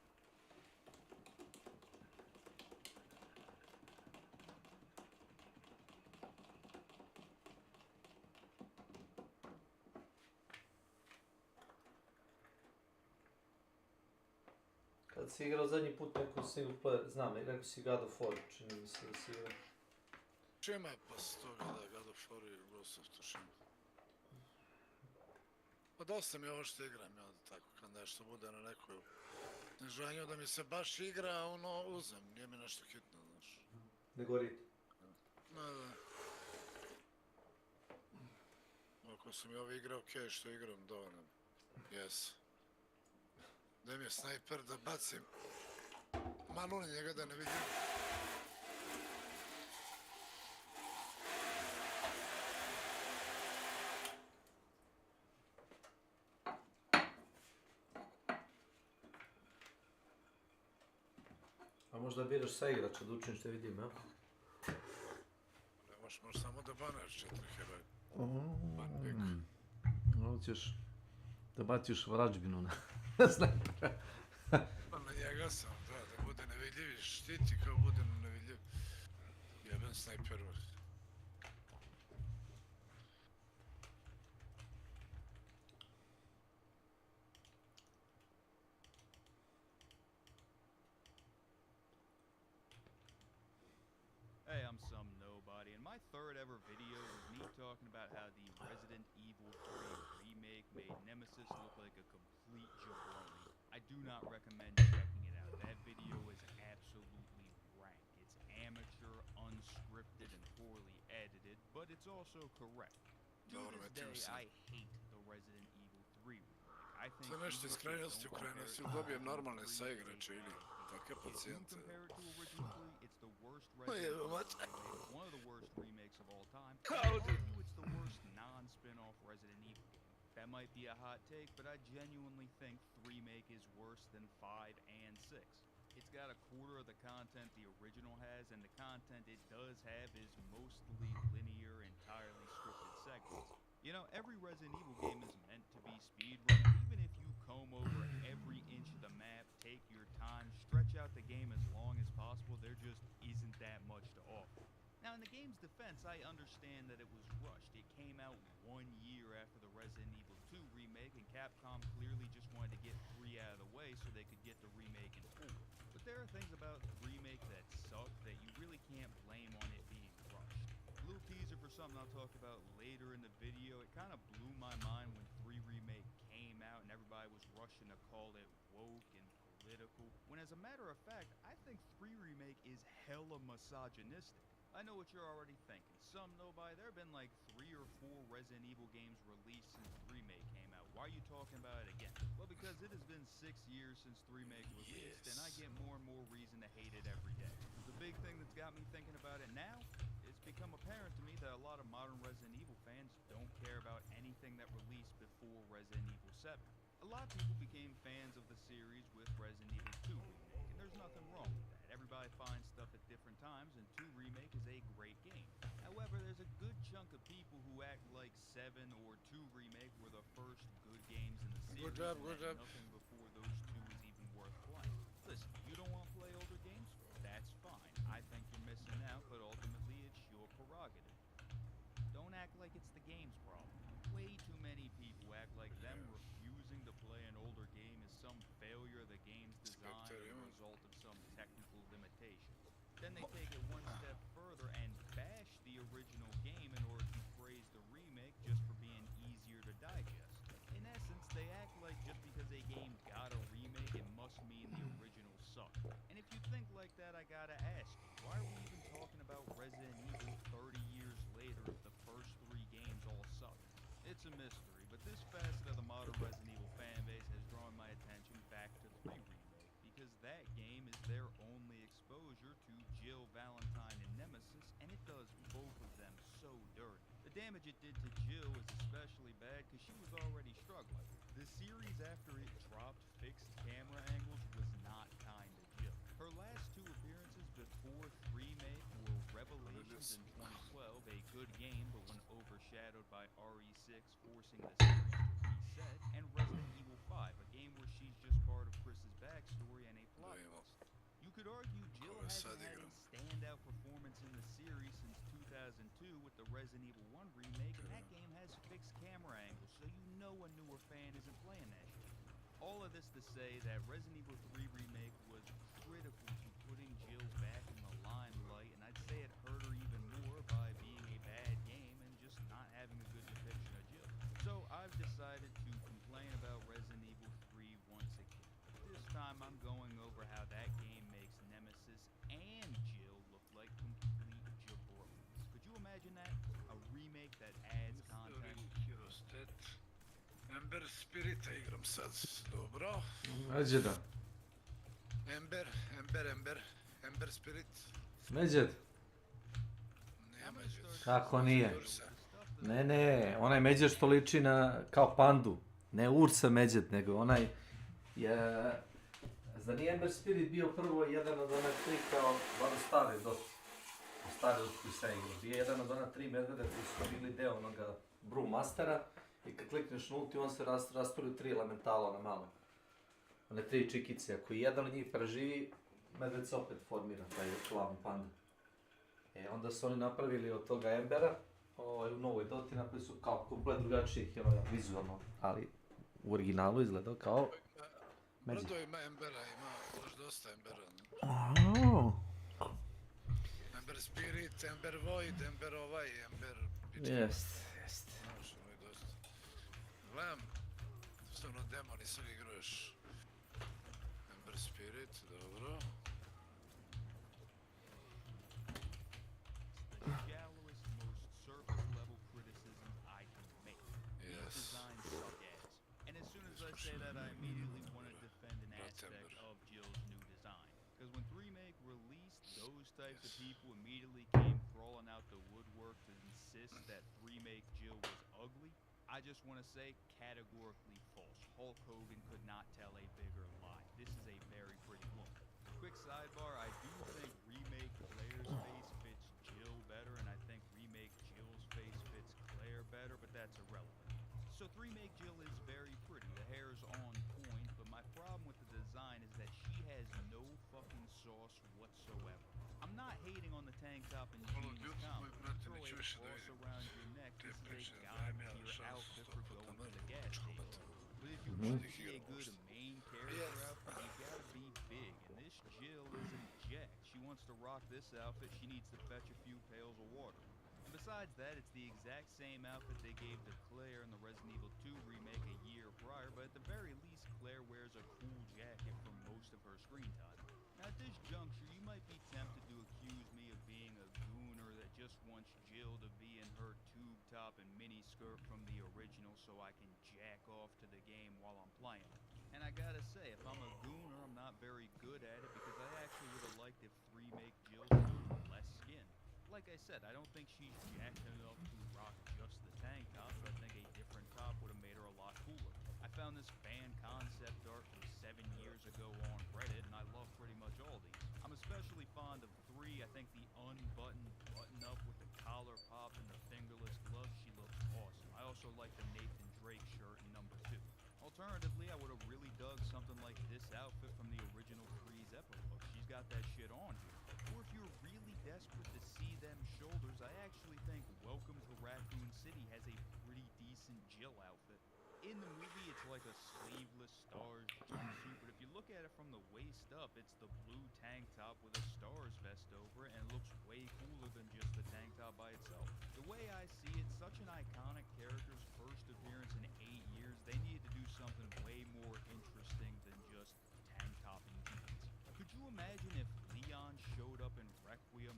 Kad si igrao zadnji put neku single player, znam, rekao si God of War, čini mi se da si igrao. Čime posle toga da God of War i Ghost of Tsushima? Pa dosta mi je ovo što igram, ja tako, kad nešto bude na nekoj snižanju da mi se baš igra, ono, uzem, nije mi nešto hitno, znaš. Ne gori ti? Da. Ako su mi ove igre okej, što igram, dovoljno. Jes. Da mi je snajper da bacim manu na njega da ne vidim. A možda biraš sa igrača da učiniš te vidim, ja? Ne možeš samo da banaš 4 heroja. Hoćeš da baciš vrađbinu na snajpera. Pa na njega sam, da bude nevidljiv i štiti kao bude nevidljiv. Jeben snajper. Hey, I'm some nobody, and my third ever video was me talking about how the Resident Evil 3 remake made Nemesis look like a complete jabroni. I do not recommend checking it out. That video is absolutely rank. It's amateur, unscripted, and poorly edited, but it's also correct. To this day, I hate the Resident Evil 3 remake. I think to nešto iz krajnosti u krajnosti dobijem normalne saigrače ili takve pacijente. It's the worst one of the worst remakes of all time. I argue it's the worst non-spin-off Resident Evil game. That might be a hot take, but I genuinely think remake is worse than 5 and 6. It's got a quarter of the content the original has, and the content it does have is mostly linear, entirely scripted segments. You know, every Resident Evil game is meant to be speedrun. Even if you comb over every inch of the map, take your time, stretch out the game as long as possible, there just isn't that much to offer. Now, in the game's defense, I understand that it was rushed. It came out 1 year after the Resident Evil 2 remake, and Capcom clearly just wanted to get 3 out of the way so they could get the remake in 4. But there are things about the remake that suck that you really can't blame on it being rushed. A little teaser for something I'll talk about later in the video. It kind of blew my mind when 3 Remake came out and everybody was rushing to call it woke and political, when as a matter of fact, I think 3 Remake is hella misogynistic. I know what you're already thinking. Some nobody, there have been like 3 or 4 Resident Evil games released since 3 Remake came out. Why are you talking about it again? Well, because it has been 6 years since 3 Remake released, and I get more and more reason to hate it every day. The big thing that's got me thinking about it now, it's become apparent to me that a lot of modern Resident Evil fans don't care about anything that released before Resident Evil 7. A lot of people became fans of the series with Resident Evil 2 Remake, and there's nothing wrong with that. Everybody finds stuff at different times, and 2 Remake is a great game. However, there's a good chunk of people who act like 7 or 2 Remake were the first good games in the series, Good job. Nothing before those 2 is even worth playing. Listen, you don't want to play older games? That's fine. I think you're missing out, but ultimately it's your prerogative. Don't act like it's the game's problem. Way too many people act like them refusing to play an older game is some failure of the game's design or a result of some technical limitations. Then they take it one step further and bash the original game in order to praise the remake just for being easier to digest. In essence, they act like just because a game got a remake, it must mean the original sucked. And if you think like that, I gotta ask you, Why are we even talking about Resident Evil 30 years later if the first 3 games all suck? It's a mystery, but this facet of the modern Resident Evil fanbase has drawn my attention back to 3 Remake, because that game is their only exposure to Jill Valentine and Nemesis, and it does both of them so dirty. The damage it did to Jill is especially bad because she was already struggling. The series after it dropped fixed camera angles was not kind to Jill. Her last 2 appearances before Remake were Revelations in 2012, a good game but one overshadowed by RE6 forcing the series to reset, and Resident Evil 5, a game where she's just part of Chris's backstory and a plot twist. You could argue Jill hasn't had a standout performance in the series since 2002 with the Resident Evil 1 remake, and that game has fixed camera angles, so you know a newer fan isn't playing that shit. All of this to say that Resident Evil 3 Remake was critical to putting Jill back in the limelight, and I'd say it hurt her even more by being a bad game and just not having a good depiction of Jill. So I've decided to complain about Resident Evil 3 once again. This time I'm going over how that game makes Nemesis and Jill look like complete jabronis. Could you imagine that? A remake that adds content? Ember Spirit'a igram sad, dobro. Ajde da. Ember Spirit. Međed. Nije Međed. Kako nije? Ne, onaj Međed što liči na, kao pandu. Ne Ursa Međed, nego onaj je... Zar nije Ember Spirit bio prvo jedan od ona 3 kao, ono stari dosta. Stari od koji se igra. Bio jedan od ona 3 medvede koji su bili deo onoga Brewmastera. I kad klikneš na ulti, on se rasturi u 3 elementala, ona malo. One 3 čikice. Ako jedan od njih preživi, medved se opet formira, taj glavni panda. Onda su oni napravili od toga Embera, u novoj Doti napravili su kao komplet drugačijih, vizualno, ali u originalu izgledao kao Magic. Brdo ima Embera, ima još dosta Embera. Ember Spirit, Ember Void, Ember ovaj, Ember... Jest. Gledam, stvarno demo nisam igrao još. Ember Spirit, dobro. Yes. And as soon as I say that, I immediately want to defend an aspect of Jill's new design. Because when 3Make released, those types of people immediately came crawling out the woodwork to insist that 3Make Jill was ugly. I just want to say, categorically false. Hulk Hogan could not tell a bigger lie. This is a very pretty woman. Quick sidebar, I do think Remake Claire's face fits Jill better, and I think Remake Jill's face fits Claire better, but that's irrelevant. So 3Make Jill is very pretty. The hair is on point, but my problem with the design is that she has no fucking sauce whatsoever. I'm not hating on the tank top and jeans combo. Throw a cross around your neck, this is a god-tier outfit for going to the gas station. But if you want to see a good main character outfit, you gotta be big, and this Jill isn't jack. She wants to rock this outfit, she needs to fetch a few pails of water. And besides that, it's the exact same outfit they gave to Claire in the Resident Evil 2 remake a year prior, but at the very least, Claire wears a cool jacket for most of her screen time. Now at this juncture, you might be tempted to accuse me of being a gooner that just wants Jill to be in her tube top and mini skirt from the original so I can jack off to the game while I'm playing. And I gotta say, if I'm a gooner, I'm not very good at it because I actually would have liked if 3Make Jill showed less skin. Like I said, I don't think she's jacked enough to rock just the tank top, but I think a different top would have made her a lot cooler. I found this fan concept art from 7 years ago on Reddit, and I love pretty much all these. I'm especially fond of 3. I think the unbuttoned button-up with the collar pop and the fingerless gloves, she looks awesome. I also like the Nathan Drake shirt in number 2. Alternatively, I would have really dug something like this outfit from the original 3's epilogue. She's got that shit on here. Or if you're really desperate to see them shoulders, I actually think Welcome to Raccoon City has a pretty decent Jill outfit. In the movie, it's like a sleeveless Stars jumpsuit, but if you look at it from the waist up, it's the blue tank top with a Stars vest over it, and it looks way cooler than just the tank top by itself. The way I see it, such an iconic character's first appearance in 8 years, they needed to do something way more interesting than just tank top and jeans. Could you imagine if Leon showed up in Requiem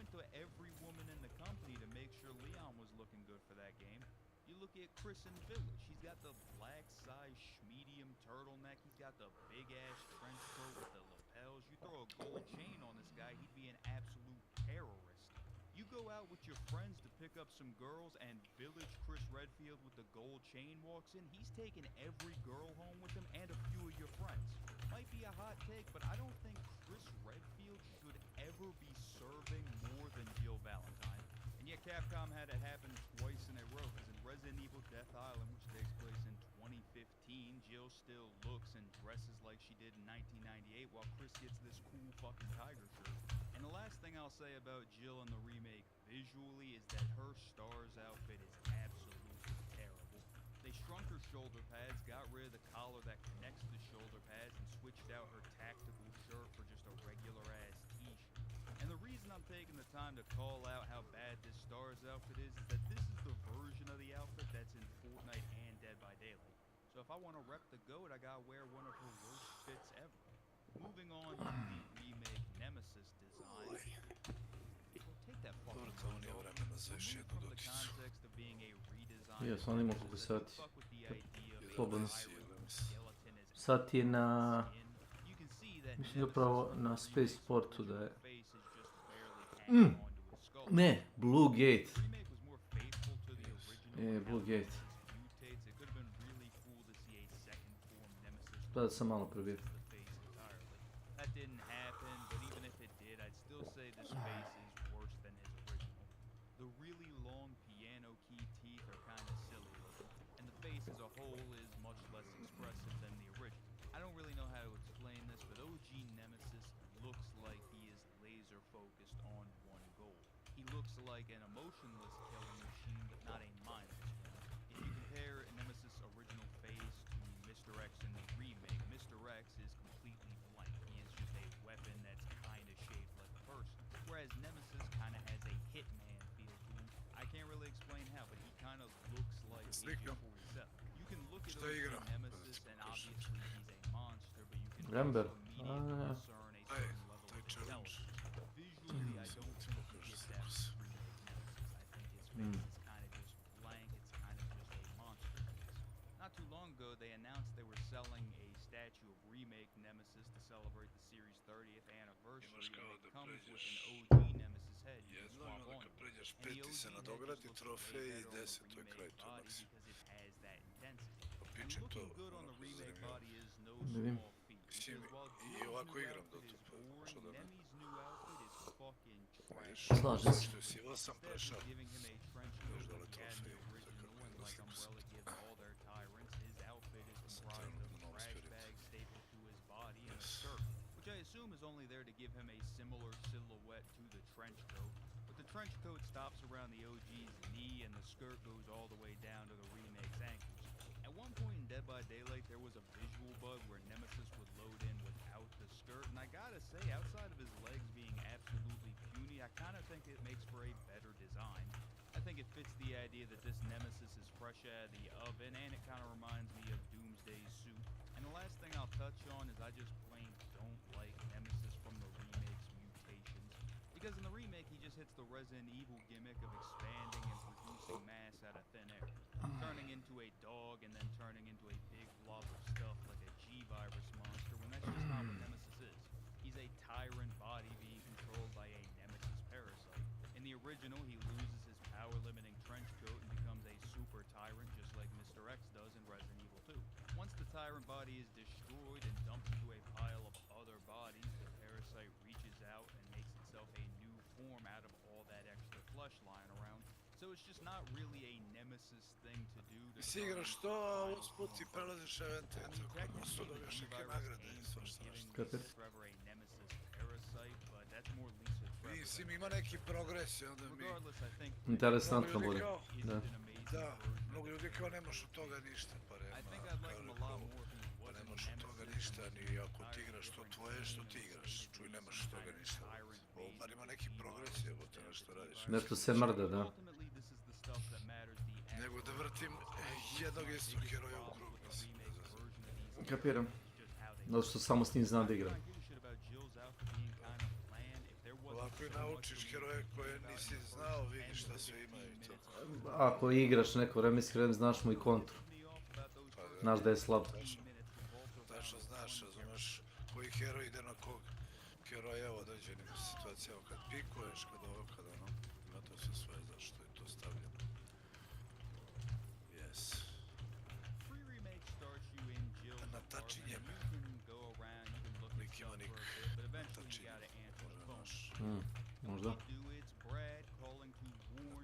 went to every woman in the company to make sure Leon was looking good for that game. You look at Chris in Village. He's got the black size medium turtleneck. He's got the big ass trench coat with the lapels. You throw a gold chain on this guy, he'd be an absolute terrorist. You go out with your friends to pick up some girls, and Village Chris Redfield with the gold chain walks in. He's taking every girl home with him and a few of your friends. Might be a hot take, but I don't think Chris Redfield should ever be serving more than Jill Valentine. And yet Capcom had it happen twice in a row, because in Resident Evil Death Island, which takes place in 2015, Jill still looks and dresses like she did in 1998, while Chris gets this cool fucking tiger shirt. And the last thing I'll say about Jill in the remake visually is that her Stars outfit is absolutely terrible. They shrunk her shoulder pads, got rid of the collar that connects the shoulder pads, and switched out her tactical shirt for just a regular ass t-shirt. And the reason I'm taking the time to call out how bad this Stars outfit is that this is the version of the outfit that's in Fortnite and Dead by Daylight. So if I want to rep the GOAT, I gotta wear one of her worst fits ever. Moving on to the remake Nemesis design. Well, take that fucking from the context of being a redesign. Ja sam imao koliko sati. Slobodno. Sat je na... Mislim da upravo na Space Sportu da je... Ne, Blue Gate. Blue Gate. Da sam malo probio. That didn't happen, but even if it did, I'd still say this face is worse than his original. The really long piano key teeth are kind of silly looking, and the face as a whole is much less expressive than the original. I don't really know how to explain this, but OG Nemesis looks like he is laser focused on one goal. He looks like an emotionless killing machine, but not a mindless one. If you compare Nemesis' original face to Mr. X in the remake, Mr. X is completely blank. He is just a weapon that's kind of shaped like a person, whereas Nemesis kind of has a Hitman feel to him. I can't really explain how, but he kind of looks like Agent 47. You can look at Nemesis and obviously he's a monster, but you can Remember. immediately discern a certain level of intelligence. Visually, I don't think you get that with remake Nemesis. I think his face is kind of just blank. It's kind of just a monster face. Not too long ago, they announced they were selling a statue of remake Nemesis to celebrate the series' 30th anniversary, and it comes with an OG Nemesis head you can swap on. And the OG head just looks way better on the remake body because it has that intensity. And looking good on the remake body is no small feat, because while Jill's new outfit is boring, Nemi's new outfit is fucking trash. Slažem se. Instead of giving him a trench coat like he had in the original, and like Umbrella gives all their tyrants, his outfit is comprised of trash bags stapled to his body and a skirt, which I assume is only there to give him a similar silhouette to the trench coat. But the trench coat stops around the OG's knee, and the skirt goes all the way down to the remake's ankles. At one point in Dead by Daylight, there was a visual bug where Nemesis would load in without the skirt, and I gotta say, outside of his legs being absolutely puny, I kind of think it makes for a better design. I think it fits the idea that this Nemesis is fresh out of the oven, and it kind of reminds me of Doomsday's suit. And the last thing I'll touch on is I just plain don't like Nemesis from the remake's mutations. Because in the remake, he just hits the Resident Evil gimmick of expanding and producing mass out of thin air, turning into a dog and then turning into a big blob of stuff like a G-Virus monster, when that's just not what Nemesis is. He's a tyrant body being controlled by a Nemesis parasite. In the original, he loses his power-limiting trench coat and becomes a super tyrant, just like Mr. X does in Resident Evil 2. Once the tyrant body is destroyed and dumped into a pile of other bodies, the parasite reaches out and makes itself a new form out of all that extra flesh lying around. So it's just not really a Nemesis thing to do. Si igraš to, a usput ti prelaziš evente, tako su dobiješ neke nagrade i svašta nešto. Mislim, ima neki progres i onda mi... Interesantno bude. Da. Da, mnogo ljudi kao nemaš od toga ništa, pa nemaš od toga ništa, ni ako ti igraš to tvoje, što ti igraš, čuj, nemaš od toga ništa. Ovo bar ima neki progres, evo te nešto radiš. Nešto se mrda, da. Nego da vrtim jednog istog heroja u krug, mislim. Kapiram. Zato što samo s njim znam da igram. Ovako Ako naučiš heroje koje nisi znao, vidiš šta sve ima i to. Ako igraš neko vreme s herojem, znaš mu i kontru. Znaš da je slab. Tačno znaš, razumeš, koji heroj ide na kog heroja u određenim situacijama, kad pikuješ, kad ovo, kad ono, ima to sve svoje zašto je to stavljeno. Yes. Na tačinjem. Lik ima nik. Na tačinjem. Možda naš. Možda. Na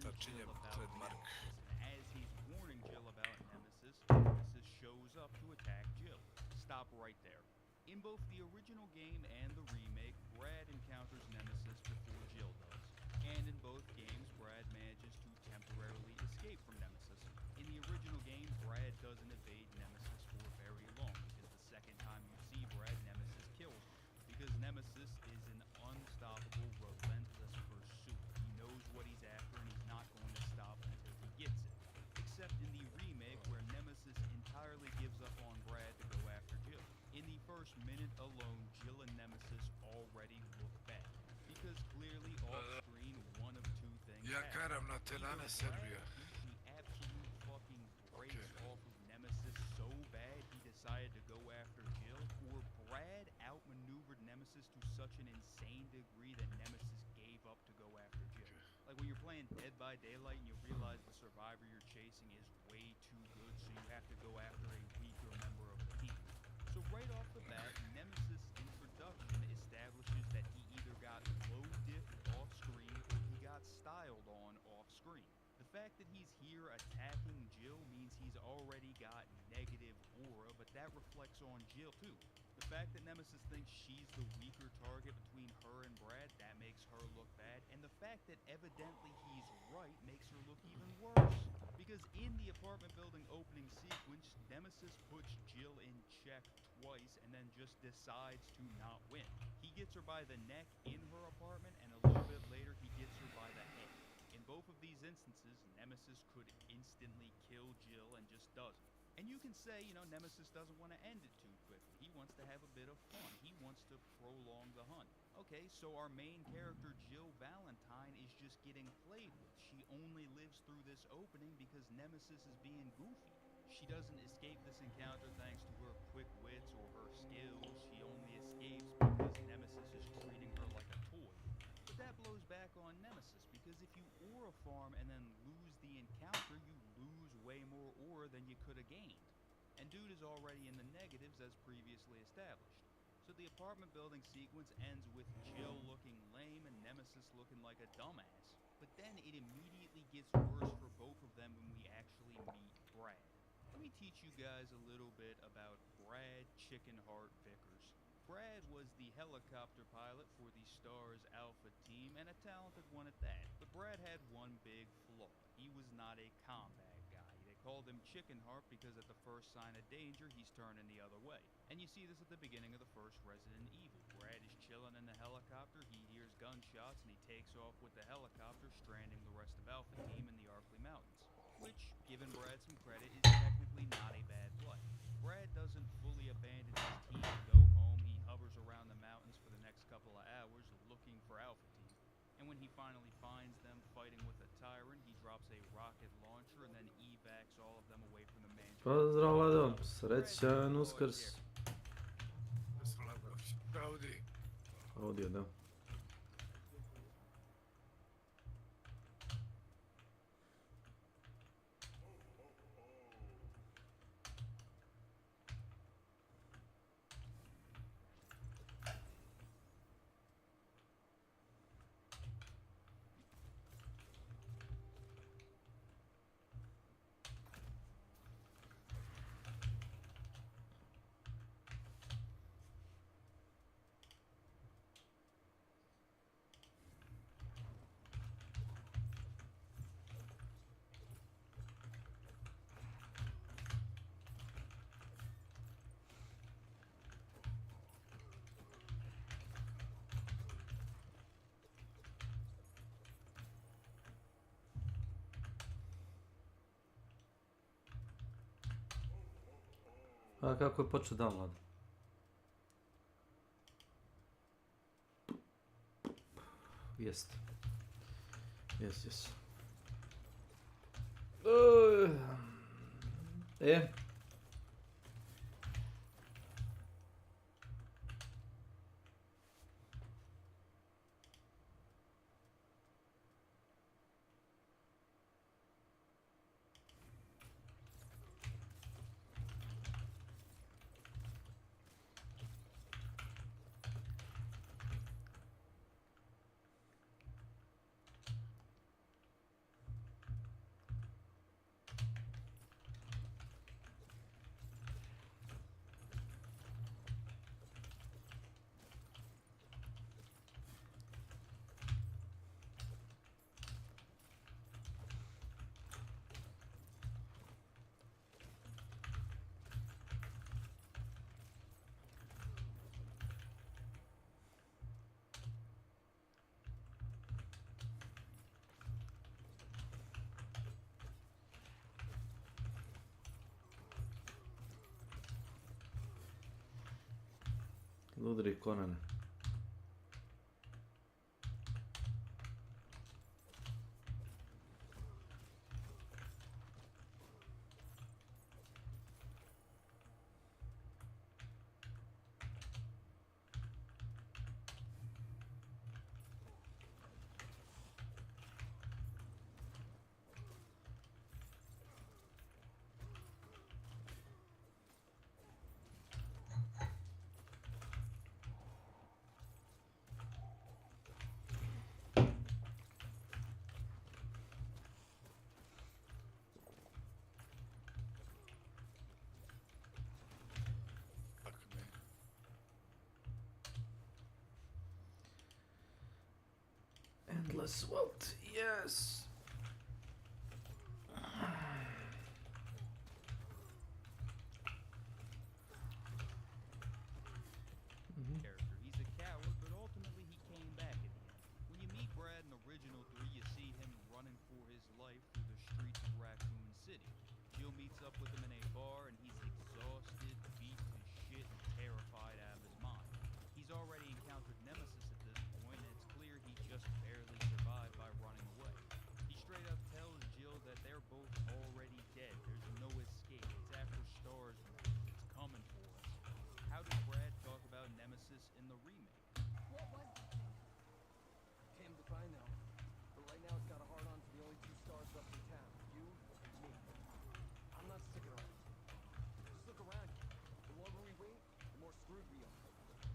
tačinjem, trademark. Stop right there. In both the original game and the remake, Brad encounters Nemesis before Jill does. And in both games, Brad manages to temporarily escape from Nemesis. In the original game, Brad doesn't evade Nemesis for very long, because the second time you see Brad, Nemesis kills him. Because Nemesis is an unstoppable, relentless pursuer. He knows what he's after and he's not going to stop until he gets it. Except in the remake, where Nemesis entirely gives up on Brad to go after Jill. In the first minute alone, Jill and Nemesis already look bad. Because clearly off-screen, one of two things Ja karam na telane Serbia. The absolute fucking brakes off of Nemesis so bad he decided to go after Jill, or Brad outmaneuvered Nemesis to such an insane degree that Nemesis gave up to go after Jill. Like when you're playing Dead by Daylight and you realize the survivor you're chasing is way too good, so you have to go after a weaker member of the team. So right off the bat, Nemesis introduction establishes that he either got low diffed off-screen or he got styled on off-screen. The fact that he's here attacking Jill means he's already got negative aura, but that reflects on Jill too. The fact that Nemesis thinks she's the weaker target between her and Brad, that makes her look bad. And the fact that evidently he's right makes her look even worse. Because in the apartment building opening sequence, Nemesis puts Jill in check twice and then just decides to not win. He gets her by the neck in her apartment, and a little bit later he gets her by the head. In both of these instances, Nemesis could instantly kill Jill and just doesn't. And you can say, you know, Nemesis doesn't want to end it too quickly. He wants to have a bit of fun. He wants to prolong the hunt. Okay, so our main character, Jill Valentine, is just getting played with. She only lives through this opening because Nemesis is being goofy. She doesn't escape this encounter thanks to her quick wits or her skills. She only escapes because Nemesis is treating her like a toy. But that blows back on Nemesis, because if you aura farm and then lose the encounter, you lose way more aura than you could have gained. And dude is already in the negatives as previously established. So the apartment building sequence ends with Jill looking lame and Nemesis looking like a dumbass. But then it immediately gets worse for both of them when we actually meet Brad. Let me teach you guys a little bit about Brad Chickenheart Vickers. Brad was the helicopter pilot for the Stars Alpha team, and a talented one at that. But Brad had one big flaw. He was not a combat guy. They called him Chickenheart because at the first sign of danger, he's turning the other way. And you see this at the beginning of the first Resident Evil. Brad is chilling in the helicopter, he hears gunshots, and he takes off with the helicopter, stranding the rest of Alpha team in the Arkley Mountains. Which, given Brad some credit, is technically not a bad play. Brad doesn't fully abandon his team and go home. He hovers around the mountains for the next couple of hours looking for Alpha Team. And when he finally finds them fighting with a tyrant, he drops a rocket launcher and then evacs all of them away from the mansion. Pozdrav Vlado, srećan Uskrs. Audi. Audio, da. A kako je počeo dan, Vlado? Jest. Jest. Udri Konane. Endless wealth, yes. Character. He's a coward, but ultimately he came back at the end. When you meet Brad in Original 3, you see him running for his life through the streets of Raccoon City. Jill meets up with him in a bar, and he's exhausted, beat to shit, and terrified out of his mind. He's already encountered Nemesis at this point, and it's clear he just barely survived by running away. He straight up tells Jill that they're both already dead. There's no escape. It's after Stars. It's coming for us. How did Brad talk about Nemesis in the remake? What was the thing? Damned if I know. But right now it's got a hard on for the only two stars left in town. You and me. I'm not sticking around. Just look around you. The longer we wait, the more screwed we are.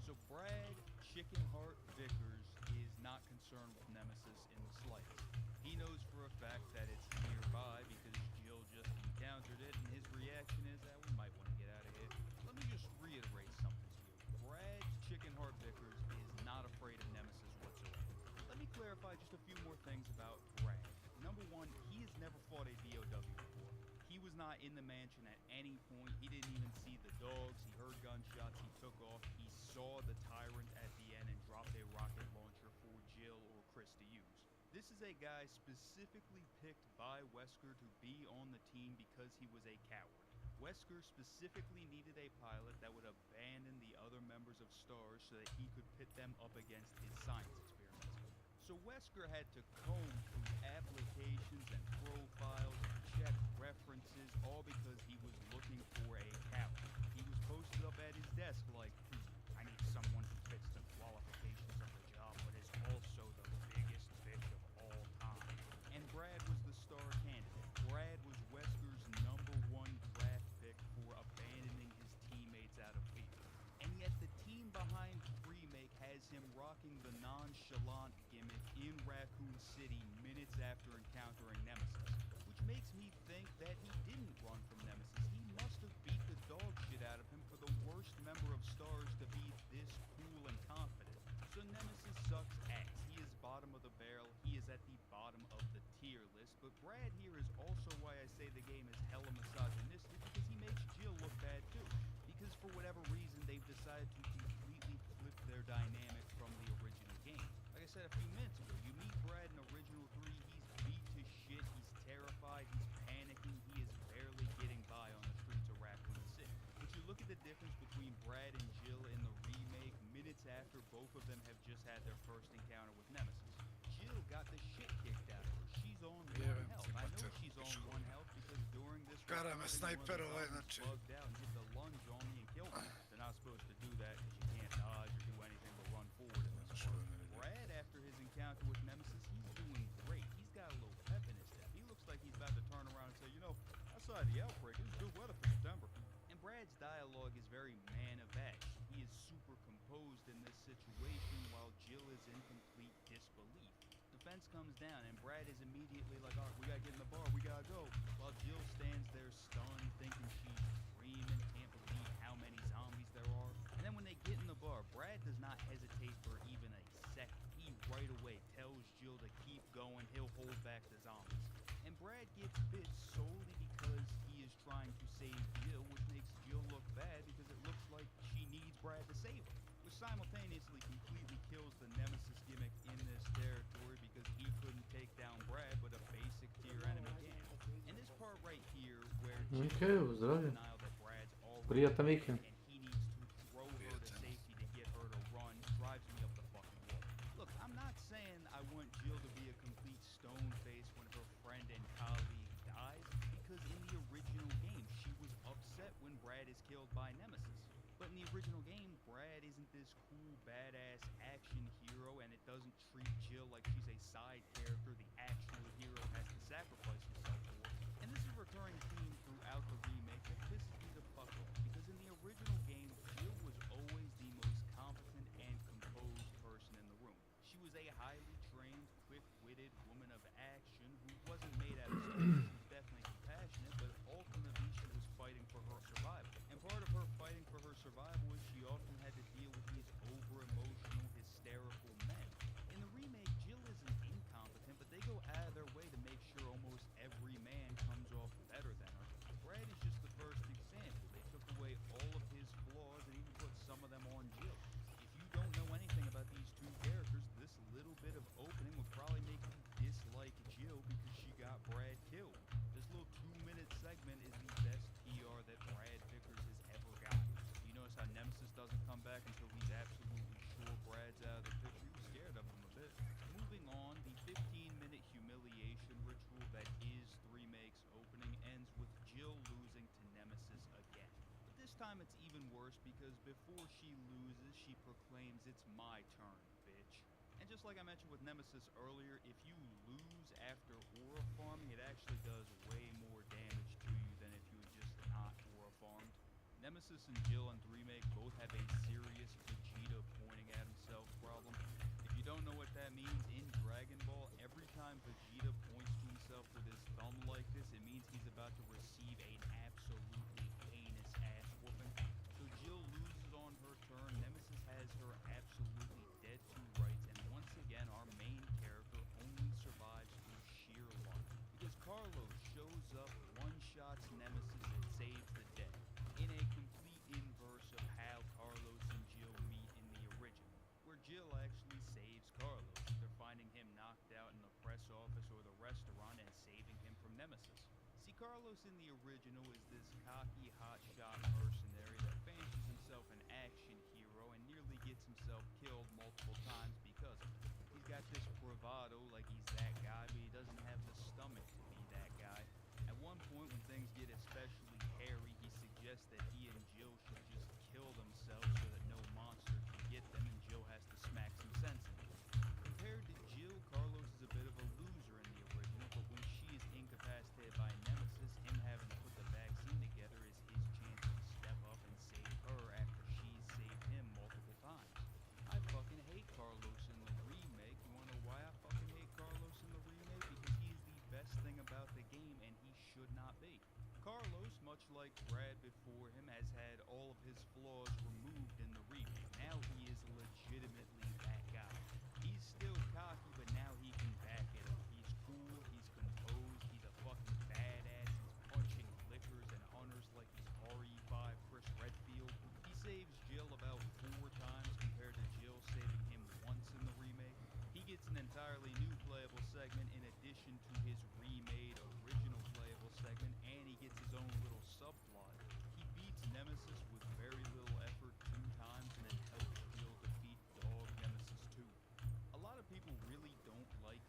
So Brad Chickenheart Vickers is not concerned with Nemesis in the slightest. He knows for a fact that it's nearby because Jill just encountered it, and his reaction is that we might want to get out of here. Let me just reiterate something to you. Brad Chickenheart Vickers is not afraid of Nemesis whatsoever. Let me clarify just a few more things about Brad. Number one, he has never fought a VOW before. He was not in the mansion at any point. He didn't even see the dogs. He heard gunshots. He took off. He saw the tyrant at the end and dropped a rocket launcher for Jill or Chris to use. This is a guy specifically picked by Wesker to be on the team because he was a coward. Wesker specifically needed a pilot that would abandon the other members of STARS so that he could pit them up against his science experiments. So Wesker had to comb through applications and profiles and check references, all because he was looking for a coward. He was posted up at his desk like, I need someone who fits the qualifications of the job, but is also the biggest bitch of all time. And Brad was the star candidate. Brad was Wesker's #1 draft pick for abandoning his teammates out of fear. And yet the team behind Remake has him rocking the nonchalant gimmick in Raccoon City minutes after encountering Nemesis, which makes me think that he didn't run from Nemesis. He must have beat the dog shit out of him for the worst member of STARS to be this cool and confident. So Nemesis sucks ass. He is bottom of the barrel. He is at the bottom of the tier list. But Brad here is also why I say the game is hella misogynistic, because he makes Jill look bad too. Because for whatever reason, they've decided to completely flip their dynamics from the original game. Like I said a few minutes ago, you meet Brad in Original 3, he's beat to shit, he's terrified, he's panicking, he is barely getting by on the streets of Raccoon City. But you look at the difference between Brad and Jill in the remake, minutes after both of them have just had their first encounter with Nemesis. Jill got the shit kicked out of her. She's on one health. I know she's on one health because during this Kara me recording, snajper one ovaj, of the zombies znači... bugged out and hit the lunge on me and killed me. They're not supposed to do that because you can't dodge or do anything but run forward in this part. Brad, after his encounter with Nemesis, he's doing great. He's got a little pep in his step. He looks like he's about to turn around and say, you know, outside the outbreak, it's good weather for September. And Brad's dialogue is very man-of-action. He is super composed in this situation while Jill is in complete disbelief. The fence comes down and Brad is immediately like, all right, we gotta get in the bar, we gotta go. While Jill stands there stunned, thinking she's dreaming, can't believe how many zombies there are. And then when they get in the bar, Brad does not hesitate for even a second. He right away tells Jill to keep going, he'll hold back the zombies. And Brad gets bit solely because he is trying to save Jill, which makes Jill look bad because it looks like she needs Brad to save her, which simultaneously completely kills the Nemesis gimmick in this territory because he couldn't take down Brad, but a basic tier enemy can. And this part right here where Jill is in denial that Brad's already Приятно, dead Микки. and he needs to throw her to safety to get her to run drives me up the fucking wall. Look, I'm not saying I want Jill to be a complete stone face when her friend and colleague dies, because in the original game, she was upset when Brad is killed by Nemesis. But in the original game, Brad isn't this cool, badass action hero, and it doesn't treat Jill like she's a side character the actual hero has to sacrifice himself for. And this is a recurring theme throughout the remake that pisses me the fuck off, because in the original game, Jill was always the most competent and composed person in the room. She was a highly trained, quick-witted woman of action who wasn't made out of stone. She was definitely compassionate, but ultimately she was fighting for her survival. And part of her fighting for her survival is she often had to deal with these over-emotional, hysterical men. In the remake, Jill isn't incompetent, but they go out of their way to make sure almost every man comes off better than her. Brad is just the first example. They took away all of his flaws and even put some of them on Jill. If you don't know anything about these two characters, this little bit of opening would probably make you dislike Jill because she got Brad killed. This little 2-minute segment is the best PR that Brad Vickers has ever gotten. You notice how Nemesis doesn't come back until he's absolutely sure Brad's out of the picture. He was scared of him a bit. Moving on, the 15-minute humiliation ritual that is the remake's opening ends with Jill losing to Nemesis again. But this time it's even worse because before she loses, she proclaims, "It's my turn, bitch." And just like I mentioned with Nemesis earlier, if you lose after aura farming, it actually does way more damage to you than if you had just not aura farmed. Nemesis and Jill in the remake both have a serious Vegeta pointing at himself problem. If you don't know what that means, in Dragon Ball, every time Vegeta points to himself with his thumb like this, it means he's about to receive an absolutely heinous ass whooping. So Jill loses on her turn, Nemesis has her absolutely dead to rights, and once again our main character only survives through sheer luck. Because Carlos shows up, one-shots Nemesis, and saves the day. In a complete inverse of how Carlos and Jill meet in the original, where Jill actually saves Carlos after finding him knocked out in the press office or the restaurant and saving him from Nemesis. See, Carlos in the original is this cocky, hotshot mercenary that fancies himself an action hero and nearly gets himself killed multiple times because of it. He's got this bravado like he's that guy, but he doesn't have the stomach to be that guy. At one point when things get especially hairy, he suggests that he and Jill should just kill themselves so that no monster can get them, and Jill has to smack some sense into him. Compared to Jill, Carlos is a bit of a loser in the original, but when she is incapacitated by Nemesis, him having to put the vaccine together is his chance to step up and save her after she's saved him multiple times. I fucking hate Carlos in the remake. You wanna know why I fucking hate Carlos in the remake? Because he's the best thing about the game, and he should not be. Carlos, much like Brad before him, has had all of his flaws removed in the remake. Now he is legitimately that guy. He's still cocky, but now he can back it up. He's cool, he's composed, he's a fucking badass, he's punching lickers and hunters like he's RE5 Chris Redfield. He saves Jill about 4 times compared to Jill saving him once in the remake. He gets an entirely new playable segment in addition to his remade original playable segment, and he gets his own little subplot. He beats Nemesis with very little effort 2 times and then helps Jill defeat Dog Nemesis 2. A lot of people really don't like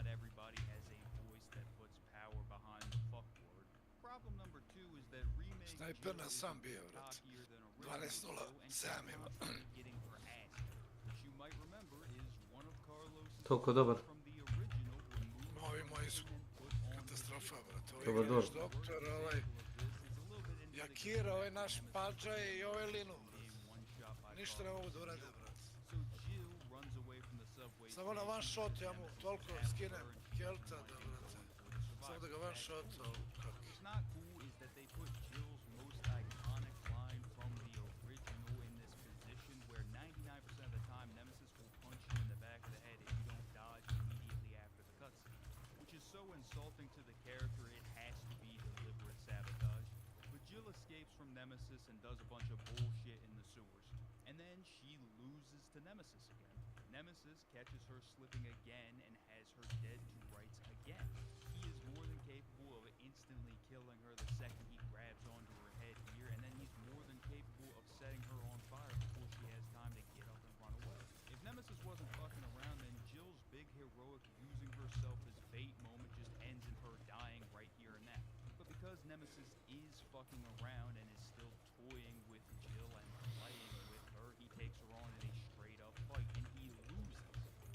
not everybody has a voice that puts power behind the fuck word. Problem number 2 is that remake Snajper Jill na is sam a bit bio, brat. cockier than original 12-0, Jill, and she's sam ima. constantly getting her ass kicked, which you might remember is one of Carlos's Toliko skills dobar. from the original removed Ovi from moji him su and put on his katastrofa, Jill. brat. Ovi Dobar, igraš dobar. doktor, Example ovaj of this is a little bit into the Jakira, game ovaj after naš Nemesis Pađa was i ovaj released Linu, from brat. being one shot by Ništa ne mogu da Carlos urade, and brat. So Jill runs away from the subway Samo na one station shot because ja mu Nemesis toliko is after skinem her and she doesn't Helta want da, him brate. going for the Samo da survivor. ga one That's shot, cool. kak. What's not cool is that they put Jill's most iconic line from the original in this position where 99% of the time Nemesis will punch you in the back of the head if you don't dodge immediately after the cutscene, which is so insulting to the character it has to be deliberate sabotage. But Jill escapes from Nemesis and does a bunch of bullshit in the sewers, and then she loses to Nemesis again. Nemesis catches her slipping again and has her dead to rights again. He is more than capable of instantly killing her the second he grabs onto her head here, and then he's more than capable of setting her on fire before she has time to get up and run away. If Nemesis wasn't fucking around, then Jill's big heroic using herself as bait moment just ends in her dying right here and now. But because Nemesis is fucking around and is still toying with Jill and playing with her, he takes her on in a straight up fight and he loses,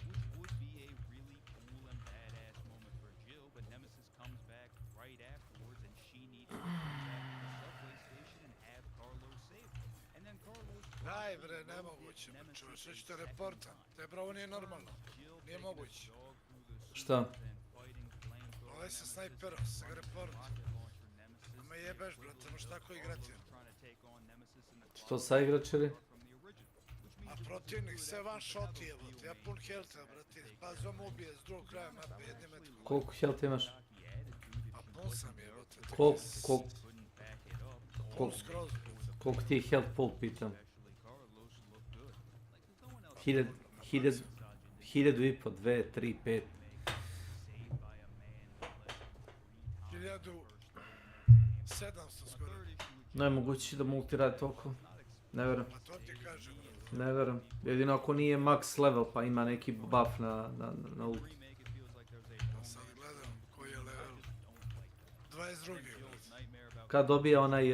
which would be a really cool and badass moment for Jill, but Nemesis comes back right afterwards and she needs to come back to the subway station and have Carlos save her. And then Carlos Daj promptly bre, road nemoguće, hit bre, Nemesis čovječ, a sve ćete second reporta. time. Te bravo nije normalno. Jill Nije taking a moguće. jog through the Šta? sewers and fighting flamethrower Ovaj sa Nemesis snajperom, and sa ga running report. rocket launcher Nemesis A me and jebeš, brate, equivalent možeš of tako igrati. Carlos trying to take on Nemesis in the Što closet sa igračili? from the original, which A means it was a protivnik good sve one effort to shot have a jebote, real ja main pun character helta, has to brate. take Pa care of zom things. ubije s drugog kraja mape jednim metkom. Koliko health imaš? Pun sam jebote. Koliko skroz. Koliko ti je health full pitam? 1000 2, 3, 5. 1700 skoro. Nemoguće da multi radi toliko. Ne verujem. Pa to ti kažem. Ne verujem. Jedino ako nije max level pa ima neki buff na ult. Pa sad gledam koji je level. 22. brate. Kad dobije onaj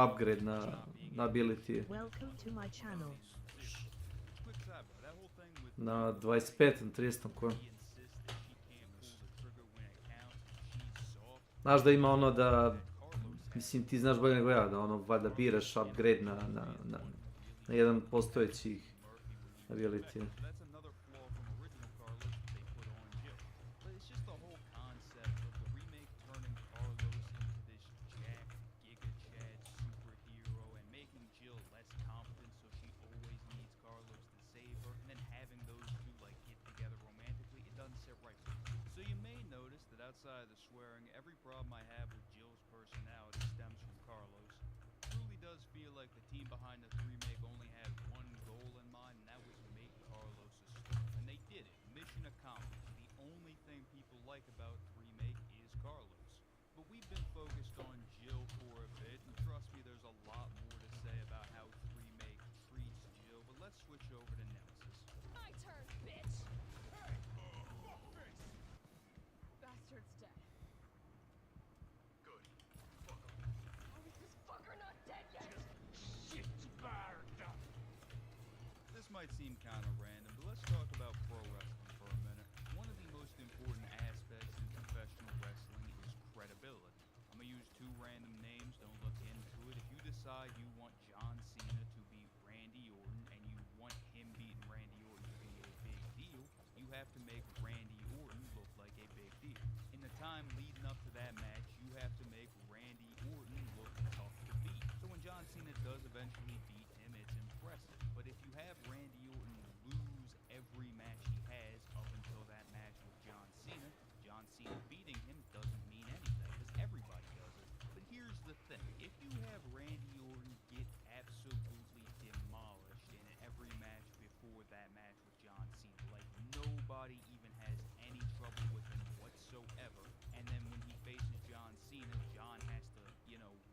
upgrade na ability? Welcome to my channel. Na 25, na 30 kojem. Znaš da ima ono da, mislim ti znaš bolje nego ja, da ono valjda biraš upgrade na jedan postojećih ability. Outside of the swearing, every problem I have with Jill's personality stems from Carlos. It truly does feel like the team behind the remake only had one goal in mind, and that was to make Carlos a star. And they did it. Mission accomplished. The only thing people like about the remake is Carlos. But we've been focused on Jill for a bit, and trust me, there's a lot more to say about how the remake treats Jill, but let's switch over to Nemesis. My turn, bitch! Bastard's dead. Good. Fuck him. How is this fucker not dead yet? Shit, fired up. This might seem kind of random, but let's talk about pro wrestling for a minute. One of the most important aspects in professional wrestling is credibility. I'm gonna use two random names, don't look into it. If you decide you want John Cena to beat Randy Orton and you want him beating Randy Orton to be a big deal, you have to make Randy Orton look like a big deal. In the time leading up to that match, you have to make Randy Orton look tough to beat. So when John Cena does eventually beat him, it's impressive. But if you have Randy Orton lose every match he has up until that match with John Cena beating him doesn't mean anything because everybody does it. But here's the thing, if you have Randy Orton get absolutely demolished in every match before that match with John Cena, like nobody even has any trouble with him whatsoever, and then when he faces John Cena, John has to,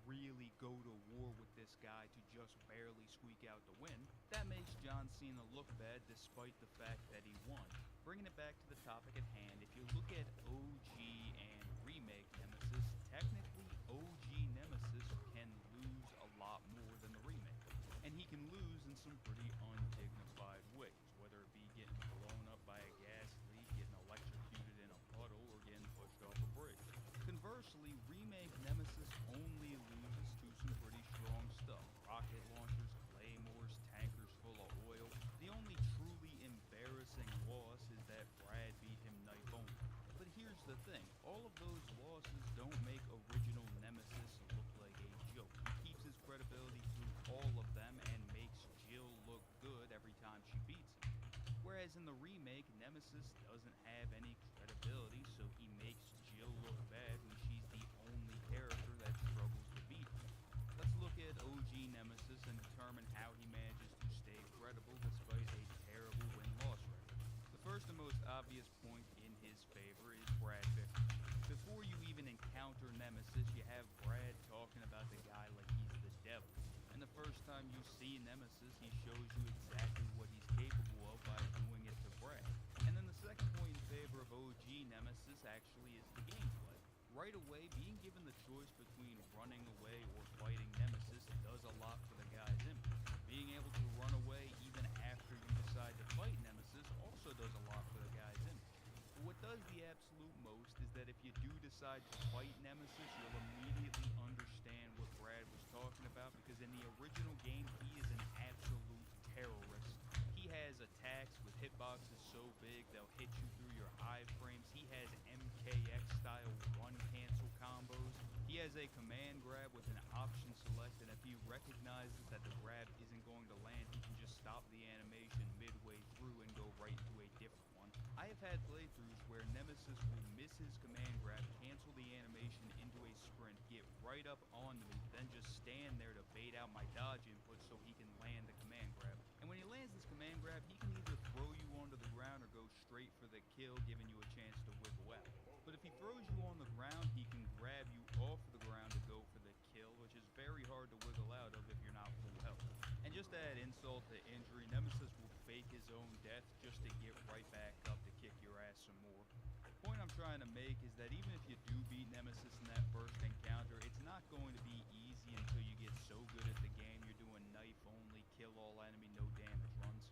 really go to war with this guy to just barely squeak out the win, that makes John Cena look bad despite the fact that he won. Bringing it back to the topic at hand, if you look at OG and remake Nemesis, technically OG Nemesis can lose a lot more than the remake. And he can lose in some pretty undignified ways, whether it be getting blown up by a gas leak, getting electrocuted in a puddle, or getting pushed off a bridge. Conversely, remake Nemesis only loses to some pretty strong stuff. Rocket launchers, claymores, tankers full of oil. The only truly embarrassing loss is that Brad beat him knife only. But here's the thing, all of those losses don't make original Nemesis look like a joke. He keeps his credibility through all of them and makes Jill look good every time she beats him. Whereas in the remake, Nemesis doesn't have any credibility, so he makes Jill look bad when she's the only character that struggles to beat him. Let's look at OG Nemesis and determine how he manages to stay credible despite a terrible win-loss record. The first and most obvious point in his favor is Brad Victor. Before you even encounter Nemesis, you have Brad talking about the guy like he's the devil. And the first time you see Nemesis, he shows you exactly what he's capable of by doing it to Brad. And then the second point in favor of OG Nemesis actually is the gameplay. Right away, being given the choice between running away or fighting Nemesis does a lot for the guy's image. Being able to run away even after you decide to fight Nemesis also does a lot for the guy's image. But what does the absolute most is that if you do decide to fight Nemesis, you'll immediately understand what Brad was talking about, because in the original game, he is an absolute terrorist. He has attacks with hitboxes so big they'll hit you through your iframes. He has MKX-style one-cancel combos. He has a command grab with an option select, and if he recognizes that the grab isn't going to land, he can just stop the animation midway through and go right to a different one. I have had playthroughs where Nemesis will miss his command grab, cancel the animation into a sprint, get right up onto me, then just stand there to bait out my dodge input so he can land the command grab. And when he lands this command grab, he can either throw you onto the ground or go straight for the kill, giving you a chance to wiggle out. But if he throws you on the ground, he can grab you off the ground to go for the kill, which is very hard to wiggle out of if you're not full health. And just to add insult to injury, Nemesis will fake his own death just to get right back up to kick your ass some more. The point I'm trying to make is that even if you do beat Nemesis in that first encounter, it's not going to be easy until you get so good at the game you're doing knife only, kill all enemy, no damage runs.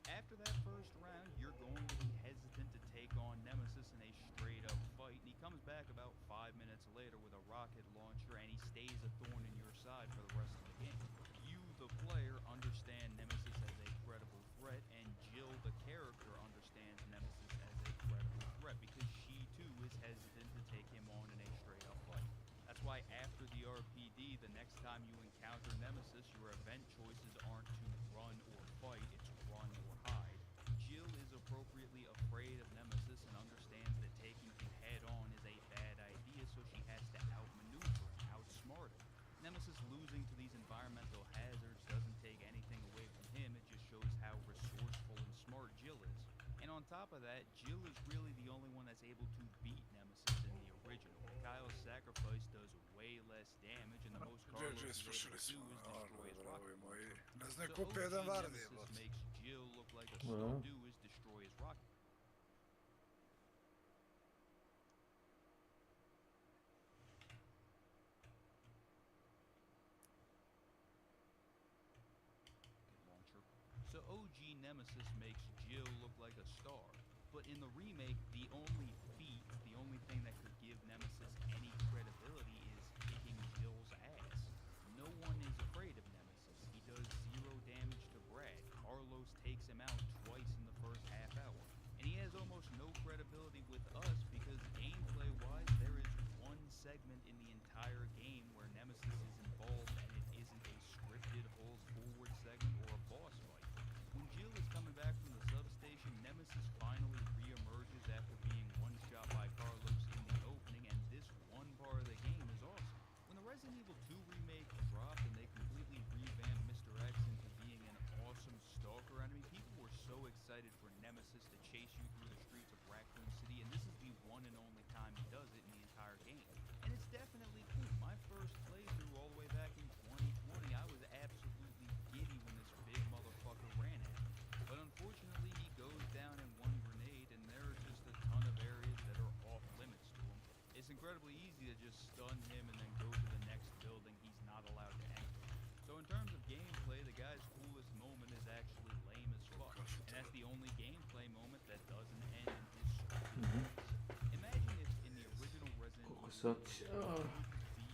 After that first round, you're going to be hesitant to take on Nemesis in a straight up fight, and he comes back about 5 minutes later with a rocket launcher, and he stays a thorn in your side for the rest of the game. You, the player, understand Nemesis as a credible threat, and Jill, the character, understands Nemesis as a credible threat, because she too is hesitant to take him on in a straight up fight. That's why after the RPD, the next time you encounter Nemesis, your event choices aren't to run or fight, it's run or hide. Jill is appropriately afraid of Nemesis and understands that taking him head on is a bad idea, so she has to outmaneuver him, outsmart him. Nemesis losing to these environmental hazards doesn't take anything away from him, it just shows how resourceful and smart Jill is. And on top of that, Jill is really the only one that's able to beat Nemesis in the original. Kyle's sacrifice does way less damage, and the most Carlos is able to do is destroy his rocket launcher. So OG Nemesis makes Jill look like a star, do is destroy his rocket. Launcher. So OG Nemesis makes Jill look like a star, but in the remake, the only feat, the only thing that could give Nemesis any credibility is kicking Jill's ass. No one is afraid of Nemesis. He does 0 damage to Brad. Carlos takes him out twice in the first half hour. And he has almost no credibility with us because gameplay-wise, there is one segment in the entire game where Nemesis is involved and it isn't a scripted hold forward segment or a boss fight. When Jill is coming back from the substation, Nemesis finally re-emerges after being one-shot by Carlos in the opening, and this one part of the game is awesome. When the Resident Evil 2 remake dropped and they completely revamped Mr. X into being an awesome stalker enemy, people were so excited for Nemesis to chase you through the streets of Raccoon City, and this is the one and only time he does it in the entire game. And it's definitely cool. My first playthrough all the way back in 2020, I was absolutely giddy when this big motherfucker ran at me. Such. Oh.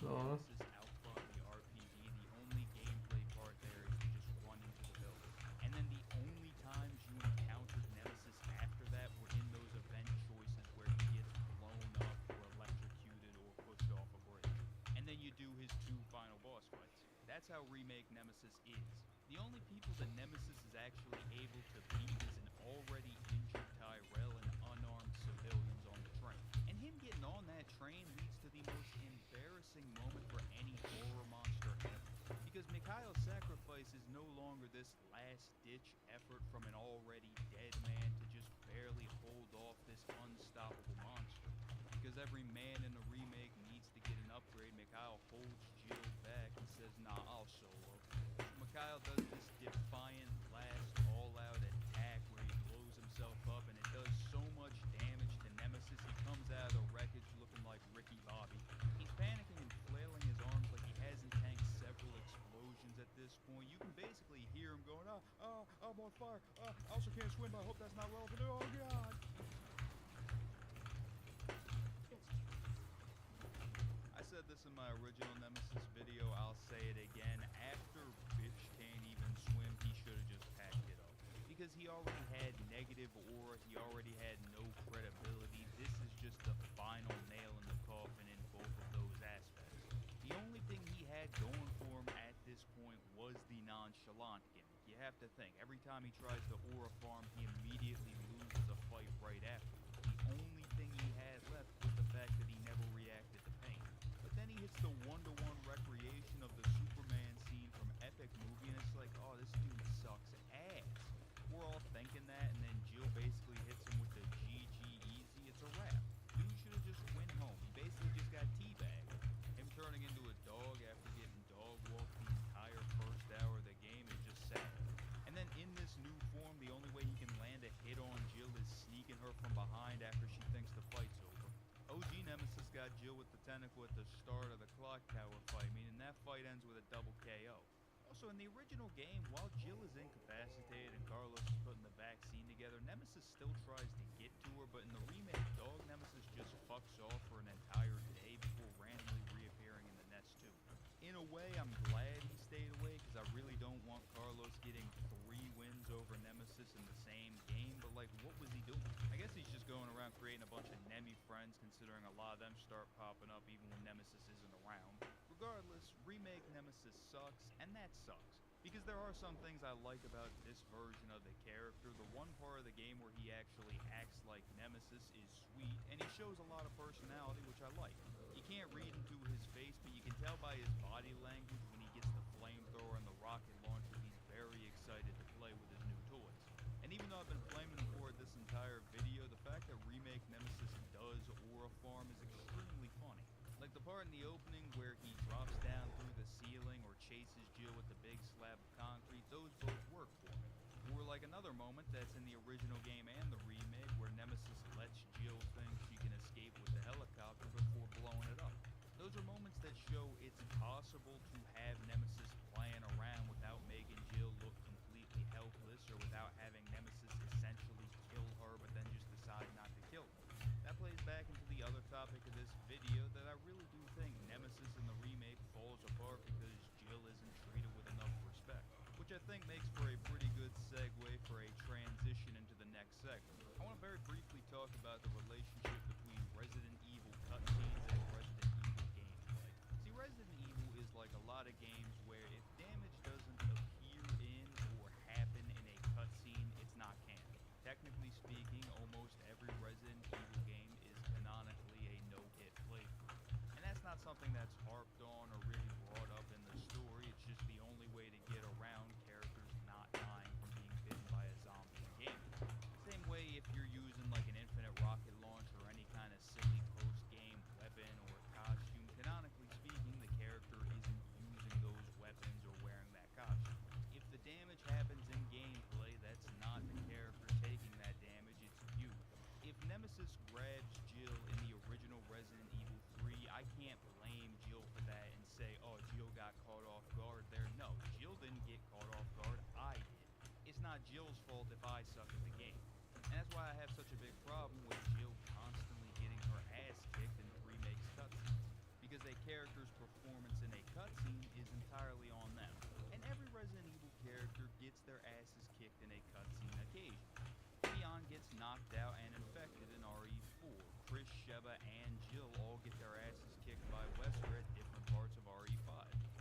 Out front in the RPG, the only gameplay part there is to just run into the building. And then the only times you encountered Nemesis after that were in those event choices where he gets blown up or electrocuted or pushed off a bridge. And then you do his 2 final boss fights. That's how Remake Nemesis is. The only people that Nemesis is actually able to beat is an already injured Tyrell and unarmed civilians on the train. And him getting on that train leads to the most embarrassing moment for any horror monster ever. Because Mikhail's sacrifice is no longer this last-ditch effort from an already dead man to just barely hold off this unstoppable monster. Because every man in the remake needs to get an upgrade, Mikhail holds Jill back and says, nah, I'll solo. So Mikhail does this defiant, last, all-out attack where he blows himself up, and it does so much damage to Nemesis, he comes out of the wreckage looking like Ricky Bobby. He's panicking and flailing his arms like he hasn't tanked several explosions at this point. You can basically hear him going, I'm on fire. I also can't swim, but I hope that's not relevant. Oh, God. I said this in my original Nemesis video, I'll say it again. After Bitch can't even swim, he should have just packed it up. Because he already had negative aura, he already had no credibility. This is just the final nail in the coffin in both of those aspects. The only thing he had going for him at this point was the nonchalant gimmick. You have to think, every time he tries to aura farm, he immediately loses a fight right after. The only thing he had left was the fact that he never reacted to pain. But then he hits the one-to-one recreation of the Superman scene from Epic Movie, and it's like, oh, this dude sucks ass. We're all thinking that, and then Jill basically hits him with the GG easy. It's a wrap. Dude should have just went home. He basically just got teabagged. Him turning into a dog after getting dog walked the entire first hour of the game is just sad. And then in this new form, the only way he can land a hit on Jill is sneaking her from behind after she thinks the fight's over. OG Nemesis got Jill with the tentacle at the start of the clock tower fight, meaning that fight ends with a double KO. Also, in the original game, while Jill is incapacitated and Carlos is putting the vaccine together, Nemesis still tries to get to her, but in the remake, Dog Nemesis just fucks off for an entire day before randomly reappearing in the next 2. In a way, I'm glad he stayed away, because I really don't want Carlos getting 3 wins over Nemesis in the same game, but like, what was he doing? I guess he's just going around creating a bunch of Nemi friends, considering a lot of them start popping up even when Nemesis isn't around. Regardless, Remake Nemesis sucks, and that sucks. Because there are some things I like about this version of the character. The one part of the game where he actually acts like Nemesis is sweet, and he shows a lot of personality, which I like. You can't read into his face, but you can tell by his body language when he gets the flamethrower and the rocket launcher, he's very excited to play with his new toys. And even though I've been flaming him for it this entire video, the fact that Remake Nemesis does aura farm is extremely funny. Like the part in the opening where he drops down through the ceiling or chases Jill with the big slab of concrete, those both work for me. Or like another moment that's in the original game and the remake where Nemesis lets Jill think she can escape with the helicopter before blowing it up. Those are moments that show it's possible to have Nemesis playing around without making Jill look completely helpless or without having Nemesis essentially kill her but then just decide not to kill her. That plays back into the other topic of this video that I really do think Nemesis in the remake falls apart because Jill isn't treated with enough respect. Which I think makes for a pretty good segue for a transition into the next segment. I want to very briefly talk about the relationship between Resident Evil cutscenes and Resident Evil gameplay. See, Resident Evil is like a lot of games where if damage doesn't appear in or happen in a cutscene, it's not canon. Technically speaking, almost every Resident Evil game is canonically a no-hit playthrough. And that's not something that's harped on or really brought up in the story, it's just the only way to get around characters not dying from being bitten by a zombie in game. Same way if you're using like an infinite rocket launch or any kind of silly post-game weapon or costume, canonically speaking, the character isn't using those weapons or wearing that costume. If the damage happens in gameplay, that's not the character taking that damage, it's you. If Nemesis grabs Jill in the original Resident Evil 3, I can't blame Jill for that and say, oh, Jill got caught off guard there. No, Jill didn't get caught off guard, I did. It's not Jill's fault if I suck at the game. And that's why I have such a big problem with Jill constantly getting her ass kicked in the remake's cutscenes. because a character's performance in a cutscene is entirely on them. And every Resident Evil character gets their asses kicked in a cutscene occasionally. Leon gets knocked out and infected in RE4. Chris, Sheva, and Jill all get their asses kicked by Wesker at different parts of RE5.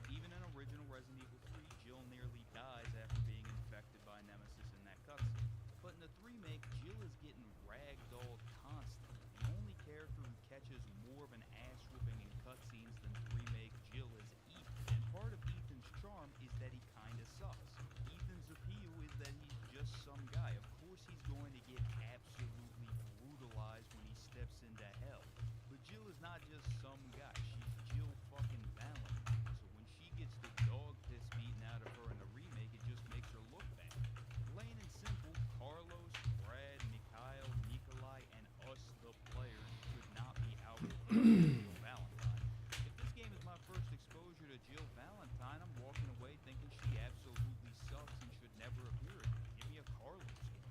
Even in original Resident Evil 3, Jill nearly dies after being infected by Nemesis in that cutscene. But in the 3 remake, Jill is getting ragdolled constantly. The only character who catches more of an ass whooping in cutscenes than the remake Jill is Ethan. And part of Ethan's charm is that he kinda sucks. Ethan's appeal is that he's just some guy. Of course he's going to get absolutely brutalized when he steps into hell. But Jill is not just some guy, she's Jill fucking Valentine. So when she gets the dog piss beaten out of her in the remake, it just makes her look bad. Plain and simple, Carlos, Brad, Mikhail, Nikolai, and us, the players, should not be out with Jill Valentine. If this game is my first exposure to Jill Valentine, I'm walking away thinking she absolutely sucks and should never appear again. Give me a Carlos game.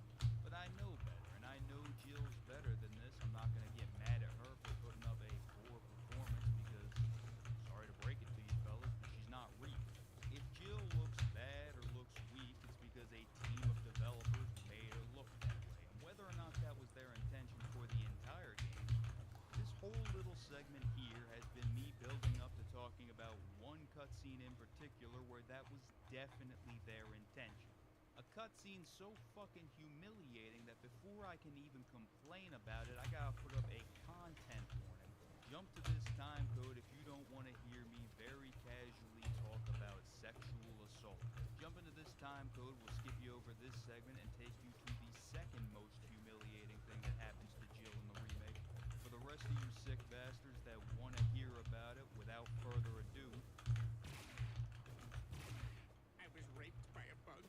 But I know better, and I know Jill's better than this. I'm not going to get mad at her for putting up a poor performance because, sorry to break it to you fellas, but she's not real. If Jill looks bad or looks weak, it's because a team of developers made her look that way. And whether or not that was their intention for the entire game, this whole little segment here has been me building up to talking about one cutscene in particular where that was definitely their intention. A cutscene so fucking humiliating that before I can even complain about it, I gotta put up a content warning. Jump to this time code if you don't want to hear me very casually talk about sexual assault. Jump into this time code will skip you over this segment and take you to the second most humiliating thing that happens to Jill in the remake. For the rest of you sick bastards that want to hear about it, without further ado, I was raped by a bug.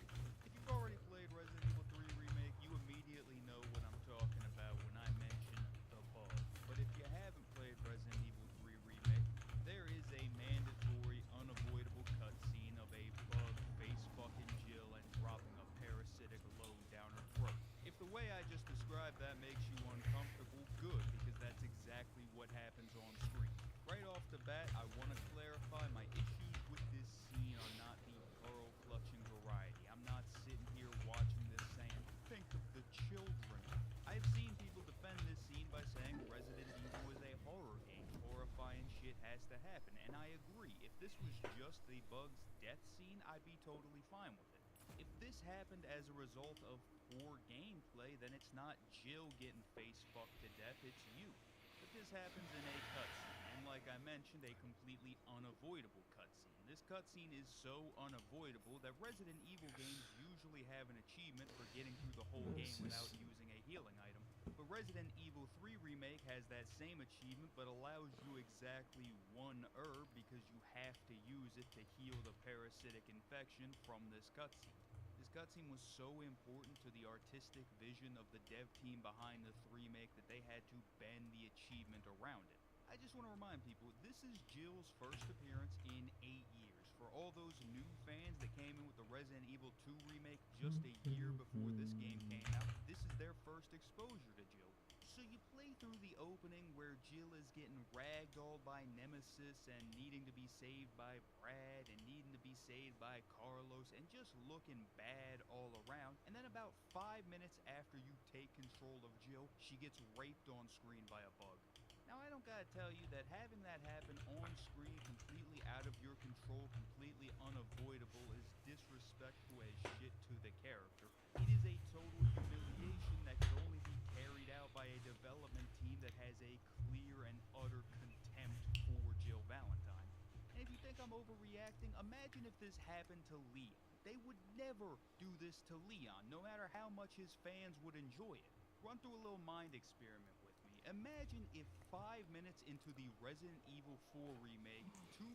if you've already played Resident Evil 3 Remake, you immediately know what I'm talking about when I mention the bug. But if you haven't played Resident Evil 3 Remake, there is a mandatory, unavoidable cutscene of a bug face-fucking Jill and dropping a parasitic load down her throat. If the way I just described that makes you uncomfortable, good, because that's exactly what happens on screen. Right off the bat, I want to clarify my issues with this scene are not the pearl-clutching variety. I'm not sitting here watching this saying, think of the children. I've seen people defend this scene by saying Resident Evil is a horror game. Horrifying shit has to happen, and I agree. If this was just the bug's death scene, I'd be totally fine with it. If this happened as a result of poor gameplay, then it's not Jill getting face-fucked to death, it's you. But this happens in a cutscene, and like I mentioned, a completely unavoidable cutscene. This cutscene is so unavoidable that Resident Evil games usually have an achievement for getting through the whole game without using a healing item. But Resident Evil 3 Remake has that same achievement but allows you exactly one herb because you have to use it to heal the parasitic infection from this cutscene. This cutscene was so important to the artistic vision of the dev team behind the 3 Remake that they had to bend the achievement around it. I just want to remind people, this is Jill's first appearance in 8 years. For all those new fans that came in with the Resident Evil 2 Remake just a year before this game came out, this is their first exposure to Jill. So you play through the opening where Jill is getting ragdolled by Nemesis and needing to be saved by Brad and needing to be saved by Carlos and just looking bad all around. And then about 5 minutes after you take control of Jill, she gets raped on screen by a bug. Now, I don't gotta tell you that having that happen on screen, completely out of your control, completely unavoidable, is disrespectful as shit to the character. It is a total humiliation that can only be carried out by a development team that has a clear and utter contempt for Jill Valentine. And if you think I'm overreacting, imagine if this happened to Leon. They would never do this to Leon, no matter how much his fans would enjoy it. Run through a little mind experiment with me. Imagine if 5 minutes into the Resident Evil 4 Remake,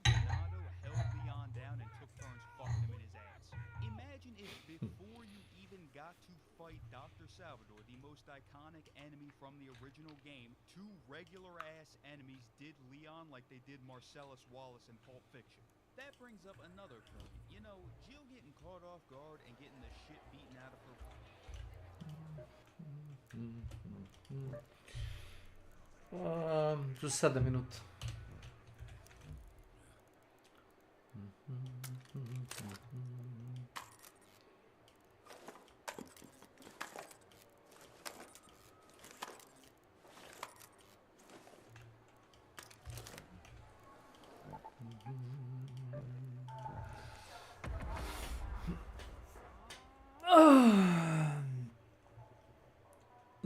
Venado held Leon down and took turns fucking him in his ass. Imagine if before you even got to fight Dr. Salvador, the most iconic enemy from the original game, 2 regular-ass enemies did Leon like they did Marcellus Wallace in Pulp Fiction. That brings up another point. You know, Jill getting caught off guard and getting the shit beaten out of her. Giusto 7 minuti.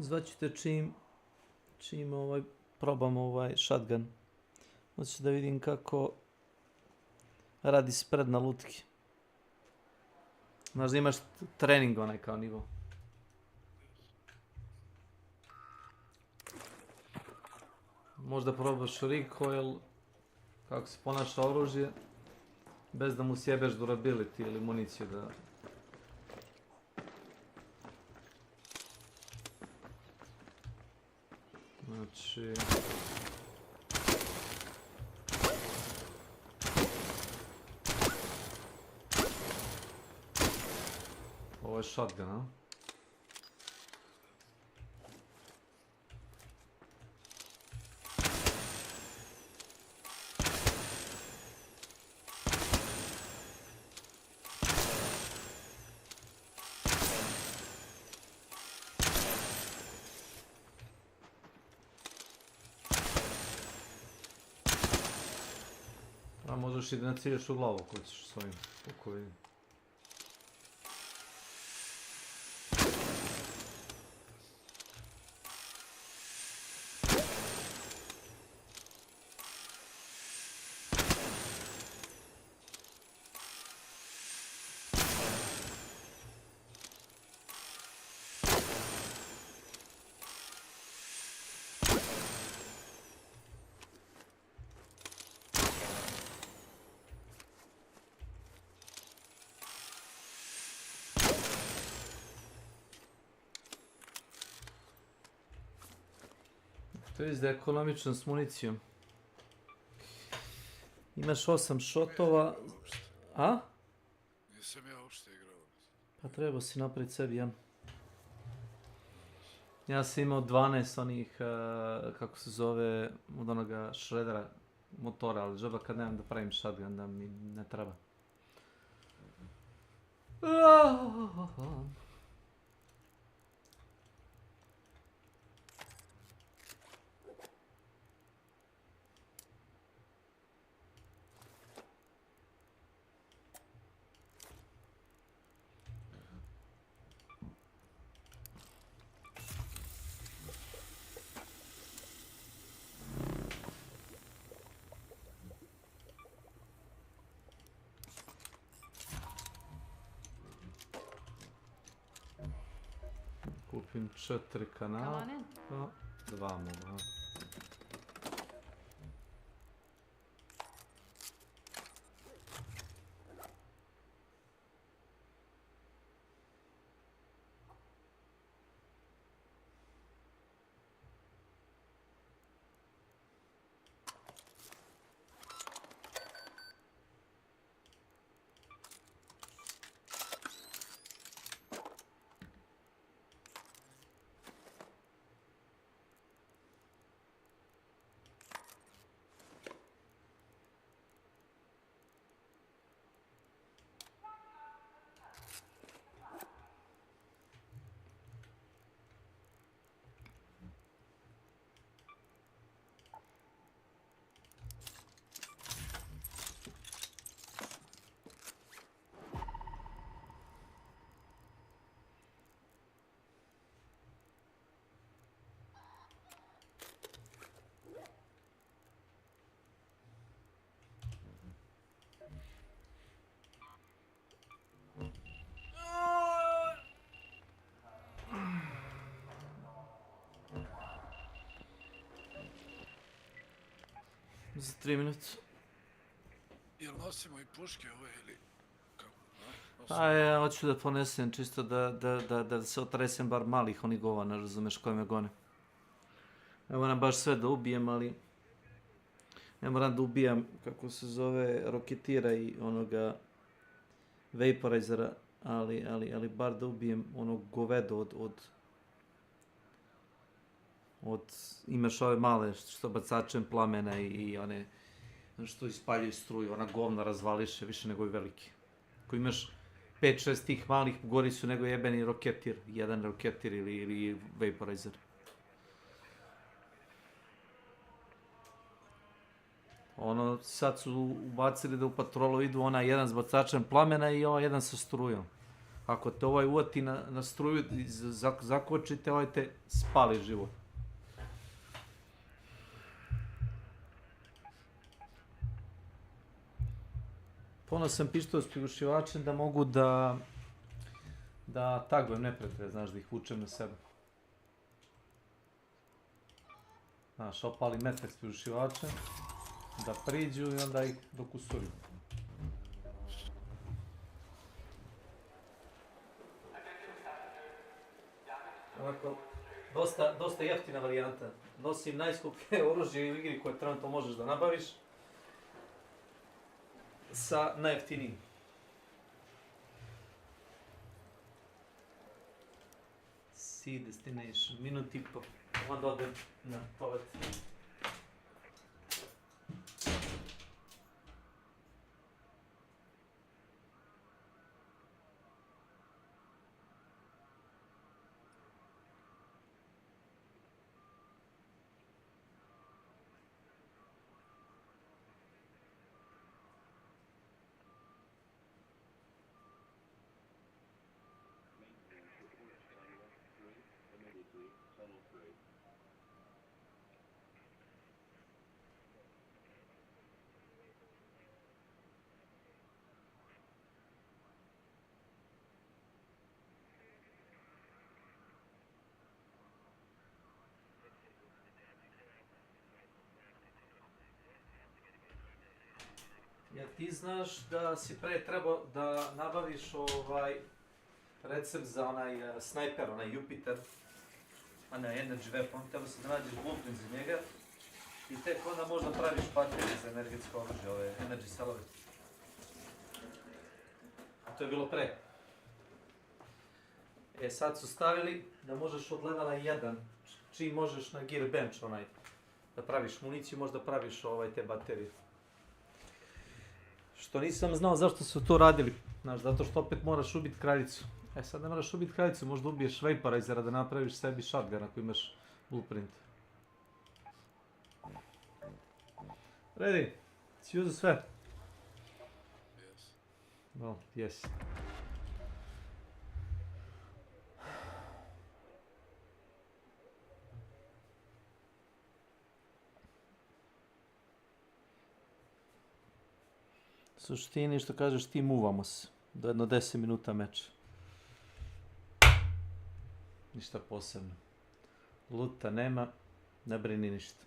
Zvaću te čim probam shotgun. Hoću da vidim kako radi spread na lutki. Znaš da imaš trening onaj kao nivo. Možda probaš recoil, kako se ponaša oružje, bez da mu sjebeš durability ili municiju da... Znači... Ovo je shotgun, a? A možeš i da nacilješ u glavu ako ćeš s ovim pukovima. To je da je ekonomičan s municijom. Imaš 8 šotova. A? Nisam ja uopšte igrao. Pa trebao si napraviti sebi jedan. Ja sam imao 12 onih, kako se zove, od onoga šredera motora, ali džaba kad nemam da pravim shotgun, da mi ne treba. Kupim 4 kanala. 2 mogu. Za 3 minuta. Jel nosimo i puške ove ili kako? A ja hoću da ponesem čisto da se otresem bar malih onih govana, razumeš, koje me gone. Ne moram baš sve da ubijem, ali... Ne moram da ubijam, kako se zove, roketira i onoga... Vaporizera, ali bar da ubijem onog govedo imaš ove male što bacačem plamena i one što ispaljuju struju, ona govna razvališe više nego i veliki. Ako imaš 5-6 tih malih, gori su nego jebeni roketir, jedan roketir ili vaporizer. Ono, sad su ubacili da u patrolu idu ona jedan s bacačem plamena i ovaj jedan sa strujom. Ako te ovaj uvati na struju i zakočite, ovaj te spali život. Ponosan pištolj s prigušivačem da mogu da tagujem neprijatelje, znaš, da ih vučem na sebe. Znaš, opali metak s prigušivačem, da priđu i onda ih dokusurim. Onako, dosta jeftina varijanta. Nosim najskuplje oružje u igri koje trenutno možeš da nabaviš sa najjeftinijim. See destination, minut i po, onda odem na toalet. Jer ti znaš da si pre trebao da nabaviš recept za onaj snajper, onaj Jupiter, onaj energy weapon, treba se da nađeš blueprint za njega i tek onda možda praviš baterije za energetsko oružje, ove energy cellove. A to je bilo pre. Sad su stavili da možeš od levela 1, čim možeš na gearbench onaj, da praviš municiju, možda praviš te baterije. Što nisam znao zašto su to radili, znaš, zato što opet moraš ubiti kraljicu. Sad ne moraš ubiti kraljicu, možda ubiješ vaporizera da napraviš sebi shotgun ako imaš blueprint. Ready? Si uzeo sve? Yes. No, yes. Suštini što kažeš ti, muvamo se. Do jedno 10 minuta meča. Ništa posebno. Luta nema, ne brini ništa.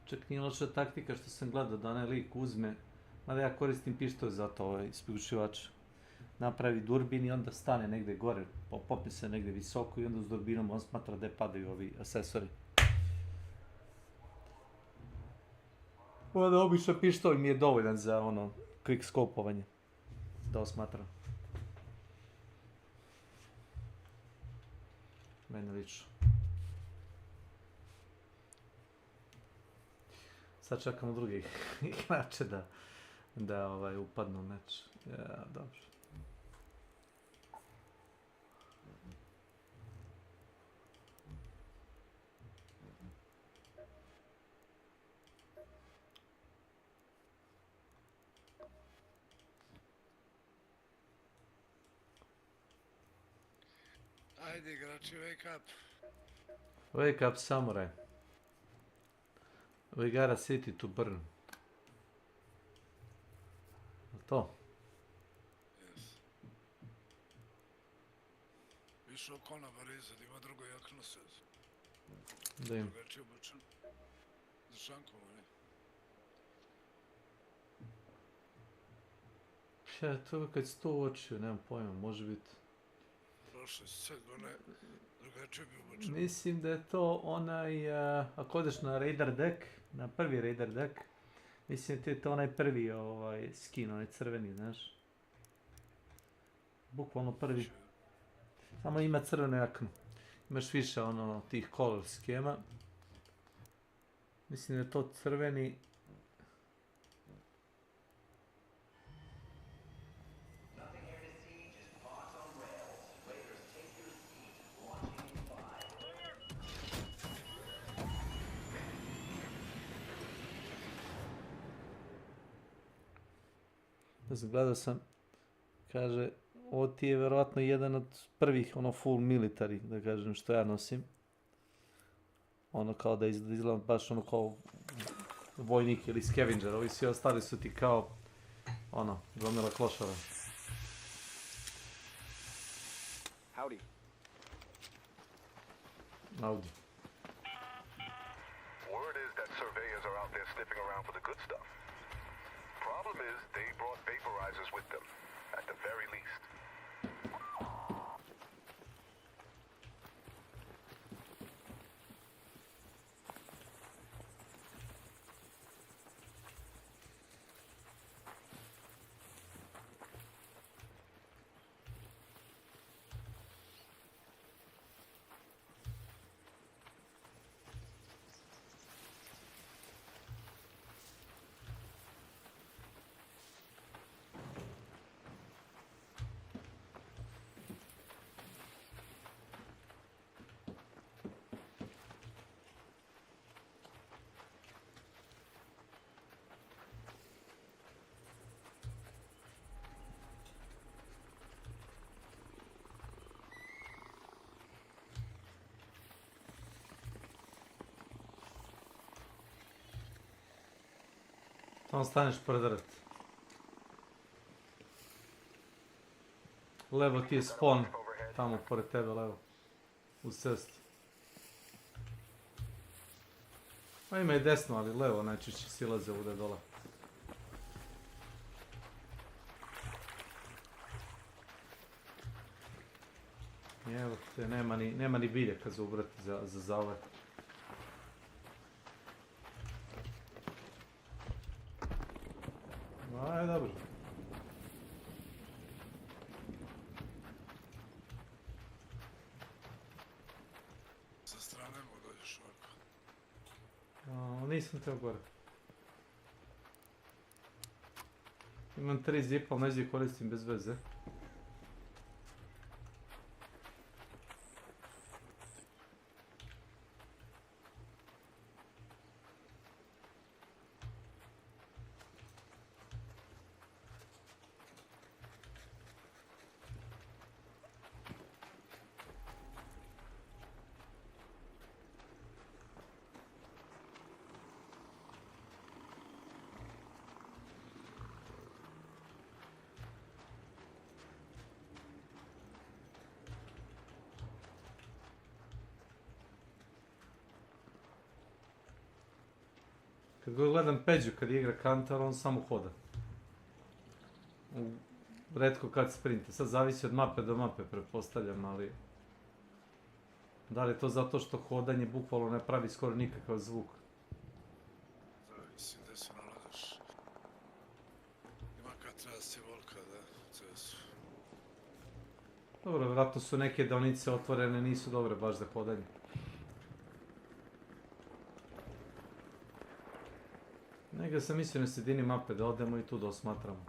Čak nije loša taktika što sam gledao da onaj lik uzme, mada ja koristim pištolj za to, isključivač. Napravi durbin i onda stane negde gore, popne se negde visoko i onda s durbinom on smatra da padaju ovi asesori. Onda obično pištolj mi je dovoljan za quick scopovanje, da osmatram. Mene lično. Sad čekamo drugi igrače da upadnu u meč. Ja, dobro. Ajde igrači, wake up. Wake up, samurai. We got a city to burn. To? Yes. Išao konaba rezat, ima drugo jakno se. Da im. Drugačije obučen. Za šankovo, ne? Ja, to kad si to uočio, nemam pojma, može biti. Prošle sezone, drugačije bi obučen. Mislim da je to onaj, ako odeš na Raider deck, na prvi Raider deck, mislim da je to onaj prvi skin, onaj crveni, znaš. Bukvalno prvi. Samo ima crveno jakno. Imaš više tih color skema. Mislim da je to crveni. Gledao sam, kaže, ovo ti je verovatno jedan od prvih, ono, full military, da kažem, što ja nosim. Ono kao da izgledam baš ono kao vojnik ili scavenger, ovi svi ostali su ti kao, ono, gomila klošara. Howdy. Audi. Word is that surveyors are out there sniffing around for the good stuff. Problem is, they brought vaporizers with them, at the very least. Tamo staneš pored drveta. Levo ti je spawn, tamo pored tebe, levo. Uz cestu. Pa ima i desno, ali levo najčešće silaze ovdje dole. Evo te, nema ni biljaka za ubrati za zalet. Aj, dobro. Sa strane mu dođeš ovako. Nisam teo gore. Imam 3 zipa, ali neđe koristim bez veze. Kad god gledam Peđu kad igra kantar, on samo hoda. Retko kad sprinta. Sad zavisi od mape do mape, pretpostavljam, ali... Da li je to zato što hodanje bukvalno ne pravi skoro nikakav zvuk? Zavisi gdje se nalagaš. Ima kad treba si volka, da, cesu. Dobro, vjerojatno su neke deonice otvorene, nisu dobre baš za hodanje. Negdje sam mislio na sredini mape da odemo i tu da osmatramo.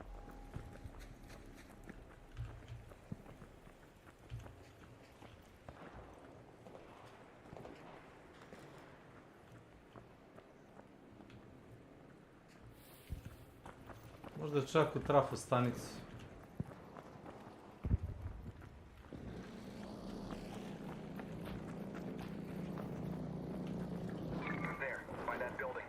Možda čak u trafostanici. There, by that building.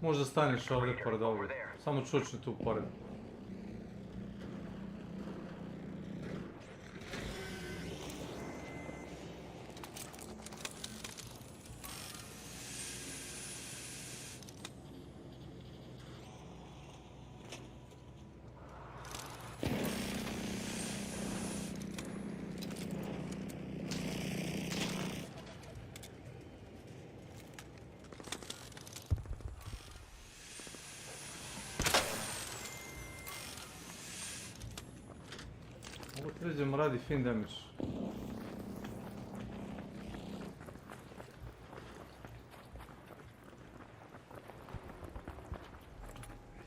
Možda staneš ovdje pored ovdje. Samo čučni tu pored. Ovo tređemo radi fin damage.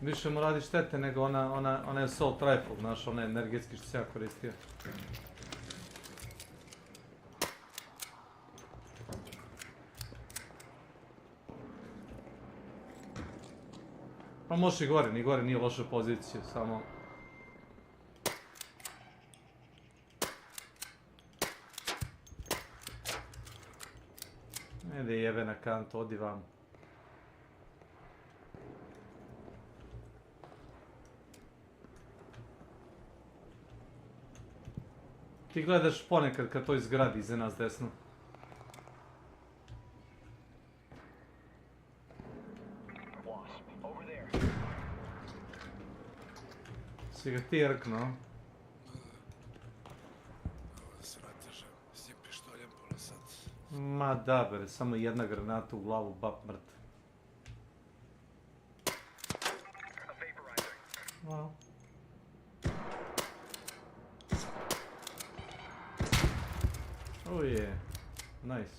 Više mu radi štete nego ona assault rifle, znaš, onaj energetski što se ja koristio. Pa može i gore, ni gore nije loša pozicija, samo... Ede jebe na kantu, odi vam. Ti gledaš ponekad kad to izgradi iza nas desno. Si ga ti rknuo? Ovo se natežem s njim pištoljem pola sat. Ma da bre, samo jedna granata u glavu, bap mrt. Wow. Oh yeah, nice.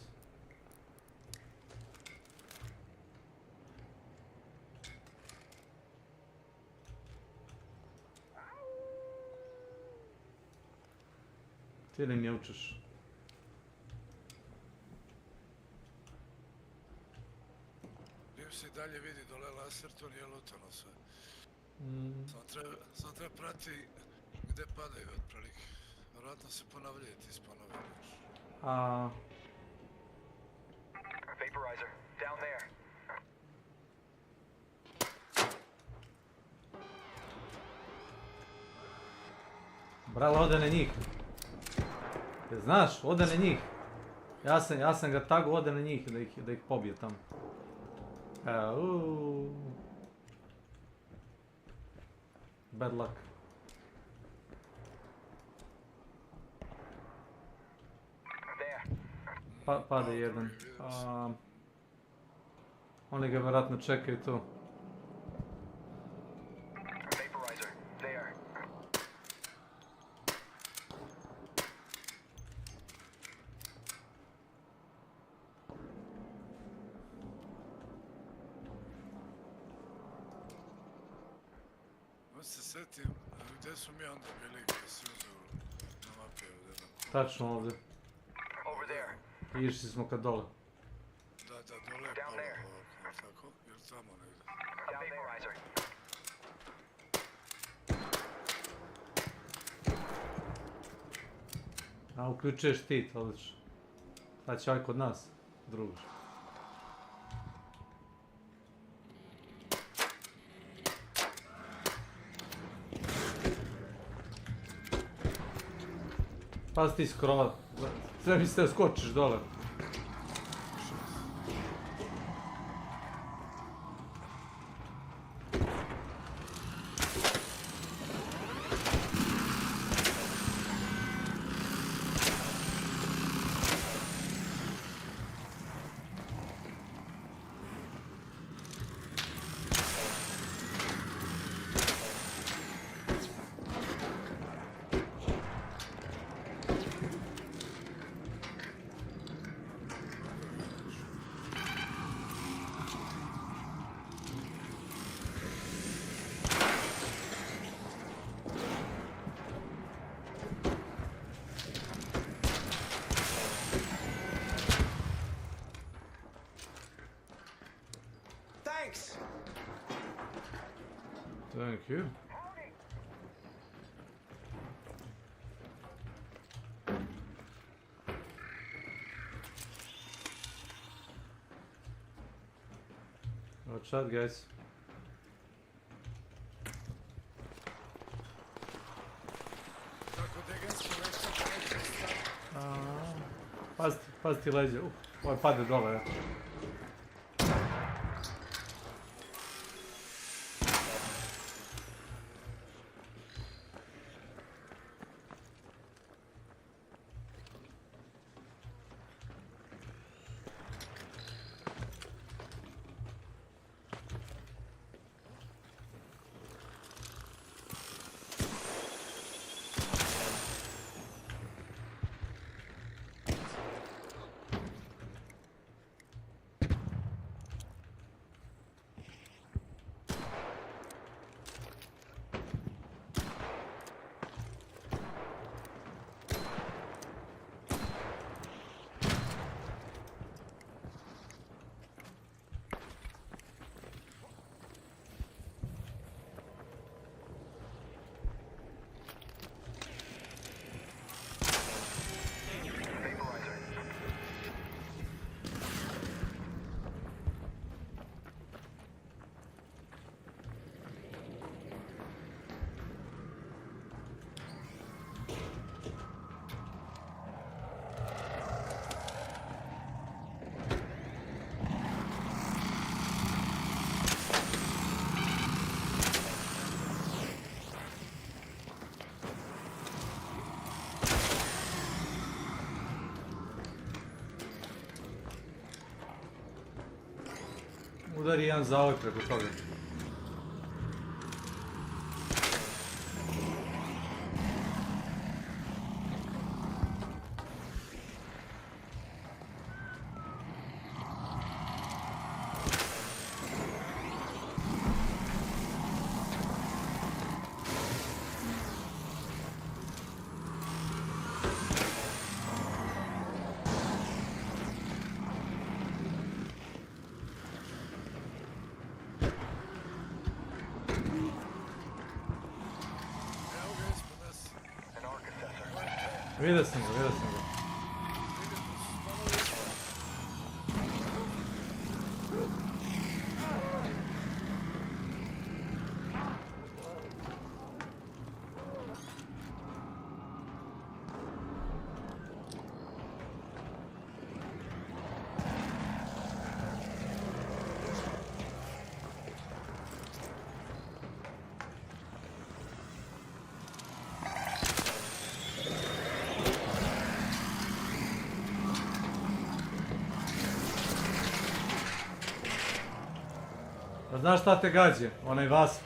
Ti li mjaučeš? Nim se i dalje vidi dole laser, to nije lutano sve. Samo treba prati gdje padaju otprilike. Vjerojatno se ponavljaju ti sponovi. Vaporizer, down there. Brala, ode na njih. Jel znaš, ode na njih. Ja sam ga tago, ode na njih da ih pobije tamo. Bad luck. Pade jedan. Oni ga vjerojatno čekaju tu. Vaporizer, there. Ovo se setim, gdje su mi onda bili kad si uzeo na mapi ovdje? Tačno ovdje. Over there. I išli smo kad dole. Da, dole je palo ovako, tako? Ili tamo negdje? Vaporizer. A, uključuješ ti, odlično. Sad će ovaj kod nas, drugiš. Pazi ti s krova. Sve mislite da skočiš dole. Thank you. Watch out, guys. Pazi ti leđe. Ovo pade dole, ja. Udari jedan zavoj preko toga. Vidio sam ga. A znaš šta te gađe? Onaj vas.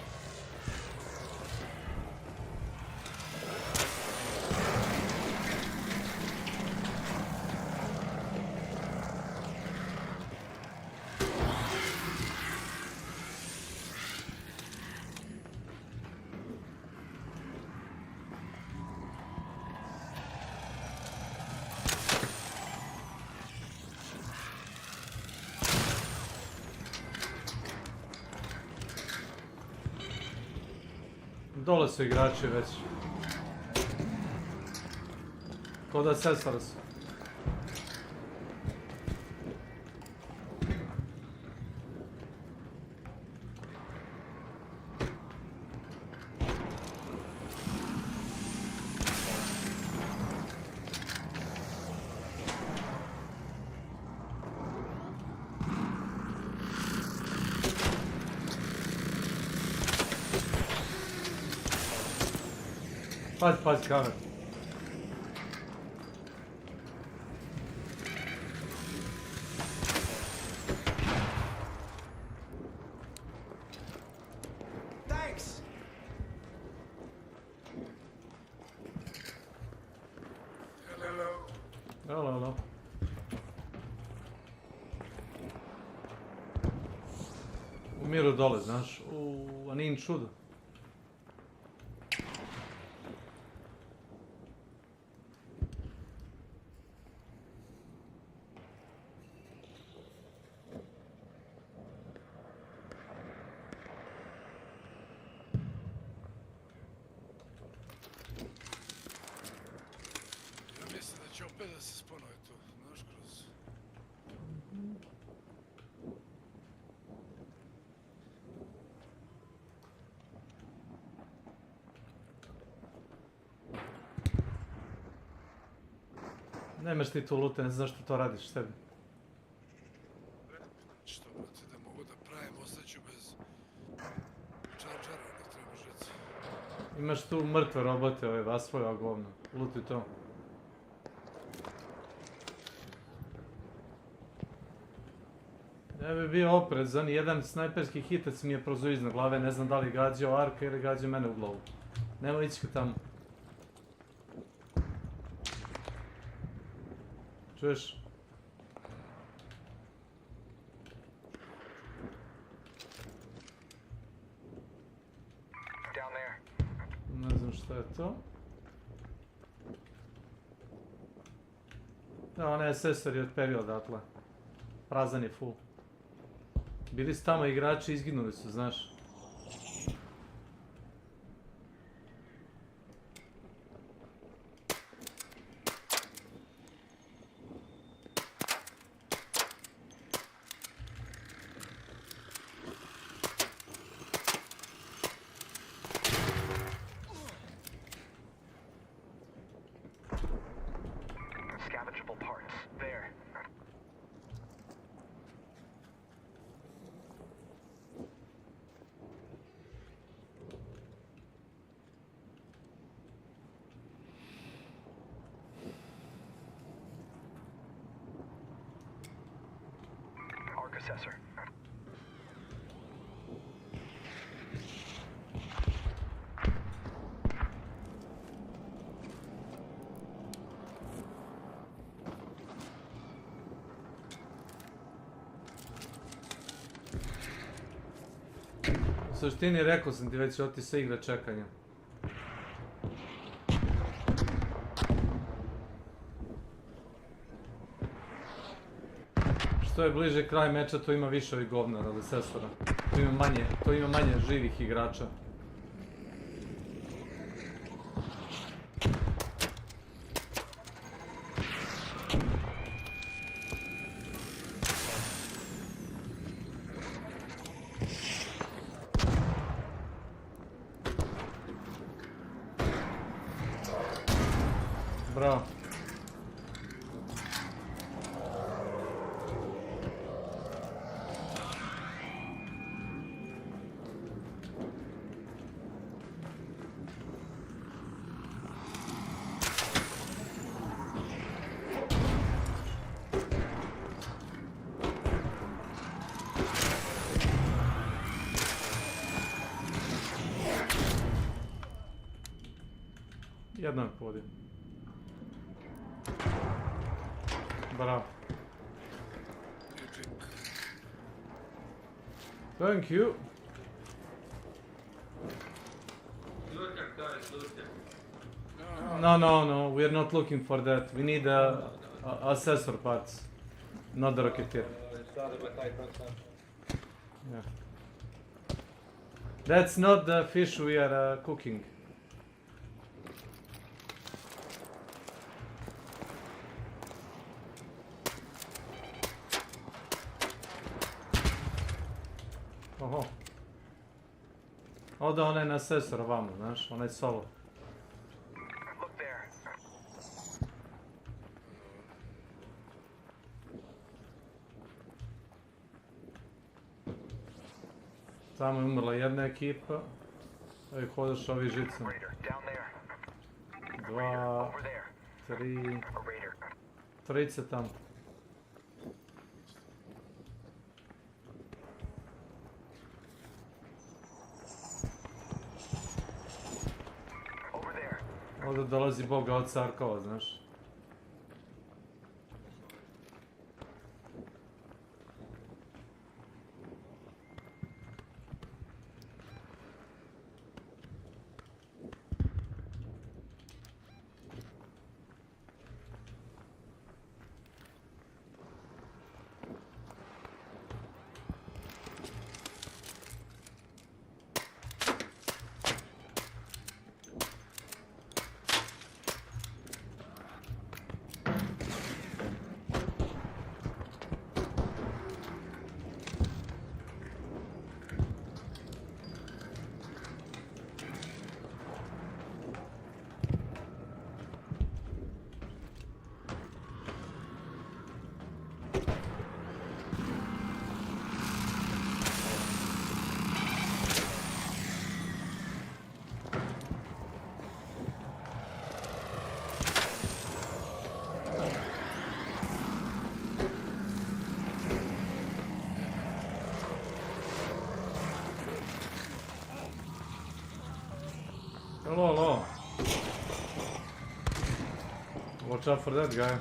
Dole su igrači već. Ko da sesali su. Pazi kamer. Thanks. Hello. Umiru dole, znaš, a nije ni čudo. Opet da se sponovi tu, znaš, kroz... Nemaš ti tu lute, ne znaš što to radiš sebi. Što, brate, da mogu da pravim, ostaću bez čarđara, ne trebaš reći. Imaš tu mrtve robote, ove vasvoja govno. Luti to. Ja bi bio oprezan, jedan snajperski hitac mi je prozio iznad glave, ne znam da li gađao Arka ili gađao mene u glavu. Nemo ići tamo. Čuješ? Ne znam šta je to. Da, onaj SS-or je otperio odatle. Prazan je full. Bili su tamo igrači, izginuli su, znaš. Salvageable parts. There. Arc assessor. suštini rekao sam ti već oti se igra čekanja. Što je bliže kraj meča, to ima više ovih govnara od sestora. To ima manje živih igrača. Bravo. Jedno je podio. Bravo. Thank you. No, we are not looking for that. We need assessor parts, not the rocketeer. Yeah. That's not the fish we are cooking. Oho. Ode onaj na sesor vamo, znaš, onaj solo. Tamo je umrla jedna ekipa. Evo hodaš ovi žicom. 2, 3, 30 tamo. Ovdje dolazi Boga od Sarkova, znaš. Hello. Watch out for that guy.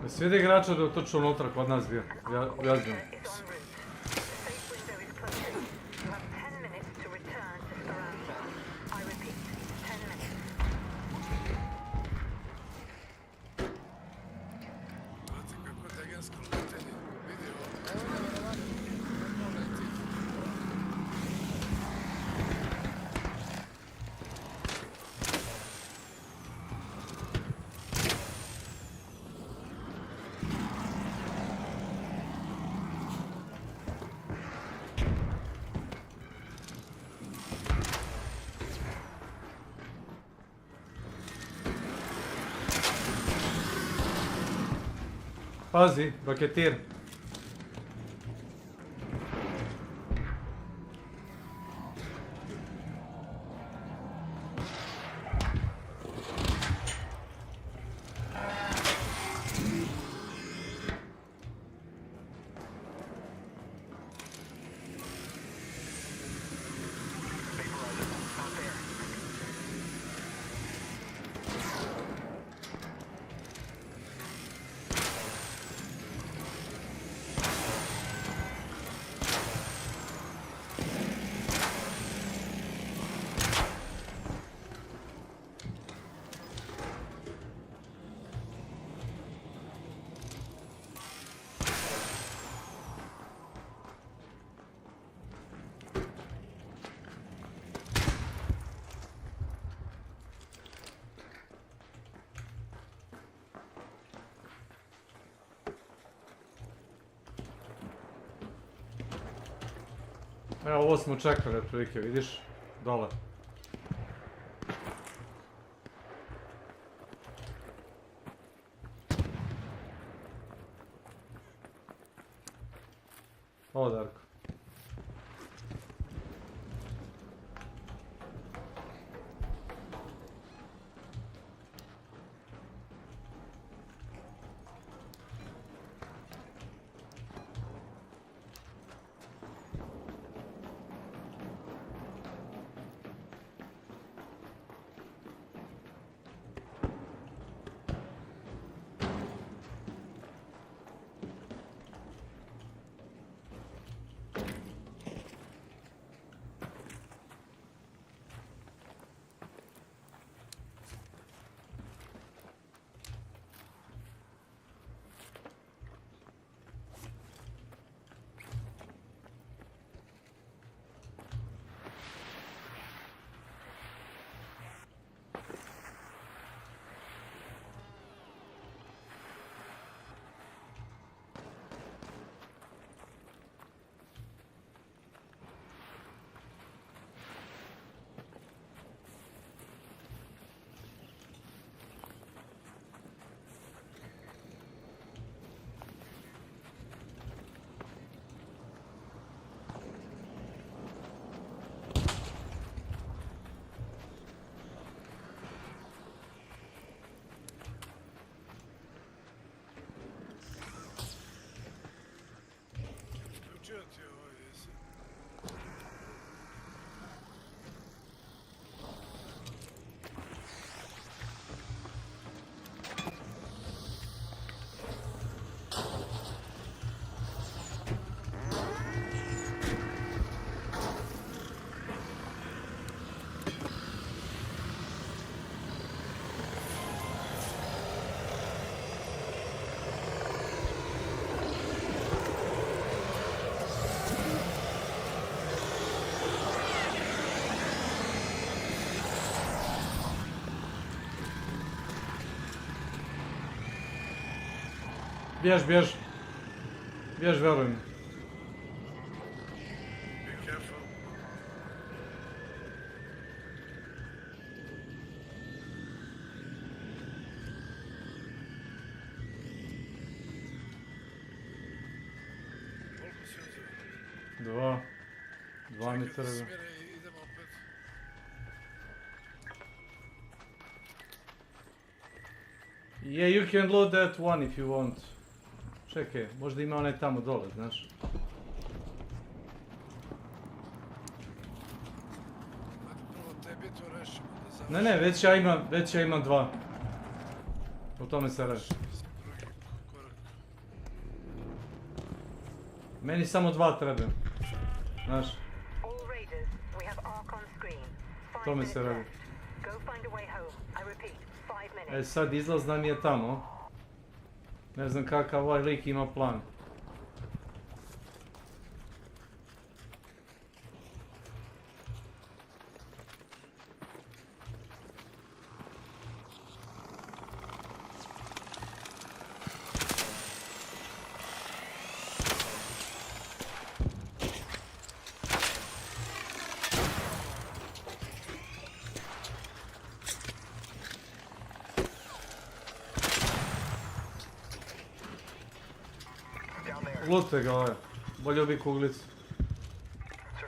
Svi da igrača da je točno unutra kod nas bio. Ja znam. Pazi, roketir. Evo, ovo smo čekali otprilike, vidiš? Dole. Ovo, Darko. Bjež, bjež. Bjež, veruj mi. Be careful. Koliko si uzeo? Dva mi treba. Idemo opet. Yeah, you can load that one if you want. Čekaj, možda ima onaj tamo dole, znaš. Prvo tebi to rešimo da završimo. Ne, već ja imam dva. O tome se radi. Meni samo dva treba. Znaš. O tome se radi. E sad izlaz nam je tamo. Ne znam kakav ovaj lik ima plan. Lute ga ovaj, bolje bi kuglicu.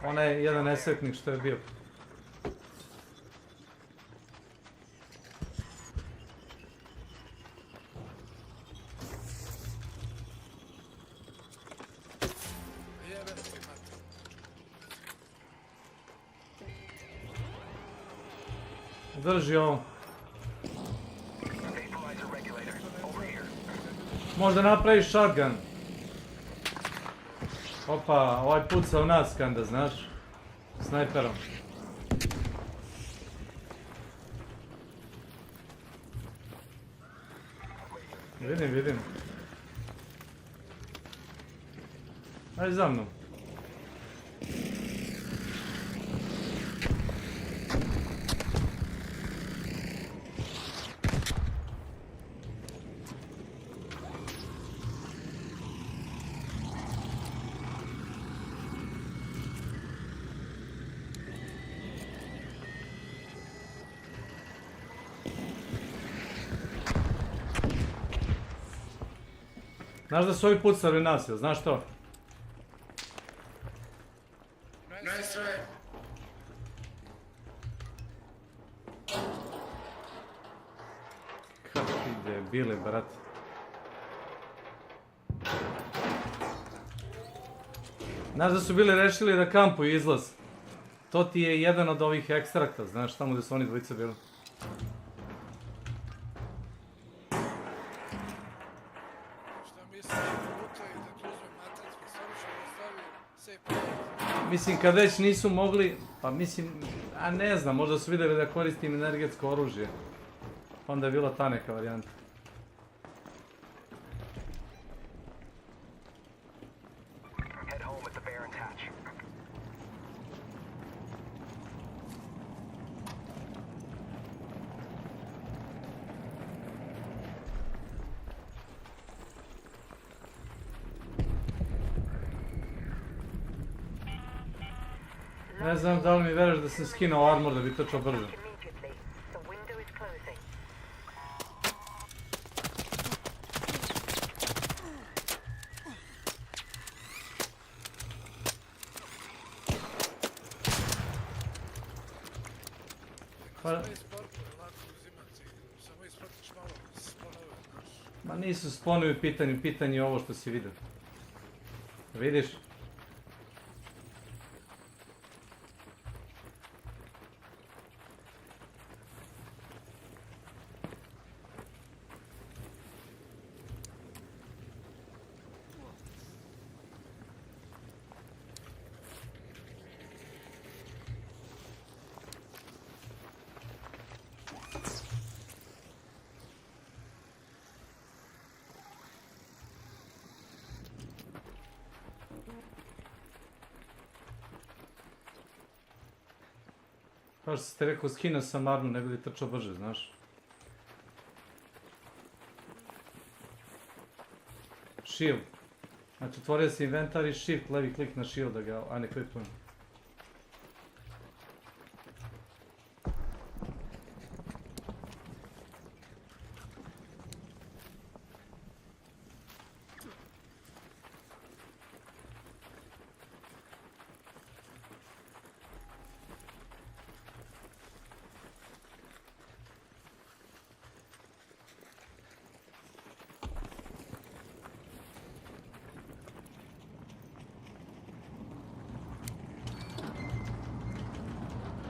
Onaj jedan nesretnik što je bio. Drži ovo. Možda napraviš shotgun. Opa, ovaj puca u nas kanda, znaš? Snajperom. Vidim. Ajde za mnom. Znaš da su ovi pucali nas, jel znaš to? Nice try. Kakvi debili, brate. Znaš da su bili rešili da kampuju izlaz. To ti je jedan od ovih ekstrakta, znaš tamo gdje su oni dvojice bili. Mislim, kad već nisu mogli, pa mislim, a ne znam, možda su vidjeli da koristim energetsko oružje. Pa onda je bila ta neka varijanta. Ne znam da li mi veruješ da sam skinuo armor da bi trčao brže. Ma nisu splonovi u pitanju, pitanje je ovo što si vidio. Vidiš? Kao što ste rekao, skinuo sam armu, ne bi li trčao brže, znaš. Shield. Znači, otvorio se inventar i shift, levi klik na shield da ga unequipujem.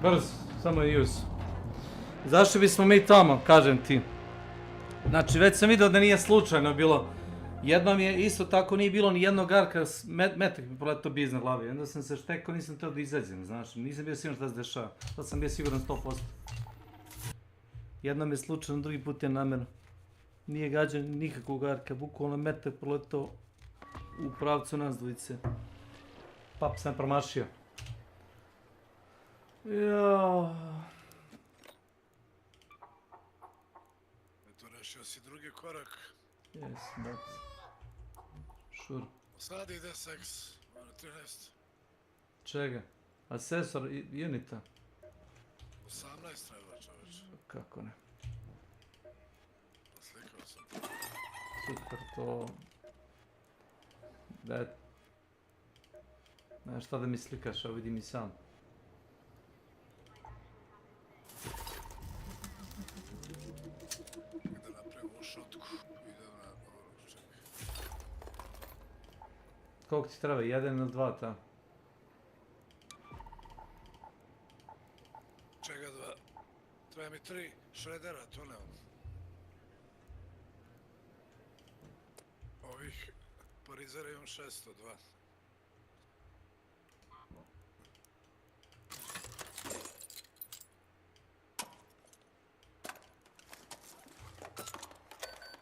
Brz, samo use. Zašto bismo mi tamo, kažem ti. Znači, već sam vidio da nije slučajno bilo. Jednom je isto tako nije bilo ni jednog arka, metak mi proletao bi iznad glavi. Onda sam se štekao, nisam teo da izađem, znaš. Nisam bio siguran šta se dešava. Sad sam bio siguran 100%. Jednom je slučajno, drugi put je namjerno. Nije gađan nikakvog arka, bukvalno metak proletao u pravcu nas dvojice. Pap sam promašio. Jao. Eto, rešio si drugi korak. Yes, but... Sure. Sad ide seks, ono 13. Čega? Asesor unita? 18 treba, čoveč. Kako ne? Pa slikao sam. Super, to... Da... Znaš šta da mi slikaš, a vidim i sam. Da napravimo šotku. Idem na... Čekaj. Koliko ti treba? 1 ili 2 ta? Čega 2? Treba mi 3 šredera, to nemam. Ovih parizera imam 602.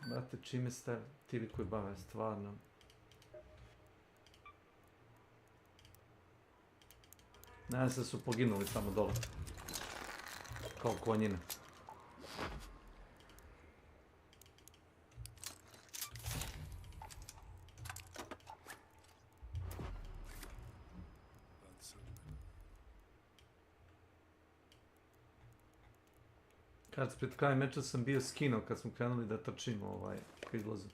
Brate, čime ste ti koji bave stvarno? Nadam se da su poginuli tamo dole. Kao konjine. Kad pred kraj meča sam bio skinuo kad smo krenuli da trčimo ka izlazu.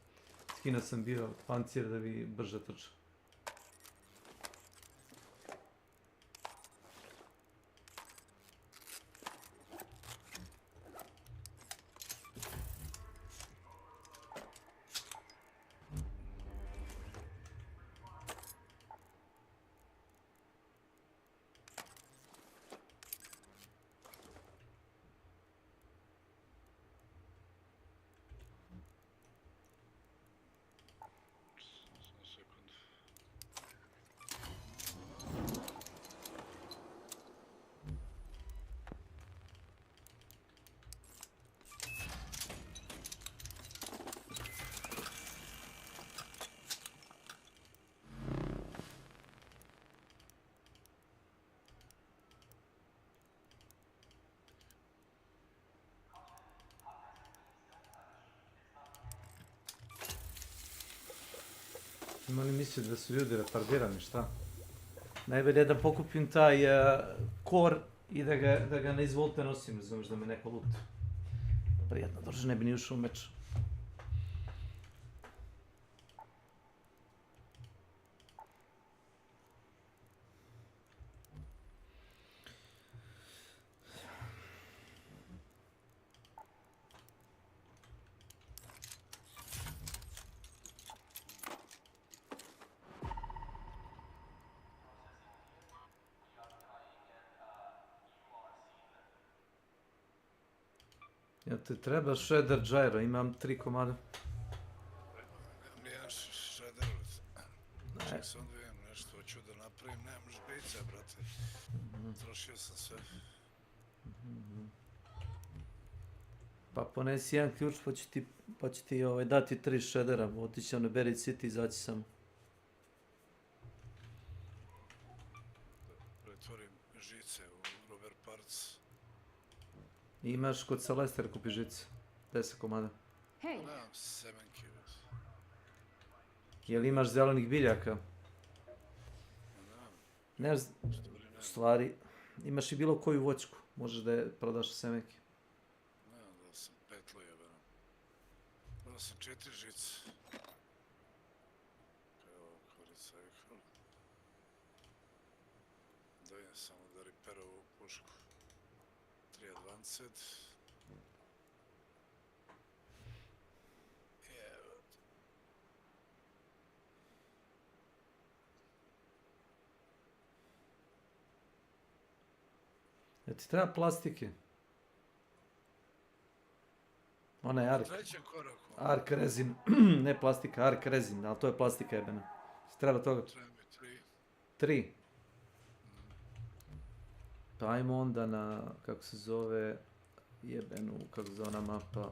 Skina sam bio pancir da bi brže trčao. Ima oni misli da su ljudi retardirani, šta? Najbolje je da pokupim taj kor i da ga na izvolte nosim, razumiješ, da me neko luta. Prijetno, dođe, ne bi ni ušao u meč. Jel te treba shredder gyro, imam 3 komada. Nemam nijedan shredder. Ček sam da vidim nešto, hoću da napravim, nemam žbica, brate. Trošio sam sve. Pa ponesi jedan ključ pa ću ti dati 3 shreddera, otići ću na Berry City, izaći sam. Pretvorim žice u rubber parts. Imaš kod Celester kupi žice, 10 komada. Nemam semenke. Jel imaš zelenih biljaka? Ne, u stvari, imaš i bilo koju voćku, možeš da je prodaš semenke. Nemam da sam petlo jebeno. Da sam 4 žice. Evo, korica i hvala. Da vidim samo da ripera ovu pušku. 3 advanced. Jel ti treba plastike? Onaj ark. Ark rezin, ne plastika, ark rezin, ali to je plastika jebena. Treba toga? Treba mi 3. 3? Pa ajmo onda na, kako se zove, jebenu, kako se zove ona mapa.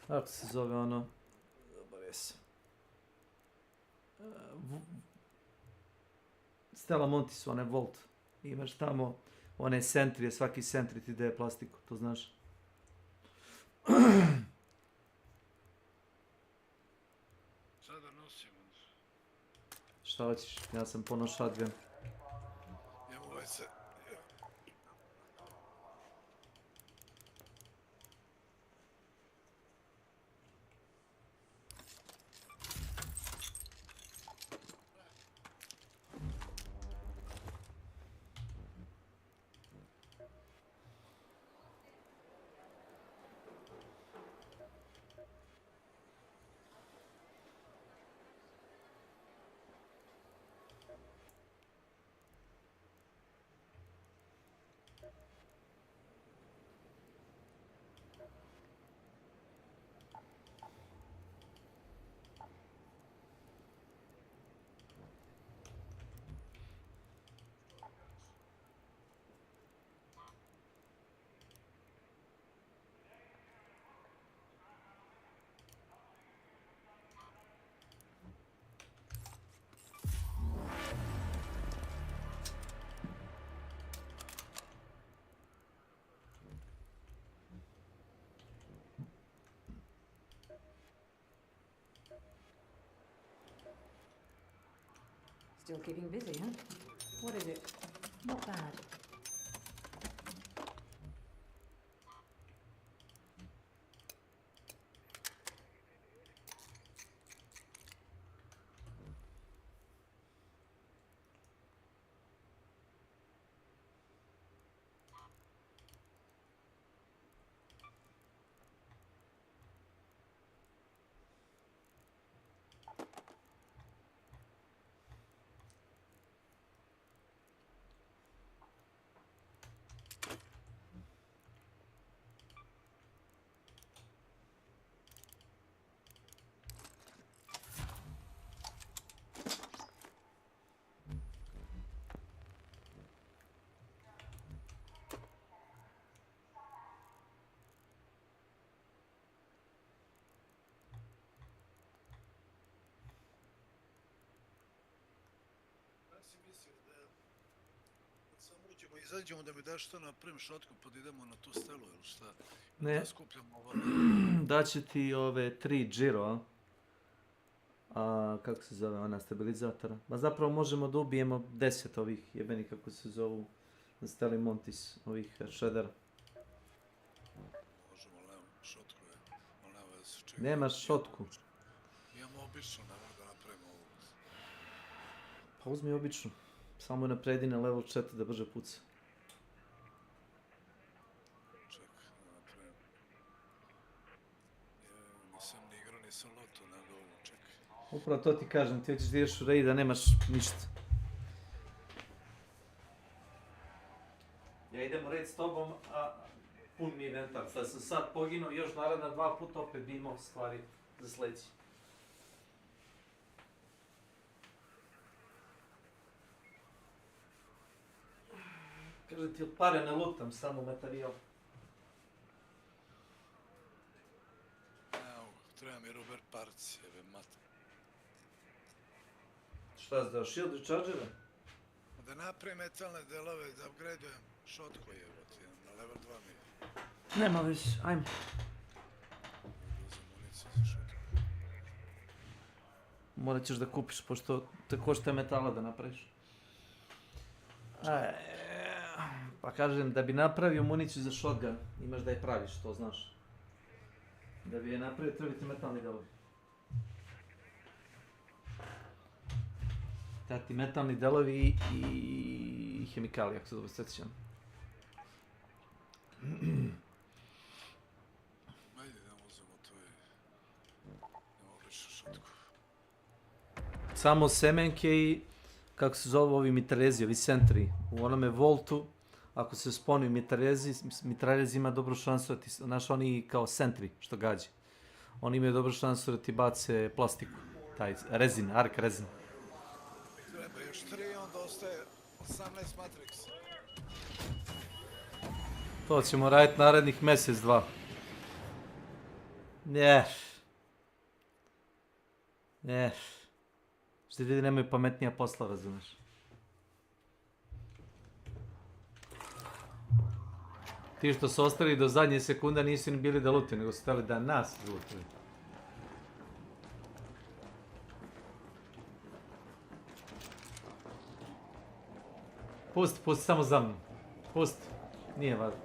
Kako se zove ono, obavijest. Stella Monti su one Volt. Imaš tamo one sentrije, svaki sentri ti daje plastiku, to znaš. Sada nosim. Šta hoćeš? Ja sam ponoš shotgun. Imam uvajce. Still keeping busy, huh? What is it? Not bad. Izađemo da mi daš što napravim šotku pa da idemo na tu stelu ili šta? Ne. Da skupljamo ovome. Daće ti ove 3 Giro. A kako se zove ona stabilizatora? Ma zapravo možemo da ubijemo 10 ovih jebenih kako se zovu na steli Montis, ovih shreddera. Možemo, ali nemam šotku, ali nema veze. Nemaš šotku? Imamo obično, ne mogu da napravimo ovu. Pa uzmi običnu. Samo napredi na level 4 da brže puca. Čekaj, da napravim. Nisam ni igrao, nisam loto, ne dovoljno, čekaj. Upravo to ti kažem, ti hoćeš da ideš u raid da nemaš ništa. Ja idem u raid s tobom, a pun mi inventar. Da sam sad poginuo, još naredna 2 puta opet bi imao stvari za sledeći. Kažem ti, od pare ne lutam, samo materijal. Evo, treba mi Robert Parts, jebe mater. Šta si dao, shield rechargera? Da napravim metalne delove, da upgradujem šotku jebote, na level 2 mi je. Nema već, ajmo. Uzem municiju za šotku. Morat ćeš da kupiš, pošto te košta metala da napraviš. Pa kažem, da bi napravio municiju za shotgun, imaš da je praviš, to znaš. Da bi je napravio, treba ti metalni delovi. Da ti metalni delovi i hemikalije, ako se dobro sjećam. Ajde da uzemo to i imamo više šotku. Samo semenke i, kako se zove ovi mitraljezi, ovi sentri. U onome voltu, ako se sponi mitraljez ima dobru šansu da ti, znaš, oni kao sentri što gađe. Oni imaju dobru šansu da ti bace plastiku, taj rezin, ark rezin. Treba još 3, onda ostaje 18 Matrix. To ćemo raditi narednih mjesec, 2. Što ljudi nemaju pametnija posla, razumeš? Ti što su ostali do zadnje sekunda nisu ni bili da lutuju, nego su stali da nas lutuju. Pusti samo za mnom. Pusti. Nije važno.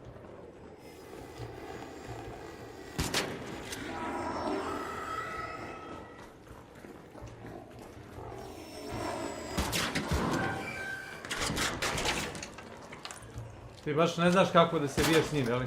Ti baš ne znaš kako da se biješ s njim, jel?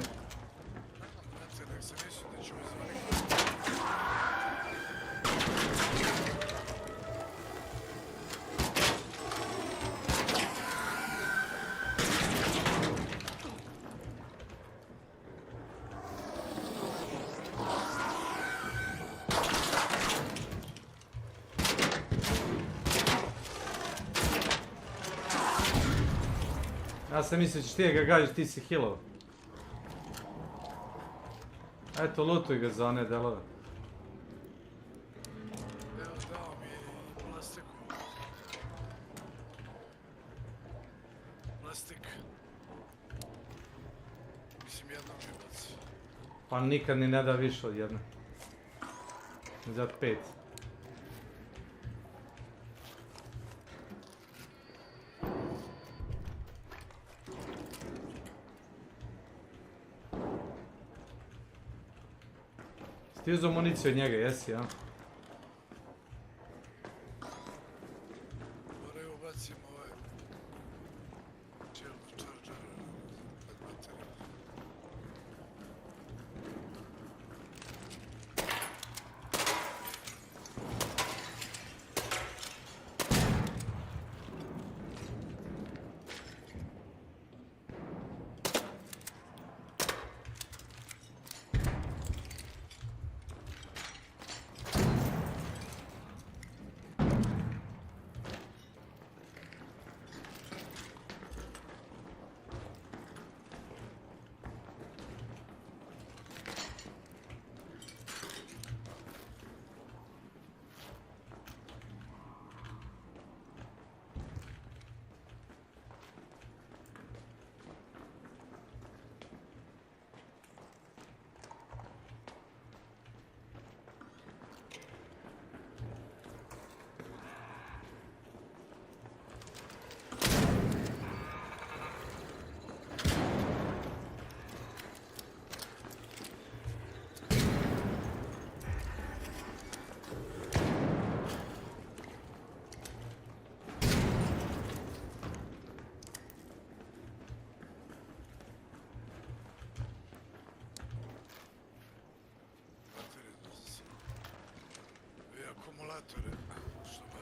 Ja sam mislio ćeš ti ga gađaš, ti si healov. Eto, lutuj ga za one delove. Evo dao mi plastiku. Plastik. Mislim jednom mi baci. Pa nikad ni ne da više od jedne. Za 5. Ti uzeo municiju od njega, jesi, ja? Moraju ubacimo ovaj... Charger.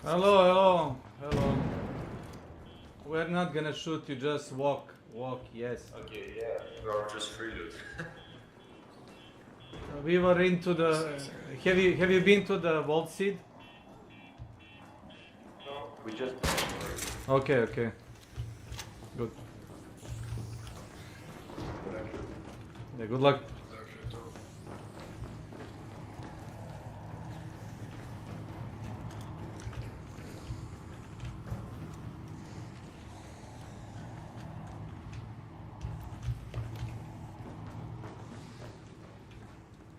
Hello. We're not gonna shoot you, just walk, yes. Okay, yeah, you are just freeload. We were into the... Have you been to the Vault Seed? No, we just... Okay. Good. Yeah, good luck.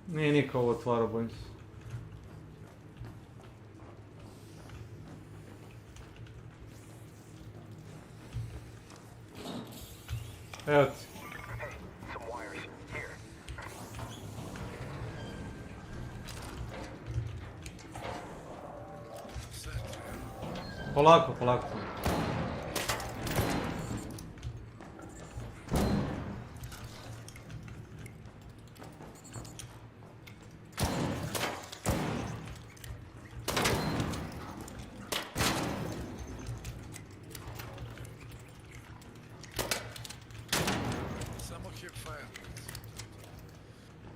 Nije niko ovo otvarao, bojim se. Evo ti. Polako.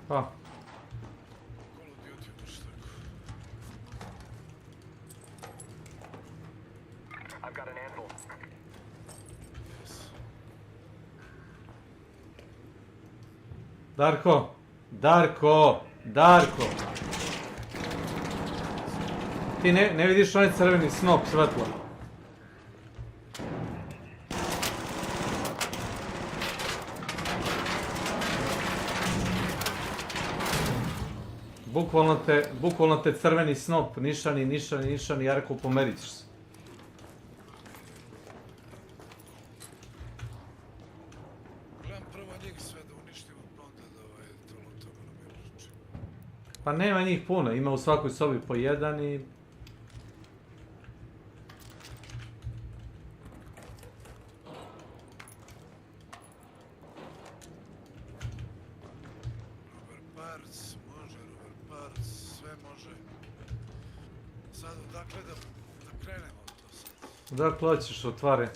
Pa. I've got an anvil. Darko! Ti ne vidiš onaj crveni snop svetla? Bukvalno te crveni snop, nišani, Jarko, pomerit ćeš se. Gledam prvo njih sve da uništimo, pa onda da to lutamo na miruči. Pa nema njih puno, ima u svakoj sobi po jedan i... Dakle, hoćeš, otvari.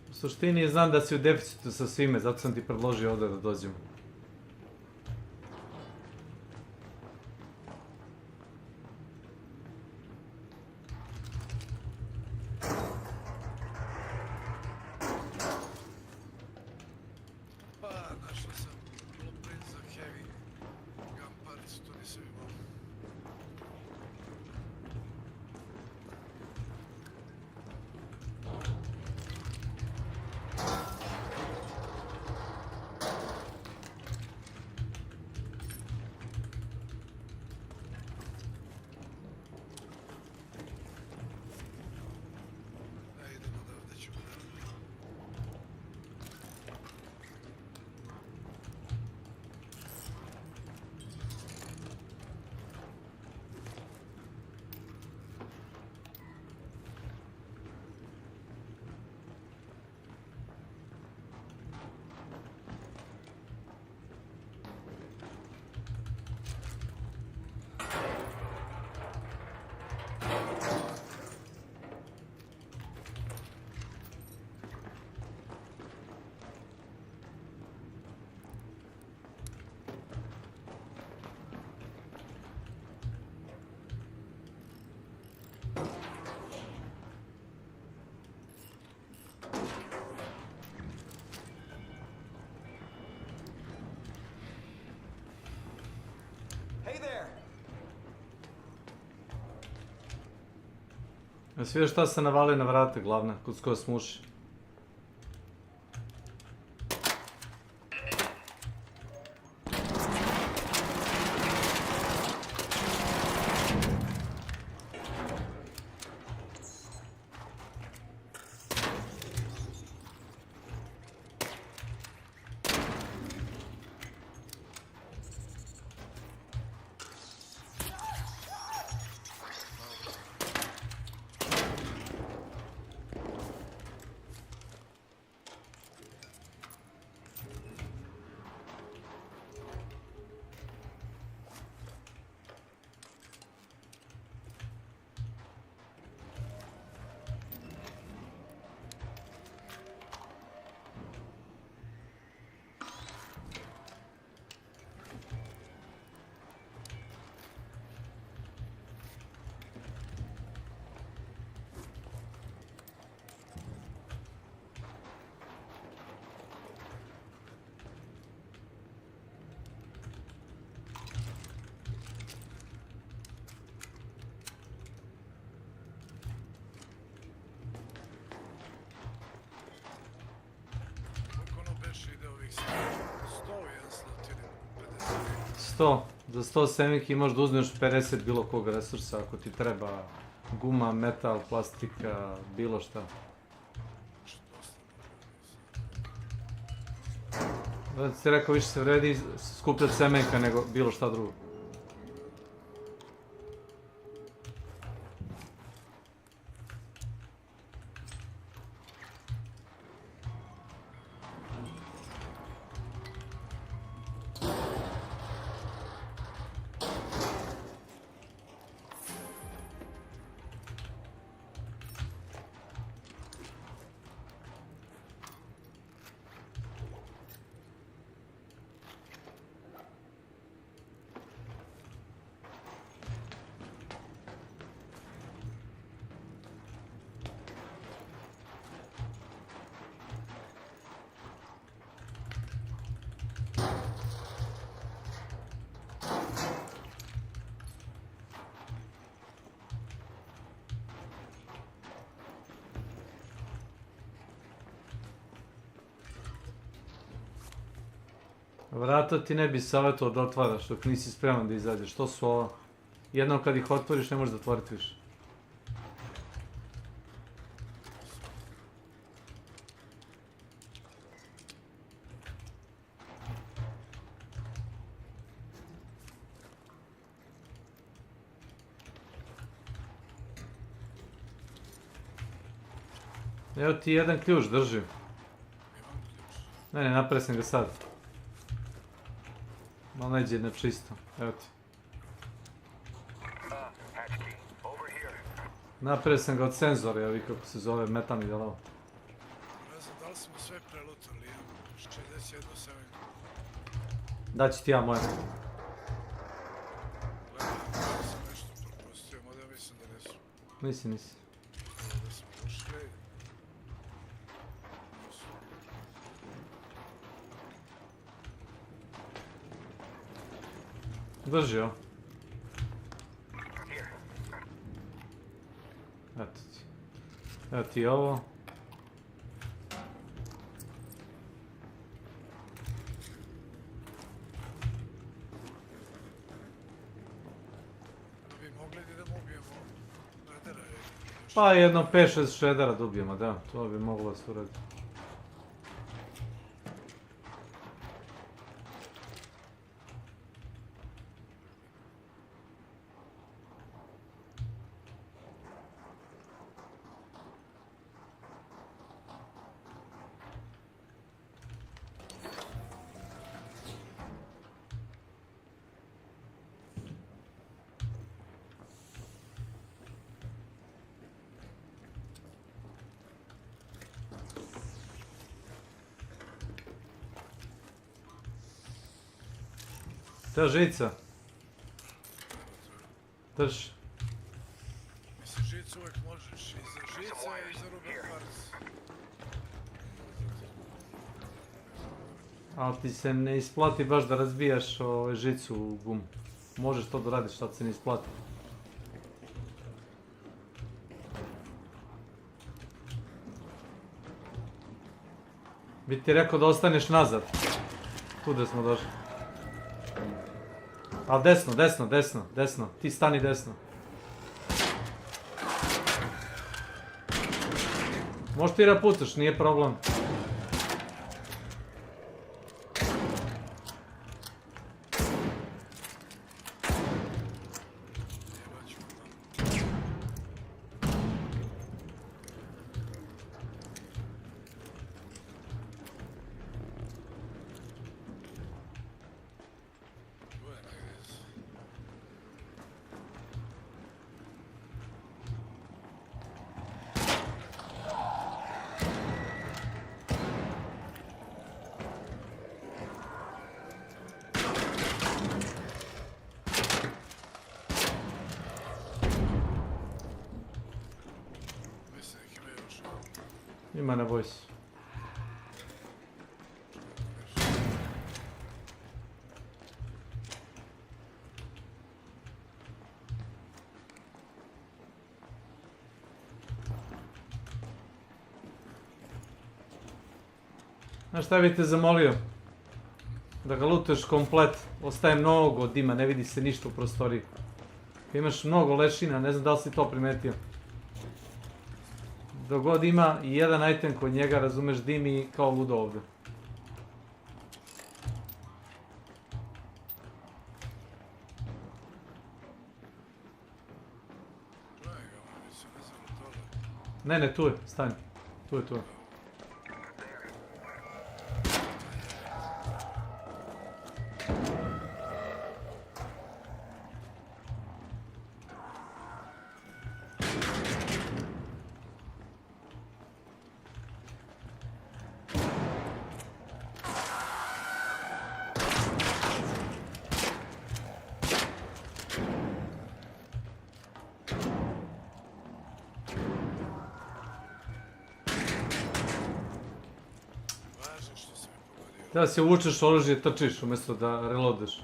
U suštini znam da si u deficitu sa svime, zato sam ti predložio ovdje da dođemo. Svi još šta se navali na vrate glavna, kod skoja smuši. Koliko ono beše ide ovih 100 jedan slot ili 50? 100. Za 100 semiki možeš da uzmeš 50 bilo kog resursa ako ti treba guma, metal, plastika, bilo šta. Da ti rekao, više se vredi skupljati semenka nego bilo šta drugo. Vrata ti ne bi savjetovao da otvaraš dok nisi spreman da izađeš. To su ova. Jednom kad ih otvoriš ne možeš zatvoriti više. Evo ti jedan ključ, drži. Ne, napravio sam ga sad. Malo neđe na čisto, evo ti. Napravio sam ga od senzora, evo vi kako se zove, metalni delov. Ne znam da li smo sve prelutali, imam 61 semenku. Daću ti ja moje. Gledam, da sam nešto propustio, mada ja mislim da nisu. Nisi. Da smo ušli. Drži ovo. Eto ti. Evo ti ovo. Da bi mogli da idemo ubijemo redera. Pa jedno 5-6 šredera da ubijemo, da. To bi moglo se uraditi. Ta žica. Drži. Mislim, žicu uvijek možeš, i za žica i za Robert Parts. Ali ti se ne isplati baš da razbijaš žicu u gumu. Možeš to da radiš, sad se ne isplati. Bi ti rekao da ostaneš nazad. Kuda smo došli? Ali desno. Ti stani desno. Možeš ti da pucaš, nije problem. Ima, ne boj se. Znaš šta bi te zamolio? Da ga lutuješ komplet. Ostaje mnogo dima, ne vidi se ništa u prostoriji. Imaš mnogo lešina, ne znam da li si to primetio. Dok god ima i jedan item kod njega, razumeš, dimi kao ludo ovdje. Ne, tu je, stani. Tu je. Da se uvučeš oružje, trčiš umjesto da reloadeš.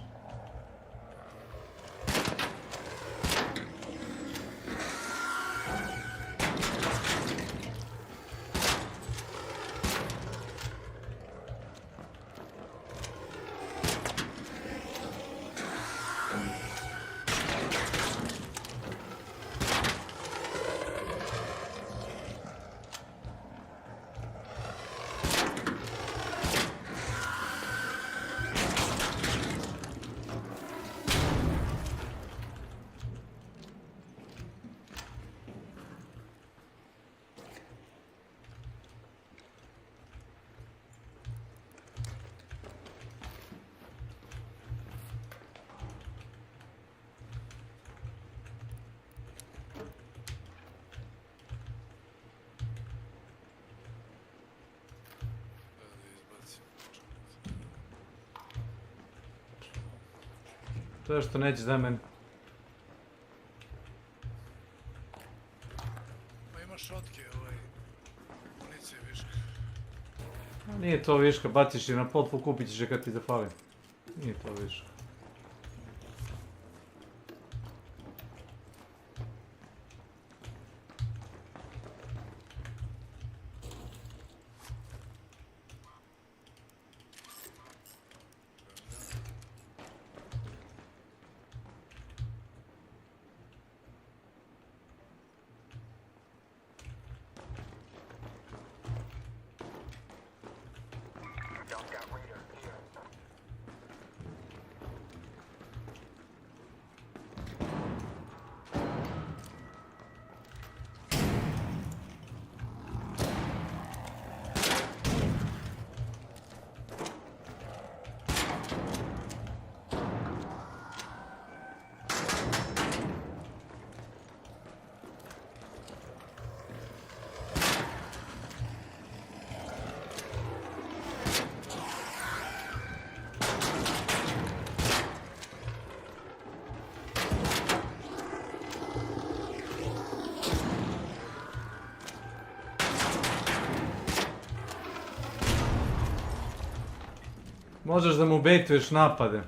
To je što neće za meni. Ma ima šotke, municije viška. Nije to viška, baciš je na potpu, kupit ćeš je kad ti zafali. Nije to viška. Možeš da mu bejtuješ napade.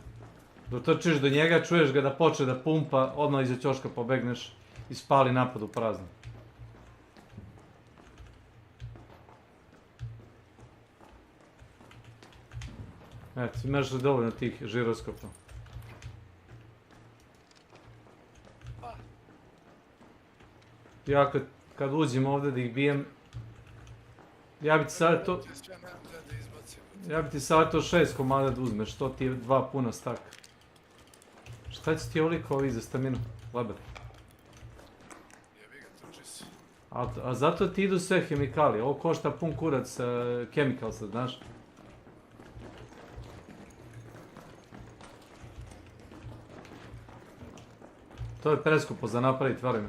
Dotrčiš do njega, čuješ ga da počne da pumpa, odmah iza ćoška pobegneš i spali napad u prazno. Eto, imaš li dovoljno tih žiroskopa? Ja kad uđem ovdje da ih bijem, ja bi ti sad to... Ja bi ti sad to 6 komada da uzmeš, to ti je 2 puna staka. Šta će ti ovoliko ovi za staminu, Leber? A zato ti idu sve hemikalije, ovo košta pun kurac chemicalsa, znaš? To je preskupo za napraviti, veruj mi.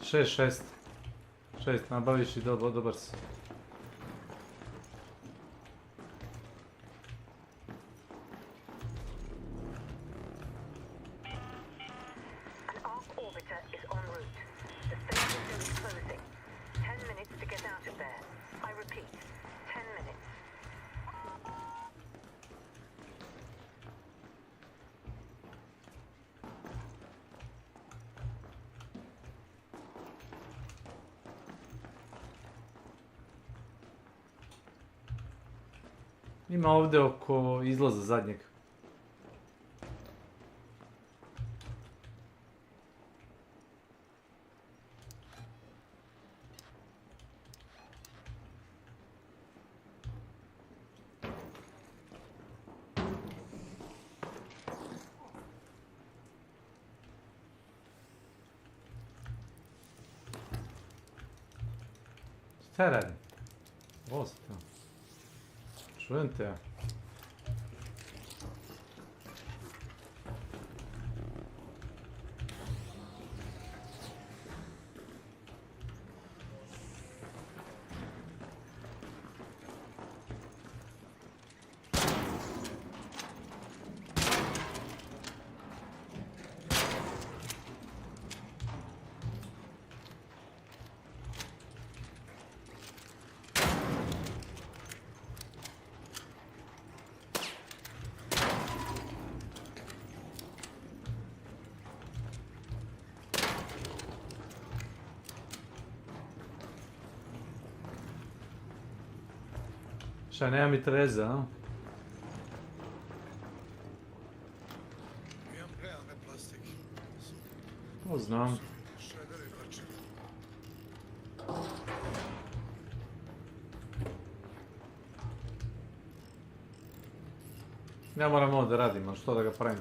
Šest, nabaviš i dobar si. Ima ovdje oko izlaza zadnjeg. Šta radi? Ostao. Čujem te ja. Šta, nema mi treza, a? Imam realne plastike. To znam. Šrederi bačeni. Ja moram ovo da radim, ali što da ga pravim?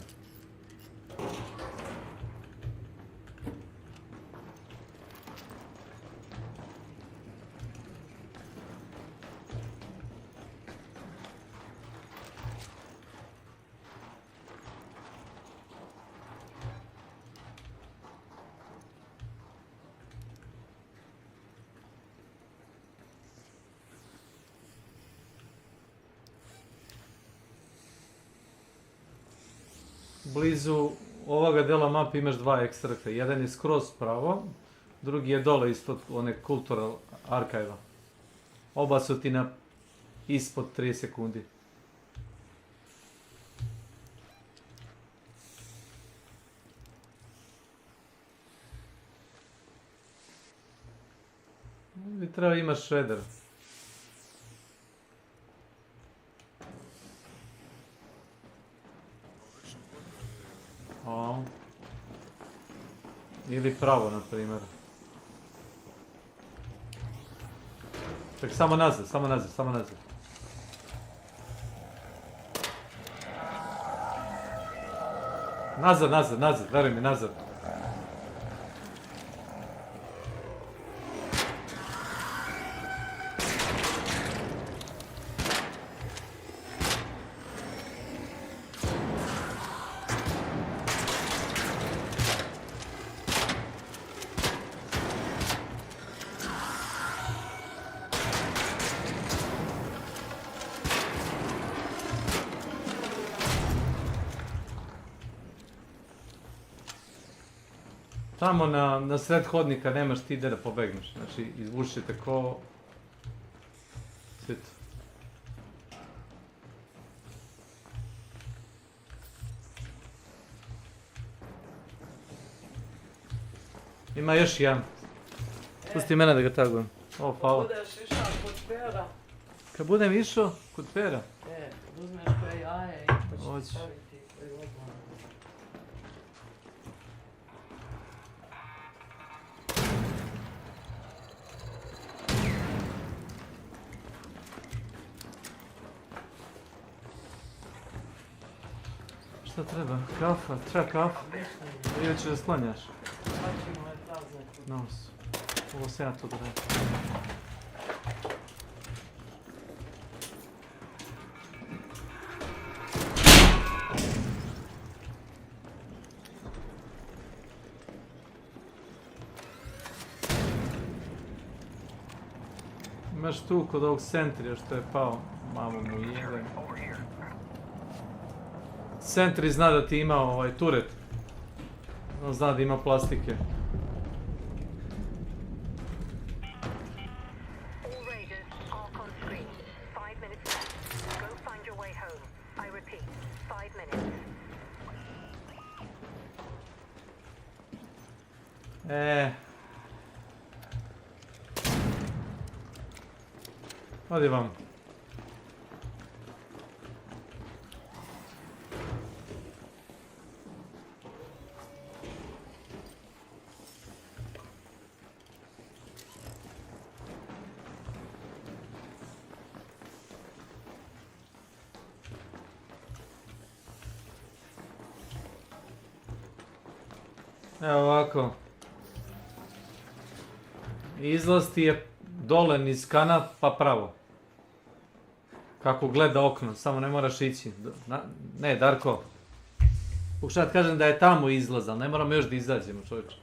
Blizu ovoga dela mape imaš 2 ekstrakta. Jedan je skroz pravo, drugi je dole ispod one Cultural Archive-a. Oba su ti na ispod 3 sekundi. Ovdje treba imaš shredder. O. Ili pravo, na primjer. Ček, samo nazad. Nazad, veruj mi, nazad. Tamo na sred hodnika nemaš ti da pobegneš, znači izvučite ko... Sito. Ima još jedan. Pusti mene da ga tagujem. O, hvala. Budeš išao kod pera. Kad budem išao kod pera? Uzmeš koje jaje i pa ćeš Hoću. staviti koji odmah. Šta treba? Kafa? Treba kafa? Ili ćeš da sklanjaš? Svačimo je prazne. Nos. Ovo se ja to da radim. Imaš tu kod ovog sentrija što je pao. Mamo mu jebe. Sentry zna da ti ima turet. On zna da ima plastike. Odi vam. Evo ovako. Izlaz ti je dole niz kanap pa pravo. Kako gleda okno, samo ne moraš ići. Ne, Darko. Pokušaj da kažem da je tamo izlaz, ali ne moramo još da izađemo, čovječe.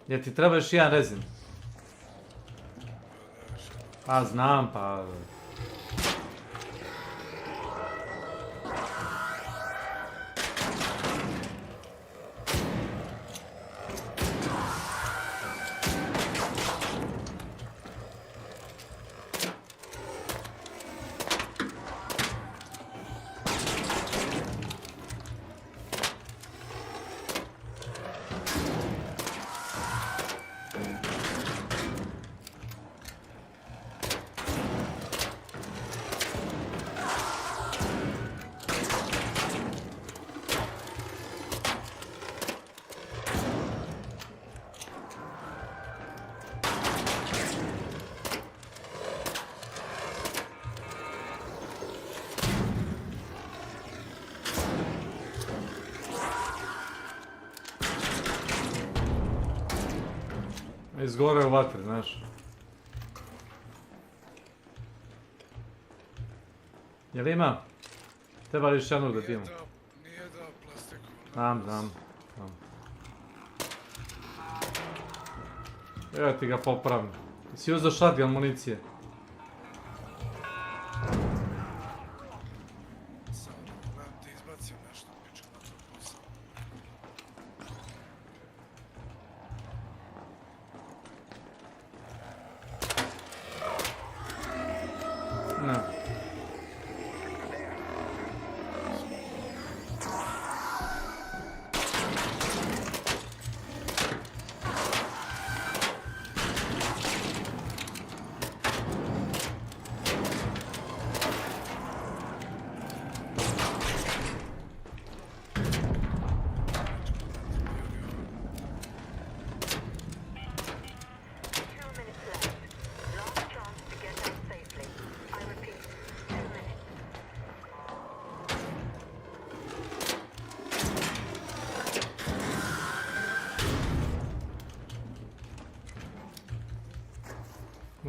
Jer ti treba još jedan rezin. Pa znam, pa... Izgore u vatri, znaš. Jel ima? Treba li još jednog da ti imam? Nije dao plastiku. Znam. Evo ti ga popravim. Si uzeo shotgun municije? Samo ti izbacim nešto, piču na to posao. Ne.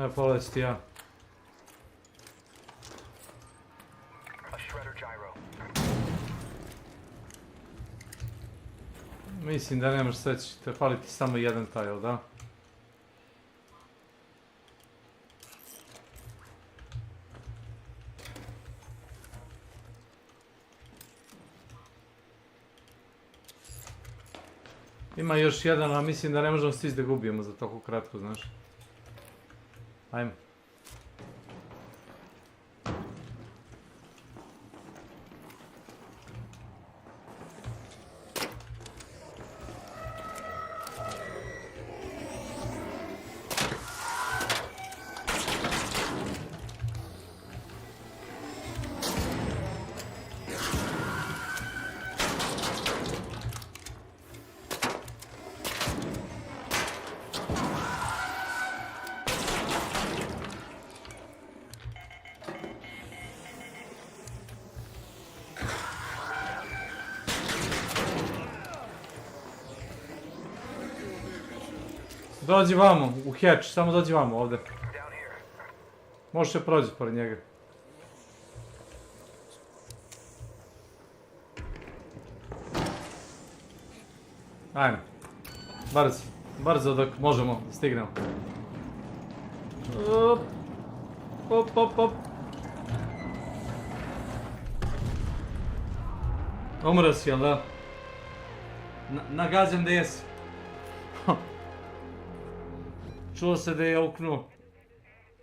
Ne, poleć ti ja. A shredder gyro. Mislim da nemaš sreći, te fali ti samo jedan taj, jel da? Ima još jedan, a mislim da ne možemo stići da ga ubijemo za toliko kratko, znaš. Ajmo. Dođi vamo, u hatch, samo dođi vamo ovdje. Možeš se prođi pored njega. Ajme. Brzo dok možemo da stignemo. Op. Umro si, jel da? Nagađam da jesi. Čuo se da je uknuo.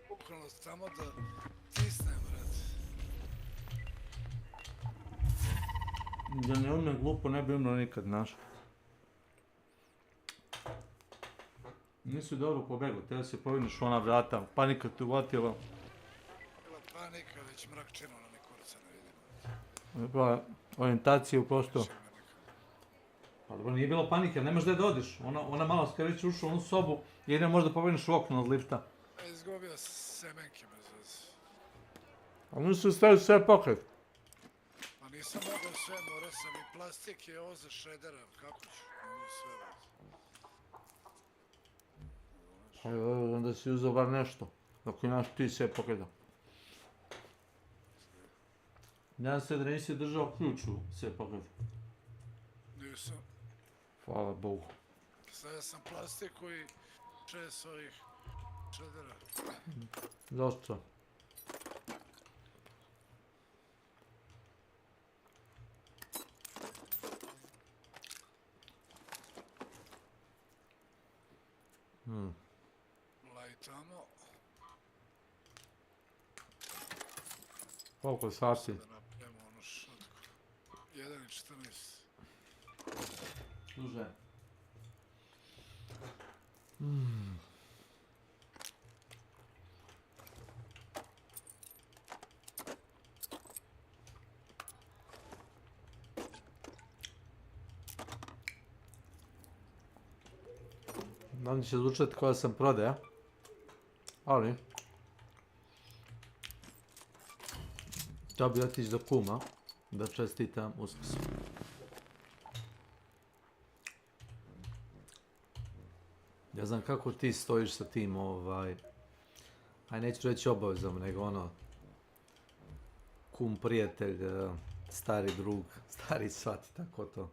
Bukvalno samo da tisnem, brate. Da ne umre glupo, ne bi umro nikad, znaš. Nisi dobro pobegao, teo se povigneš u ona vrata, panika te uvatila. Bila panika, već mrak činu na nekurca ne vidim. Pa, orijentacija u prostoru. Pa dobro, nije bilo panike, nemaš gdje da odiš. Ona malo kad već ušla u onu sobu, jedino možda pobegneš u okno od lifta. Izgubio semenke bez veze. A nisu stavili sve pokret. Pa nisam mogao sve, morao sam i plastike i ovo za šredera, kako ću? Mogu sve već. Pa evo, onda si uzeo bar nešto. Dok imaš ti sve pokreta. Nadam se da nisi držao ključ u sve pokreta. Nisam. Hvala Bogu. Stavio sam plastiku i 6 ovih šredera. Dosta. Lajtamo. Koliko sati? Da napravimo onu šutku. 1:14. Služe. Onda će zvučati koja sam prodaja. Ali to bi otići do kuma da čestitam Uskrs. Ja znam kako ti stojiš sa tim, aj neću reći obavezom, nego ono, kum, prijatelj, stari drug, stari svat, tako to.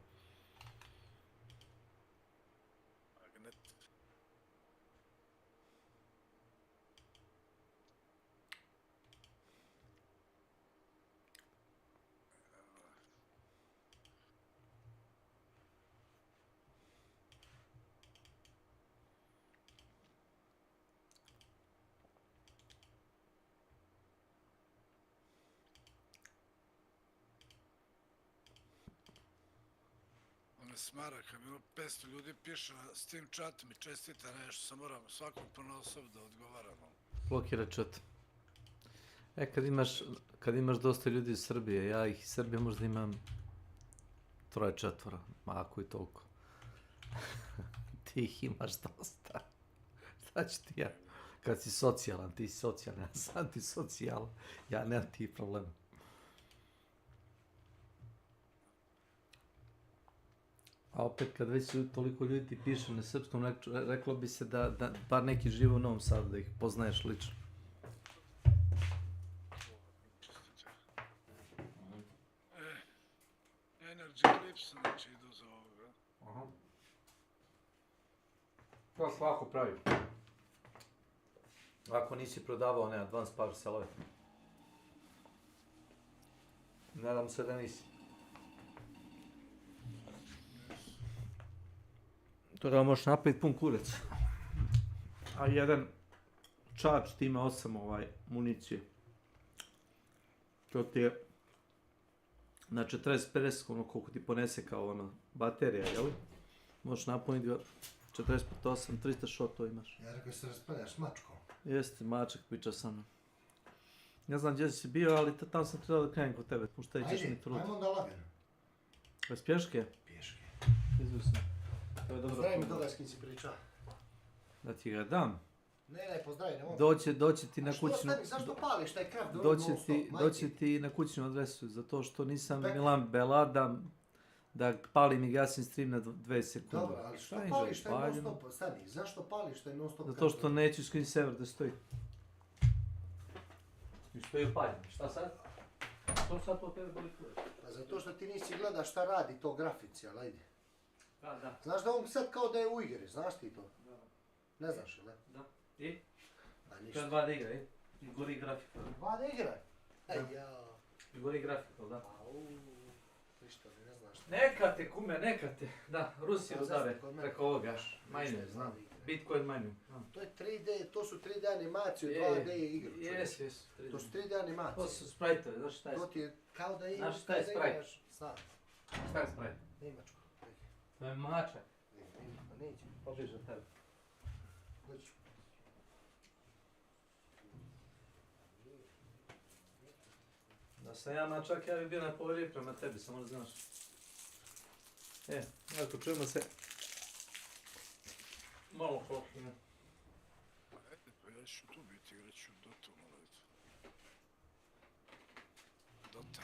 Smara, kad mi 500 ljudi piše na Steam chatu mi čestita nešto, sam moram svakom ponosob da odgovaram. Blokira chat. Kad imaš dosta ljudi iz Srbije, ja ih iz Srbije možda imam 3-4, ako i toliko. Ti ih imaš dosta. Šta ću ti ja? Kad si socijalan, ti si socijalan, ja sam antisocijalan, ja nemam ti problema. A opet kad već toliko ljudi ti piše na srpskom, reklo bi se da bar neki žive u Novom Sadu, da ih poznaješ lično. Energy Clips, znači idu za ovoga. Aha. To svako pravi. Ako nisi prodavao one advanced power cellove. Nadam se da nisi. Toga možeš napraviti pun kurac. A jedan charge ti ima 8 municije. To ti je na 40-50, ono koliko ti ponese kao ono baterija, jel? Možeš napuniti ga 40 x 8, 300 šotova imaš. Ja rekao se raspaljaš mačkom. Jeste, mačak priča sa mnom. Ne znam gdje si bio, ali tamo sam trebao da krenem kod tebe, puštaj ćeš mi trud. Ajmo onda lagano. Bez pješke? Pješke. Izvusno. To je dobro. Pozdravi mi toga s kim si pričao. Da ti ga dam. Ne, pozdravi, ne mogu. Doći ti na kućnu... Zašto pališ taj krav? Doći ti na kućnu adresu, zato što nisam Milan Belada da palim i gasim stream na 2 sekunde. Dobro, ali što pališ taj non-stop? Stani, zašto pališ taj non-stop? Zato što neću screen saver da stoji. I stoji upaljen, šta sad? Što sad to tebe boli kurac? Pa zato što ti nisi gledaš šta radi to grafici, ali ajde. Da. Znaš da on sad kao da je u igri, znaš ti to? Da. Ne znaš, ili? Da. I? Pa ništa. To je 2D igra, i? I gori grafika. 2D igra? Ej, ja. I gori grafika, da. Ništa, ne znaš. Neka te, kume, neka te. Da, Rusi udare preko ovoga. Miner, znam. Bitcoin miner. To je 3D, to su 3D animacije, 2D igre. Jes. To su 3D animacije. To su sprite-ovi, znaš šta je? To ti je kao da imaš... Znaš šta je sprite? Šta? Šta je sprite? Nemačko. To je mačak. Neće. Pobiš od tebe. Dođi. Da sam ja mačak, ja bi bio na povelji prema tebi, samo da znaš. Ako čujemo se malo poslije. Ajde, pa ja ću tu biti, igrat ću Dota malo eto. Dota.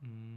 Mm.